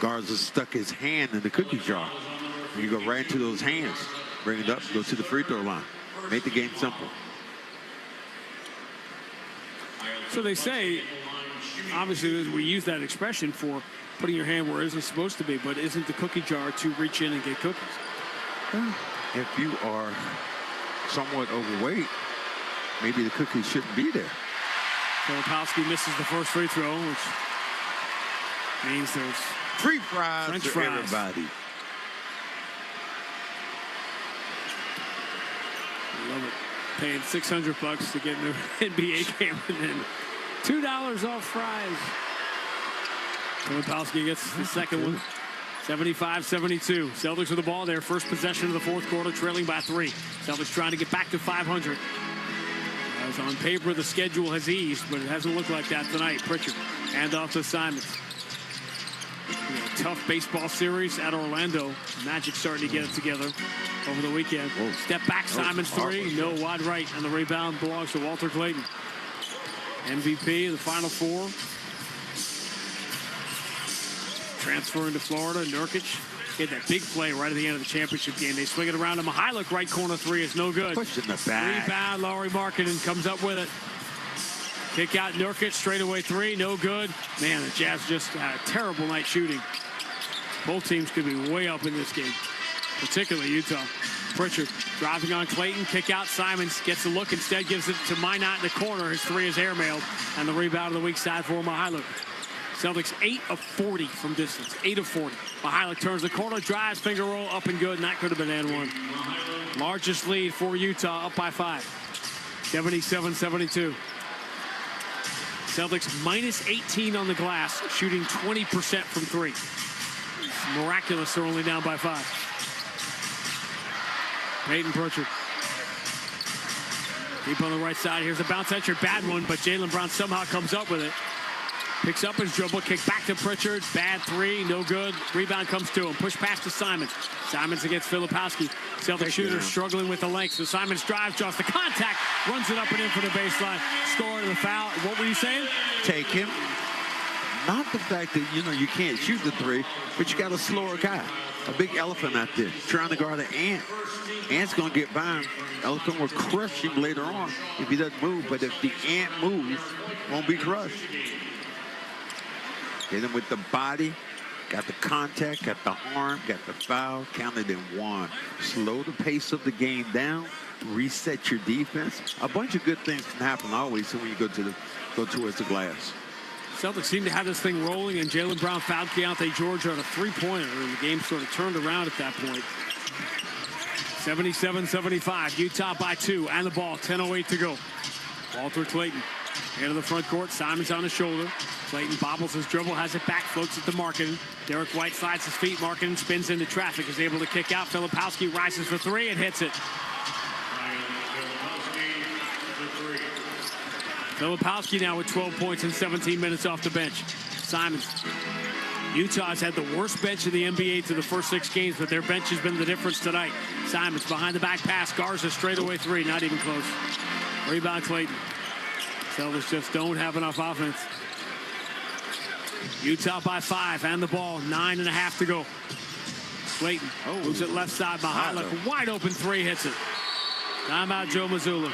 Garza stuck his hand in the cookie jar. You go right into those hands. Bring it up, go to the free throw line. Make the game simple. So they say, obviously, we use that expression for putting your hand where it isn't supposed to be, but isn't the cookie jar to reach in and get cookies? If you are somewhat overweight, maybe the cookies shouldn't be there. Filipowski misses the first free throw, which means there's free fries French for fries. everybody. I love it. Paying $600 to get an NBA game and then $2 off fries. Filipowski gets the second one. 75-72. Celtics with the ball. Their first possession of the fourth quarter, trailing by 3. Celtics trying to get back to 500. As on paper, the schedule has eased, but it hasn't looked like that tonight. Pritchard, hand off to Simons. Tough baseball series at Orlando. Magic starting to get it together over the weekend. Whoa. Step back, Simons three. No, wide right, and the rebound belongs to Walter Clayton. MVP, the Final Four. Transferring to Florida, Nurkic. He had that big play right at the end of the championship game. They swing it around to Mihajlovic. Right corner three is no good. Push in the back. Rebound, Lauri Markkanen comes up with it. Kick out Nurkic, straightaway three, no good. Man, the Jazz just had a terrible night shooting. Both teams could be way up in this game, particularly Utah. Pritchard driving on Clayton, kick out Simons, gets a look, instead gives it to Minot in the corner. His three is airmailed, and the rebound of the weak side for Mihajlovic. Celtics 8 of 40 from distance, 8 of 40. Mihajlovic turns the corner, drives, finger roll, up and good, and that could have been and one. Largest lead for Utah, up by 5. 77-72. Celtics minus 18 on the glass, shooting 20% from 3. It's miraculous they're only down by 5. Peyton Pritchard. Deep on the right side. Here's a bounce at your bad one, but Jaylen Brown somehow comes up with it. Picks up his dribble, kick back to Pritchard. Bad three, no good. Rebound comes to him. Push pass to Simons. Simons against Filipowski. Celtic shooter struggling with the length. So Simons drives, draws the contact, runs it up and in for the baseline. Score to the foul. What were you saying? Take him. Not the fact that, you can't shoot the three, but you got a slower guy. A big elephant out there trying to guard an ant. Ant's going to get by him. Elephant will crush him later on if he doesn't move. But if the ant moves, won't be crushed. Hit him with the body, got the contact, got the arm, got the foul, counted in 1. Slow the pace of the game down, reset your defense. A bunch of good things can happen always when you go towards the glass. Celtics seem to have this thing rolling, and Jaylen Brown fouled Keontae George on a three-pointer, and the game sort of turned around at that point. 77-75, Utah by 2, and the ball, 10:08 to go. Walter Clayton, into the front court, Simons on his shoulder. Clayton bobbles his dribble, has it back, floats it to Markkanen. Derek White slides his feet, Markkanen spins into traffic, is able to kick out. Filipowski rises for 3 and hits it. Filipowski now with 12 points and 17 minutes off the bench. Simons. Utah's had the worst bench in the NBA to the first 6 games, but their bench has been the difference tonight. Simons behind the back pass, Garza straightaway 3, not even close. Rebound Clayton. Celtics just don't have enough offense. Utah by 5 and the ball, 9.5 to go. Clayton moves it left side. Mihajlovic, wide open 3, hits it. Timeout, Joe Mazzulla.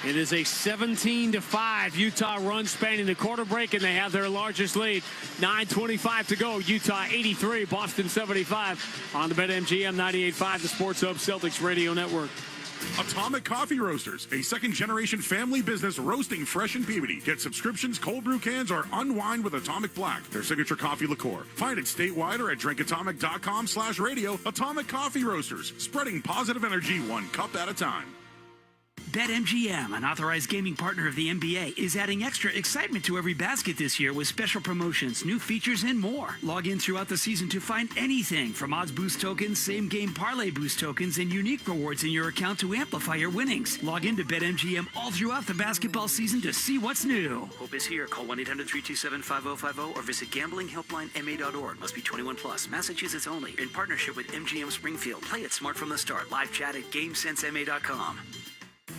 It is a 17-5 Utah run spanning the quarter break, and they have their largest lead. 9:25 to go. Utah 83, Boston 75 on the BetMGM 98.5, the Sports Hub Celtics Radio Network. Atomic Coffee Roasters, a second-generation family business roasting fresh in Peabody. Get subscriptions, cold brew cans, or unwind with Atomic Black, their signature coffee liqueur. Find it statewide or at drinkatomic.com/radio. Atomic Coffee Roasters, spreading positive energy one cup at a time. BetMGM, an authorized gaming partner of the NBA, is adding extra excitement to every basket this year with special promotions, new features, and more. Log in throughout the season to find anything from odds boost tokens, same-game parlay boost tokens, and unique rewards in your account to amplify your winnings. Log in to BetMGM all throughout the basketball season to see what's new. Hope is here. Call 1-800-327-5050 or visit gamblinghelplinema.org. Must be 21 plus. Massachusetts only. In partnership with MGM Springfield. Play it smart from the start. Live chat at GameSenseMA.com.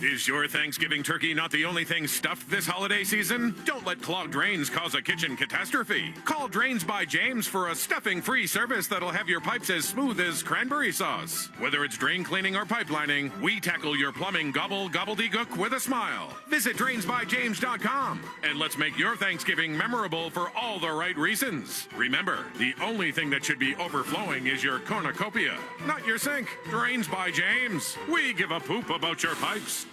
Is your Thanksgiving turkey not the only thing stuffed this holiday season? Don't let clogged drains cause a kitchen catastrophe. Call Drains by James for a stuffing-free service that'll have your pipes as smooth as cranberry sauce. Whether it's drain cleaning or pipelining, we tackle your plumbing gobbledygook with a smile. Visit drainsbyjames.com and let's make your Thanksgiving memorable for all the right reasons. Remember, the only thing that should be overflowing is your cornucopia, not your sink. Drains by James. We give a poop about your pipes.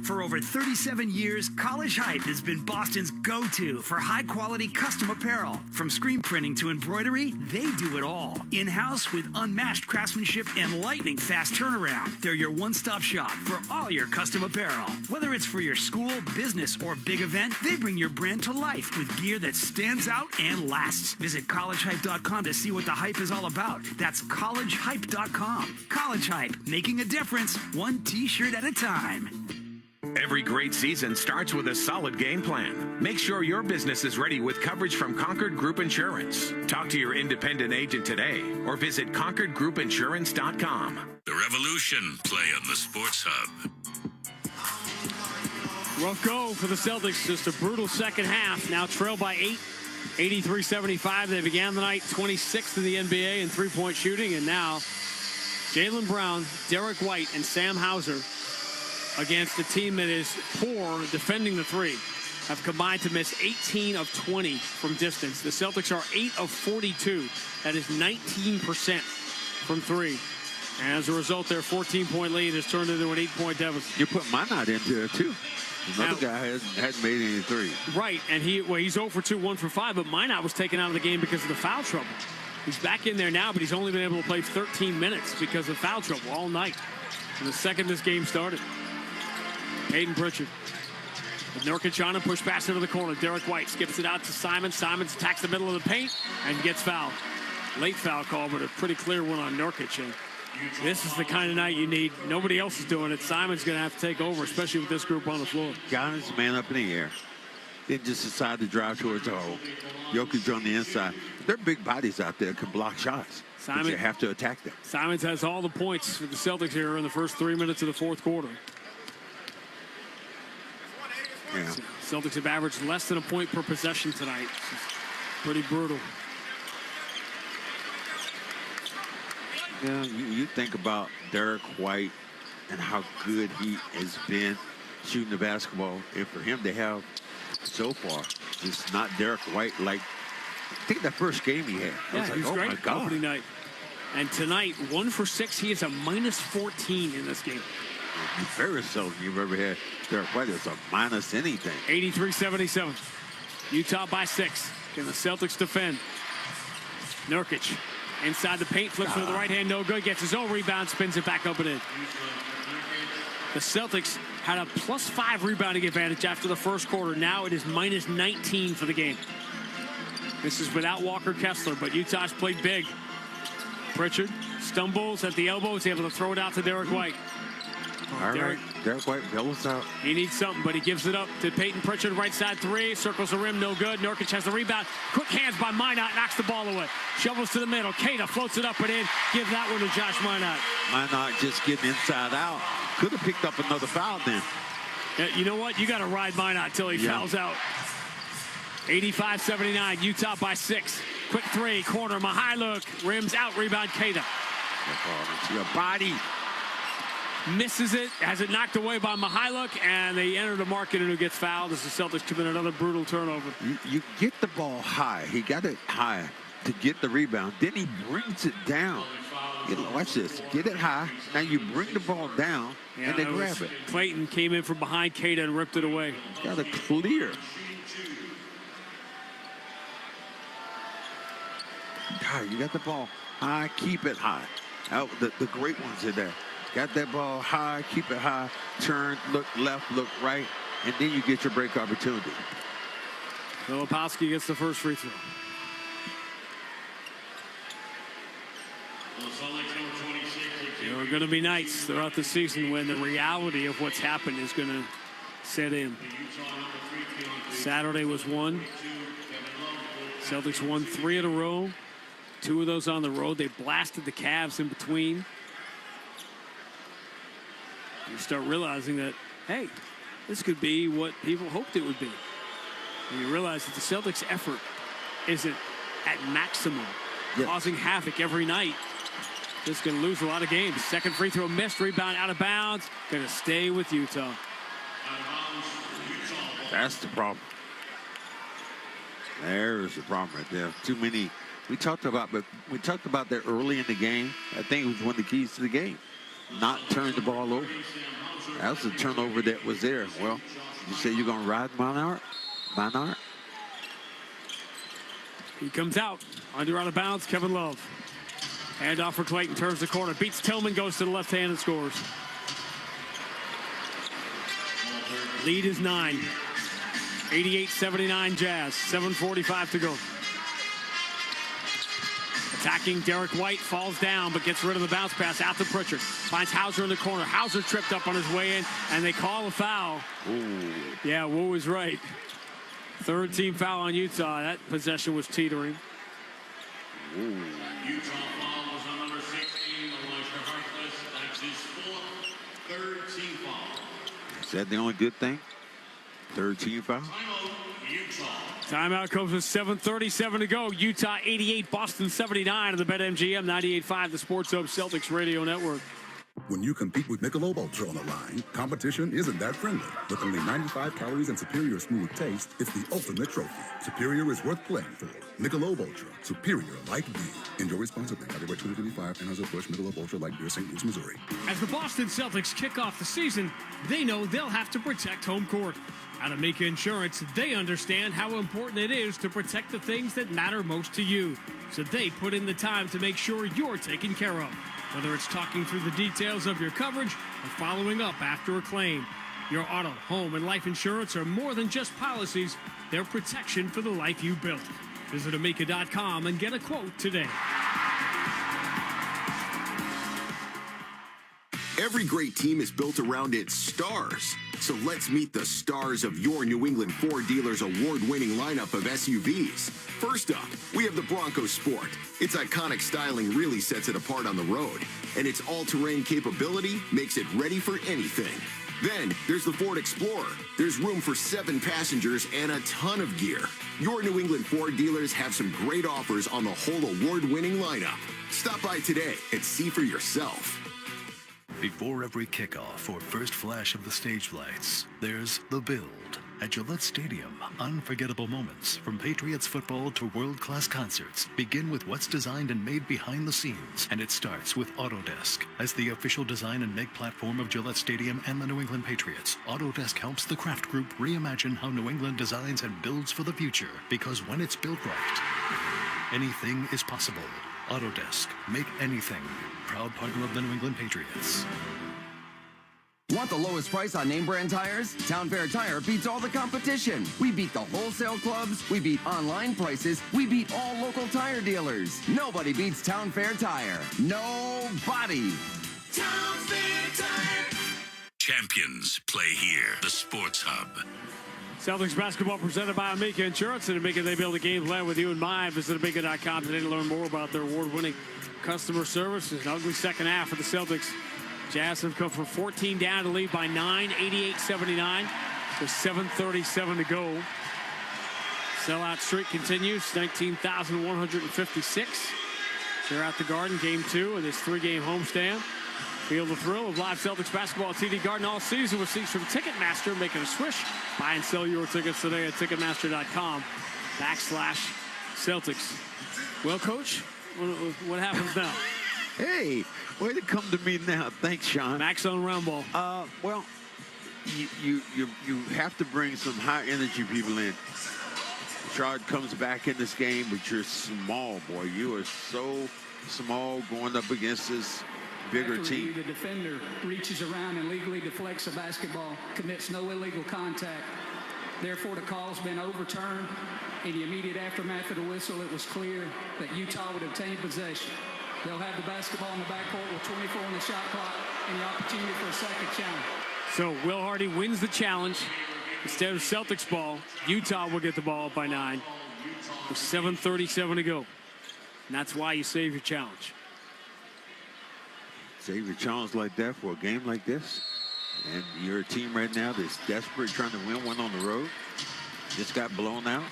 For over 37 years, College Hype has been Boston's go-to for high-quality custom apparel. From screen printing to embroidery, they do it all. In-house with unmatched craftsmanship and lightning-fast turnaround. They're your one-stop shop for all your custom apparel. Whether it's for your school, business, or big event, they bring your brand to life with gear that stands out and lasts. Visit collegehype.com to see what the hype is all about. That's collegehype.com. College Hype, making a difference, one t-shirt at a time. Every great season starts with a solid game plan. Make sure your business is ready with coverage from Concord Group Insurance. Talk to your independent agent today or visit ConcordGroupInsurance.com. The Revolution play on the Sports Hub. Rough go for the Celtics. Just a brutal second half. Now trail by 8, 83-75. They began the night 26th in the NBA in three-point shooting. And now Jaylen Brown, Derek White, and Sam Hauser against a team that is poor defending the three have combined to miss 18 of 20 from distance. The Celtics are 8 of 42. That is 19% from three. And as a result, their 14-point lead has turned into an 8-point deficit. You put Minot into there, too. Another guy hasn't made any three. Right, and he's 0 for 2, 1 for 5, but Minot was taken out of the game because of the foul trouble. He's back in there now, but he's only been able to play 13 minutes because of foul trouble all night. And the second this game started. Peyton Pritchard. With Nurkic on him, push pass into the corner. Derek White skips it out to Simons. Simons attacks the middle of the paint and gets fouled. Late foul call, but a pretty clear one on Nurkic. And this is the kind of night you need. Nobody else is doing it. Simon's going to have to take over, especially with this group on the floor. Got his man up in the air. Then just decide to drive towards the hole. Jokic on the inside. They're big bodies out there, can block shots. But you have to attack them. Simons has all the points for the Celtics here in the first 3 minutes of the fourth quarter. Yeah. Celtics have averaged less than a point per possession tonight. Pretty brutal. Yeah, you think about Derek White and how good he has been shooting the basketball. And for him to have so far, it's not Derek White like, I think that first game he had. I was like, he was oh great my God. opening night. And tonight, 1 for 6. He is a minus 14 in this game. Very seldom you've ever had Derek White as a minus anything. 83-77. Utah by 6. Can the Celtics defend? Nurkic inside the paint, flips to the right hand, no good. Gets his own rebound, spins it back up and in. The Celtics had a +5 rebounding advantage after the first quarter. Now it is minus 19 for the game. This is without Walker Kessler, but Utah's played big. Pritchard stumbles at the elbow, is able to throw it out to Derek White. All right, Derek White bellows out. He needs something, but he gives it up to Peyton Pritchard, right side three, circles the rim, no good. Nurkic has the rebound. Quick hands by Minot, knocks the ball away. Shovels to the middle. Keita floats it up and in. Give that one to Josh Minot. Minot just getting inside out. Could have picked up another foul then. You know what? You got to ride Minot till he fouls out. 85-79, Utah by 6. Quick three, corner, Mihailuk, rims out, rebound, Keita. Your body. Misses it, has it knocked away by Mihailuk, and they enter the market, and who gets fouled as the Celtics commit another brutal turnover. You get the ball high. He got it high to get the rebound. Then he brings it down. Watch this. Get it high. Now you bring the ball down. and they grab it. Clayton came in from behind Keita and ripped it away. Got to clear. God, you got the ball high, keep it high. Out the great ones are there. Got that ball high, keep it high, turn, look left, look right, and then you get your break opportunity. Filipowski gets the first free throw. There are going to be nights throughout the season when the reality of what's happened is going to set in. Saturday was one. Celtics won 3 in a row. 2 of those on the road. They blasted the Cavs in between. You start realizing that, hey, this could be what people hoped it would be. And you realize that the Celtics' effort isn't at maximum, causing havoc every night. Just going to lose a lot of games. Second free throw missed, rebound out of bounds. Going to stay with Utah. That's the problem. There's the problem right there. Too many. We talked about that early in the game. I think it was one of the keys to the game. Not turn the ball over. That was the turnover that was there. Well, you say you're going to ride Monarch? He comes out. Under out of bounds, Kevin Love. Handoff for Clayton, turns the corner, beats Tillman, goes to the left hand and scores. Lead is 9. 88-79 Jazz. 7:45 to go. Attacking Derek White, falls down, but gets rid of the bounce pass out to Pritchard. Finds Hauser in the corner. Hauser tripped up on his way in, and they call a foul. Ooh. Yeah, Wu was right. Third team foul on Utah. That possession was teetering. Ooh. Utah foul was on number 16, Elijah Harkless. That's his 4th third team foul. Is that the only good thing? Third team foul? Timeout comes with 7:37 to go. Utah 88, Boston 79 on the BetMGM 98.5, the Sports Hub Celtics Radio Network. When you compete with Michelob Ultra on the line, competition isn't that friendly. With only 95 calories and superior smooth taste, it's the ultimate trophy. Superior is worth playing for. Michelob Ultra, superior like beer. Enjoy responsibly. Copyright 2025, Anheuser-Busch, Michelob Ultra, like beer, St. Louis, Missouri. As the Boston Celtics kick off the season, they know they'll have to protect home court. At Amica Insurance, they understand how important it is to protect the things that matter most to you. So they put in the time to make sure you're taken care of. Whether it's talking through the details of your coverage or following up after a claim. Your auto, home, and life insurance are more than just policies. They're protection for the life you built. Visit Amica.com and get a quote today. Every great team is built around its stars. So let's meet the stars of your New England Ford dealer's award-winning lineup of SUVs. First up, we have the Bronco Sport. Its iconic styling really sets it apart on the road, and its all-terrain capability makes it ready for anything. Then, there's the Ford Explorer. There's room for 7 passengers and a ton of gear. Your New England Ford dealers have some great offers on the whole award-winning lineup. Stop by today and see for yourself. Before every kickoff or first flash of the stage lights, there's The Build. At Gillette Stadium, unforgettable moments from Patriots football to world-class concerts begin with what's designed and made behind the scenes. And it starts with Autodesk. As the official design and make platform of Gillette Stadium and the New England Patriots, Autodesk helps the Kraft Group reimagine how New England designs and builds for the future. Because when it's built right, anything is possible. Autodesk. Make anything. Proud partner of the New England Patriots. Want the lowest price on name brand tires? Town Fair Tire beats all the competition. We beat the wholesale clubs. We beat online prices. We beat all local tire dealers. Nobody beats Town Fair Tire. Nobody. Town Fair Tire. Champions play here. The Sports Hub. Celtics basketball presented by Amica Insurance. And Amica, they build a game plan with you in mind. Visit Amica.com today to learn more about their award-winning customer service. It's an ugly second half for the Celtics. Jazz have come from 14 down to lead by 9, 88-79. With 7:37 to go. Sellout streak continues, 19,156. They're at the Garden, game 2 of this 3-game homestand. Feel the thrill of live Celtics basketball at TD Garden all season with seats from Ticketmaster, making a swish. Buy and sell your tickets today at Ticketmaster.com/Celtics. Well, Coach, what happens now? Hey, way to come to me now. Thanks, Sean. Max on round ball. Well, you have to bring some high energy people in. Richard comes back in this game, but you're small, boy. You are so small going up against this bigger team. The defender reaches around and legally deflects a basketball, commits no illegal contact. Therefore, the call's been overturned. In the immediate aftermath of the whistle, it was clear that Utah would obtain possession. They'll have the basketball in the backcourt with 24 on the shot clock and the opportunity for a second challenge. So Will Hardy wins the challenge. Instead of Celtics ball, Utah will get the ball up by 9 with 7:37 to go. And that's why you save your challenge. Save your challenge like that for a game like this. And you're a team right now that's desperate, trying to win one on the road. Just got blown out.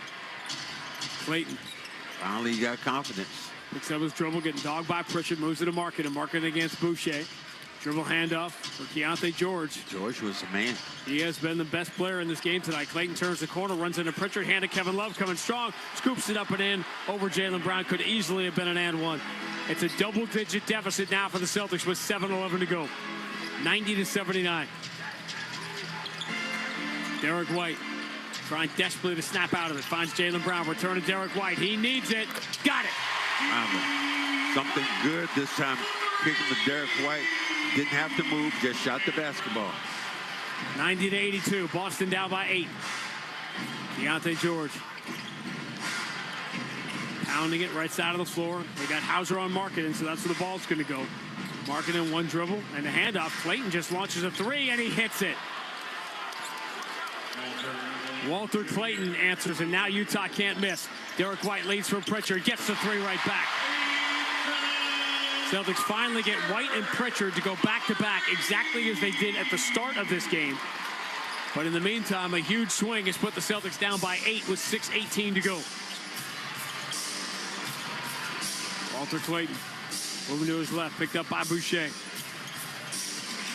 Clayton. Finally got confidence. Picks up his dribble, getting dogged by Pritchard, moves it to Market, and Market against Boucher. Dribble handoff for Keontae George. George was the man. He has been the best player in this game tonight. Clayton turns the corner, runs into Pritchard, hand to Kevin Love, coming strong, scoops it up and in over Jaylen Brown. Could easily have been an and one. It's a double-digit deficit now for the Celtics with 7:11 to go. 90-79. Derek White trying desperately to snap out of it. Finds Jaylen Brown. Return to Derek White. He needs it. Got it. Something good this time. Kicking to Derek White. Didn't have to move. Just shot the basketball. 90-82. Boston down by 8. Keontae George. Pounding it right side of the floor. They got Hauser on Markkanen, so that's where the ball's going to go. Markkanen one dribble and a handoff. Clayton just launches a 3 and he hits it. Walter Clayton answers, and now Utah can't miss. Derek White leads from Pritchard, gets the 3 right back. Celtics finally get White and Pritchard to go back-to-back exactly as they did at the start of this game. But in the meantime, a huge swing has put the Celtics down by 8 with 6:18 to go. Walter Clayton moving to his left, picked up by Boucher.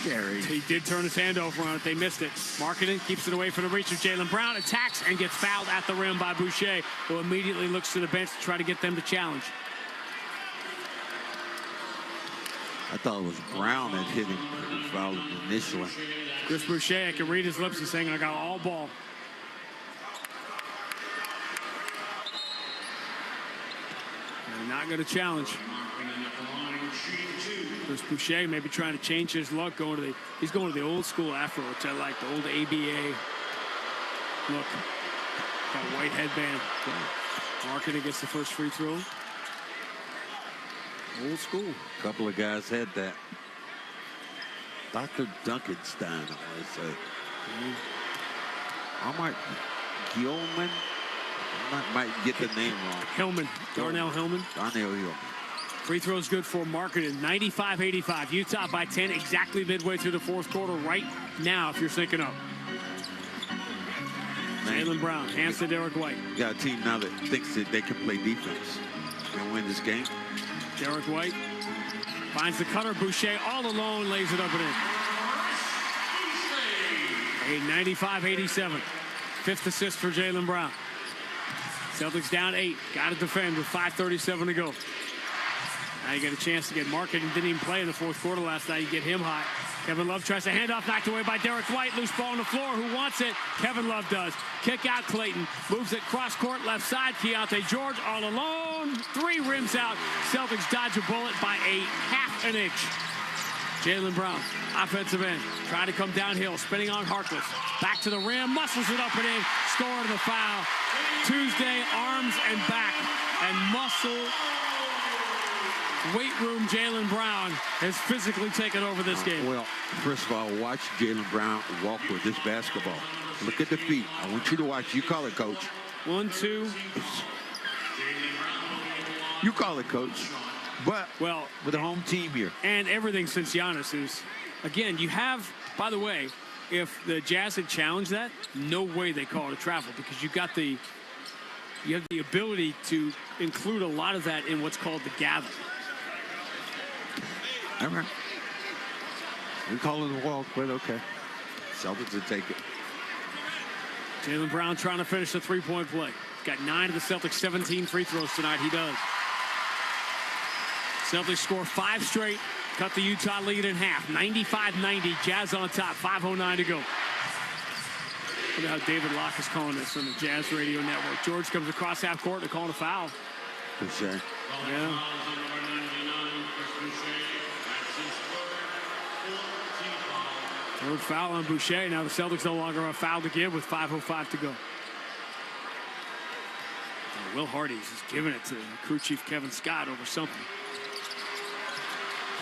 He did turn his hand over on it. They missed it. Markkanen keeps it away from the reach of Jaylen Brown. Attacks and gets fouled at the rim by Boucher, who immediately looks to the bench to try to get them to challenge. I thought it was Brown that hit him fouled initially. Chris Boucher, I can read his lips. He's saying, I got all ball. They're not going to challenge. Chris Boucher maybe trying to change his luck. He's going to the old school afro, which I like, the old ABA look. Got white headband. Markkanen gets the first free throw. Old school. A couple of guys had that. Dr. Duncanstein, I want to say. I might, Gilman. I might get the name wrong. Hillman. Darnell Hillman. Darnell Hillman. Free throw's good for Markkanen. 95-85. Utah by 10 exactly midway through the fourth quarter right now if you're syncing up. Jaylen Brown hands to Derek White. You got a team now that thinks that they can play defense and win this game. Derek White finds the cutter. Boucher all alone lays it up and in. 95-87. Fifth assist for Jaylen Brown. Celtics down 8. Got to defend with 5:37 to go. Now you get a chance to get Markkanen. Didn't even play in the fourth quarter last night. You get him hot. Kevin Love tries to hand off, knocked away by Derek White. Loose ball on the floor. Who wants it? Kevin Love does. Kick out Clayton. Moves it cross court left side. Keontae George all alone. 3 rims out. Celtics dodge a bullet by a half an inch. Jaylen Brown, offensive end. Trying to come downhill. Spinning on Harkless. Back to the rim. Muscles it up and in. Score to the foul. Tuesday, arms and back. And muscle. Weight room Jaylen Brown has physically taken over this game. Well, first of all, watch Jaylen Brown walk with this basketball. Look at the feet. I want you to watch. You call it, Coach. 1, 2. You call it, Coach. But, well, with a home team here. And everything since Giannis is, again, you have, by the way, if the Jazz had challenged that, no way they call it a travel because you have the ability to include a lot of that in what's called the gather. All right. We call it a walk, but okay. Celtics will take it. Jaylen Brown trying to finish the three-point play. Got 9 of the Celtics' 17 free throws tonight. He does. Celtics score 5 straight, cut the Utah lead in half. 95-90, Jazz on top, 5:09 to go. Look at how David Locke is calling this on the Jazz Radio Network. George comes across half court and calling a foul. For sure. Yeah. Third foul on Boucher. Now the Celtics no longer have a foul to give with 5:05 to go. And Will Hardy's just giving it to crew chief Kevin Scott over something.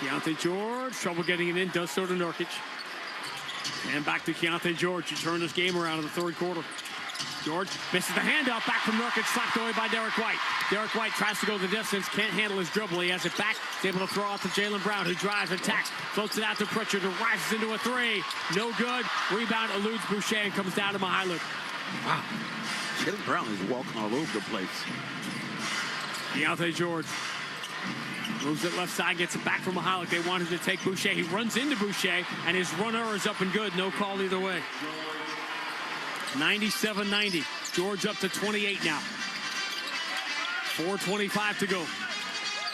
Keontae George, trouble getting it in, does so to Nurkic. And back to Keontae George. He turned this game around in the third quarter. George misses the handoff, back from Nurkic, slapped away by Derek White. Derek White tries to go the distance, can't handle his dribble. He has it back, he's able to throw out to Jaylen Brown, who drives, attacks, floats it out to Pritchard, who rises into a three. No good. Rebound eludes Boucher and comes down to Mihailovic. Wow. Jaylen Brown is walking all over the place. Keontae George moves it left side, gets it back from Mihailovic. They wanted to take Boucher. He runs into Boucher, and his runner is up and good. No call either way. 97-90. George up to 28 now. 4:25 to go.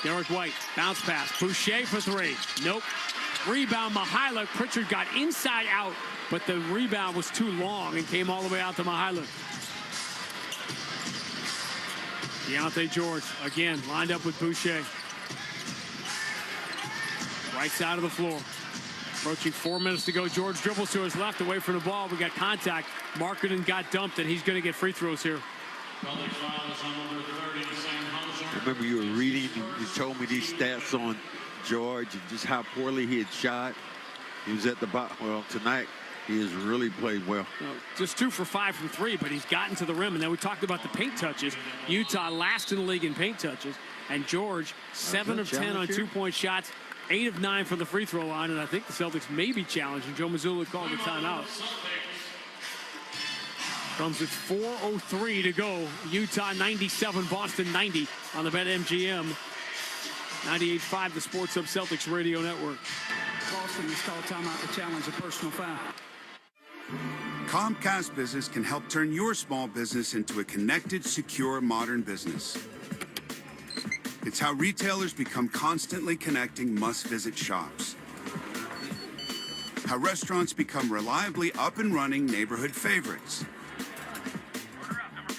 Derek White, bounce pass. Boucher for three. Nope. Rebound, Mihailovic. Pritchard got inside out, but the rebound was too long and came all the way out to Mihailovic. Keontae George, again, lined up with Boucher. Right side of the floor. Approaching 4 minutes to go. George dribbles to his left, away from the ball. We got contact. Marketing got dumped, and he's going to get free throws here. Remember, you were reading, you told me these stats on George and just how poorly he had shot. He was at the bottom. Well, tonight, he has really played well. Just 2 for 5 from 3, but he's gotten to the rim. And then we talked about the paint touches. Utah last in the league in paint touches. And George, 7 of 10 on 2-point shots. 8 of 9 from the free throw line, and I think the Celtics may be challenging. Joe Mazzulla called the timeout. Comes at 4:03 to go. Utah 97, Boston 90 on the BetMGM 98.5, the Sports Hub Celtics Radio Network. Boston has called timeout to challenge a personal foul. Comcast Business can help turn your small business into a connected, secure, modern business. It's how retailers become constantly connecting must-visit shops. How restaurants become reliably up and running neighborhood favorites.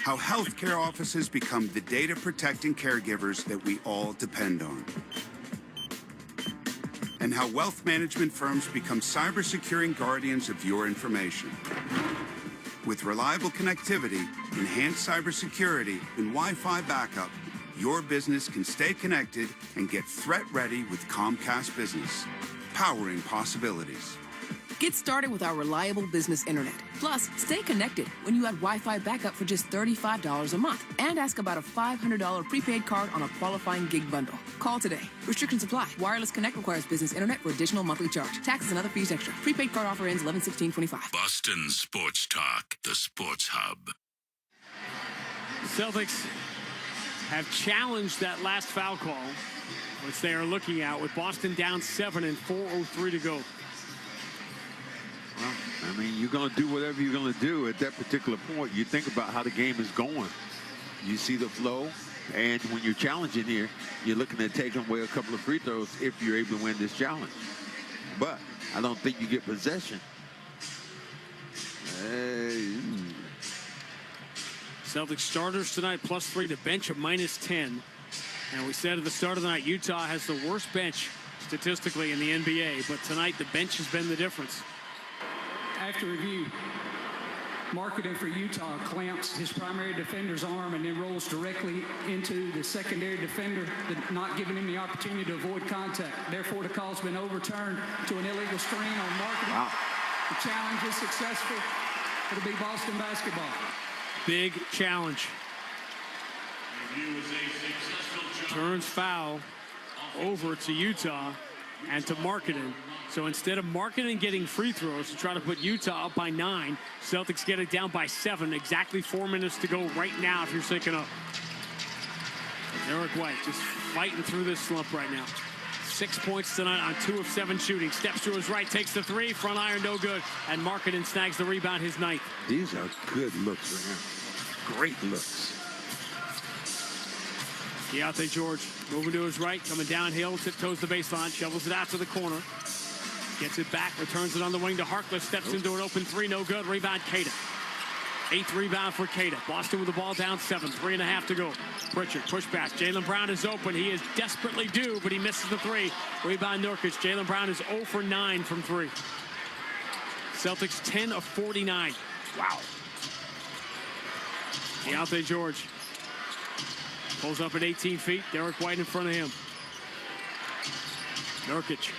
How healthcare offices become the data-protecting caregivers that we all depend on. And how wealth management firms become cyber-securing guardians of your information. With reliable connectivity, enhanced cybersecurity, and Wi-Fi backup, your business can stay connected and get threat-ready with Comcast Business, powering possibilities. Get started with our reliable business internet. Plus, stay connected when you add Wi-Fi backup for just $35 a month. And ask about a $500 prepaid card on a qualifying gig bundle. Call today. Restrictions apply. Wireless Connect requires business internet for additional monthly charge. Taxes and other fees extra. Prepaid card offer ends 11/16/25. Boston Sports Talk, the Sports Hub. Celtics have challenged that last foul call, which they are looking at with Boston down 7 and 4:03 to go. Well, I mean, you're going to do whatever you're going to do at that particular point. You think about how the game is going. You see the flow, and when you're challenging here, you're looking at taking away a couple of free throws if you're able to win this challenge. But I don't think you get possession. Celtics starters tonight +3 to bench of -10. And we said at the start of the night, Utah has the worst bench statistically in the NBA, but tonight the bench has been the difference. After review, Marketing for Utah clamps his primary defender's arm and then rolls directly into the secondary defender, not giving him the opportunity to avoid contact. Therefore, the call's been overturned to an illegal screen on Marketing. Wow. The challenge is successful. It'll be Boston basketball. Big challenge. Turns foul over to Utah and to Marketing. So instead of Marketing getting free throws to try to put Utah up by 9, Celtics get it down by 7. Exactly 4 minutes to go right now if you're thinking of Derek White just fighting through this slump right now. 6 points tonight on 2 of 7 shooting. Steps to his right, takes the 3, front iron no good, and Marketing snags the rebound, his 9th. These are good looks for him. Great looks. Keontae George moving to his right, coming downhill, tiptoes the baseline, shovels it out to the corner. Gets it back, returns it on the wing to Harkless, steps into an open three, no good. Rebound, Queta. 8th rebound for Queta. Boston with the ball down 7, 3.5 to go. Pritchard, push pass. Jaylen Brown is open. He is desperately due, but he misses the 3. Rebound, Nurkic. Jaylen Brown is 0 for 9 from 3. Celtics 10 of 49. Wow. Keontae George pulls up at 18 feet. Derek White in front of him. Nurkic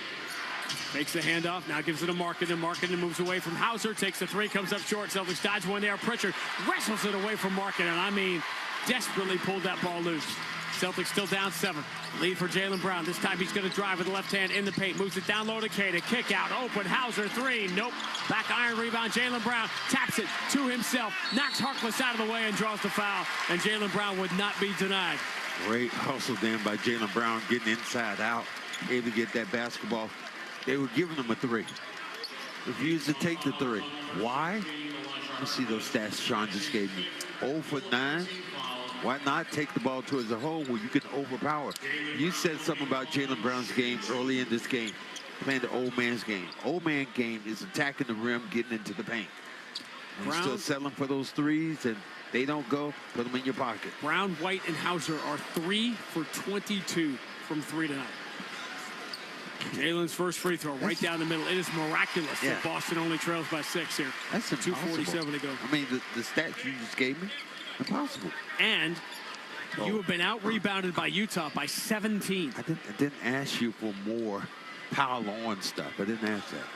makes the handoff, now gives it to Markkanen. Markkanen moves away from Hauser, takes the 3, comes up short. Celtics dodge one there. Pritchard wrestles it away from Markkanen. I mean, desperately pulled that ball loose. Celtics still down 7. Lead for Jaylen Brown. This time he's going to drive with the left hand in the paint. Moves it down low to Queta. Kick out, open. Hauser 3. Nope. Back iron rebound. Jaylen Brown taps it to himself. Knocks Harkless out of the way and draws the foul. And Jaylen Brown would not be denied. Great hustle then by Jaylen Brown, getting inside out, able to get that basketball. They were giving him a 3. Refused to take the 3. Why? Let's see those stats Sean just gave me. 0 for 9. Why not take the ball towards the hole where you can overpower? You said something about Jaylen Brown's game early in this game, playing the old man's game. Old man game is attacking the rim, getting into the paint. And still settling for those 3s, and they don't go, put them in your pocket. Brown, White, and Hauser are 3 for 22 from 3 tonight. Jaylen's first free throw right down the middle. It is miraculous that Boston only trails by 6 here. That's 2:47 to go. I mean, the stats you just gave me, impossible. And you have been out-rebounded by Utah by 17. I didn't ask you for more pile-on stuff. I didn't ask that.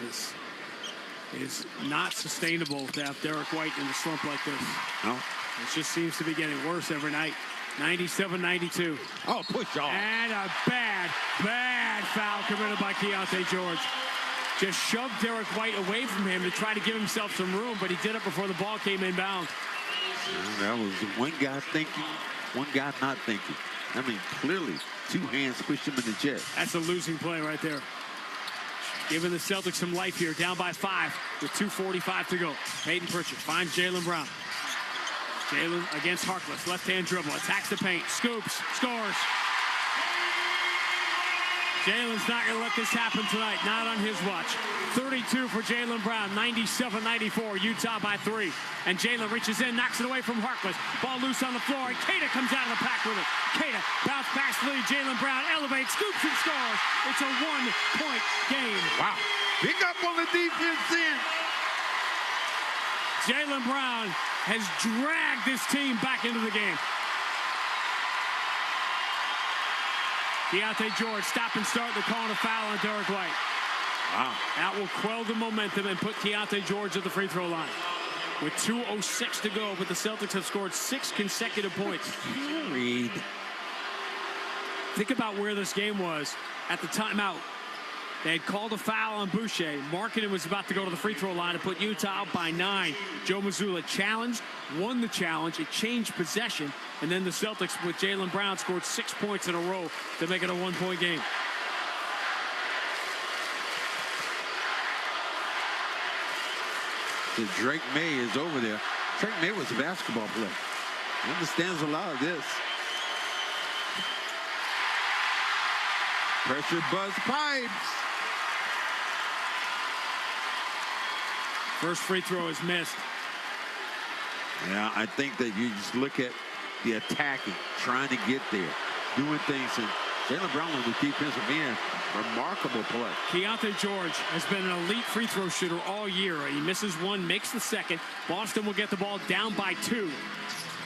This is not sustainable to have Derek White in a slump like this. No. It just seems to be getting worse every night. 97-92. Oh, push off. And a bad foul committed by Keontae George. Just shoved Derek White away from him to try to give himself some room, but he did it before the ball came inbound. That was one guy thinking, one guy not thinking. I mean, clearly, 2 hands pushed him in the chest. That's a losing play right there. Giving the Celtics some life here, down by 5 with 2:45 to go. Peyton Pritchard finds Jaylen Brown. Jaylen against Harkless, left-hand dribble, attacks the paint, scoops, scores. Jaylen's not going to let this happen tonight, not on his watch. 32 for Jaylen Brown, 97-94, Utah by 3. And Jaylen reaches in, knocks it away from Harkless. Ball loose on the floor, and Queta comes out of the pack with it. Queta, bounce pass lead, Jaylen Brown elevates, scoops and scores. It's a 1-point game. Wow. Pick up on the defense in. Jaylen Brown has dragged this team back into the game. Keontae George, stop and start. They're calling a foul on Derek White. Wow. That will quell the momentum and put Keontae George at the free throw line. With 2:06 to go, but the Celtics have scored 6 consecutive points. Reed. Think about where this game was at the timeout. They had called a foul on Boucher. Markkanen was about to go to the free throw line to put Utah out by 9. Joe Mazzulla challenged, won the challenge. It changed possession. And then the Celtics, with Jaylen Brown, scored 6 points in a row to make it a 1-point game. So Drake May is over there. Drake May was a basketball player. He understands a lot of this. Pressure buzz pipes. First free throw is missed. Yeah, I think that you just look at the attacking, trying to get there, doing things. And Jaylen Brown on the defensive end, remarkable play. Keontae George has been an elite free throw shooter all year. He misses 1, makes the second. Boston will get the ball down by 2.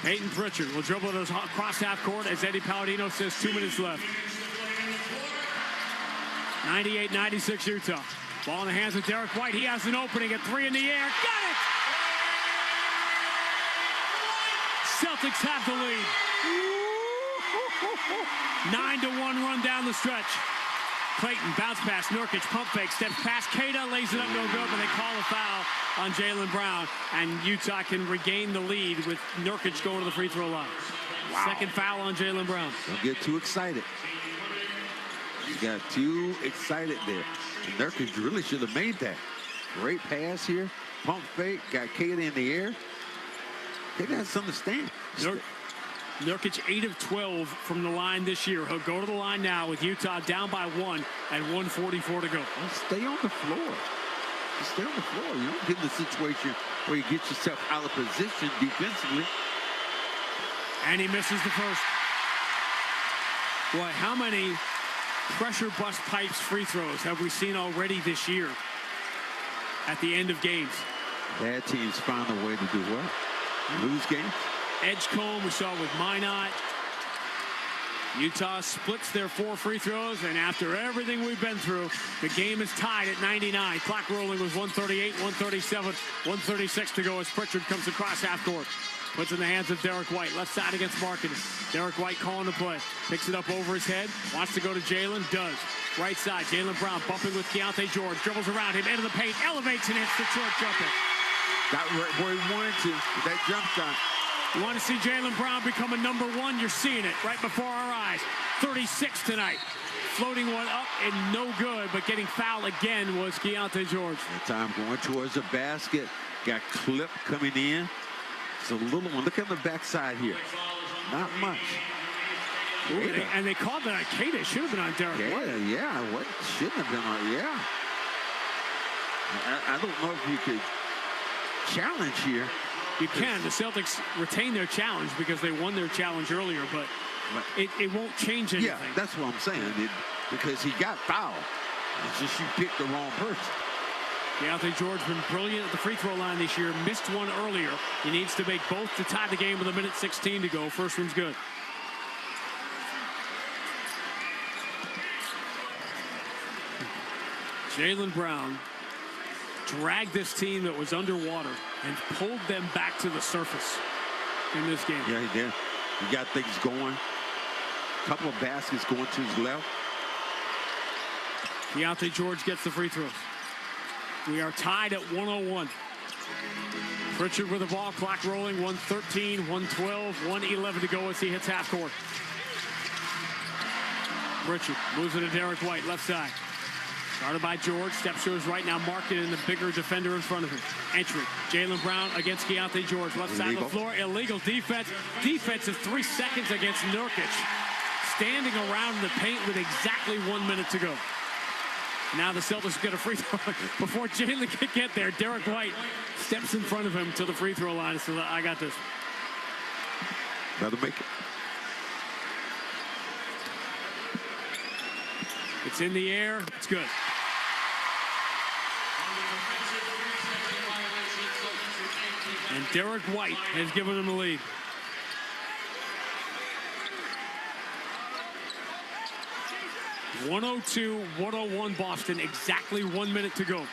Peyton Pritchard will dribble those cross half court as Eddie Palladino says 2 minutes left. 98-96 Utah. Ball in the hands of Derek White. He has an opening at 3 in the air. Got it! Celtics have the lead. 9-1 run down the stretch. Clayton, bounce pass, Nurkic, pump fake, steps past Queta, lays it up, no good, but they call a foul on Jaylen Brown, and Utah can regain the lead with Nurkic going to the free throw line. Wow. Second foul on Jaylen Brown. Don't get too excited. You got too excited there. And Nurkic really should have made that. Great pass here. Pump fake, got Queta in the air. Queta has something to stand. Nurkic 8 of 12 from the line this year. He'll go to the line now with Utah down by 1 and 1:44 to go. Well, stay on the floor. Just stay on the floor. You don't get in the situation where you get yourself out of position defensively. And he misses the first. Boy, how many pressure bust pipes free throws have we seen already this year at the end of games? Bad teams find a way to do what? Lose games? Edgecombe, we saw with Minot. Utah splits their 4 free throws, and after everything we've been through, the game is tied at 99. Clock rolling with 138, 137, 136 to go as Pritchard comes across half court. Puts in the hands of Derek White. Left side against Markkanen. Derek White calling the play. Picks it up over his head. Wants to go to Jalen. Does. Right side. Jalen Brown bumping with Keontae George. Dribbles around him. Into the paint. Elevates and hits the short jumper. Got right where he wanted to with that jump shot. You want to see Jalen Brown become a number 1? You're seeing it right before our eyes. 36 tonight. Floating one up and no good, but getting fouled again was Keontae George. That time going towards the basket. Got clipped coming in. It's a little one. Look at the backside here. Not much. Ooh, and they called that on Keita. Should have been on Derek White. Yeah. What shouldn't have been on? Yeah. I don't know if you could challenge here. You can. The Celtics retain their challenge because they won their challenge earlier, but it won't change anything. Yeah, that's what I'm saying. Because he got fouled. It's just you picked the wrong person. Keontae George been brilliant at the free throw line this year. Missed one earlier. He needs to make both to tie the game with 1:16 to go. First one's good. Jalen Brown dragged this team that was underwater and pulled them back to the surface in this game. Yeah, he did. He got things going. A couple of baskets going to his left. Keontae George gets the free throws. We are tied at 101. Pritchard with the ball, clock rolling, 113, 112, 111 to go as he hits half court. Pritchard moves it to Derek White, left side. Guarded by George, steps to his right, now Markkanen, the bigger defender in front of him. Entry, Jalen Brown against Keontae George, left side of the floor, illegal defense. Defensive 3 seconds against Nurkic. Standing around in the paint with exactly 1 minute to go. Now the Celtics get a free throw before Jalen can get there. Derek White steps in front of him to the free throw line and says, I got this. Better make it. It's in the air. It's good. And Derek White has given them the lead. (102-101) Boston. Exactly 1 minute to go.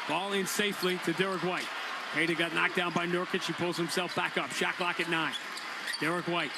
Ball in safely to Derek White. Hayden got knocked down by Nurkic. He pulls himself back up. Shot clock at 9. Derek White.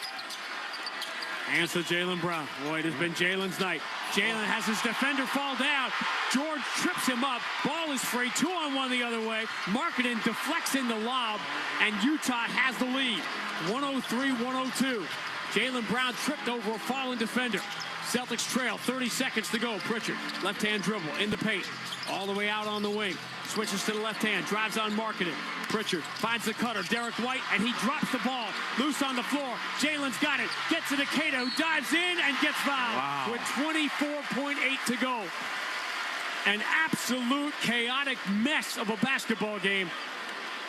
Hands to Jalen Brown. Boy, it has been Jalen's night. Jalen has his defender fall down. George trips him up. Ball is free. 2-on-1 the other way. Markkanen deflects in the lob, and Utah has the lead. 103-102. Jalen Brown tripped over a fallen defender. Celtics trail. 30 seconds to go. Pritchard, left-hand dribble in the paint. All the way out on the wing. Switches to the left hand. Drives on Markkanen. Pritchard finds the cutter. Derek White, and he drops the ball. Loose on the floor. Jalen's got it. Gets it to Cato. Dives in and gets fouled with 24.8 to go. An absolute chaotic mess of a basketball game.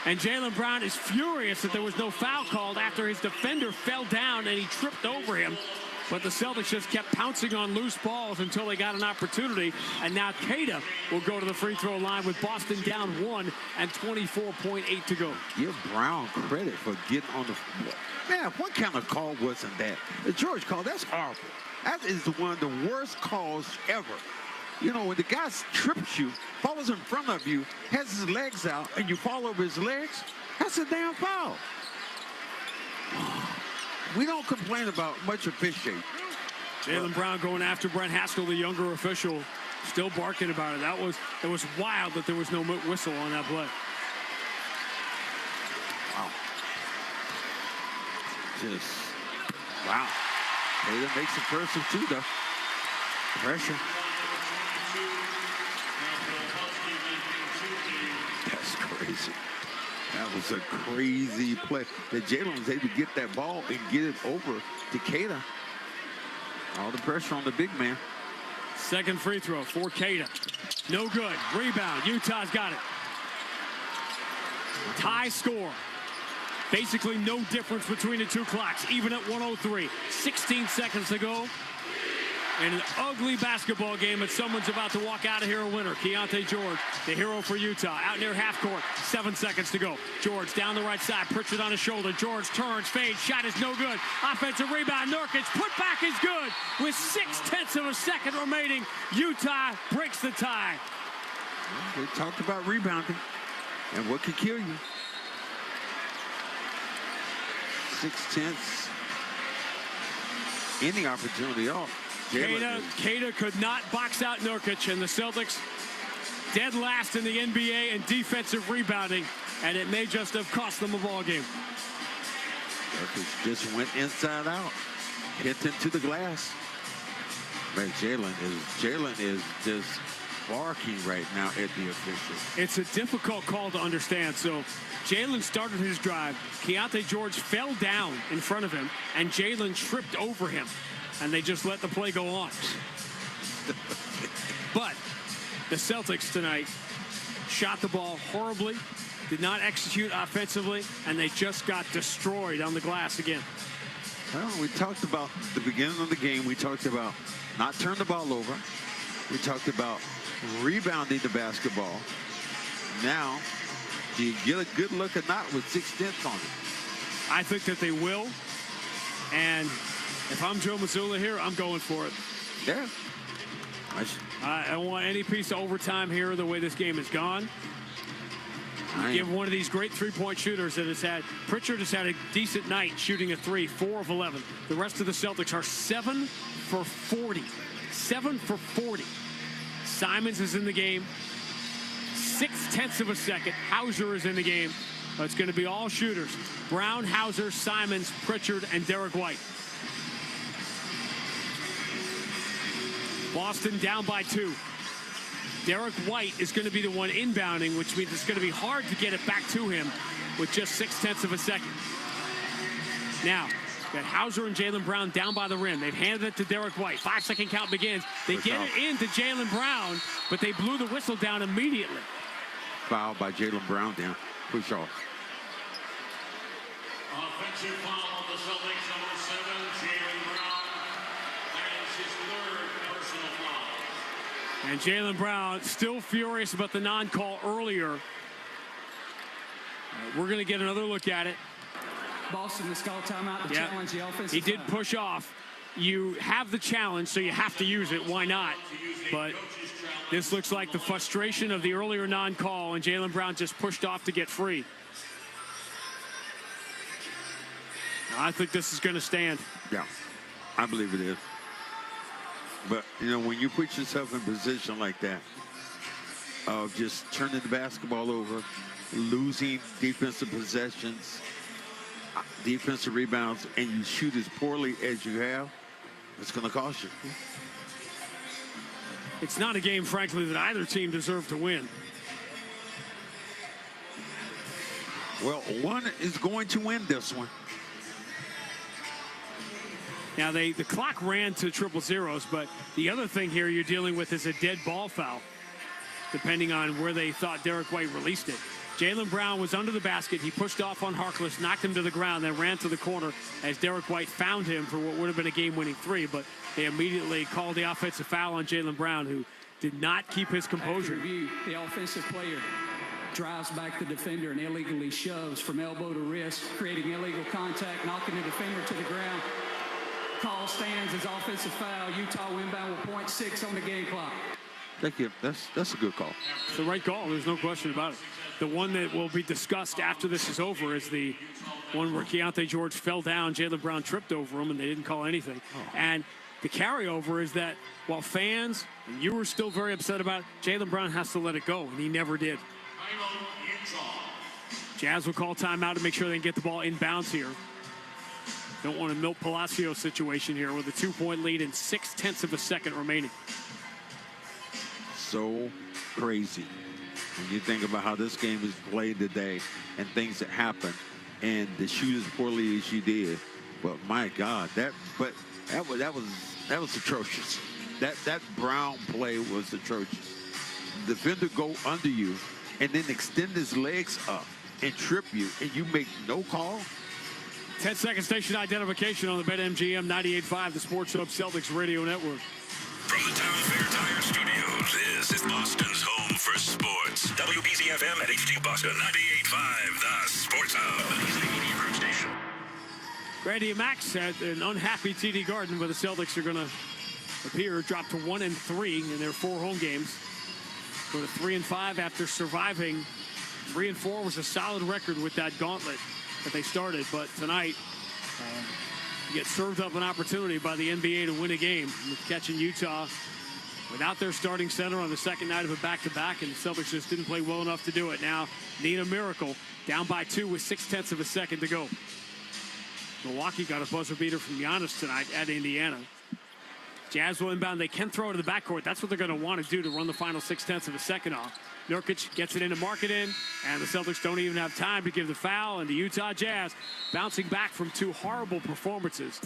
And Jalen Brown is furious that there was no foul called after his defender fell down and he tripped over him. But the Celtics just kept pouncing on loose balls until they got an opportunity. And now Keita will go to the free throw line with Boston down 1 and 24.8 to go. Give Brown credit for getting on the floor. Man, what kind of call wasn't that? The George call, that's horrible. That is one of the worst calls ever. You know, when the guy trips you, falls in front of you, has his legs out, and you fall over his legs, that's a damn foul. We don't complain about much officiating. Jalen Brown going after Brent Haskell, the younger official, still barking about it. It was wild that there was no whistle on that play. Wow. Wow. Tatum makes the first of 2, though. Pressure. That's crazy. That was a crazy play. That Jalen was able to get that ball and get it over to Keita. All the pressure on the big man. Second free throw for Keita. No good. Rebound. Utah's got it. Tie score. Basically no difference between the two clocks, even at 1:03. 16 seconds to go. And an ugly basketball game, and someone's about to walk out of here a winner. Keontae George, the hero for Utah, out near half court. 7 seconds to go. George down the right side. Pritchard on his shoulder. George turns, fades. Shot is no good. Offensive rebound. Nurkic. Put back is good. With 0.6 of a second remaining, Utah breaks the tie. We talked about rebounding and what could kill you. 0.6. Any opportunity off. Keita could not box out Nurkic, and the Celtics dead last in the NBA in defensive rebounding, and it may just have cost them a ball game. Nurkic just went inside out, hit into the glass. Man, Jalen is just barking right now at the officials. It's a difficult call to understand. So Jalen started his drive. Keontae George fell down in front of him, and Jalen tripped over him. And they just let the play go on. But the Celtics tonight shot the ball horribly, did not execute offensively, and they just got destroyed on the glass again. Well, we talked about the beginning of the game. We talked about not turn the ball over. We talked about rebounding the basketball. Now, do you get a good look or not with 0.6 on it? I think that they will. And if I'm Joe Mazzulla here, I'm going for it. Yeah. I don't want any piece of overtime here the way this game has gone. Give one of these great three-point shooters that has had. Pritchard has had a decent night shooting a three, 4 of 11. The rest of the Celtics are 7 for 40. 7 for 40. Simons is in the game. 0.6 of a second. Hauser is in the game. It's going to be all shooters. Brown, Hauser, Simons, Pritchard, and Derek White. Boston down by 2. Derek White is going to be the one inbounding, which means it's going to be hard to get it back to him with just 0.6 of a second. Now, got Hauser and Jaylen Brown down by the rim. They've handed it to Derek White. 5-second count begins. They get it into Jaylen Brown, but they blew the whistle down immediately. Foul by Jaylen Brown down. Push off. Offensive foul on the Celtics, number 7, Jaylen Brown. That is his 3rd personal foul. And Jaylen Brown still furious about the non-call earlier. We're going to get another look at it. Boston has called timeout to challenge the offensive He did foul. push off. You have the challenge, so you have to use it. Why not? But this looks like the frustration of the earlier non-call, and Jaylen Brown just pushed off to get free. I think this is going to stand. Yeah, I believe it is. But, you know, when you put yourself in position like that, of just turning the basketball over, losing defensive possessions, defensive rebounds, and you shoot as poorly as you have, it's going to cost you. It's not a game, frankly, that either team deserved to win. Well, one is going to win this one. Now, the clock ran to triple zeros, but the other thing here you're dealing with is a dead ball foul, depending on where they thought Derek White released it. Jaylen Brown was under the basket. He pushed off on Harkless, knocked him to the ground, then ran to the corner as Derek White found him for what would have been a game-winning three, but they immediately called the offensive foul on Jaylen Brown, who did not keep his composure. After review, the offensive player drives back the defender and illegally shoves from elbow to wrist, creating illegal contact, knocking the defender to the ground. Call stands as offensive foul. Utah inbound with 0.6 on the game clock. Thank you. That's a good call. It's the right call. There's no question about it. The one that will be discussed after this is over is the one where Keontae George fell down. Jaylen Brown tripped over him, and they didn't call anything. And the carryover is that while fans, and you were still very upset about it, Jaylen Brown has to let it go, and he never did. Jazz will call timeout to make sure they can get the ball inbounds here. Don't want a Milt Palacio situation here with a 2-point lead and 0.6 of a second remaining. So crazy. When you think about how this game is played today and things that happen, and to shoot as poorly as you did, but my God, that was atrocious. That Brown play was atrocious. The defender go under you and then extend his legs up and trip you, and you make no call. 10-second station identification on the BetMGM 98.5, the Sports Hub Celtics Radio Network. From the Town Fair Tire Studios, this is Boston's home for sports. WBCFM at HD Boston 98.5, the Sports Hub. Station. Grandy and Max had an unhappy TD Garden, but the Celtics are going to appear drop to 1-3 in their 4 home games. Go to 3-5 after surviving. 3-4 was a solid record with that gauntlet that they started, but tonight you get served up an opportunity by the NBA to win a game with catching Utah without their starting center on the second night of a back-to-back, and the Celtics just didn't play well enough to do it. Now need a miracle, down by 2 with 0.6 of a second to go. Milwaukee got a buzzer beater from Giannis tonight at Indiana. Jazz will inbound. They can throw it to the backcourt. That's what they're going to want to do to run the final 0.6 of a second off. Nurkic gets it into Markkanen, and the Celtics don't even have time to give the foul, and the Utah Jazz, bouncing back from 2 horrible performances,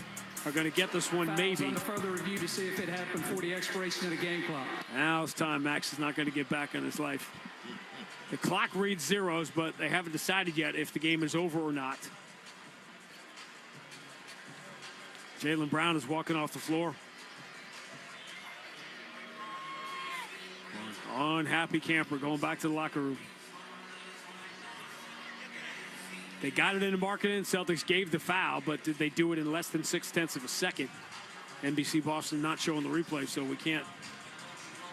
are going to get this one maybe. On the further review to see if it happened before the expiration of the game clock. Now it's time. Max is not going to get back on his life. The clock reads zeros, but they haven't decided yet if the game is over or not. Jaylen Brown is walking off the floor. Unhappy camper going back to the locker room. They got it into Markkanen. Celtics gave the foul, but did they do it in less than 0.6 of a second? NBC Boston not showing the replay, so we can't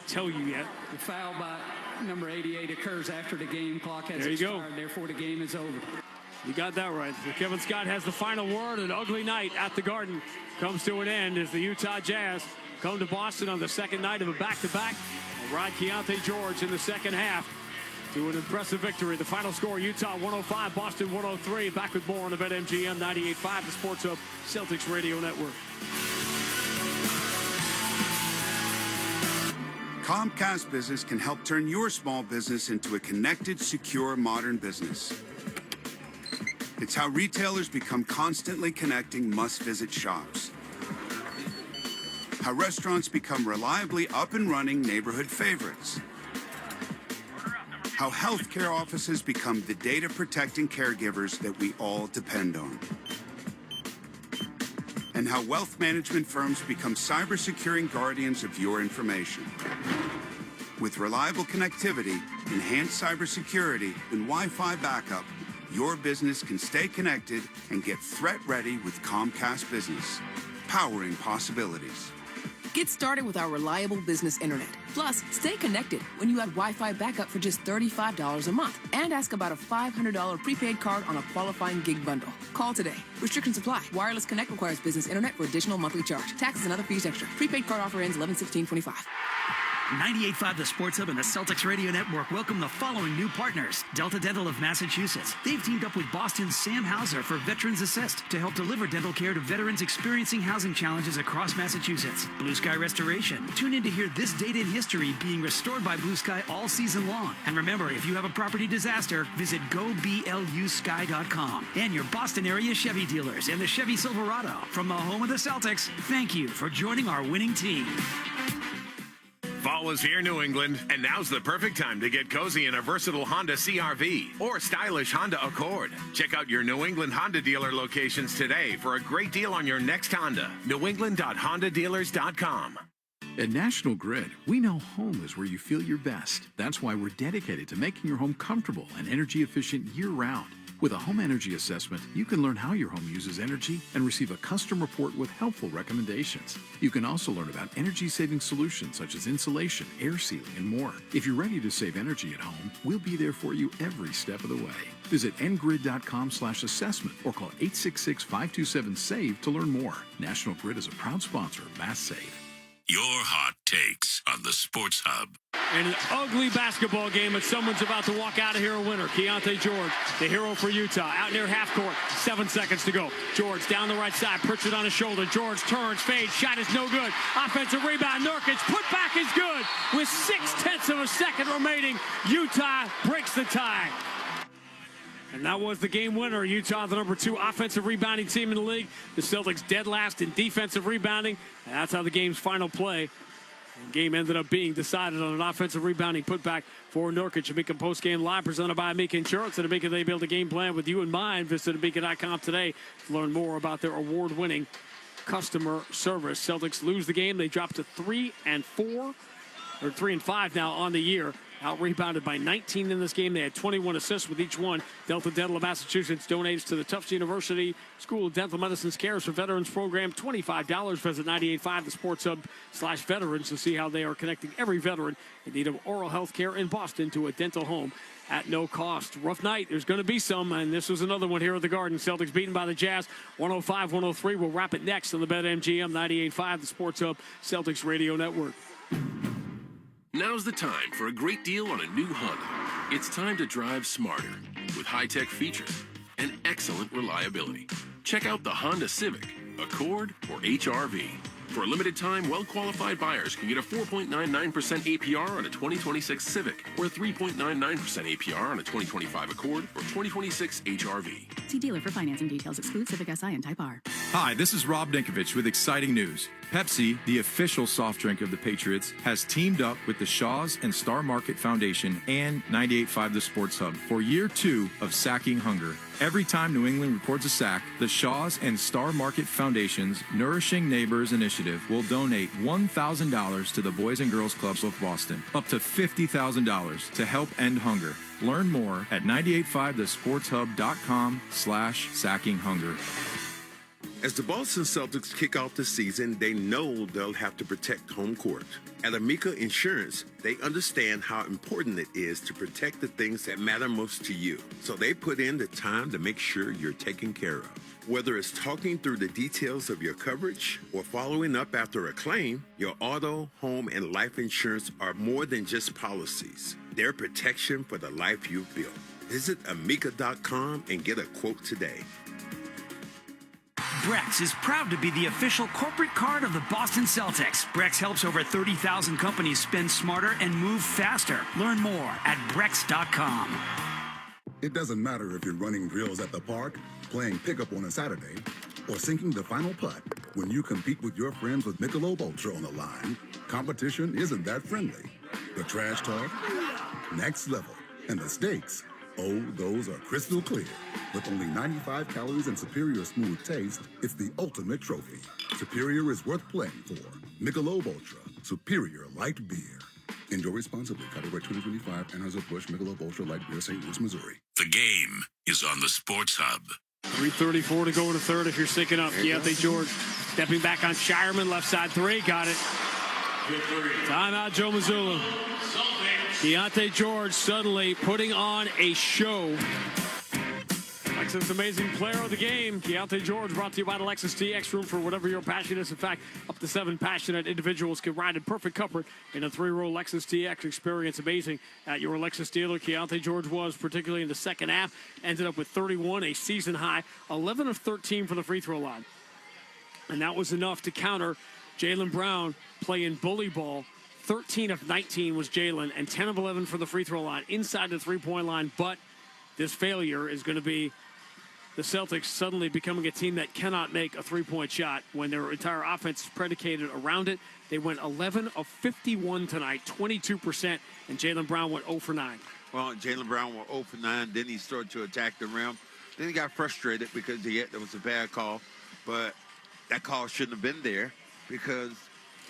tell you yet. The foul by number 88 occurs after the game clock has There you expired. go. Therefore, the game is over. You got that right. So Kevin Scott has the final word. An ugly night at the Garden comes to an end as the Utah Jazz come to Boston on the second night of a back-to-back. And ride Keontae George in the second half to an impressive victory. The final score, Utah 105, Boston 103. Back with more on the BetMGM 98.5, the Sports Hub Celtics Radio Network. Comcast Business can help turn your small business into a connected, secure, modern business. It's how retailers become constantly connecting must-visit shops. How restaurants become reliably up and running neighborhood favorites. How healthcare offices become the data-protecting caregivers that we all depend on. And how wealth management firms become cyber-securing guardians of your information. With reliable connectivity, enhanced cybersecurity, and Wi-Fi backup, your business can stay connected and get threat-ready with Comcast Business, powering possibilities. Get started with our reliable business internet. Plus, stay connected when you add Wi-Fi backup for just $35 a month. And ask about a $500 prepaid card on a qualifying gig bundle. Call today. Restrictions apply. Wireless Connect requires business internet for additional monthly charge. Taxes and other fees extra. Prepaid card offer ends 11/16/25. 98.5 The Sports Hub and the Celtics Radio Network welcome the following new partners. Delta Dental of Massachusetts. They've teamed up with Boston's Sam Hauser for Veterans Assist to help deliver dental care to veterans experiencing housing challenges across Massachusetts. Blue Sky Restoration. Tune in to hear this date in history being restored by Blue Sky all season long. And remember, if you have a property disaster, visit goblusky.com. And your Boston area Chevy dealers and the Chevy Silverado. From the home of the Celtics, thank you for joining our winning team. Fall is here, New England, and now's the perfect time to get cozy in a versatile Honda CR-V or stylish Honda Accord. Check out your New England Honda dealer locations today for a great deal on your next Honda. newengland.hondadealers.com. At National Grid, we know home is where you feel your best. That's why we're dedicated to making your home comfortable and energy efficient year-round. With a home energy assessment, you can learn how your home uses energy and receive a custom report with helpful recommendations. You can also learn about energy-saving solutions such as insulation, air sealing, and more. If you're ready to save energy at home, we'll be there for you every step of the way. Visit ngrid.com/assessment or call 866-527-SAVE to learn more. National Grid is a proud sponsor of Mass Save. Your hot takes on the Sports Hub. And an ugly basketball game, but someone's about to walk out of here a winner. Keontae George, the hero for Utah, out near half court. 7 seconds to go. George down the right side. Pritchard on his shoulder. George turns, fades. Shot is no good. Offensive rebound. Nurkic. Put back is good. With 0.6 of a second remaining, Utah breaks the tie. And that was the game winner. Utah, the number 2 offensive rebounding team in the league. The Celtics dead last in defensive rebounding. And that's how the game's final play. The game ended up being decided on an offensive rebounding putback for Nurkic. Amica Postgame Live presented by Amica Insurance. And Amica, they build a game plan with you in mind. Visit Amica.com today to learn more about their award-winning customer service. Celtics lose the game. They drop to 3-4, or 3-5 now on the year. Out-rebounded by 19 in this game. They had 21 assists with each one. Delta Dental of Massachusetts donates to the Tufts University School of Dental Medicine's Cares for Veterans program. $25. Visit 98.5 the Sports Hub/veterans to see how they are connecting every veteran in need of oral health care in Boston to a dental home at no cost. Rough night. There's going to be some, and this was another one here at the Garden. Celtics beaten by the Jazz, 105-103. We'll wrap it next on the BetMGM 98.5 the Sports Hub Celtics Radio Network. Now's the time for a great deal on a new Honda. It's time to drive smarter with high-tech features and excellent reliability. Check out the Honda Civic, Accord, or HR-V. For a limited time, well-qualified buyers can get a 4.99% APR on a 2026 Civic or a 3.99% APR on a 2025 Accord or 2026 HR-V. See dealer for financing details. Exclude Civic Si and Type R. Hi, this is Rob Dinkovich with exciting news. Pepsi, the official soft drink of the Patriots, has teamed up with the Shaws and Star Market Foundation and 98.5 The Sports Hub for year 2 of Sacking Hunger. Every time New England records a sack, the Shaws and Star Market Foundation's Nourishing Neighbors Initiative will donate $1,000 to the Boys and Girls Clubs of Boston, up to $50,000 to help end hunger. Learn more at 985thesportshub.com/sackinghunger. As the Boston Celtics kick off the season, they know they'll have to protect home court. At Amica Insurance, they understand how important it is to protect the things that matter most to you. So they put in the time to make sure you're taken care of. Whether it's talking through the details of your coverage or following up after a claim, your auto, home, and life insurance are more than just policies. They're protection for the life you've built. Visit Amica.com and get a quote today. Brex is proud to be the official corporate card of the Boston Celtics. Brex helps over 30,000 companies spend smarter and move faster. Learn more at Brex.com. It doesn't matter if you're running drills at the park, playing pickup on a Saturday, or sinking the final putt. When you compete with your friends with Michelob Ultra on the line, competition isn't that friendly. The trash talk, next level, and the stakes, oh, those are crystal clear. With only 95 calories and superior smooth taste, it's the ultimate trophy. Superior is worth playing for. Michelob Ultra, superior light beer. Enjoy responsibly. Copyright 2025, Anheuser-Busch Michelob Ultra Light Beer, St. Louis, Missouri. The game is on the Sports Hub. 3:34 to go in the third if you're syncing up. Keontae George stepping back on Shireman, left side three, got it. Timeout, Joe Mazzulla. Keontae George suddenly putting on a show. Lexus Amazing Player of the Game. Keontae George brought to you by the Lexus TX. Room for whatever your passion is. In fact, up to 7 passionate individuals can ride in perfect comfort in a 3-row Lexus TX experience. Amazing at your Lexus dealer. Keontae George was, particularly in the second half, ended up with 31, a season high, 11 of 13 from the free throw line. And that was enough to counter Jaylen Brown playing bully ball. 13 of 19 was Jaylen, and 10 of 11 from the free throw line, inside the three-point line. But this failure is going to be the Celtics suddenly becoming a team that cannot make a three-point shot when their entire offense is predicated around it. They went 11 of 51 tonight, 22%, and Jaylen Brown went 0 for 9. Well, Jaylen Brown went 0 for 9. Then he started to attack the rim. Then he got frustrated because there was a bad call. But that call shouldn't have been there because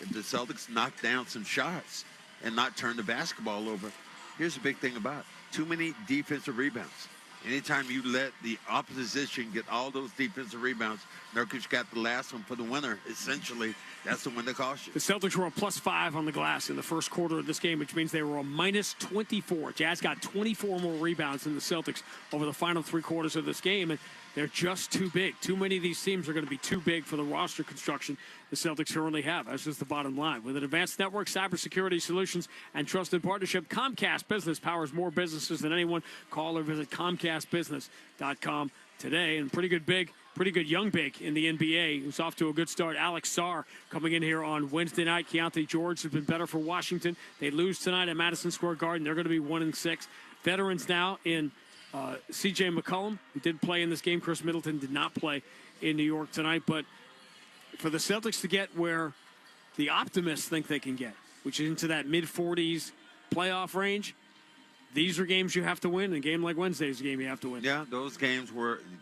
if the Celtics knocked down some shots and not turn the basketball over, here's the big thing about it. Too many defensive rebounds. Anytime you let the opposition get all those defensive rebounds, Nurkic got the last one for the winner. Essentially, that's the one that cost you. The Celtics were a +5 on the glass in the first quarter of this game, which means they were a -24. Jazz got 24 more rebounds than the Celtics over the final 3 quarters of this game, and they're just too big. Too many of these teams are going to be too big for the roster construction the Celtics currently have. That's just the bottom line. With an advanced network, cybersecurity solutions, and trusted partnership, Comcast Business powers more businesses than anyone. Call or visit ComcastBusiness.com today. And pretty good young big in the NBA, who's off to a good start. Alex Sarr coming in here on Wednesday night. Keontae George has been better for Washington. They lose tonight at Madison Square Garden. They're going to be 1-6. Veterans now in C.J. McCollum, who did play in this game. Chris Middleton did not play in New York tonight. But for the Celtics to get where the optimists think they can get, which is into that mid-40s playoff range, these are games you have to win. A game like Wednesday's a game you have to win. Yeah, those games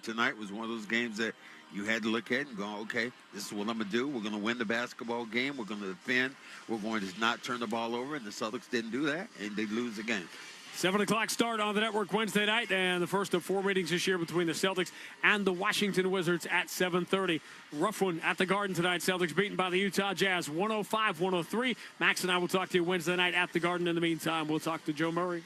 tonight was one of those games that you had to look at and go, okay, this is what I'm going to do. We're going to win the basketball game. We're going to defend. We're going to not turn the ball over. And the Celtics didn't do that, and they lose the game. 7 o'clock start on the network Wednesday night, and the first of 4 meetings this year between the Celtics and the Washington Wizards at 7:30. Rough one at the Garden tonight. Celtics beaten by the Utah Jazz 105-103. Max and I will talk to you Wednesday night at the Garden. In the meantime, we'll talk to Joe Murray.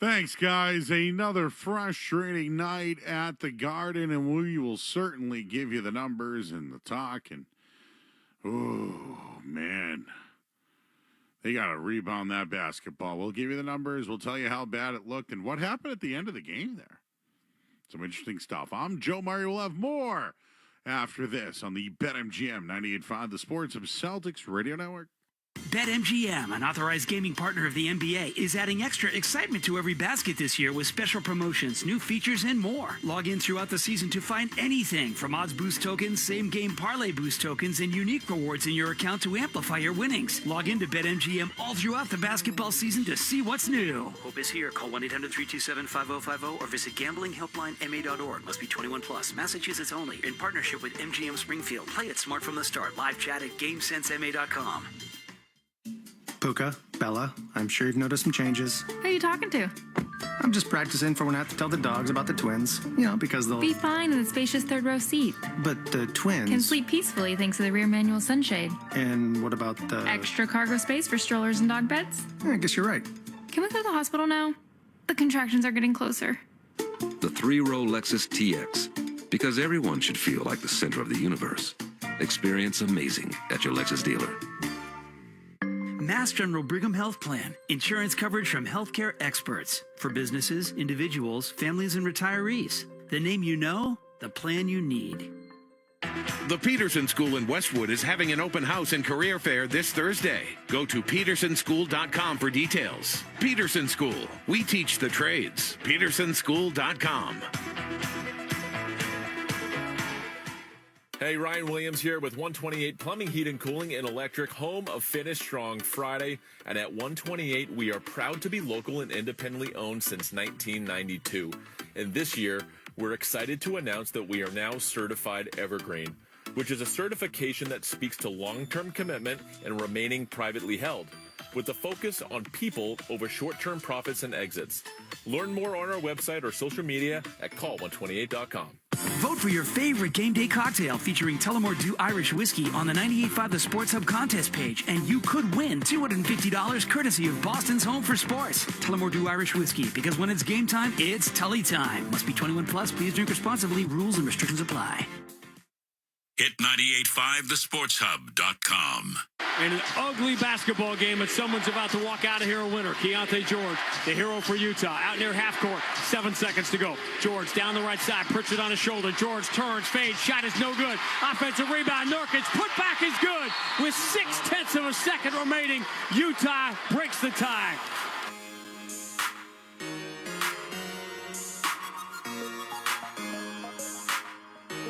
Thanks, guys. Another frustrating night at the Garden, and we will certainly give you the numbers and the talk. And, oh, man. They got to rebound that basketball. We'll give you the numbers. We'll tell you how bad it looked and what happened at the end of the game there. Some interesting stuff. I'm Joe Murray. We'll have more after this on the BetMGM 98.5, the Sports of Celtics Radio Network. BetMGM, an authorized gaming partner of the NBA, is adding extra excitement to every basket this year with special promotions, new features, and more. Log in throughout the season to find anything from odds boost tokens, same-game parlay boost tokens, and unique rewards in your account to amplify your winnings. Log in to BetMGM all throughout the basketball season to see what's new. Hope is here. Call 1-800-327-5050 or visit gamblinghelplinema.org. Must be 21 plus. Massachusetts only. In partnership with MGM Springfield. Play it smart from the start. Live chat at GameSenseMA.com. Puka, Bella, I'm sure you've noticed some changes. Who are you talking to? I'm just practicing for when I have to tell the dogs about the twins. Because they'll... Be fine in the spacious third row seat. But the twins... Can sleep peacefully thanks to the rear manual sunshade. And what about the... Extra cargo space for strollers and dog beds? I guess you're right. Can we go to the hospital now? The contractions are getting closer. The 3-row Lexus TX. Because everyone should feel like the center of the universe. Experience amazing at your Lexus dealer. Mass General Brigham Health Plan. Insurance coverage from healthcare experts. For businesses, individuals, families, and retirees. The name you know, the plan you need. The Peterson School in Westwood is having an open house and career fair this Thursday. Go to petersonschool.com for details. Peterson School. We teach the trades. petersonschool.com. Hey, Ryan Williams here with 128 Plumbing, Heat, and Cooling and Electric, home of Finish Strong Friday. And at 128, we are proud to be local and independently owned since 1992. And this year, we're excited to announce that we are now certified Evergreen, which is a certification that speaks to long-term commitment and remaining privately held, with a focus on people over short-term profits and exits. Learn more on our website or social media at call128.com. Vote for your favorite game day cocktail featuring Tullamore Dew Irish Whiskey on the 98.5 The Sports Hub contest page, and you could win $250 courtesy of Boston's Home for Sports. Tullamore Dew Irish Whiskey, because when it's game time, it's Tully time. Must be 21 plus. Please drink responsibly. Rules and restrictions apply. Hit 985thesportshub.com. And an ugly basketball game, but someone's about to walk out of here a winner. Keontae George, the hero for Utah, out near half court. 7 seconds to go. George down the right side, Pritchard on his shoulder. George turns, fades, shot is no good. Offensive rebound, Nurkic, put back is good. With 0.6 of a second remaining, Utah breaks the tie.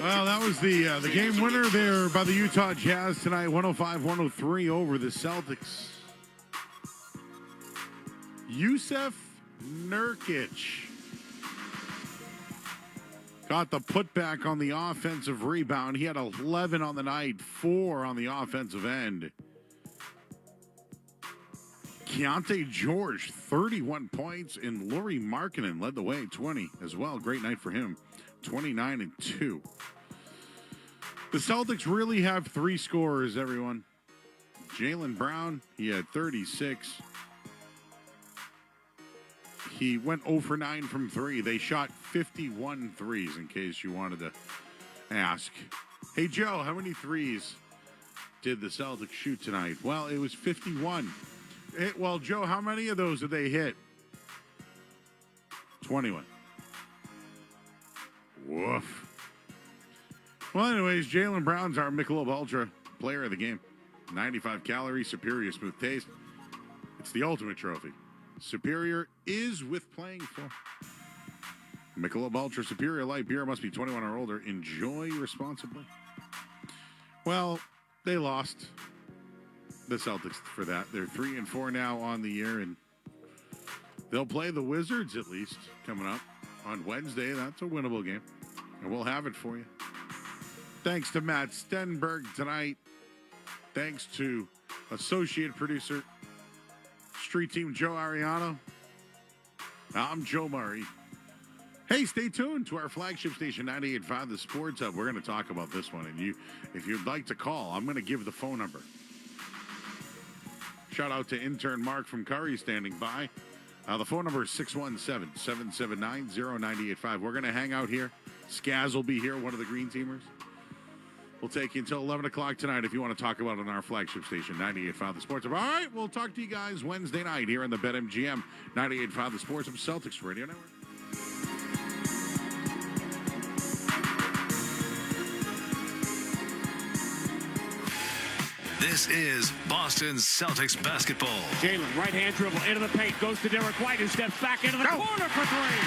Well, that was the game winner there by the Utah Jazz tonight, 105-103 over the Celtics. Jusuf Nurkic got the putback on the offensive rebound. He had 11 on the night, 4 on the offensive end. Keontae George, 31 points, and Lauri Markkanen led the way, 20 as well. Great night for him, 29 and 2. The Celtics really have 3 scorers, everyone. Jaylen Brown, he had 36. He went 0 for 9 from 3. They shot 51 threes, in case you wanted to ask. Hey, Joe, how many threes did the Celtics shoot tonight? Well, it was 51. Well, Joe, how many of those did they hit? 21. Woof. Well, anyways, Jaylen Brown's our Michelob Ultra player of the game. 95 calories, superior smooth taste. It's the ultimate trophy. Superior is with playing for. Michelob Ultra Superior Light Beer must be 21 or older. Enjoy responsibly. Well, they lost the Celtics for that. They're 3-4 now on the year, and they'll play the Wizards at least coming up on Wednesday. That's a winnable game, and we'll have it for you. Thanks to Matt Stenberg tonight. Thanks to associate producer, Street Team Joe Ariano. I'm Joe Murray. Hey, stay tuned to our flagship station, 98.5 The Sports Hub. We're going to talk about this one. And if you'd like to call, I'm going to give the phone number. Shout out to intern Mark from Curry standing by. The phone number is 617-779-0985. We're going to hang out here. Skaz will be here, one of the green teamers. We'll take you until 11 o'clock tonight if you want to talk about it on our flagship station, 98.5 The Sports Hub. All right, we'll talk to you guys Wednesday night here on the BetMGM 98.5 The Sports Hub Celtics Radio Network. This is Boston Celtics basketball. Jaylen, right-hand dribble into the paint, goes to Derek White, who steps back into the corner for three.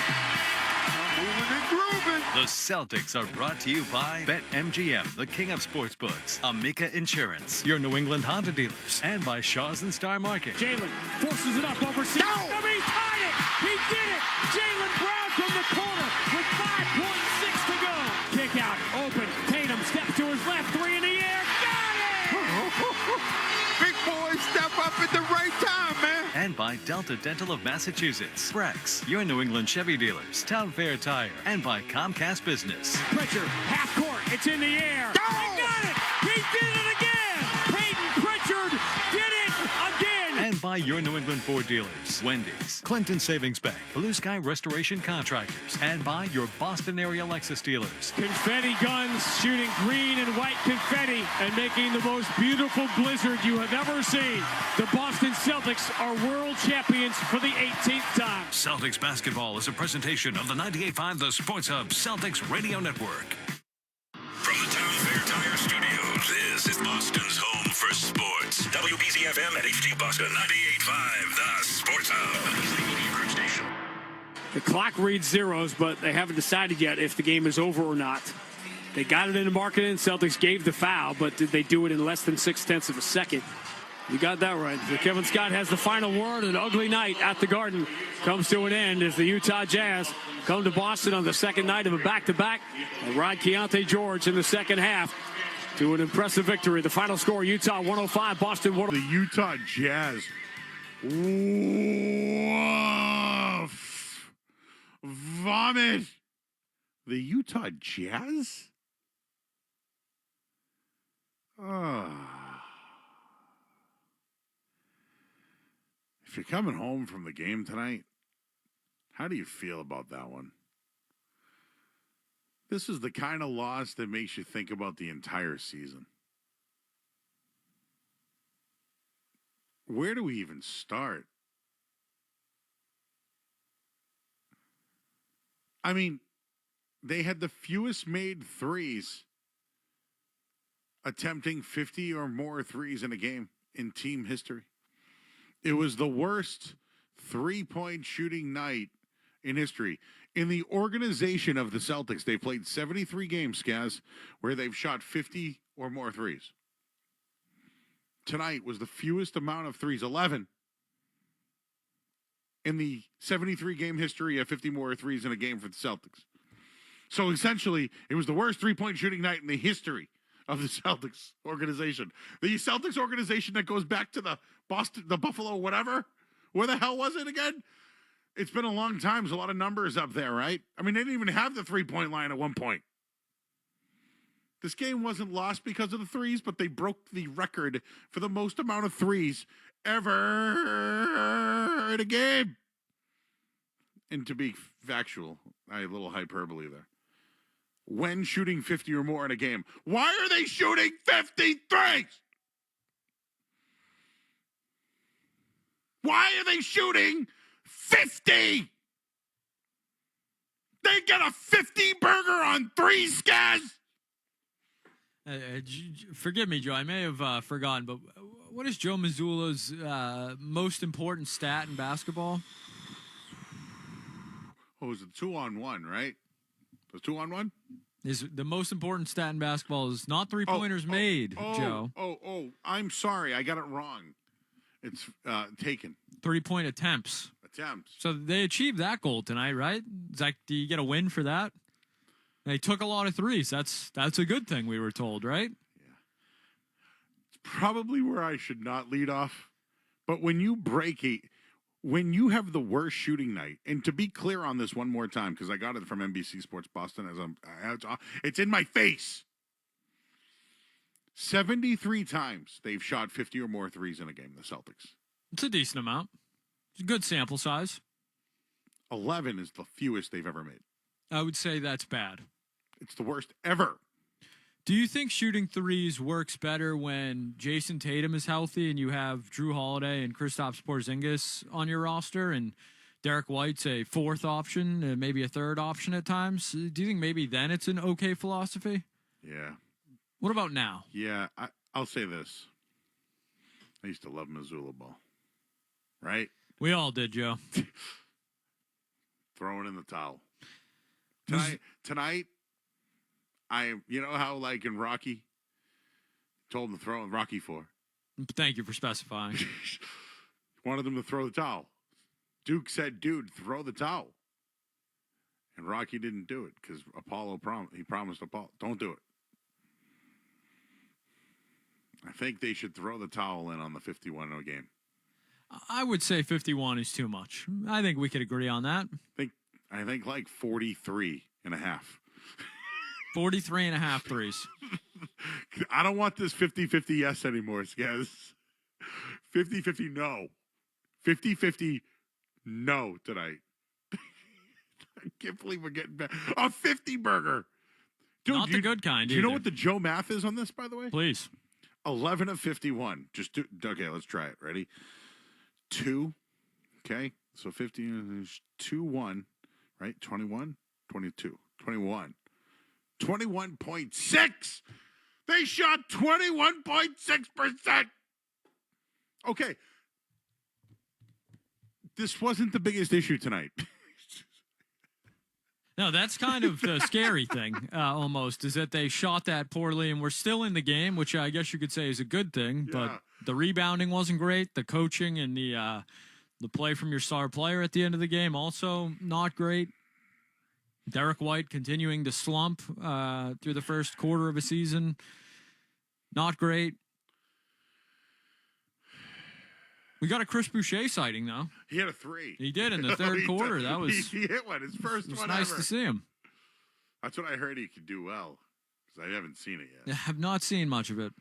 Moving and grooving. The Celtics are brought to you by BetMGM, the king of sportsbooks, Amica Insurance, your New England Honda dealers, and by Shaw's and Star Market. Jaylen forces it up over C. He tied it. He did it. Jaylen Brown from the corner with 5.6 to go. Kick out, open. Tatum steps to his left, three in the air. Got it! Big boy, step up at the right time, man. And by Delta Dental of Massachusetts, Brex, your New England Chevy dealers, Town Fair Tire, and by Comcast Business. Pritchard, half court, it's in the air. Go! He got it! He did it again! Peyton Pritchard did it again! And by your New England Ford dealers, Wendy's, Clinton Savings Bank, Blue Sky Restoration Contractors, and by your Boston area Lexus dealers. Confetti guns shooting green and white confetti and making the most beautiful blizzard you have ever seen. The Boston Celtics are world champions for the 18th time. Celtics basketball is a presentation of the 98.5 The Sports Hub Celtics Radio Network. From the Town Fair Tire Studios, this is Boston's home for sports. WBZFM at HD Boston 98.5 The Sports Hub. The media group station. The clock reads zeros, but they haven't decided yet if the game is over or not. They got it into marketing. Celtics gave the foul, but did they do it in less than 0.6 of a second? You got that right. So Kevin Scott has the final word. An ugly night at the Garden comes to an end as the Utah Jazz come to Boston on the second night of a back-to-back and ride Keontae George in the second half to an impressive victory. The final score, Utah 105, Boston 105. The Utah Jazz. Woof. Vomit. The Utah Jazz? If you're coming home from the game tonight, how do you feel about that one? This is the kind of loss that makes you think about the entire season. Where do we even start? I mean, they had the fewest made threes, attempting 50 or more threes in a game in team history. It was the worst three-point shooting night in history. In the organization of the Celtics, they played 73 games, Skaz, where they've shot 50 or more threes. Tonight was the fewest amount of threes, 11, in the 73-game history of 50 more threes in a game for the Celtics. So essentially, it was the worst three-point shooting night in the history of the Celtics organization. The Celtics organization that goes back to the Buffalo, whatever. Where the hell was it again? It's been a long time. There's a lot of numbers up there, right? I mean, they didn't even have the three-point line at one point. This game wasn't lost because of the threes, but they broke the record for the most amount of threes ever in a game. And to be factual, I had a little hyperbole there. When shooting 50 or more in a game, why are they shooting 50 threes? Why are they shooting 50? They get a 50 burger on threes, guys. Forgive me, Joe. I may have forgotten, but what is Joe Mazzulla's most important stat in basketball? Oh, it was a 2-on-1, right? It was 2-on-1? Is the most important stat in basketball is not three-pointers made, Joe. I'm sorry. I got it wrong. It's taken. 3-point attempts. So they achieved that goal tonight, right? Zach, do you get a win for that? They took a lot of threes. That's a good thing, we were told, right? Yeah. It's probably where I should not lead off. But when you when you have the worst shooting night, and to be clear on this one more time, because I got it from NBC Sports Boston, it's in my face. 73 times they've shot 50 or more threes in a game, the Celtics. It's a decent amount. It's a good sample size. 11 is the fewest they've ever made. I would say that's bad. It's the worst ever. Do you think shooting threes works better when Jason Tatum is healthy and you have Drew Holiday and Kristaps Porzingis on your roster and Derek White's a fourth option and maybe a third option at times? Do you think maybe then it's an okay philosophy? Yeah. What about now? Yeah, I'll say this. I used to love Mazzulla ball. Right? We all did, Joe. Throwing in the towel. Tonight, you know how like in Rocky, told him to throw in Rocky 4. Thank you for specifying. Wanted him to throw the towel. Duke said, dude, throw the towel. And Rocky didn't do it because he promised Apollo, don't do it. I think they should throw the towel in on the 51-0 game. I would say 51 is too much. I think we could agree on that. I think like 43 and a half. 43 and a half threes. I don't want this 50-50 yes anymore, guys. 50-50 no. 50-50 no tonight. I can't believe we're getting back. A 50 burger. Dude, Not the good kind. Do you know what the Joe math is on this, by the way? Please. 11 of 51. Okay, let's try it. Ready? 2. Okay. So 50 is 2-1, right? 21, 22, 21. 21.6. They shot 21.6%. Okay. This wasn't the biggest issue tonight. No, that's kind of the scary thing, almost, is that they shot that poorly, and we're still in the game, which I guess you could say is a good thing, but the rebounding wasn't great. The coaching and the play from your star player at the end of the game also not great. Derek White continuing to slump through the first quarter of a season. Not great. We got a Chris Boucher sighting, though. He had a 3. He did in the third quarter. That was he hit one, his first one nice ever. to see him. That's what I heard he could do well, because I haven't seen it yet. I have not seen much of it.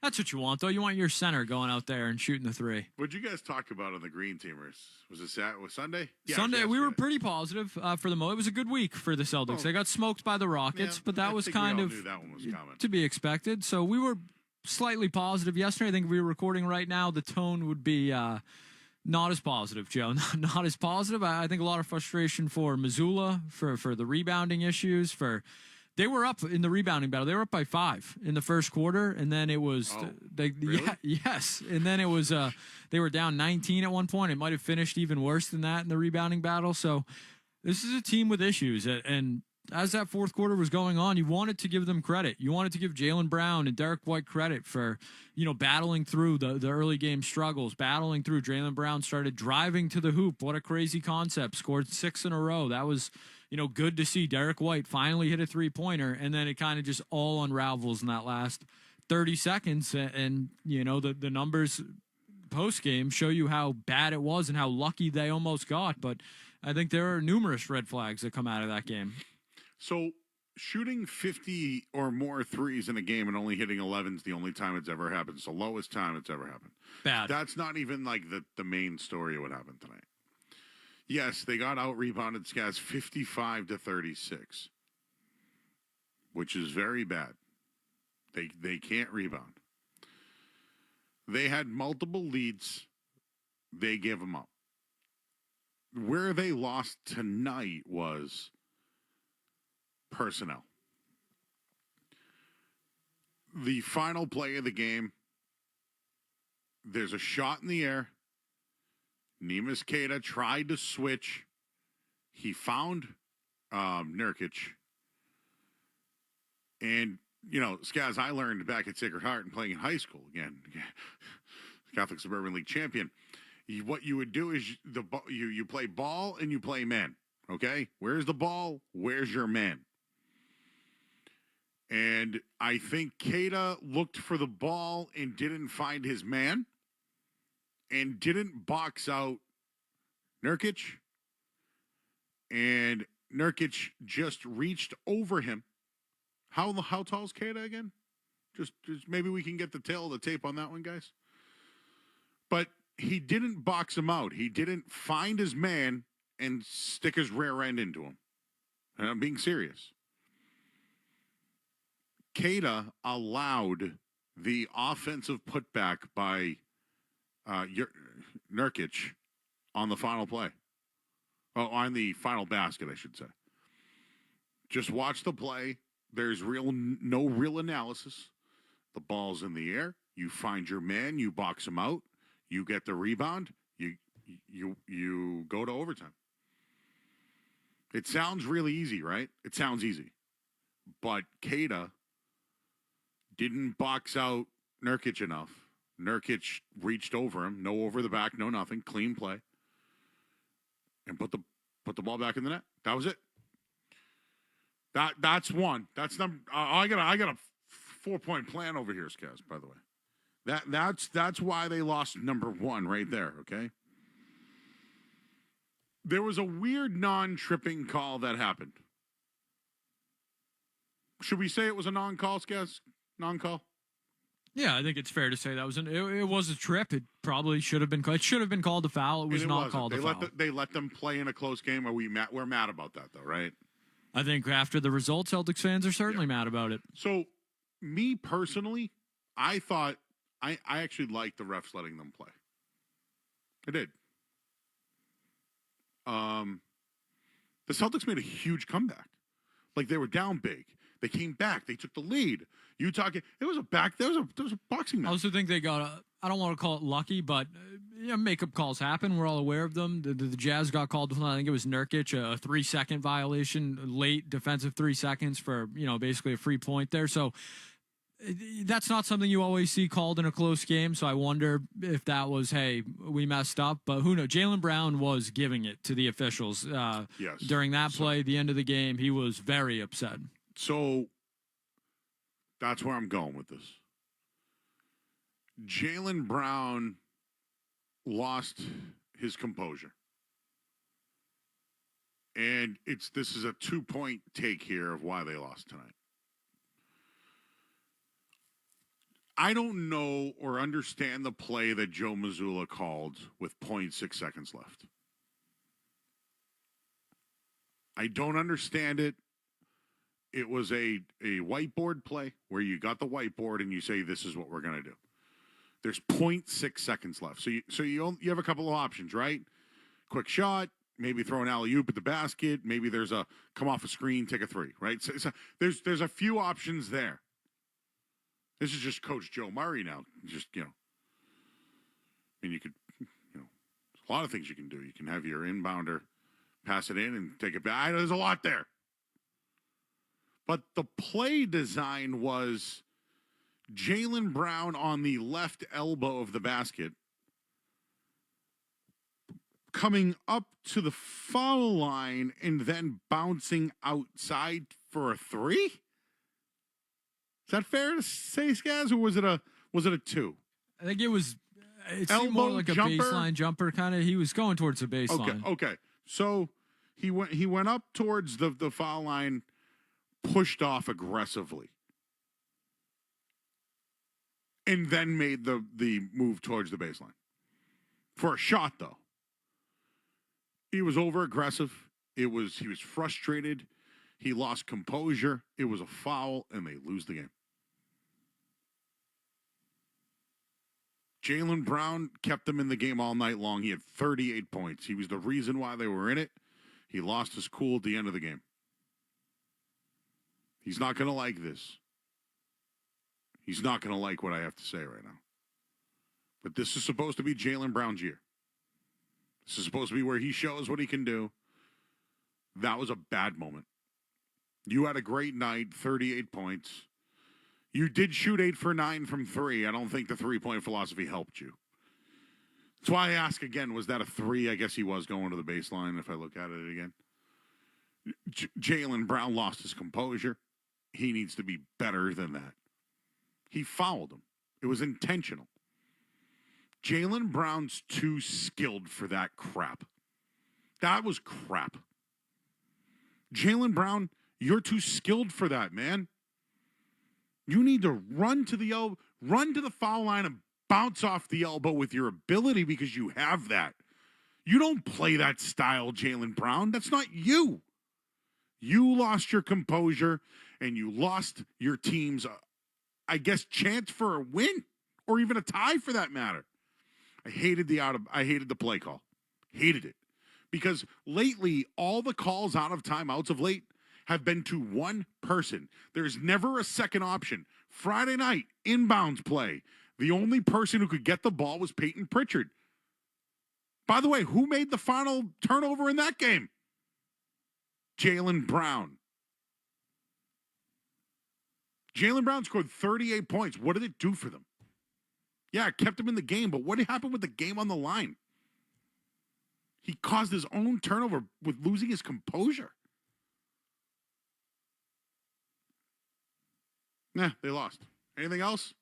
That's what you want, though. You want your center going out there and shooting the 3. What'd you guys talk about on the Green Teamers? Was it Sunday? Yeah, Sunday, we were pretty positive for the most. It was a good week for the Celtics. They got smoked by the Rockets, but that was kind of knew that one was coming. To be expected. So we were slightly positive yesterday. I think if we were recording right now, the tone would be not as positive, Joe. Not as positive. I think a lot of frustration for Mazzulla, for the rebounding issues, They were up in the rebounding battle. They were up by 5 in the first quarter, and then it was really? yes, and then it was they were down 19 at one point. It might have finished even worse than that in the rebounding battle. So this is a team with issues, and as that fourth quarter was going on, you wanted to give them credit. You wanted to give Jaylen Brown and Derek White credit for, battling through the early game struggles, battling through. Jaylen Brown started driving to the hoop. What a crazy concept. Scored 6 in a row. That was, good to see. Derek White finally hit a 3-pointer, and then it kind of just all unravels in that last 30 seconds. And the numbers post-game show you how bad it was and how lucky they almost got. But I think there are numerous red flags that come out of that game. So shooting 50 or more threes in a game and only hitting 11 is the only time it's ever happened. It's the lowest time it's ever happened. Bad. That's not even like the main story of what happened tonight. Yes, they got out-rebounded, Scaz, 55-36, which is very bad. They can't rebound. They had multiple leads they gave them up. Where they lost tonight was personnel. The final play of the game, there's a shot in the air. Neemias Queta tried to switch. He found Nurkic. And, you know, Skaz, I learned back at Sacred Heart and playing in high school, again, Catholic Suburban League champion, what you would do is you play ball and you play man, okay? Where's the ball? Where's your man? And I think Queta looked for the ball and didn't find his man and didn't box out Nurkic. And Nurkic just reached over him. How tall is Queta again? Just maybe we can get the tail of the tape on that one, guys. But he didn't box him out. He didn't find his man and stick his rear end into him. And I'm being serious. Queta allowed the offensive putback by Nurkic on the final play. Oh, on the final basket, I should say. Just watch the play. There's no real analysis. The ball's in the air. You find your man. You box him out. You get the rebound. You go to overtime. It sounds really easy, right? It sounds easy. But Queta didn't box out Nurkic enough. Nurkic reached over him. No over the back, no nothing. Clean play. And put the ball back in the net. That was it. That's one. That's number. I got a 4-point plan over here, Skaz, by the way. That's why they lost number one right there, okay? There was a weird non-tripping call that happened. Should we say it was a non-call, Skaz? Non-call? Yeah, I think it's fair to say that was it was a trip. It probably should have been called. It should have been called a foul. It was not called a foul. They let them play in a close game. We're mad about that, though, right? I think after the result, Celtics fans are certainly mad about it. So, me personally, I thought I actually liked the refs letting them play. I did. The Celtics made a huge comeback. Like, they were down big. They came back. They took the lead. There was a boxing match. I also think they got I don't want to call it lucky, but makeup calls happen. We're all aware of them. The Jazz got called, I think it was Nurkic, a 3-second violation, late defensive 3 seconds for, basically a free point there. So that's not something you always see called in a close game. So I wonder if that was, hey, we messed up. But who knows? Jaylen Brown was giving it to the officials during that play, the end of the game. He was very upset. So that's where I'm going with this. Jaylen Brown lost his composure. And this is a 2-point take here of why they lost tonight. I don't know or understand the play that Joe Mazzulla called with 0.6 seconds left. I don't understand it. It was a whiteboard play where you got the whiteboard and you say, this is what we're going to do. There's 0.6 seconds left. So you have a couple of options, right? Quick shot, maybe throw an alley-oop at the basket. Maybe there's a come off a screen, take a three, right? So there's a few options there. This is just Coach Joe Murray now. Just, you could, there's a lot of things you can do. You can have your inbounder pass it in and take it back. There's a lot there. But the play design was Jaylen Brown on the left elbow of the basket, coming up to the foul line and then bouncing outside for a three? Is that fair to say, Skaz, or was it a two? I think it seemed more like a baseline jumper kind of. He was going towards the baseline. Okay. So he went up towards the foul line, pushed off aggressively, and then made the move towards the baseline. For a shot, though. He was over-aggressive. He was frustrated. He lost composure. It was a foul, and they lose the game. Jaylen Brown kept them in the game all night long. He had 38 points. He was the reason why they were in it. He lost his cool at the end of the game. He's not going to like this. He's not going to like what I have to say right now. But this is supposed to be Jaylen Brown's year. This is supposed to be where he shows what he can do. That was a bad moment. You had a great night, 38 points. You did shoot 8 for 9 from 3. I don't think the three-point philosophy helped you. That's why I ask again, was that a 3? I guess he was going to the baseline if I look at it again. Jaylen Brown lost his composure. He needs to be better than that. He fouled him. It was intentional. Jaylen Brown's too skilled for that crap. That was crap. Jaylen Brown, you're too skilled for that, man. You need to run to the elbow, run to the foul line and bounce off the elbow with your ability because you have that. You don't play that style, Jaylen Brown. That's not you. You lost your composure and you lost your team's, I guess, chance for a win or even a tie for that matter. I hated the play call. Hated it. Because lately, all the calls out of timeouts of late have been to one person. There's never a second option. Friday night, inbounds play. The only person who could get the ball was Peyton Pritchard. By the way, who made the final turnover in that game? Jaylen Brown. Jaylen Brown scored 38 points. What did it do for them? Yeah, it kept him in the game, but what happened with the game on the line? He caused his own turnover with losing his composure. Nah, they lost. Anything else?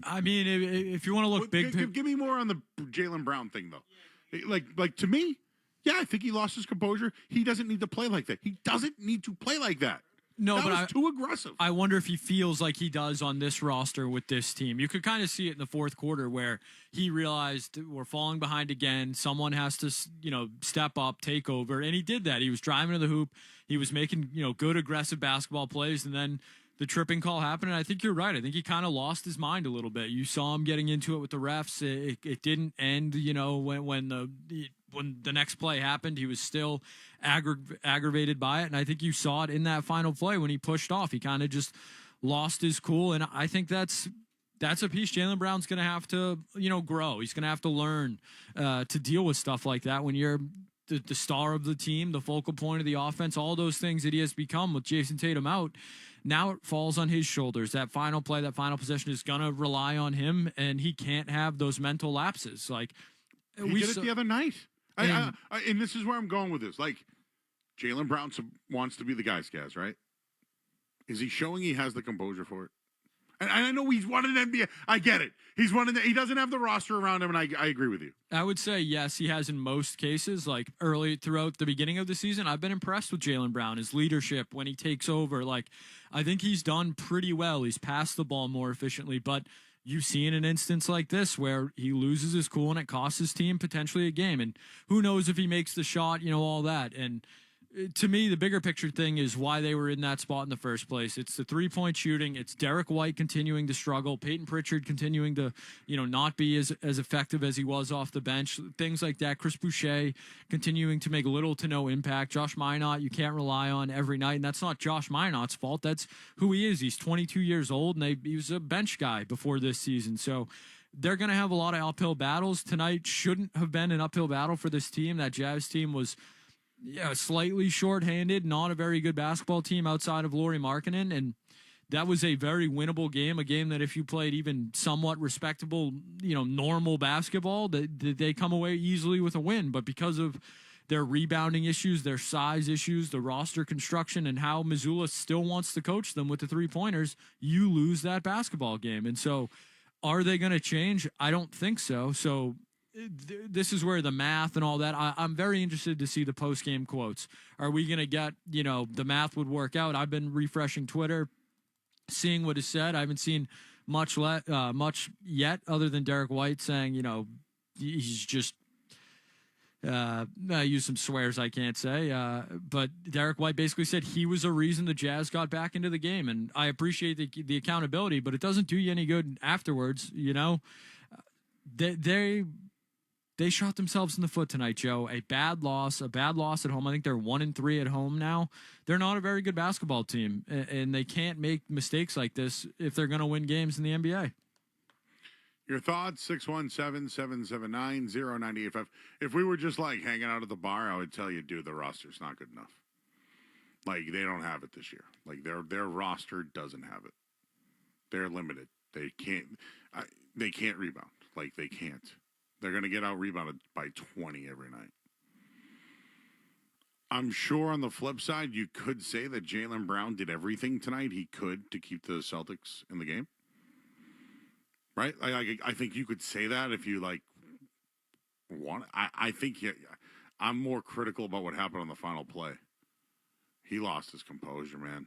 I mean, if you want to look big... Give me more on the Jaylen Brown thing, though. Like to me, yeah, I think he lost his composure. He doesn't need to play like that. He doesn't need to play like that. No, that but was too aggressive. I wonder if he feels like he does on this roster with this team. You could kind of see it in the fourth quarter where he realized we're falling behind again. Someone has to, step up, take over, and he did that. He was driving to the hoop. He was making, good aggressive basketball plays, and then the tripping call happened. And I think you're right. I think he kind of lost his mind a little bit. You saw him getting into it with the refs. It didn't end, when the next play happened, he was still aggravated by it. And I think you saw it in that final play when he pushed off. He kind of just lost his cool. And I think that's a piece Jaylen Brown's going to have to, grow. He's going to have to learn to deal with stuff like that when you're the star of the team, the focal point of the offense, all those things that he has become with Jason Tatum out. Now it falls on his shoulders. That final play, that final possession is going to rely on him, and he can't have those mental lapses. Like we did it the other night. And this is where I'm going with this. Like, Jaylen Brown wants to be the guy's guys, right? Is he showing he has the composure for it? And I know he's won an NBA. I get it. He doesn't have the roster around him, and I agree with you. I would say, yes, he has in most cases. Like, early throughout the beginning of the season, I've been impressed with Jaylen Brown, his leadership when he takes over. Like, I think he's done pretty well. He's passed the ball more efficiently, but you've seen an instance like this where he loses his cool and it costs his team potentially a game. And who knows if he makes the shot, all that. And to me, the bigger picture thing is why they were in that spot in the first place. It's the three-point shooting. It's Derek White continuing to struggle. Peyton Pritchard continuing to, not be as effective as he was off the bench. Things like that. Chris Boucher continuing to make little to no impact. Josh Minott, you can't rely on every night. And that's not Josh Minott's fault. That's who he is. He's 22 years old, and he was a bench guy before this season. So they're going to have a lot of uphill battles. Tonight shouldn't have been an uphill battle for this team. That Jazz team was slightly shorthanded, not a very good basketball team outside of Lauri Markkanen, and that was a very winnable game, a game that if you played even somewhat respectable, normal basketball, that they come away easily with a win. But because of their rebounding issues, their size issues, the roster construction, and how Mazzulla still wants to coach them with the three-pointers, you lose that basketball game. And so are they going to change? I don't think so. So this is where the math and all that, I'm very interested to see the post-game quotes. Are we going to get, the math would work out? I've been refreshing Twitter, seeing what is said. I haven't seen much yet other than Derek White saying, he's just I used some swears I can't say, but Derek White basically said he was a reason the Jazz got back into the game, and I appreciate the accountability, but it doesn't do you any good afterwards. They shot themselves in the foot tonight, Joe. A bad loss at home. I think they're 1-3 at home now. They're not a very good basketball team, and they can't make mistakes like this if they're going to win games in the NBA. Your thoughts, 617-779-0985. If we were just like hanging out at the bar, I would tell you, dude, the roster's not good enough. Like, they don't have it this year. Like, their roster doesn't have it. They're limited. They can't rebound. Like, they can't. They're going to get out-rebounded by 20 every night. I'm sure on the flip side, you could say that Jaylen Brown did everything tonight he could to keep the Celtics in the game. Right? I think you could say that if you, want. I think I'm more critical about what happened on the final play. He lost his composure, man.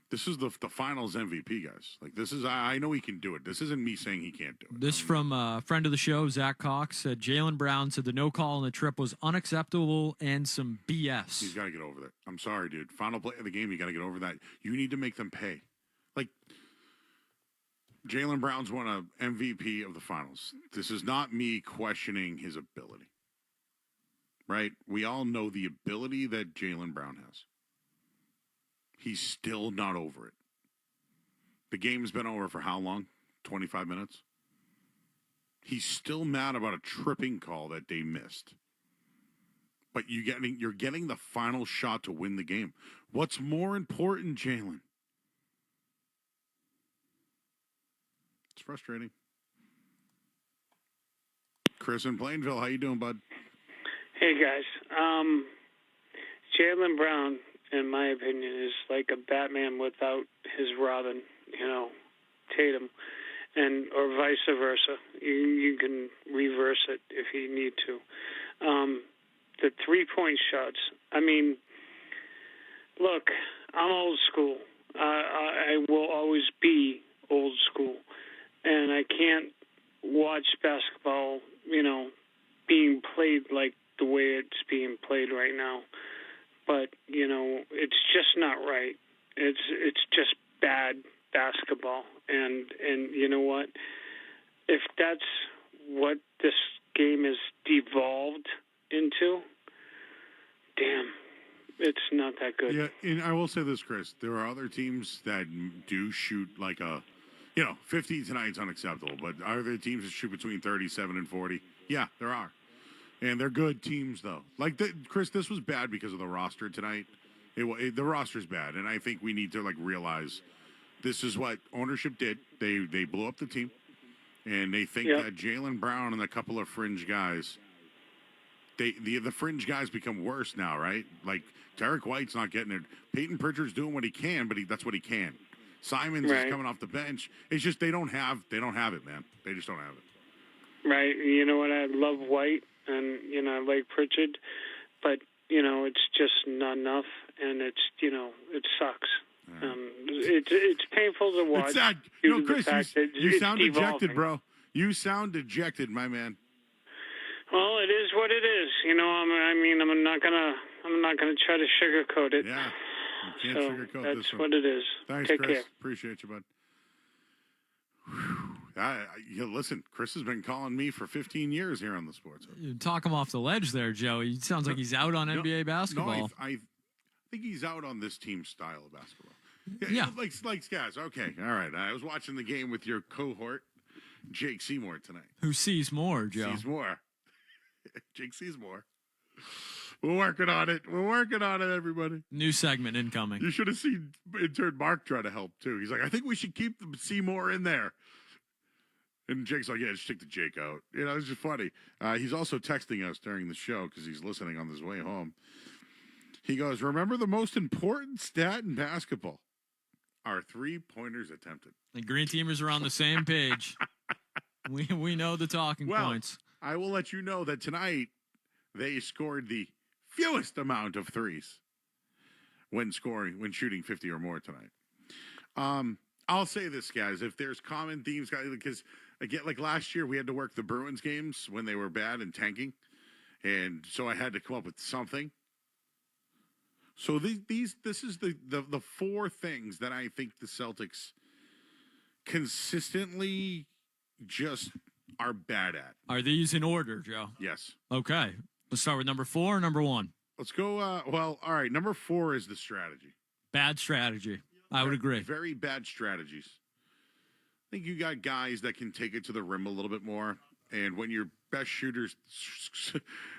This is the finals MVP, guys. I know he can do it. This isn't me saying he can't do it. This from a friend of the show, Zach Cox, said Jaylen Brown said the no call on the trip was unacceptable and some BS. He's got to get over that. I'm sorry, dude. Final play of the game, you got to get over that. You need to make them pay. Jaylen Brown's won an MVP of the finals. This is not me questioning his ability. Right? We all know the ability that Jaylen Brown has. He's still not over it. The game's been over for how long? 25 minutes? He's still mad about a tripping call that they missed. But you're getting the final shot to win the game. What's more important, Jaylen? It's frustrating. Chris in Plainville, how you doing, bud? Hey, guys. Jaylen Brown, in my opinion, is like a Batman without his Robin, Tatum, or vice versa. You can reverse it if you need to. The 3-point shots. I mean, look, I'm old school. I will always be old school. And I can't watch basketball, being played like the way it's being played right now. But, it's just not right. It's just bad basketball. And you know what? If that's what this game is devolved into, damn, it's not that good. Yeah, and I will say this, Chris. There are other teams that do shoot like 50 tonight's unacceptable, but are there teams that shoot between 37 and 40? Yeah, there are. And they're good teams, though. Chris, this was bad because of the roster tonight. The roster's bad, and I think we need to, realize this is what ownership did. They blew up the team, and they think that Jaylen Brown and a couple of fringe guys, the fringe guys become worse now, right? Like, Derek White's not getting it. Peyton Pritchard's doing what he can, but that's what he can. Simons is coming off the bench. It's just they don't have it, man. They just don't have it. Right. You know what? I love White, and I like Pritchard, but it's just not enough, and it's it sucks. It's painful to watch. It's sad. Chris, you sound dejected, bro. You sound dejected, my man. Well, it is what it is. I'm not gonna try to sugarcoat it. Yeah. You can't sugarcoat that's this one. what it is. Thanks, Take Chris. care. Appreciate you, bud. Listen, Chris has been calling me for 15 years here on the Sports Hub. You talk him off the ledge there, Joe. He sounds like he's out on NBA basketball. No, I think he's out on this team's style of basketball. Yeah. Like guys. Okay, all right. I was watching the game with your cohort, Jake Seymour, tonight. Who sees more, Joe? Sees more. Jake sees more. We're working on it. Everybody. New segment incoming. You should have seen intern Mark try to help, too. He's like, I think we should keep Seymour in there. And Jake's like, yeah, just take the Jake out. It's just funny. He's also texting us during the show because he's listening on his way home. He goes, remember the most important stat in basketball? Our 3-pointers attempted. The green teamers are on the same page. we know the talking points. I will let you know that tonight they scored the fewest amount of threes when shooting 50 or more tonight. I'll say this, guys, if there's common themes, because again, like last year, we had to work the Bruins games when they were bad and tanking, And so I had to come up with something. So this is the four things that I think the Celtics consistently just are bad at. Are these in order, Joe? Yes. Okay. Let's start with number 4 or number 1? Let's go. All right. Number 4 is the strategy. Bad strategy. I would agree. Very bad strategies. I think you got guys that can take it to the rim a little bit more. And when your best shooter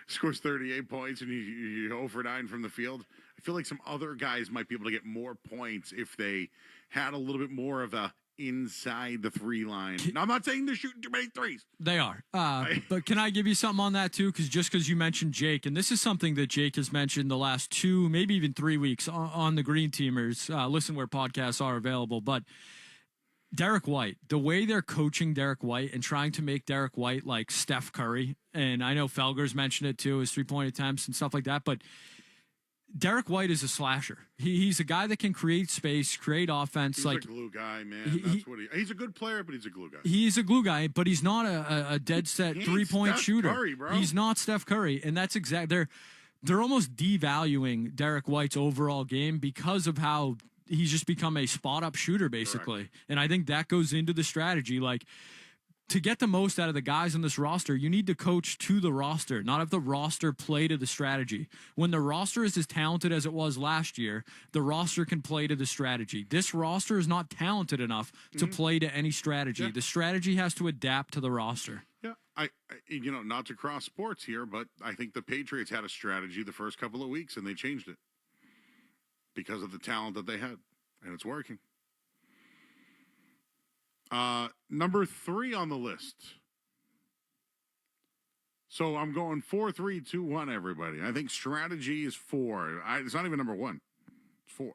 scores 38 points and you 0 for 9 from the field, I feel like some other guys might be able to get more points if they had a little bit more of a inside the 3 line. Now, I'm not saying they're shooting too many threes. They are. But can I give you something on that, too? Because you mentioned Jake, and this is something that Jake has mentioned the last 2, maybe even 3 weeks on the Green Teamers. Listen where podcasts are available. But Derek White, the way they're coaching Derek White and trying to make Derek White like Steph Curry, and I know Felger's mentioned it, too, his 3-point attempts and stuff like that, but Derek White is a slasher. He's a guy that can create space, create offense. He's a glue guy, man. He's a good player, but he's a glue guy. He's a glue guy, but he's not a dead set 3-point shooter. Curry, bro. He's not Steph Curry, and that's they're almost devaluing Derek White's overall game because of how he's just become a spot up shooter, basically. Correct. And I think that goes into the strategy. Like, to get the most out of the guys on this roster, you need to coach to the roster, not have the roster play to the strategy. When the roster is as talented as it was last year, the roster can play to the strategy. This roster is not talented enough to play to any strategy. The strategy has to adapt to the roster. Yeah, I not to cross sports here, but I think the Patriots had a strategy the first couple of weeks, and they changed it because of the talent that they had, and it's working. Number 3 on the list. So I'm going 4, 3, 2, 1, everybody. I think strategy is 4. It's not even number 1. It's 4.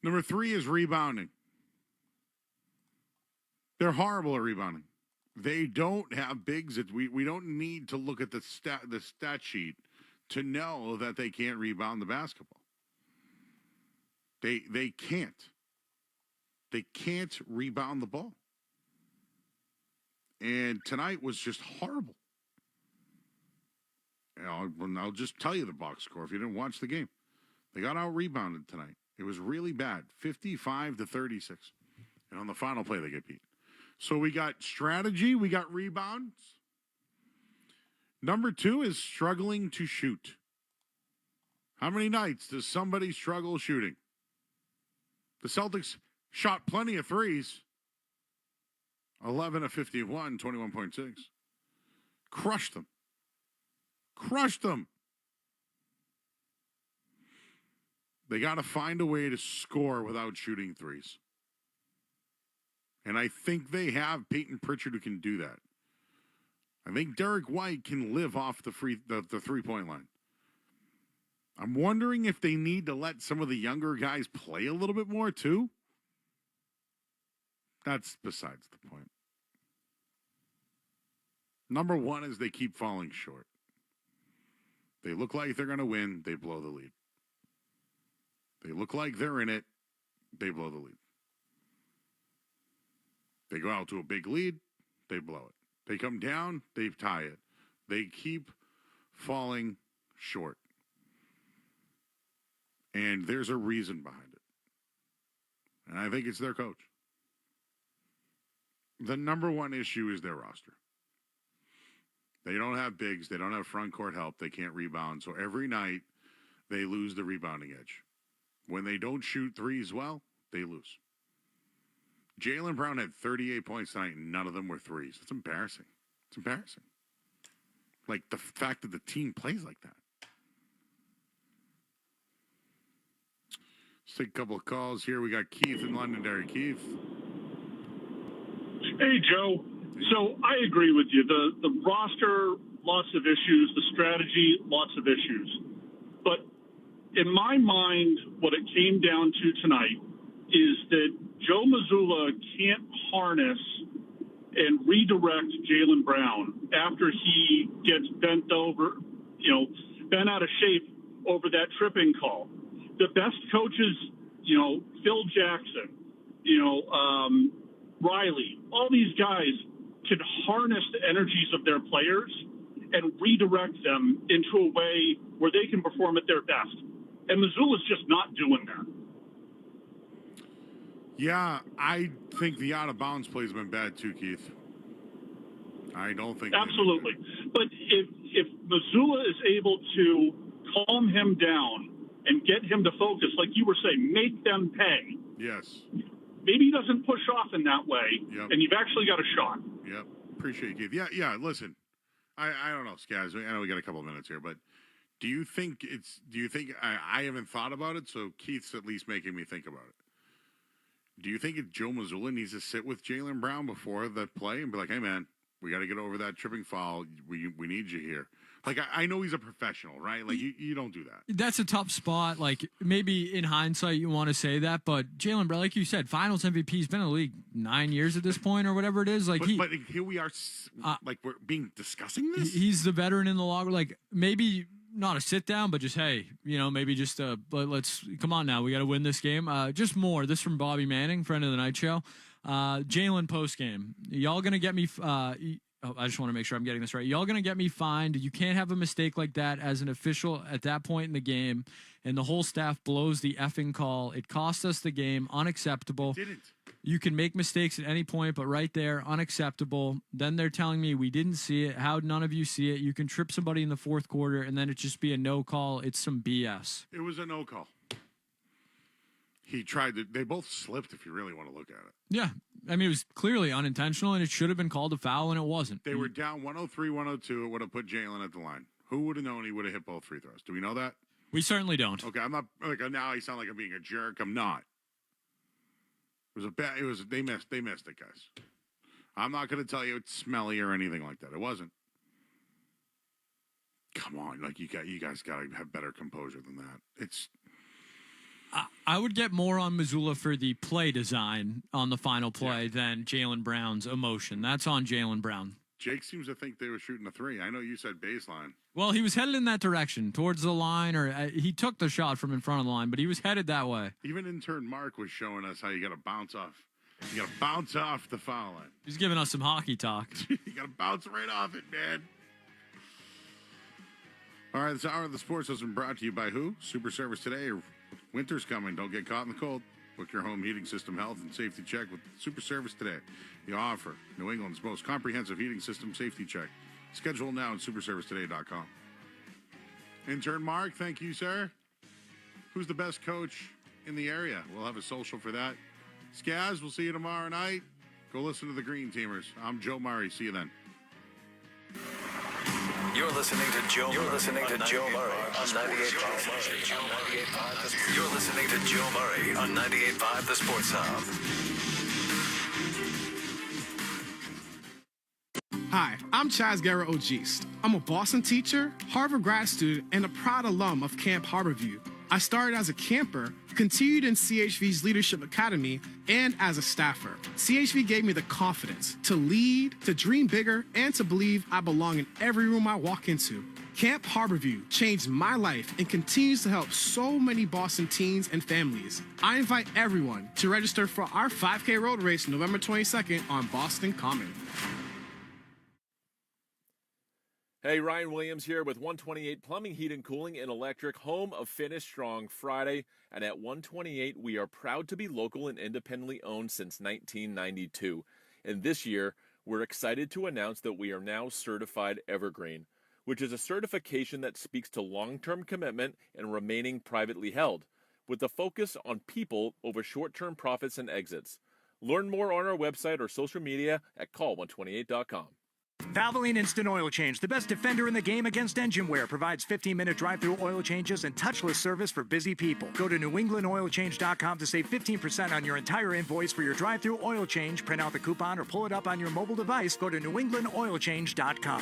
Number 3 is rebounding. They're horrible at rebounding. They don't have bigs. We don't need to look at the stat sheet to know that they can't rebound the basketball. They can't. They can't rebound the ball. And tonight was just horrible. I'll just tell you the box score if you didn't watch the game. They got out-rebounded tonight. It was really bad, 55-36. And on the final play, they get beat. So we got strategy, we got rebounds. Number 2 is struggling to shoot. How many nights does somebody struggle shooting? The Celtics shot plenty of threes. 11 of 51, 21.6. Crushed them. Crushed them. They got to find a way to score without shooting threes. And I think they have Peyton Pritchard who can do that. I think Derek White can live off the 3-point line. I'm wondering if they need to let some of the younger guys play a little bit more too. That's besides the point. Number 1 is they keep falling short. They look like they're going to win, they blow the lead. They look like they're in it, they blow the lead. They go out to a big lead, they blow it. They come down, they tie it. They keep falling short. And there's a reason behind it. And I think it's their coach. The number 1 issue is their roster. They don't have bigs. They don't have front court help. They can't rebound. So every night, they lose the rebounding edge. When they don't shoot threes well, they lose. Jaylen Brown had 38 points tonight, and none of them were threes. It's embarrassing. It's embarrassing. Like, the fact that the team plays like that. Let's take a couple of calls here. We got Keith in Londonderry. Keith. Hey, Joe. So I agree with you. The roster, lots of issues. The strategy, lots of issues. But in my mind, what it came down to tonight is that Joe Mazzulla can't harness and redirect Jaylen Brown after he gets bent over, bent out of shape over that tripping call. The best coaches, Phil Jackson, Riley, all these guys can harness the energies of their players and redirect them into a way where they can perform at their best. And Mazzulla's just not doing that. Yeah, I think the out-of-bounds play has been bad too, Keith. I don't think... Absolutely. But if Mazzulla is able to calm him down and get him to focus, like you were saying, make them pay. Yes. Maybe he doesn't push off in that way, and you've actually got a shot. Yep. Appreciate it, Keith. Yeah, listen. I don't know, Skaz. I know we got a couple of minutes here, but do you think I haven't thought about it, so Keith's at least making me think about it. Do you think Joe Mazzulla needs to sit with Jaylen Brown before the play and be like, hey, man, we got to get over that tripping foul. We need you here. Like, I know he's a professional, right? Like, you don't do that. That's a tough spot. Like, maybe in hindsight you want to say that, but Jaylen Brown, like you said, Finals MVP, he's been in the league 9 years at this point or whatever it is. Like, but here we are, like, we're discussing this? He's the veteran in the locker. Like, maybe not a sit down, but just, hey, maybe just let's come on now. We got to win this game. Just more. This from Bobby Manning, friend of the night show. Jaylen post game. Y'all gonna get me? I just want to make sure I'm getting this right. Y'all gonna get me fined? You can't have a mistake like that as an official at that point in the game, and the whole staff blows the effing call. It cost us the game. Unacceptable. Didn't. You can make mistakes at any point, but right there, unacceptable. Then they're telling me we didn't see it. How'd none of you see it? You can trip somebody in the fourth quarter, and then it just be a no call. It's some BS. It was a no call. He tried to. They both slipped, if you really want to look at it. Yeah. I mean, it was clearly unintentional, and it should have been called a foul, and it wasn't. They were down 103-102. It would have put Jaylen at the line. Who would have known he would have hit both free throws? Do we know that? We certainly don't. Okay, I'm not. Like, now I sound like I'm being a jerk. I'm not. It was a bad. It was. They missed it, guys. I'm not going to tell you it's smelly or anything like that. It wasn't. Come on, like you guys got to have better composure than that. It's. I would get more on Mazzulla for the play design on the final play than Jaylen Brown's emotion. That's on Jaylen Brown. Jake seems to think they were shooting a three. I know you said baseline. Well, he was headed in that direction, towards the line, or he took the shot from in front of the line, but he was headed that way. Even intern Mark was showing us how you got to bounce off. You got to bounce off the foul line. He's giving us some hockey talk. You got to bounce right off it, man. All right, this hour of the sports has been brought to you by who? Super Service Today. Winter's coming. Don't get caught in the cold. Book your home heating system health and safety check with Super Service Today. The offer, New England's most comprehensive heating system safety check. Schedule now at superservicetoday.com. Intern Mark, thank you, sir. Who's the best coach in the area? We'll have a social for that. Skaz, we'll see you tomorrow night. Go listen to the Green Teamers. I'm Joe Murray. See you then. You're listening to Joe Murray on 98.5. You're listening to Joe Murray on 98.5 The Sports Hub. Hi, I'm Chaz Guerra-Ogist. I'm a Boston teacher, Harvard grad student, and a proud alum of Camp Harborview. I started as a camper, continued in CHV's Leadership Academy, and as a staffer. CHV gave me the confidence to lead, to dream bigger, and to believe I belong in every room I walk into. Camp Harborview changed my life and continues to help so many Boston teens and families. I invite everyone to register for our 5K road race November 22nd on Boston Common. Hey, Ryan Williams here with 128 Plumbing, Heat, and Cooling and Electric, home of Finish Strong Friday. And at 128, we are proud to be local and independently owned since 1992. And this year, we're excited to announce that we are now certified Evergreen, which is a certification that speaks to long-term commitment and remaining privately held, with a focus on people over short-term profits and exits. Learn more on our website or social media at call128.com. Valvoline Instant Oil Change, the best defender in the game against engine wear, provides 15-minute drive-through oil changes and touchless service for busy people. Go to newenglandoilchange.com to save 15% on your entire invoice for your drive-through oil change. Print out the coupon or pull it up on your mobile device. Go to newenglandoilchange.com.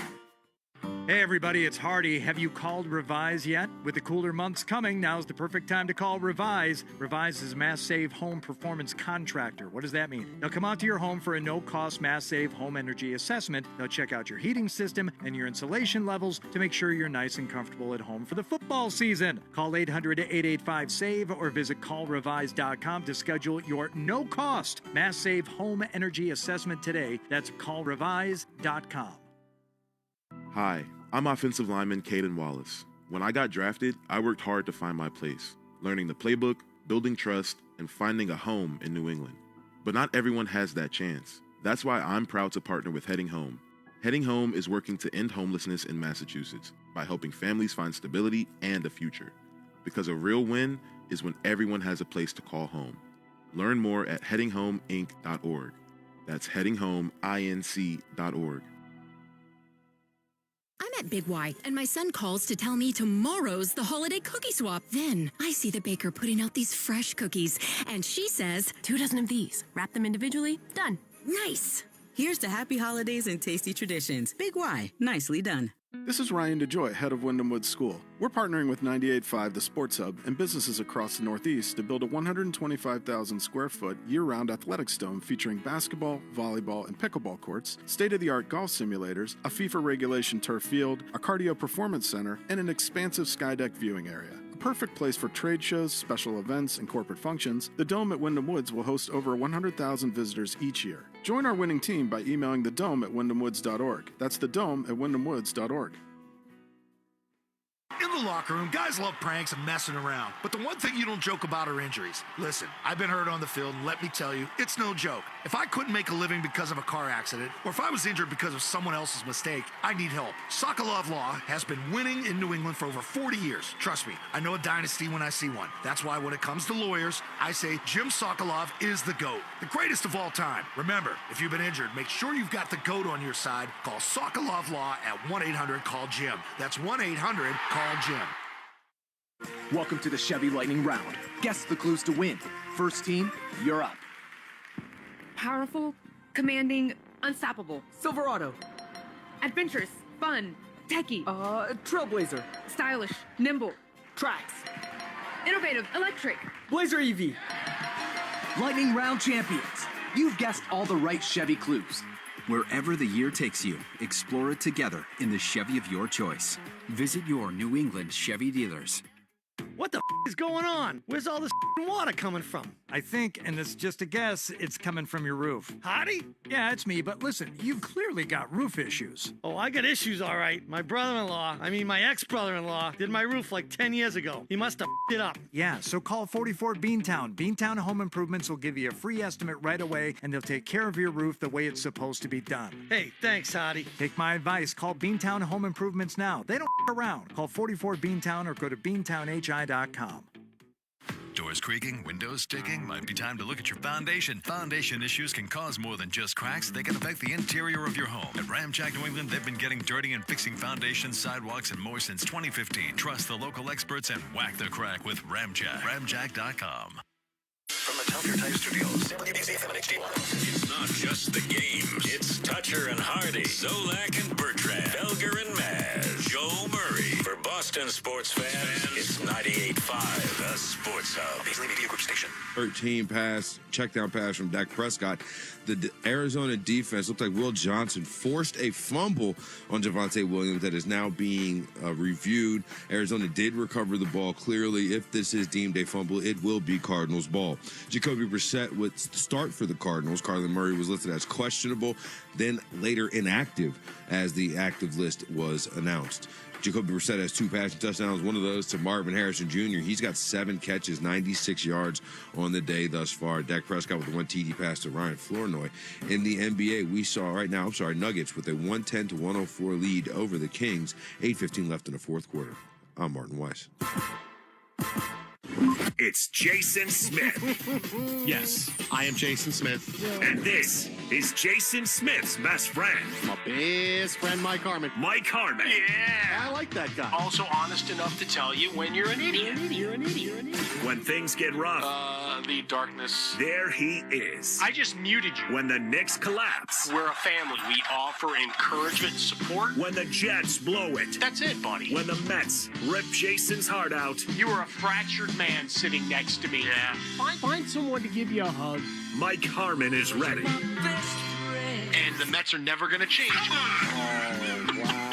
Hey everybody, it's Hardy. Have you called Revise yet? With the cooler months coming, now's the perfect time to call Revise. Revise is Mass Save Home Performance Contractor. What does that mean? They'll come out to your home for a no-cost Mass Save Home Energy Assessment. They'll check out your heating system and your insulation levels to make sure you're nice and comfortable at home for the football season. Call 800-885-SAVE or visit callrevise.com to schedule your no-cost Mass Save Home Energy Assessment today. That's callrevise.com. Hi, I'm offensive lineman Caden Wallace. When I got drafted, I worked hard to find my place, learning the playbook, building trust, and finding a home in New England. But not everyone has that chance. That's why I'm proud to partner with Heading Home. Heading Home is working to end homelessness in Massachusetts by helping families find stability and a future. Because a real win is when everyone has a place to call home. Learn more at headinghomeinc.org. That's headinghomeinc.org. I'm at Big Y, and my son calls to tell me tomorrow's the holiday cookie swap. Then I see the baker putting out these fresh cookies, and she says, 2 dozen of these. Wrap them individually. Done. Nice. Here's to happy holidays and tasty traditions. Big Y. Nicely done. This is Ryan DeJoy, head of Wyndham Woods School. We're partnering with 98.5 The Sports Hub and businesses across the Northeast to build a 125,000 square foot year-round athletics dome featuring basketball, volleyball, and pickleball courts, state-of-the-art golf simulators, a FIFA regulation turf field, a cardio performance center, and an expansive skydeck viewing area. A perfect place for trade shows, special events, and corporate functions, the Dome at Wyndham Woods will host over 100,000 visitors each year. Join our winning team by emailing thedome@wyndhamwoods.org. That's thedome@wyndhamwoods.org. In the locker room, guys love pranks and messing around. But the one thing you don't joke about are injuries. Listen, I've been hurt on the field, and let me tell you, it's no joke. If I couldn't make a living because of a car accident, or if I was injured because of someone else's mistake, I need help. Sokolov Law has been winning in New England for over 40 years. Trust me, I know a dynasty when I see one. That's why when it comes to lawyers, I say Jim Sokolov is the GOAT. The greatest of all time. Remember, if you've been injured, make sure you've got the GOAT on your side. Call Sokolov Law at 1-800-CALL-JIM. That's 1-800-CALL-JIM. Welcome to the Chevy Lightning Round. Guess the clues to win. First team, you're up. Powerful, commanding, unstoppable. Silverado. Adventurous, fun, techie. Trailblazer. Stylish, nimble. Trax. Innovative, electric. Blazer EV. Lightning Round champions. You've guessed all the right Chevy clues. Wherever the year takes you, explore it together in the Chevy of your choice. Visit your New England Chevy dealers. What the is going on? Where's all this water coming from? I think, and it's just a guess, it's coming from your roof. Hottie? Yeah, it's me, but listen, you've clearly got roof issues. Oh, I got issues, all right. My ex-brother-in-law, did my roof like 10 years ago. He must have it up. Yeah, so call 44 Beantown. Beantown Home Improvements will give you a free estimate right away, and they'll take care of your roof the way it's supposed to be done. Hey, thanks, Hottie. Take my advice. Call Beantown Home Improvements now. They don't around. Call 44 Beantown or go to beantownhi.com. Doors creaking, windows sticking, might be time to look at your foundation. Foundation issues can cause more than just cracks. They can affect the interior of your home. At Ramjack New England, they've been getting dirty and fixing foundations, sidewalks, and more since 2015. Trust the local experts and whack the crack with Ramjack. Ramjack.com. From the Telfair Type Studios, WBZFM and HD1. It's not just the games. It's Toucher and Hardy, Zolak and Bertrand, Felger and Maz, Joe Murray. For Boston sports fans, it's 98.5, the Sports Hub. Beasley Media Group Station. 13 checkdown pass from Dak Prescott. The Arizona defense looked like Will Johnson forced a fumble on Javonte Williams that is now being reviewed. Arizona did recover the ball clearly. If this is deemed a fumble, it will be Cardinals ball. Jacoby Brissett would start for the Cardinals. Kyler Murray was listed as questionable, then later inactive as the active list was announced. Jacoby Brissett has 2 passing touchdowns, one of those to Marvin Harrison Jr. He's got 7 catches, 96 yards on the day thus far. Dak Prescott with the 1 TD pass to Ryan Flournoy. In the NBA, we saw Nuggets with a 110-104 lead over the Kings. 8:15 left in the fourth quarter. I'm Martin Weiss. It's Jason Smith. Yes, I am Jason Smith. And this is Jason Smith's best friend. My best friend, Mike Harmon. Mike Harmon. Yeah, I like that guy. Also honest enough to tell you when you're an idiot. You're an idiot. When things get rough. The darkness. There he is. I just muted you. When the Knicks collapse. We're a family. We offer encouragement and support. When the Jets blow it. That's it, buddy. When the Mets rip Jason's heart out. You are a fractured man sitting next to me. Yeah. Find someone to give you a hug. Mike Harmon is ready. And the Mets are never going to change. Oh, wow.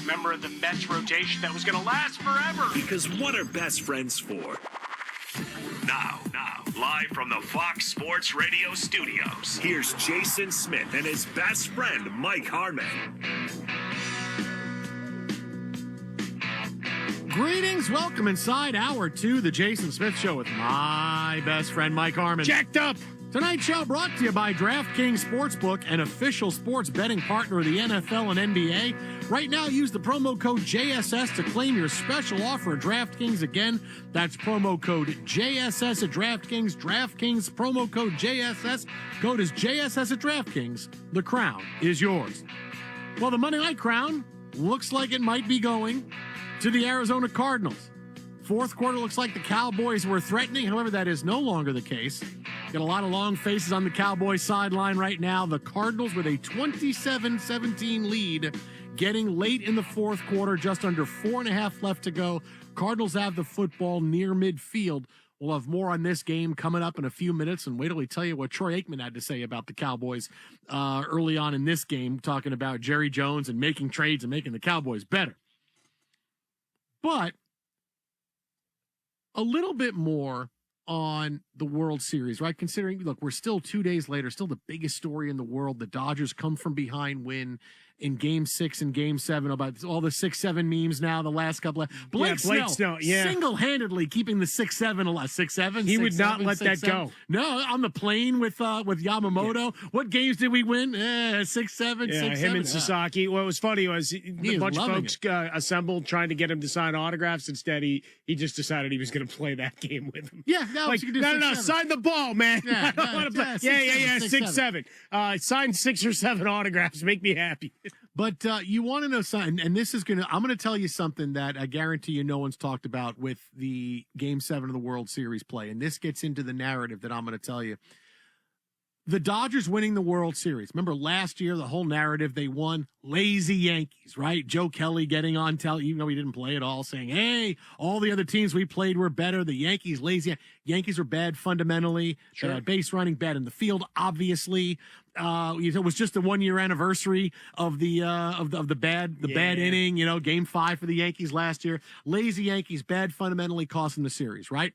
Member of the Mets rotation that was going to last forever. Because what are best friends for? Now, live from the Fox Sports Radio studios, here's Jason Smith and his best friend, Mike Harmon. Greetings, welcome inside Hour 2, the Jason Smith Show with my best friend, Mike Harmon. Jacked up! Tonight's show brought to you by DraftKings Sportsbook, an official sports betting partner of the NFL and NBA. Right now, use the promo code JSS to claim your special offer at DraftKings. Again, that's promo code JSS at DraftKings. DraftKings promo code JSS. Code is JSS at DraftKings. The crown is yours. Well, the Monday Night Crown looks like it might be going to the Arizona Cardinals. Fourth quarter looks like the Cowboys were threatening. However, that is no longer the case. Got a lot of long faces on the Cowboys sideline right now. The Cardinals with a 27-17 lead, getting late in the fourth quarter, just under 4.5 left to go. Cardinals have the football near midfield. We'll have more on this game coming up in a few minutes, and wait till we tell you what Troy Aikman had to say about the Cowboys early on in this game, talking about Jerry Jones and making trades and making the Cowboys better. But a little bit more on the World Series, right? Considering, look, we're still 2 days later, still the biggest story in the world. The Dodgers come from behind win in Game 6 and Game 7. About all the 6-7 memes now, the last couple of... Blake Snell, single-handedly keeping the 6-7 alive. 6-7? He would not let that go. No, on the plane with Yamamoto. Yeah. What games did we win? 6-7, 6-7. Him and Sasaki. What was funny was a bunch of folks assembled trying to get him to sign autographs. Instead, he just decided he was going to play that game with him. Yeah, no, no, sign the ball, man. I don't want to play. 6-7. Sign 6 or 7 autographs. Make me happy. But you want to know something, and this is I'm going to tell you something that I guarantee you no one's talked about with the Game 7 of the World Series play, and this gets into the narrative that I'm going to tell you. The Dodgers winning the World Series. Remember last year, the whole narrative, they won, lazy Yankees, right? Joe Kelly getting on even though he didn't play at all, saying, hey, all the other teams we played were better. The Yankees, lazy. Yankees were bad fundamentally. Sure. Base running, bad in the field, obviously. It was just the 1 year anniversary of the bad inning, Game 5 for the Yankees last year. Lazy Yankees, bad fundamentally, costing the series, right?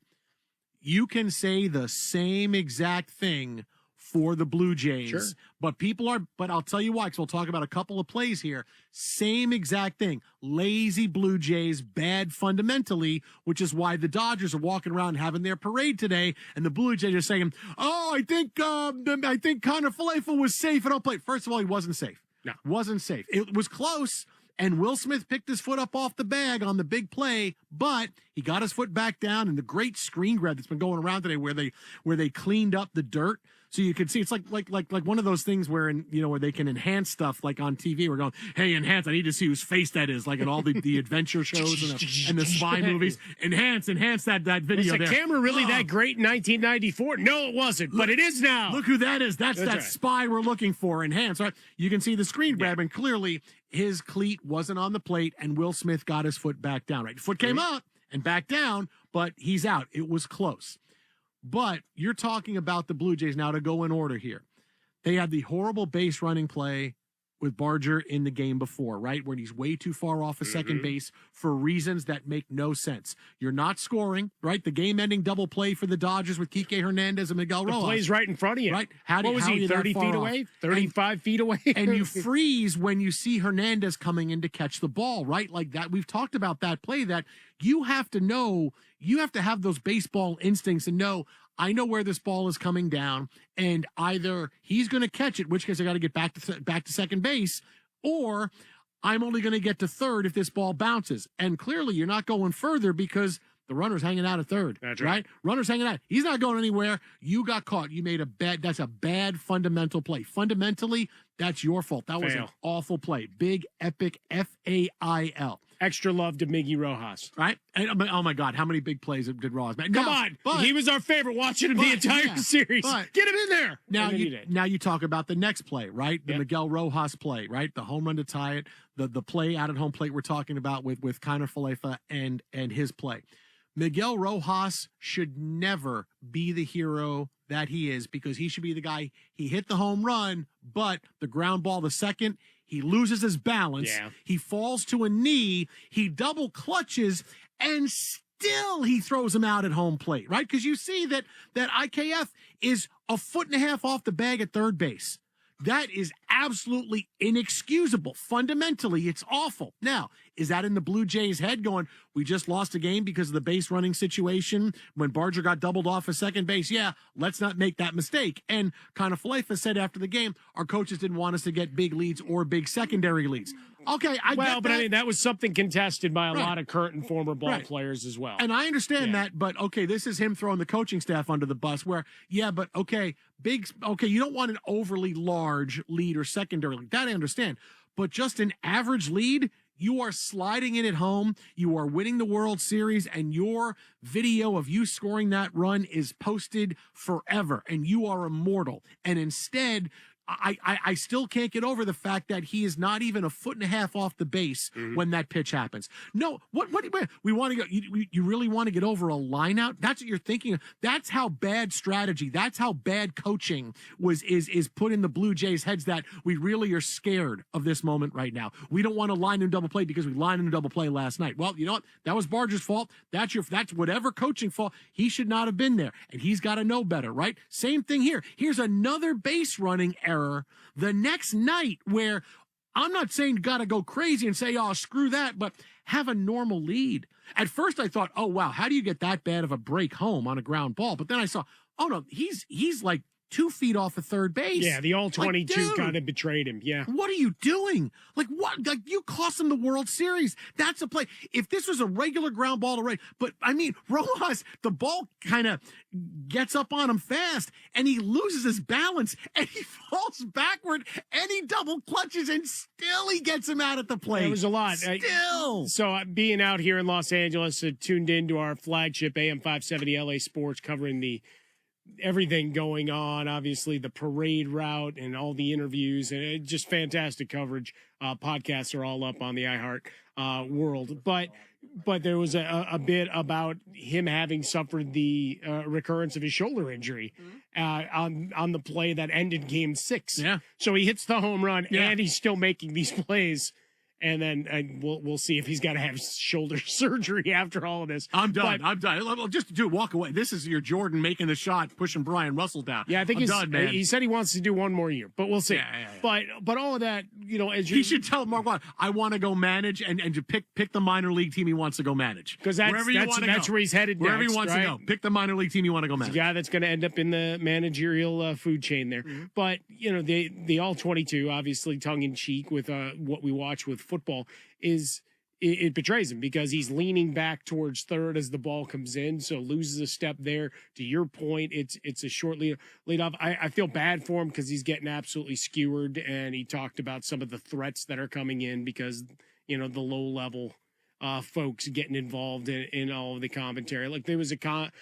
You can say the same exact thing for the Blue Jays. Sure. But I'll tell you why, because we'll talk about a couple of plays here. Same exact thing. Lazy Blue Jays, bad fundamentally, which is why the Dodgers are walking around having their parade today, and the Blue Jays are saying, I think Connor Falafel was safe. I don't play. First of all, he wasn't safe. No. Wasn't safe. It was close, and Will Smith picked his foot up off the bag on the big play, but he got his foot back down, and the great screen grab that's been going around today where they cleaned up the dirt. So you can see it's like one of those things where where they can enhance stuff like on TV. We're going, hey, enhance. I need to see whose face that is, like in all the adventure shows and the spy movies. Enhance that video. Was the camera really that great in 1994? No, it wasn't, but it is now. Look who that is. That's that spy we're looking for. Enhance. Right? You can see the screen grab, and clearly his cleat wasn't on the plate, and Will Smith got his foot back down. Right, foot came up and back down, but he's out. It was close. But you're talking about the Blue Jays now, to go in order here. They had the horrible base running play with Barger in the game before, right? Where he's way too far off of second base for reasons that make no sense. You're not scoring, right? The game-ending double play for the Dodgers with Kike Hernandez and Miguel Rojas. The play's right in front of you. Right? What was he, 30 feet away? 35 feet away? And you freeze when you see Hernandez coming in to catch the ball, right? Like that. We've talked about that play, that you have to know, you have to have those baseball instincts and know, I know where this ball is coming down, and either he's going to catch it, in which case I got to get back to second base, or I'm only going to get to third if this ball bounces. And clearly you're not going further because the runner's hanging out at third. That's right. Runner's hanging out. He's not going anywhere. You got caught. You made that's a bad fundamental play. Fundamentally, that's your fault. That was an awful play. Big, epic, FAIL. Extra love to Miggy Rojas. Right? And, oh, my God. How many big plays did Rojas make? Come on. He was our favorite watching him the entire series. Get him in there. Now you talk about the next play, right? The Miguel Rojas play, right? The home run to tie it. The play out at home plate we're talking about with Connor Falafel and his play. Miguel Rojas should never be the hero that he is, because he should be the guy. He hit the home run, but the ground ball, the second, he loses his balance. Yeah. He falls to a knee. He double clutches and Still, he throws him out at home plate, right? Because you see that IKF is a foot and a half off the bag at third base. That is absolutely inexcusable. Fundamentally, it's awful. Now, is that in the Blue Jays' head going, we just lost a game because of the base running situation when Barger got doubled off at second base? Yeah, let's not make that mistake. And Conafalefa said after the game, our coaches didn't want us to get big leads or big secondary leads. Okay, I get that. But I mean, that was something contested by a lot of current and former ball players as well. And I understand that, but okay, this is him throwing the coaching staff under the bus where, you don't want an overly large lead or secondary lead. That I understand. But just an average lead, you are sliding in at home, you are winning the World Series, and your video of you scoring that run is posted forever, and you are immortal. And instead, I still can't get over the fact that he is not even a foot and a half off the base when that pitch happens. No, what we want to go? You really want to get over a line out? That's what you're thinking. That's how bad strategy. That's how bad coaching is put in the Blue Jays' heads. That we really are scared of this moment right now. We don't want to line in double play because we lined in double play last night. Well, you know what? That was Barger's fault. That's whatever coaching fault. He should not have been there, and he's got to know better, right? Same thing here. Here's another base running error the next night where I'm not saying got to go crazy and say, oh, screw that, but have a normal lead. At first I thought, oh, wow, how do you get that bad of a break home on a ground ball? But then I saw, oh, no, he's like 2 feet off of third base. Yeah, the all-22 kind of betrayed him, yeah. What are you doing? Like, what? Like, you cost him the World Series. That's a play. If this was a regular ground ball to right, but, I mean, Rojas, the ball kind of gets up on him fast, and he loses his balance, and he falls backward, and he double clutches, and still he gets him out at the plate. It was a lot. Still. So, being out here in Los Angeles, tuned into our flagship AM 570 LA Sports, covering everything going on, obviously the parade route and all the interviews, and just fantastic coverage. Podcasts are all up on the iHeart world. But there was a bit about him having suffered the recurrence of his shoulder injury on the play that ended Game 6. Yeah. So he hits the home run, and he's still making these plays. And then we'll see if he's got to have shoulder surgery after all of this. I'm done. I'm done. Just walk away. This is your Jordan making the shot, pushing Brian Russell down. Yeah, I think I'm done, man. He said he wants to do one more year, but we'll see. Yeah. But all of that, as he should tell Mark Watt, I want to go manage and to pick the minor league team he wants to go manage. Because that's where he's headed. Wherever next, he wants to go, pick the minor league team you want to go manage. The guy that's going to end up in the managerial food chain there. Mm-hmm. But the all 22, obviously tongue in cheek with what we watch with football. It betrays him because he's leaning back towards third as the ball comes in, so loses a step there. To your point, it's a short lead off. I feel bad for him because he's getting absolutely skewered, and he talked about some of the threats that are coming in because the low level folks getting involved in all of the commentary. Like there was a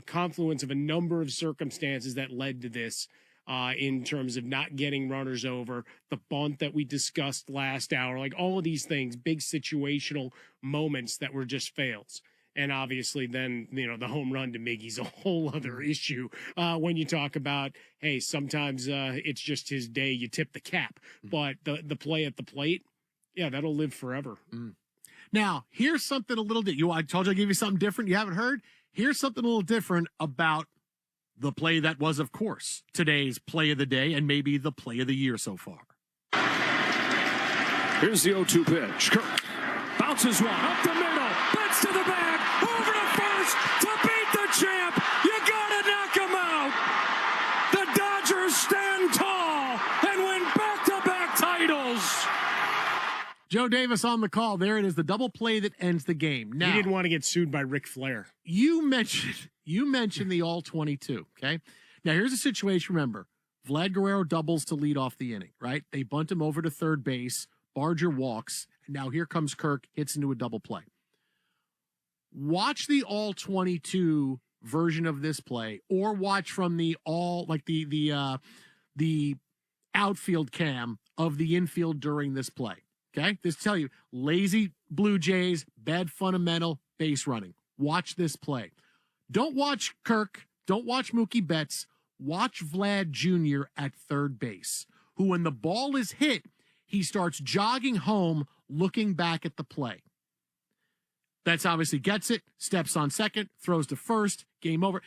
confluence of a number of circumstances that led to this. In terms of not getting runners over, the bunt that we discussed last hour, like all of these things, big situational moments that were just fails. And obviously then, the home run to Miggy's a whole other issue when you talk about, hey, sometimes it's just his day, you tip the cap. But the play at the plate, yeah, that'll live forever. Now, here's something a little different. I told you I'd give you something different you haven't heard. Here's something a little different about the play that was, of course, today's play of the day and maybe the play of the year so far. Here's the 0-2 pitch. Kirk bounces one up the middle, bats to the bag, over to first to beat the champ. You gotta knock him out. The Dodgers stand tall and win back-to-back titles. Joe Davis on the call. There it is, the double play that ends the game. Now, he didn't want to get sued by Ric Flair. You mentioned the all-22, okay? Now, here's a situation, remember. Vlad Guerrero doubles to lead off the inning, right? They bunt him over to third base. Barger walks. And now here comes Kirk, hits into a double play. Watch the all-22 version of this play, or watch from the outfield cam of the infield during this play. Okay, this tell you, lazy Blue Jays, bad fundamental, base running. Watch this play. Don't watch Kirk. Don't watch Mookie Betts. Watch Vlad Jr. at third base, who when the ball is hit, he starts jogging home, looking back at the play. Betts obviously gets it, steps on second, throws to first, game over.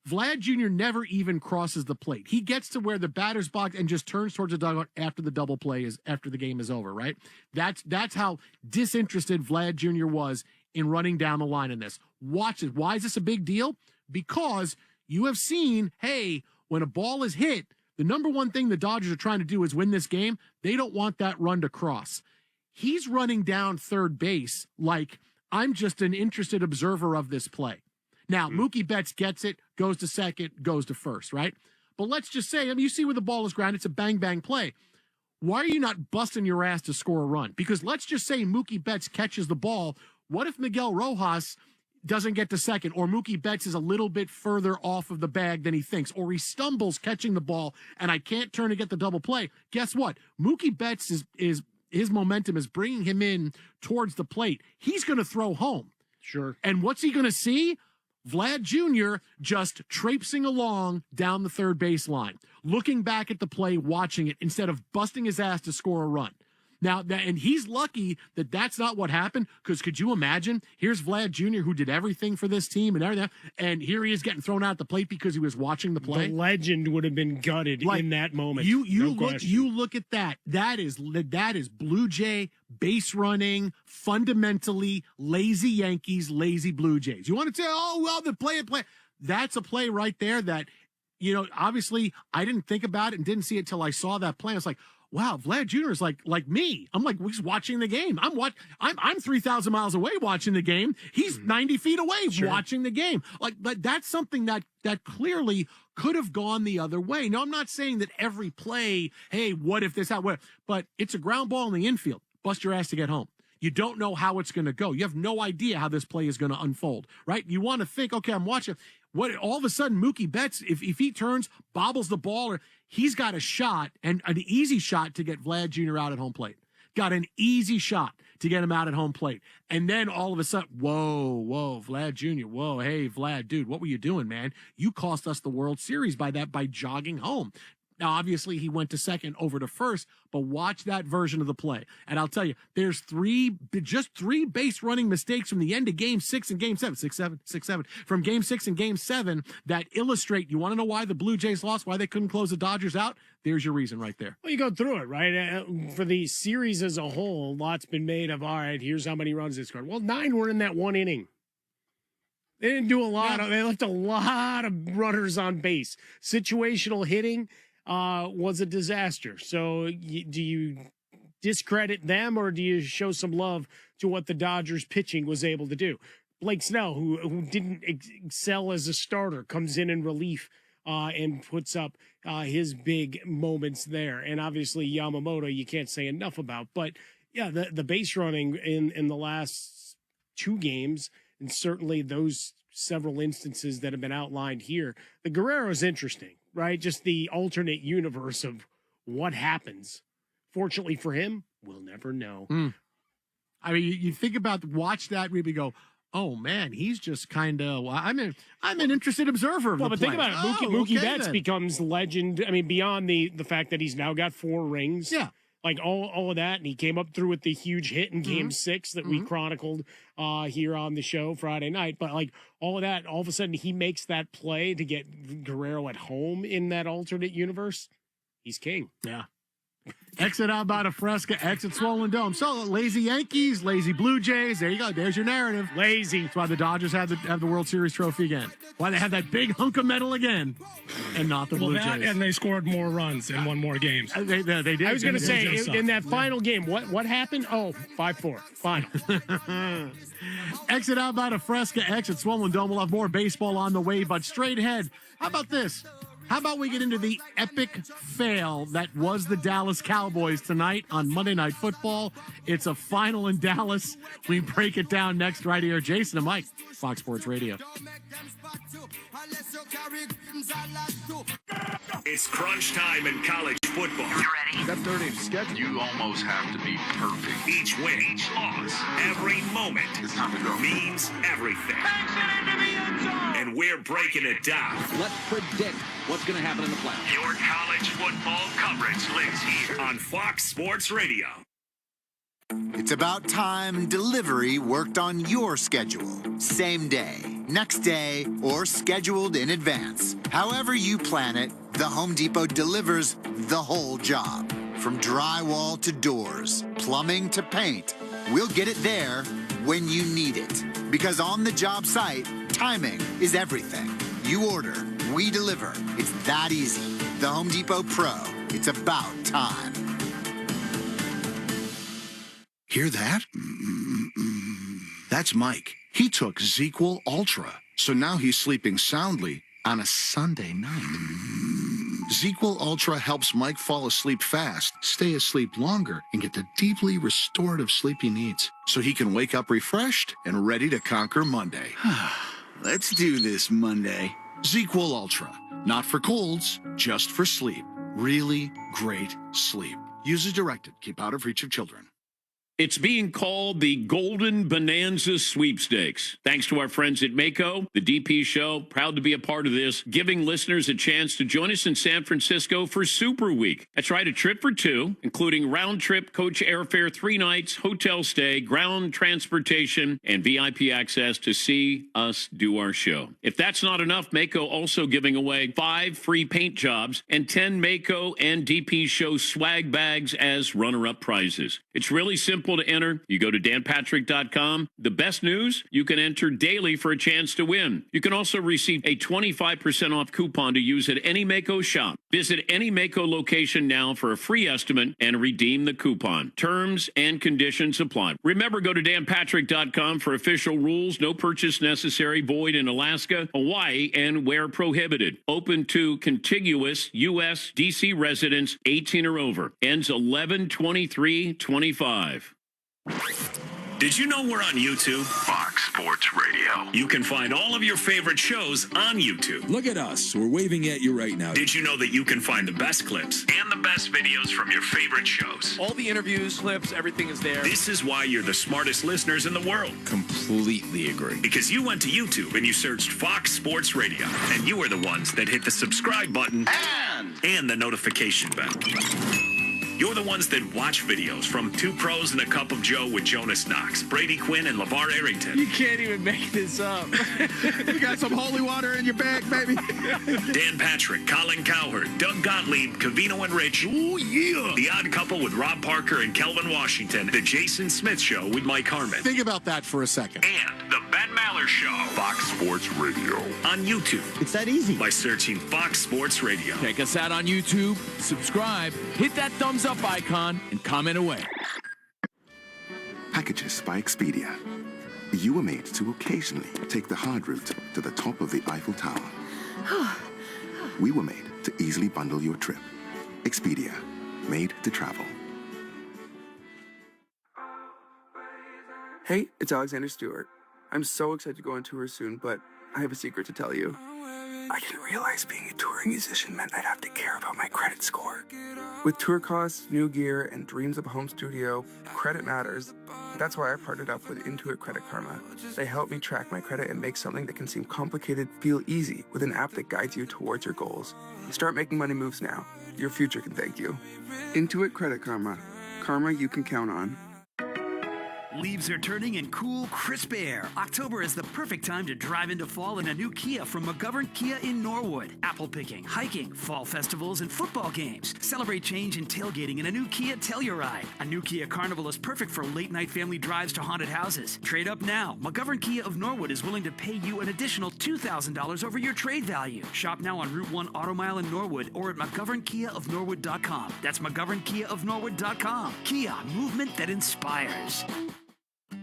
Vlad Jr. never even crosses the plate. He gets to where the batter's box and just turns towards the dugout after the game is over, right? That's how disinterested Vlad Jr. was in running down the line in this. Watch it. Why is this a big deal? Because you have seen, hey, when a ball is hit, the number one thing the Dodgers are trying to do is win this game. They don't want that run to cross. He's running down third base like, I'm just an interested observer of this play. Now, Mookie Betts gets it, goes to second, goes to first, right? But let's just say, you see where the ball is grounded, it's a bang-bang play. Why are you not busting your ass to score a run? Because let's just say Mookie Betts catches the ball. What if Miguel Rojas doesn't get to second, or Mookie Betts is a little bit further off of the bag than he thinks, or he stumbles catching the ball, and I can't turn to get the double play? Guess what? Mookie Betts is his momentum is bringing him in towards the plate. He's going to throw home. Sure. And what's he going to see? Vlad Jr. just traipsing along down the third baseline, looking back at the play, watching it, instead of busting his ass to score a run. Now, and he's lucky that that's not what happened, because could you imagine? Here's Vlad Jr., who did everything for this team and everything, and here he is getting thrown out the plate because he was watching the play. The legend would have been gutted in that moment. You look at that. That is Blue Jay base running, fundamentally lazy Yankees, lazy Blue Jays. You want to say, oh, well, the play. That's a play right there that, obviously I didn't think about it and didn't see it till I saw that play. I was like, wow, Vlad Jr. is like me. I'm like, he's watching the game. I'm 3,000 miles away watching the game. He's 90 feet away watching the game. But that's something that clearly could have gone the other way. Now, I'm not saying that every play, hey, what if this, but it's a ground ball in the infield. Bust your ass to get home. You don't know how it's going to go. You have no idea how this play is going to unfold, right? You want to think, okay, I'm watching. What all of a sudden, Mookie Betts, if he turns, bobbles the ball, or he's got a shot, and an easy shot to get Vlad Jr. out at home plate. Got an easy shot to get him out at home plate. And then all of a sudden, whoa, Vlad Jr., whoa, hey, Vlad, dude, what were you doing, man? You cost us the World Series by jogging home. Now, obviously, he went to second over to first, but watch that version of the play. And I'll tell you, there's just three base running mistakes from the end of Game 6 and Game 7, 6-7, from Game 6 and Game 7 that illustrate, you want to know why the Blue Jays lost, why they couldn't close the Dodgers out? There's your reason right there. Well, you go through it, right? For the series as a whole, lots been made of, all right, here's how many runs they scored. Well, 9 were in that one inning. They didn't do a lot. They left a lot of runners on base. Situational hitting was a disaster. So do you discredit them, or do you show some love to what the Dodgers pitching was able to do? Blake Snell, who didn't excel as a starter, comes in relief and puts up his big moments there. And obviously Yamamoto, you can't say enough about. But yeah, the base running in the last 2 games, and certainly those several instances that have been outlined here, the Guerrero's interesting, right? Just the alternate universe of what happens. Fortunately for him, we'll never know. I mean, you think about, watch that, really go, oh man, he's just kind of, I'm an interested observer of the play. But think about it. Mookie Betts becomes legend. I mean, beyond the fact that he's now got 4 rings. Yeah. Like all of that, and he came up through with the huge hit in Game 6 that we chronicled here on the show Friday night. But like all of that, all of a sudden he makes that play to get Guerrero at home in that alternate universe. He's king. Yeah. Exit out by the Fresca, exit Swollen Dome. So lazy Yankees, lazy Blue Jays. There you go. There's your narrative. Lazy. That's why the Dodgers have the World Series trophy again. Why they have that big hunk of metal again, and not the Blue Jays. And they scored more runs and won more games. They did. I was going to say, in that final game, what happened? Oh, 5-4. Final. Exit out by the Fresca, exit Swollen Dome. We'll have more baseball on the way, but straight ahead, how about this? How about we get into the epic fail that was the Dallas Cowboys tonight on Monday Night Football? It's a final in Dallas. We break it down next right here. Jason and Mike, Fox Sports Radio. It's crunch time in college football. You ready? That 30 schedule. You almost have to be perfect. Each win, each loss, every moment it's time to go. Means everything. Takes it into the end zone. And we're breaking it down. Let's predict what's going to happen in the playoffs. Your college football coverage lives here on Fox Sports Radio. It's about time delivery worked on your schedule. Same day, next day, or scheduled in advance. However you plan it, the Home Depot delivers the whole job. From drywall to doors, plumbing to paint, we'll get it there when you need it. Because on the job site, timing is everything. You order, we deliver. It's that easy. The Home Depot Pro. It's about time. Hear that? That's Mike. He took ZQL Ultra, so now he's sleeping soundly on a Sunday night. ZQL Ultra helps Mike fall asleep fast, stay asleep longer, and get the deeply restorative sleep he needs, so he can wake up refreshed and ready to conquer Monday. Let's do this Monday. ZQL Ultra. Not for colds, just for sleep. Really great sleep. Use as directed. Keep out of reach of children. It's being called the Golden Bonanza Sweepstakes. Thanks to our friends at Mako, the DP Show, proud to be a part of this, giving listeners a chance to join us in San Francisco for Super Week. That's right, a trip for two, including round-trip coach airfare, 3 nights, hotel stay, ground transportation, and VIP access to see us do our show. If that's not enough, Mako also giving away 5 free paint jobs and 10 Mako and DP Show swag bags as runner-up prizes. It's really simple to enter. You go to danpatrick.com. The best news, you can enter daily for a chance to win. You can also receive a 25% off coupon to use at any Mako shop. Visit any Mako location now for a free estimate and redeem the coupon. Terms and conditions apply. Remember, go to danpatrick.com for official rules. No purchase necessary. Void in Alaska, Hawaii, and where prohibited. Open to contiguous U.S. D.C. residents 18 or over. Ends 11/23/25. Did you know we're on YouTube? Fox Sports Radio. You can find all of your favorite shows on YouTube. Look at us. We're waving at you right now. Did you know that you can find the best clips and the best videos from your favorite shows? All the interviews, clips, everything is there. This is why you're the smartest listeners in the world. Completely agree. Because you went to YouTube and you searched Fox Sports Radio, and you are the ones that hit the subscribe button and the notification bell. You're the ones that watch videos from Two Pros and a Cup of Joe with Jonas Knox, Brady Quinn, and LeVar Arrington. You can't even make this up. You got some holy water in your bag, baby. Dan Patrick, Colin Cowherd, Doug Gottlieb, Cavino and Rich. Oh, yeah. The Odd Couple with Rob Parker and Kelvin Washington. The Jason Smith Show with Mike Harmon. Think about that for a second. And the Ben Maller Show. Fox Sports Radio. On YouTube. It's that easy. By searching Fox Sports Radio. Check us out on YouTube, subscribe, hit that thumbs up icon, and comment away. Packages by Expedia. You were made to occasionally take the hard route to the top of the Eiffel Tower. We were made to easily bundle your trip. Expedia. Made to travel. Hey, it's Alexander Stewart. I'm so excited to go on tour soon, but I have a secret to tell you. I didn't realize being a touring musician meant I'd have to care about my credit score. With tour costs, new gear, and dreams of a home studio, credit matters. That's why I partnered up with Intuit Credit Karma. They help me track my credit and make something that can seem complicated feel easy with an app that guides you towards your goals. Start making money moves now. Your future can thank you. Intuit Credit Karma. Karma you can count on. Leaves are turning in cool, crisp air. October is the perfect time to drive into fall in a new Kia from McGovern Kia in Norwood. Apple picking, hiking, fall festivals, and football games. Celebrate change and tailgating in a new Kia Telluride. A new Kia Carnival is perfect for late-night family drives to haunted houses. Trade up now. McGovern Kia of Norwood is willing to pay you an additional $2,000 over your trade value. Shop now on Route 1 Auto Mile in Norwood or at McGovernKiaofNorwood.com. That's McGovernKiaofNorwood.com. Kia, movement that inspires.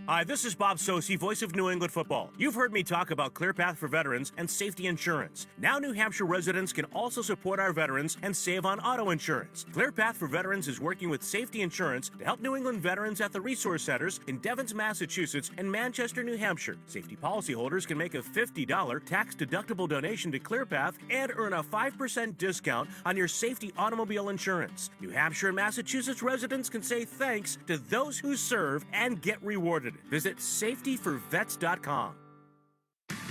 Hi, this is Bob Sosi, voice of New England football. You've heard me talk about ClearPath for Veterans and safety insurance. Now New Hampshire residents can also support our veterans and save on auto insurance. ClearPath for Veterans is working with safety insurance to help New England veterans at the resource centers in Devens, Massachusetts and Manchester, New Hampshire. Safety policyholders can make a $50 tax-deductible donation to ClearPath and earn a 5% discount on your safety automobile insurance. New Hampshire and Massachusetts residents can say thanks to those who serve and get rewarded. Visit safetyforvets.com.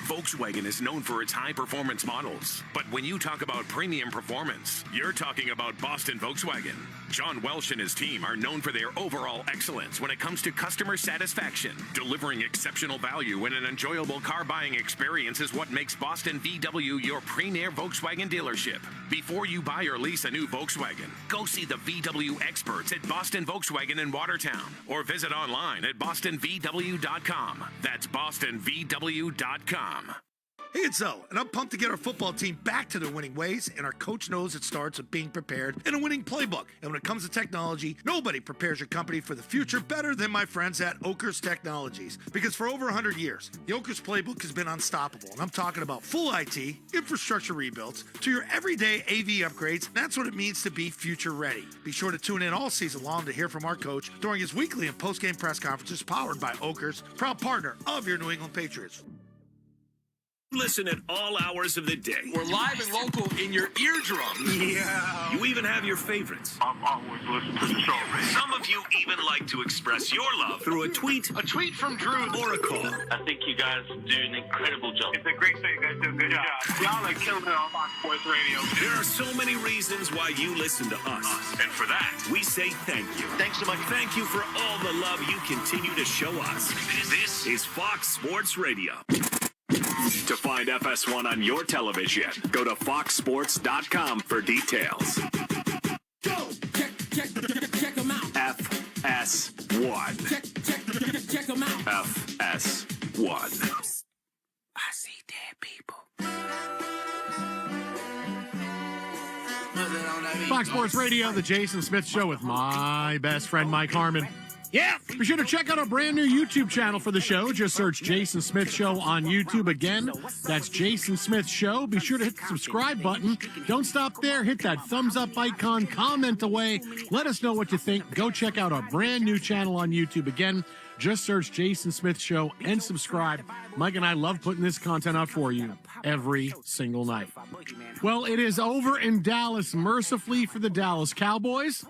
Volkswagen is known for its high-performance models. But when you talk about premium performance, you're talking about Boston Volkswagen. John Welsh and his team are known for their overall excellence when it comes to customer satisfaction. Delivering exceptional value and an enjoyable car buying experience is what makes Boston VW your premier Volkswagen dealership. Before you buy or lease a new Volkswagen, go see the VW experts at Boston Volkswagen in Watertown or visit online at bostonvw.com. That's bostonvw.com. Hey, it's Zoe, and I'm pumped to get our football team back to their winning ways, and our coach knows it starts with being prepared and a winning playbook. And when it comes to technology, nobody prepares your company for the future better than my friends at Oakers Technologies. Because for over 100 years, the Oakers playbook has been unstoppable, and I'm talking about full IT, infrastructure rebuilds, to your everyday AV upgrades. That's what it means to be future ready. Be sure to tune in all season long to hear from our coach during his weekly and post-game press conferences powered by Oakers, proud partner of your New England Patriots. Listen at all hours of the day. We're live and local in your eardrum. Yeah. You even have your favorites. I'm always listening to the show, man. Some of you even like to express your love through a tweet. A tweet from Drew. Or a call. I think you guys do an incredible job. It's a great show. You guys do a good job. Y'all are killing it on Fox Sports Radio. There are so many reasons why you listen to us. And for that, we say thank you. Thanks so much. Thank you for all the love you continue to show us. This is Fox Sports Radio. To find FS1 on your television, go to foxsports.com for details. Go! Check them out. FS1. Check them out. FS1. I see dead people. Fox Sports Radio, the Jason Smith Show with my best friend, Mike Harmon. Yeah, be sure to check out our brand new YouTube channel for the show. Just search Jason Smith Show on YouTube. Again, that's Jason Smith Show. Be sure to hit the subscribe button. Don't stop there. Hit that thumbs up icon. Comment away. Let us know what you think. Go check out our brand new channel on YouTube. Again, just search Jason Smith Show and subscribe. Mike and I love putting this content out for you every single night. Well, it is over in Dallas, mercifully for the Dallas Cowboys.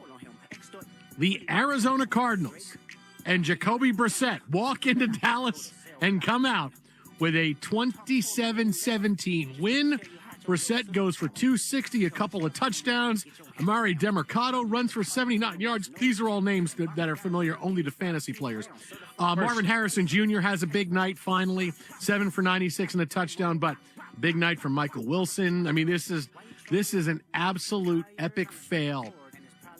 The Arizona Cardinals and Jacoby Brissett walk into Dallas and come out with a 27-17 win. Brissett goes for 260, a couple of touchdowns. Amari Demercado runs for 79 yards. These are all names that are familiar only to fantasy players. Marvin Harrison Jr. has a big night finally, 7 for 96 and a touchdown, but big night from Michael Wilson. I mean, this is an absolute epic fail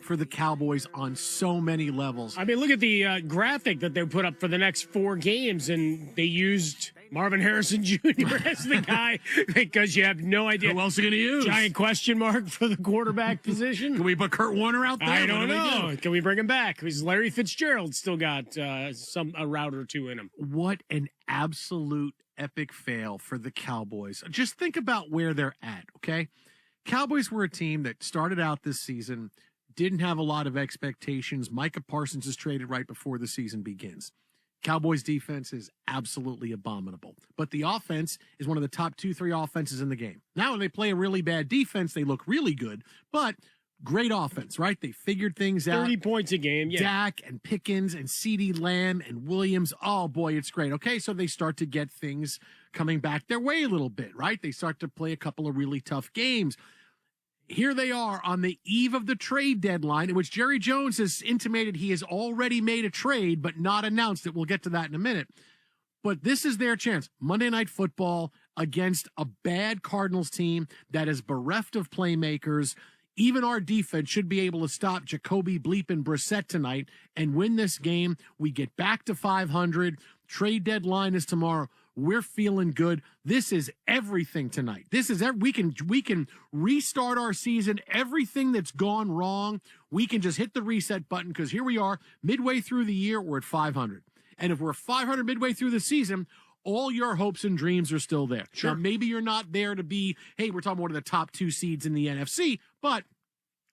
for the Cowboys on so many levels. I mean, look at the graphic that they put up for the next 4 games, and they used Marvin Harrison Jr. as the guy because you have no idea. Who else are going to use? Giant question mark for the quarterback position. Can we put Kurt Warner out there? I don't know. Can we bring him back? Because Larry Fitzgerald still got a route or two in him. What an absolute epic fail for the Cowboys. Just think about where they're at, okay? Cowboys were a team that started out this season, didn't have a lot of expectations. Micah Parsons is traded right before the season begins. Cowboys defense is absolutely abominable. But the offense is one of the top 2-3 offenses in the game. Now when they play a really bad defense, they look really good, but great offense, right? They figured things out. 30 points a game, yeah. Dak and Pickens and CeeDee Lamb and Williams. Oh, boy, it's great. Okay, so they start to get things coming back their way a little bit, right? They start to play a couple of really tough games. Here they are on the eve of the trade deadline, in which Jerry Jones has intimated he has already made a trade, but not announced it. We'll get to that in a minute. But this is their chance. Monday Night Football against a bad Cardinals team that is bereft of playmakers. Even our defense should be able to stop Jacoby Bleepin Brissett tonight and win this game. We get back to 500. Trade deadline is tomorrow. We're feeling good. This is everything tonight. This is we can restart our season. Everything that's gone wrong, we can just hit the reset button because here we are midway through the year. We're at 500, and if we're 500 midway through the season, all your hopes and dreams are still there. Sure. Now, maybe you're not there to be. Hey, we're talking one of the top 2 seeds in the NFC, but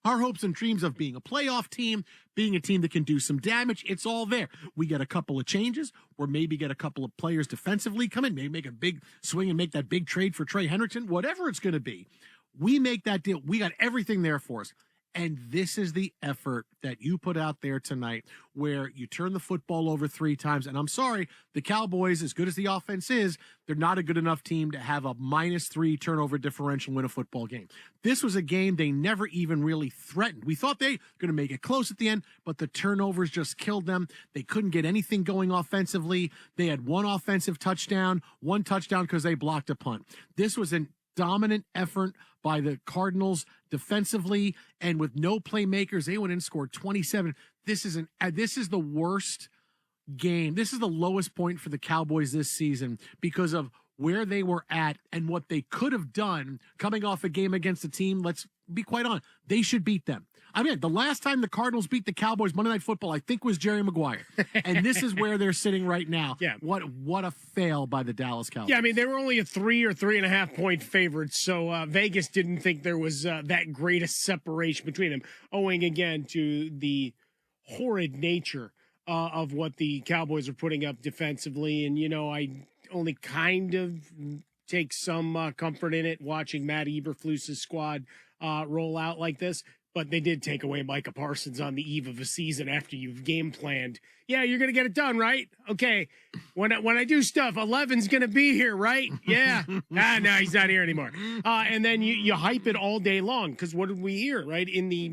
our hopes and dreams of being a playoff team, being a team that can do some damage, it's all there. We get a couple of changes, or maybe get a couple of players defensively come in, maybe make a big swing and make that big trade for Trey Hendrickson, whatever it's going to be. We make that deal. We got everything there for us. And this is the effort that you put out there tonight, where you turn the football over 3 times. And I'm sorry, the Cowboys, as good as the offense is, they're not a good enough team to have a -3 turnover differential win a football game. This was a game they never even really threatened. We thought they were going to make it close at the end, but the turnovers just killed them. They couldn't get anything going offensively. They had 1 offensive touchdown, 1 touchdown because they blocked a punt. This was a dominant effort by the Cardinals defensively, and with no playmakers, they went in and scored 27. This is the worst game. This is the lowest point for the Cowboys this season because of where they were at and what they could have done coming off a game against a team. Let's be quite honest. They should beat them. I mean, the last time the Cardinals beat the Cowboys Monday Night Football, I think, was Jerry Maguire. And this is where they're sitting right now. Yeah. What a fail by the Dallas Cowboys. Yeah, I mean, they were only a 3 or 3.5 point favorites, so Vegas didn't think there was that greatest separation between them, owing again to the horrid nature of what the Cowboys are putting up defensively. And, I only kind of take some comfort in it watching Matt Eberflus's squad roll out like this. But they did take away Micah Parsons on the eve of a season after you've game planned. Yeah, you're going to get it done, right? Okay. When I do stuff, 11's going to be here, right? Yeah. No, he's not here anymore. And then you hype it all day long because what did we hear, right? In the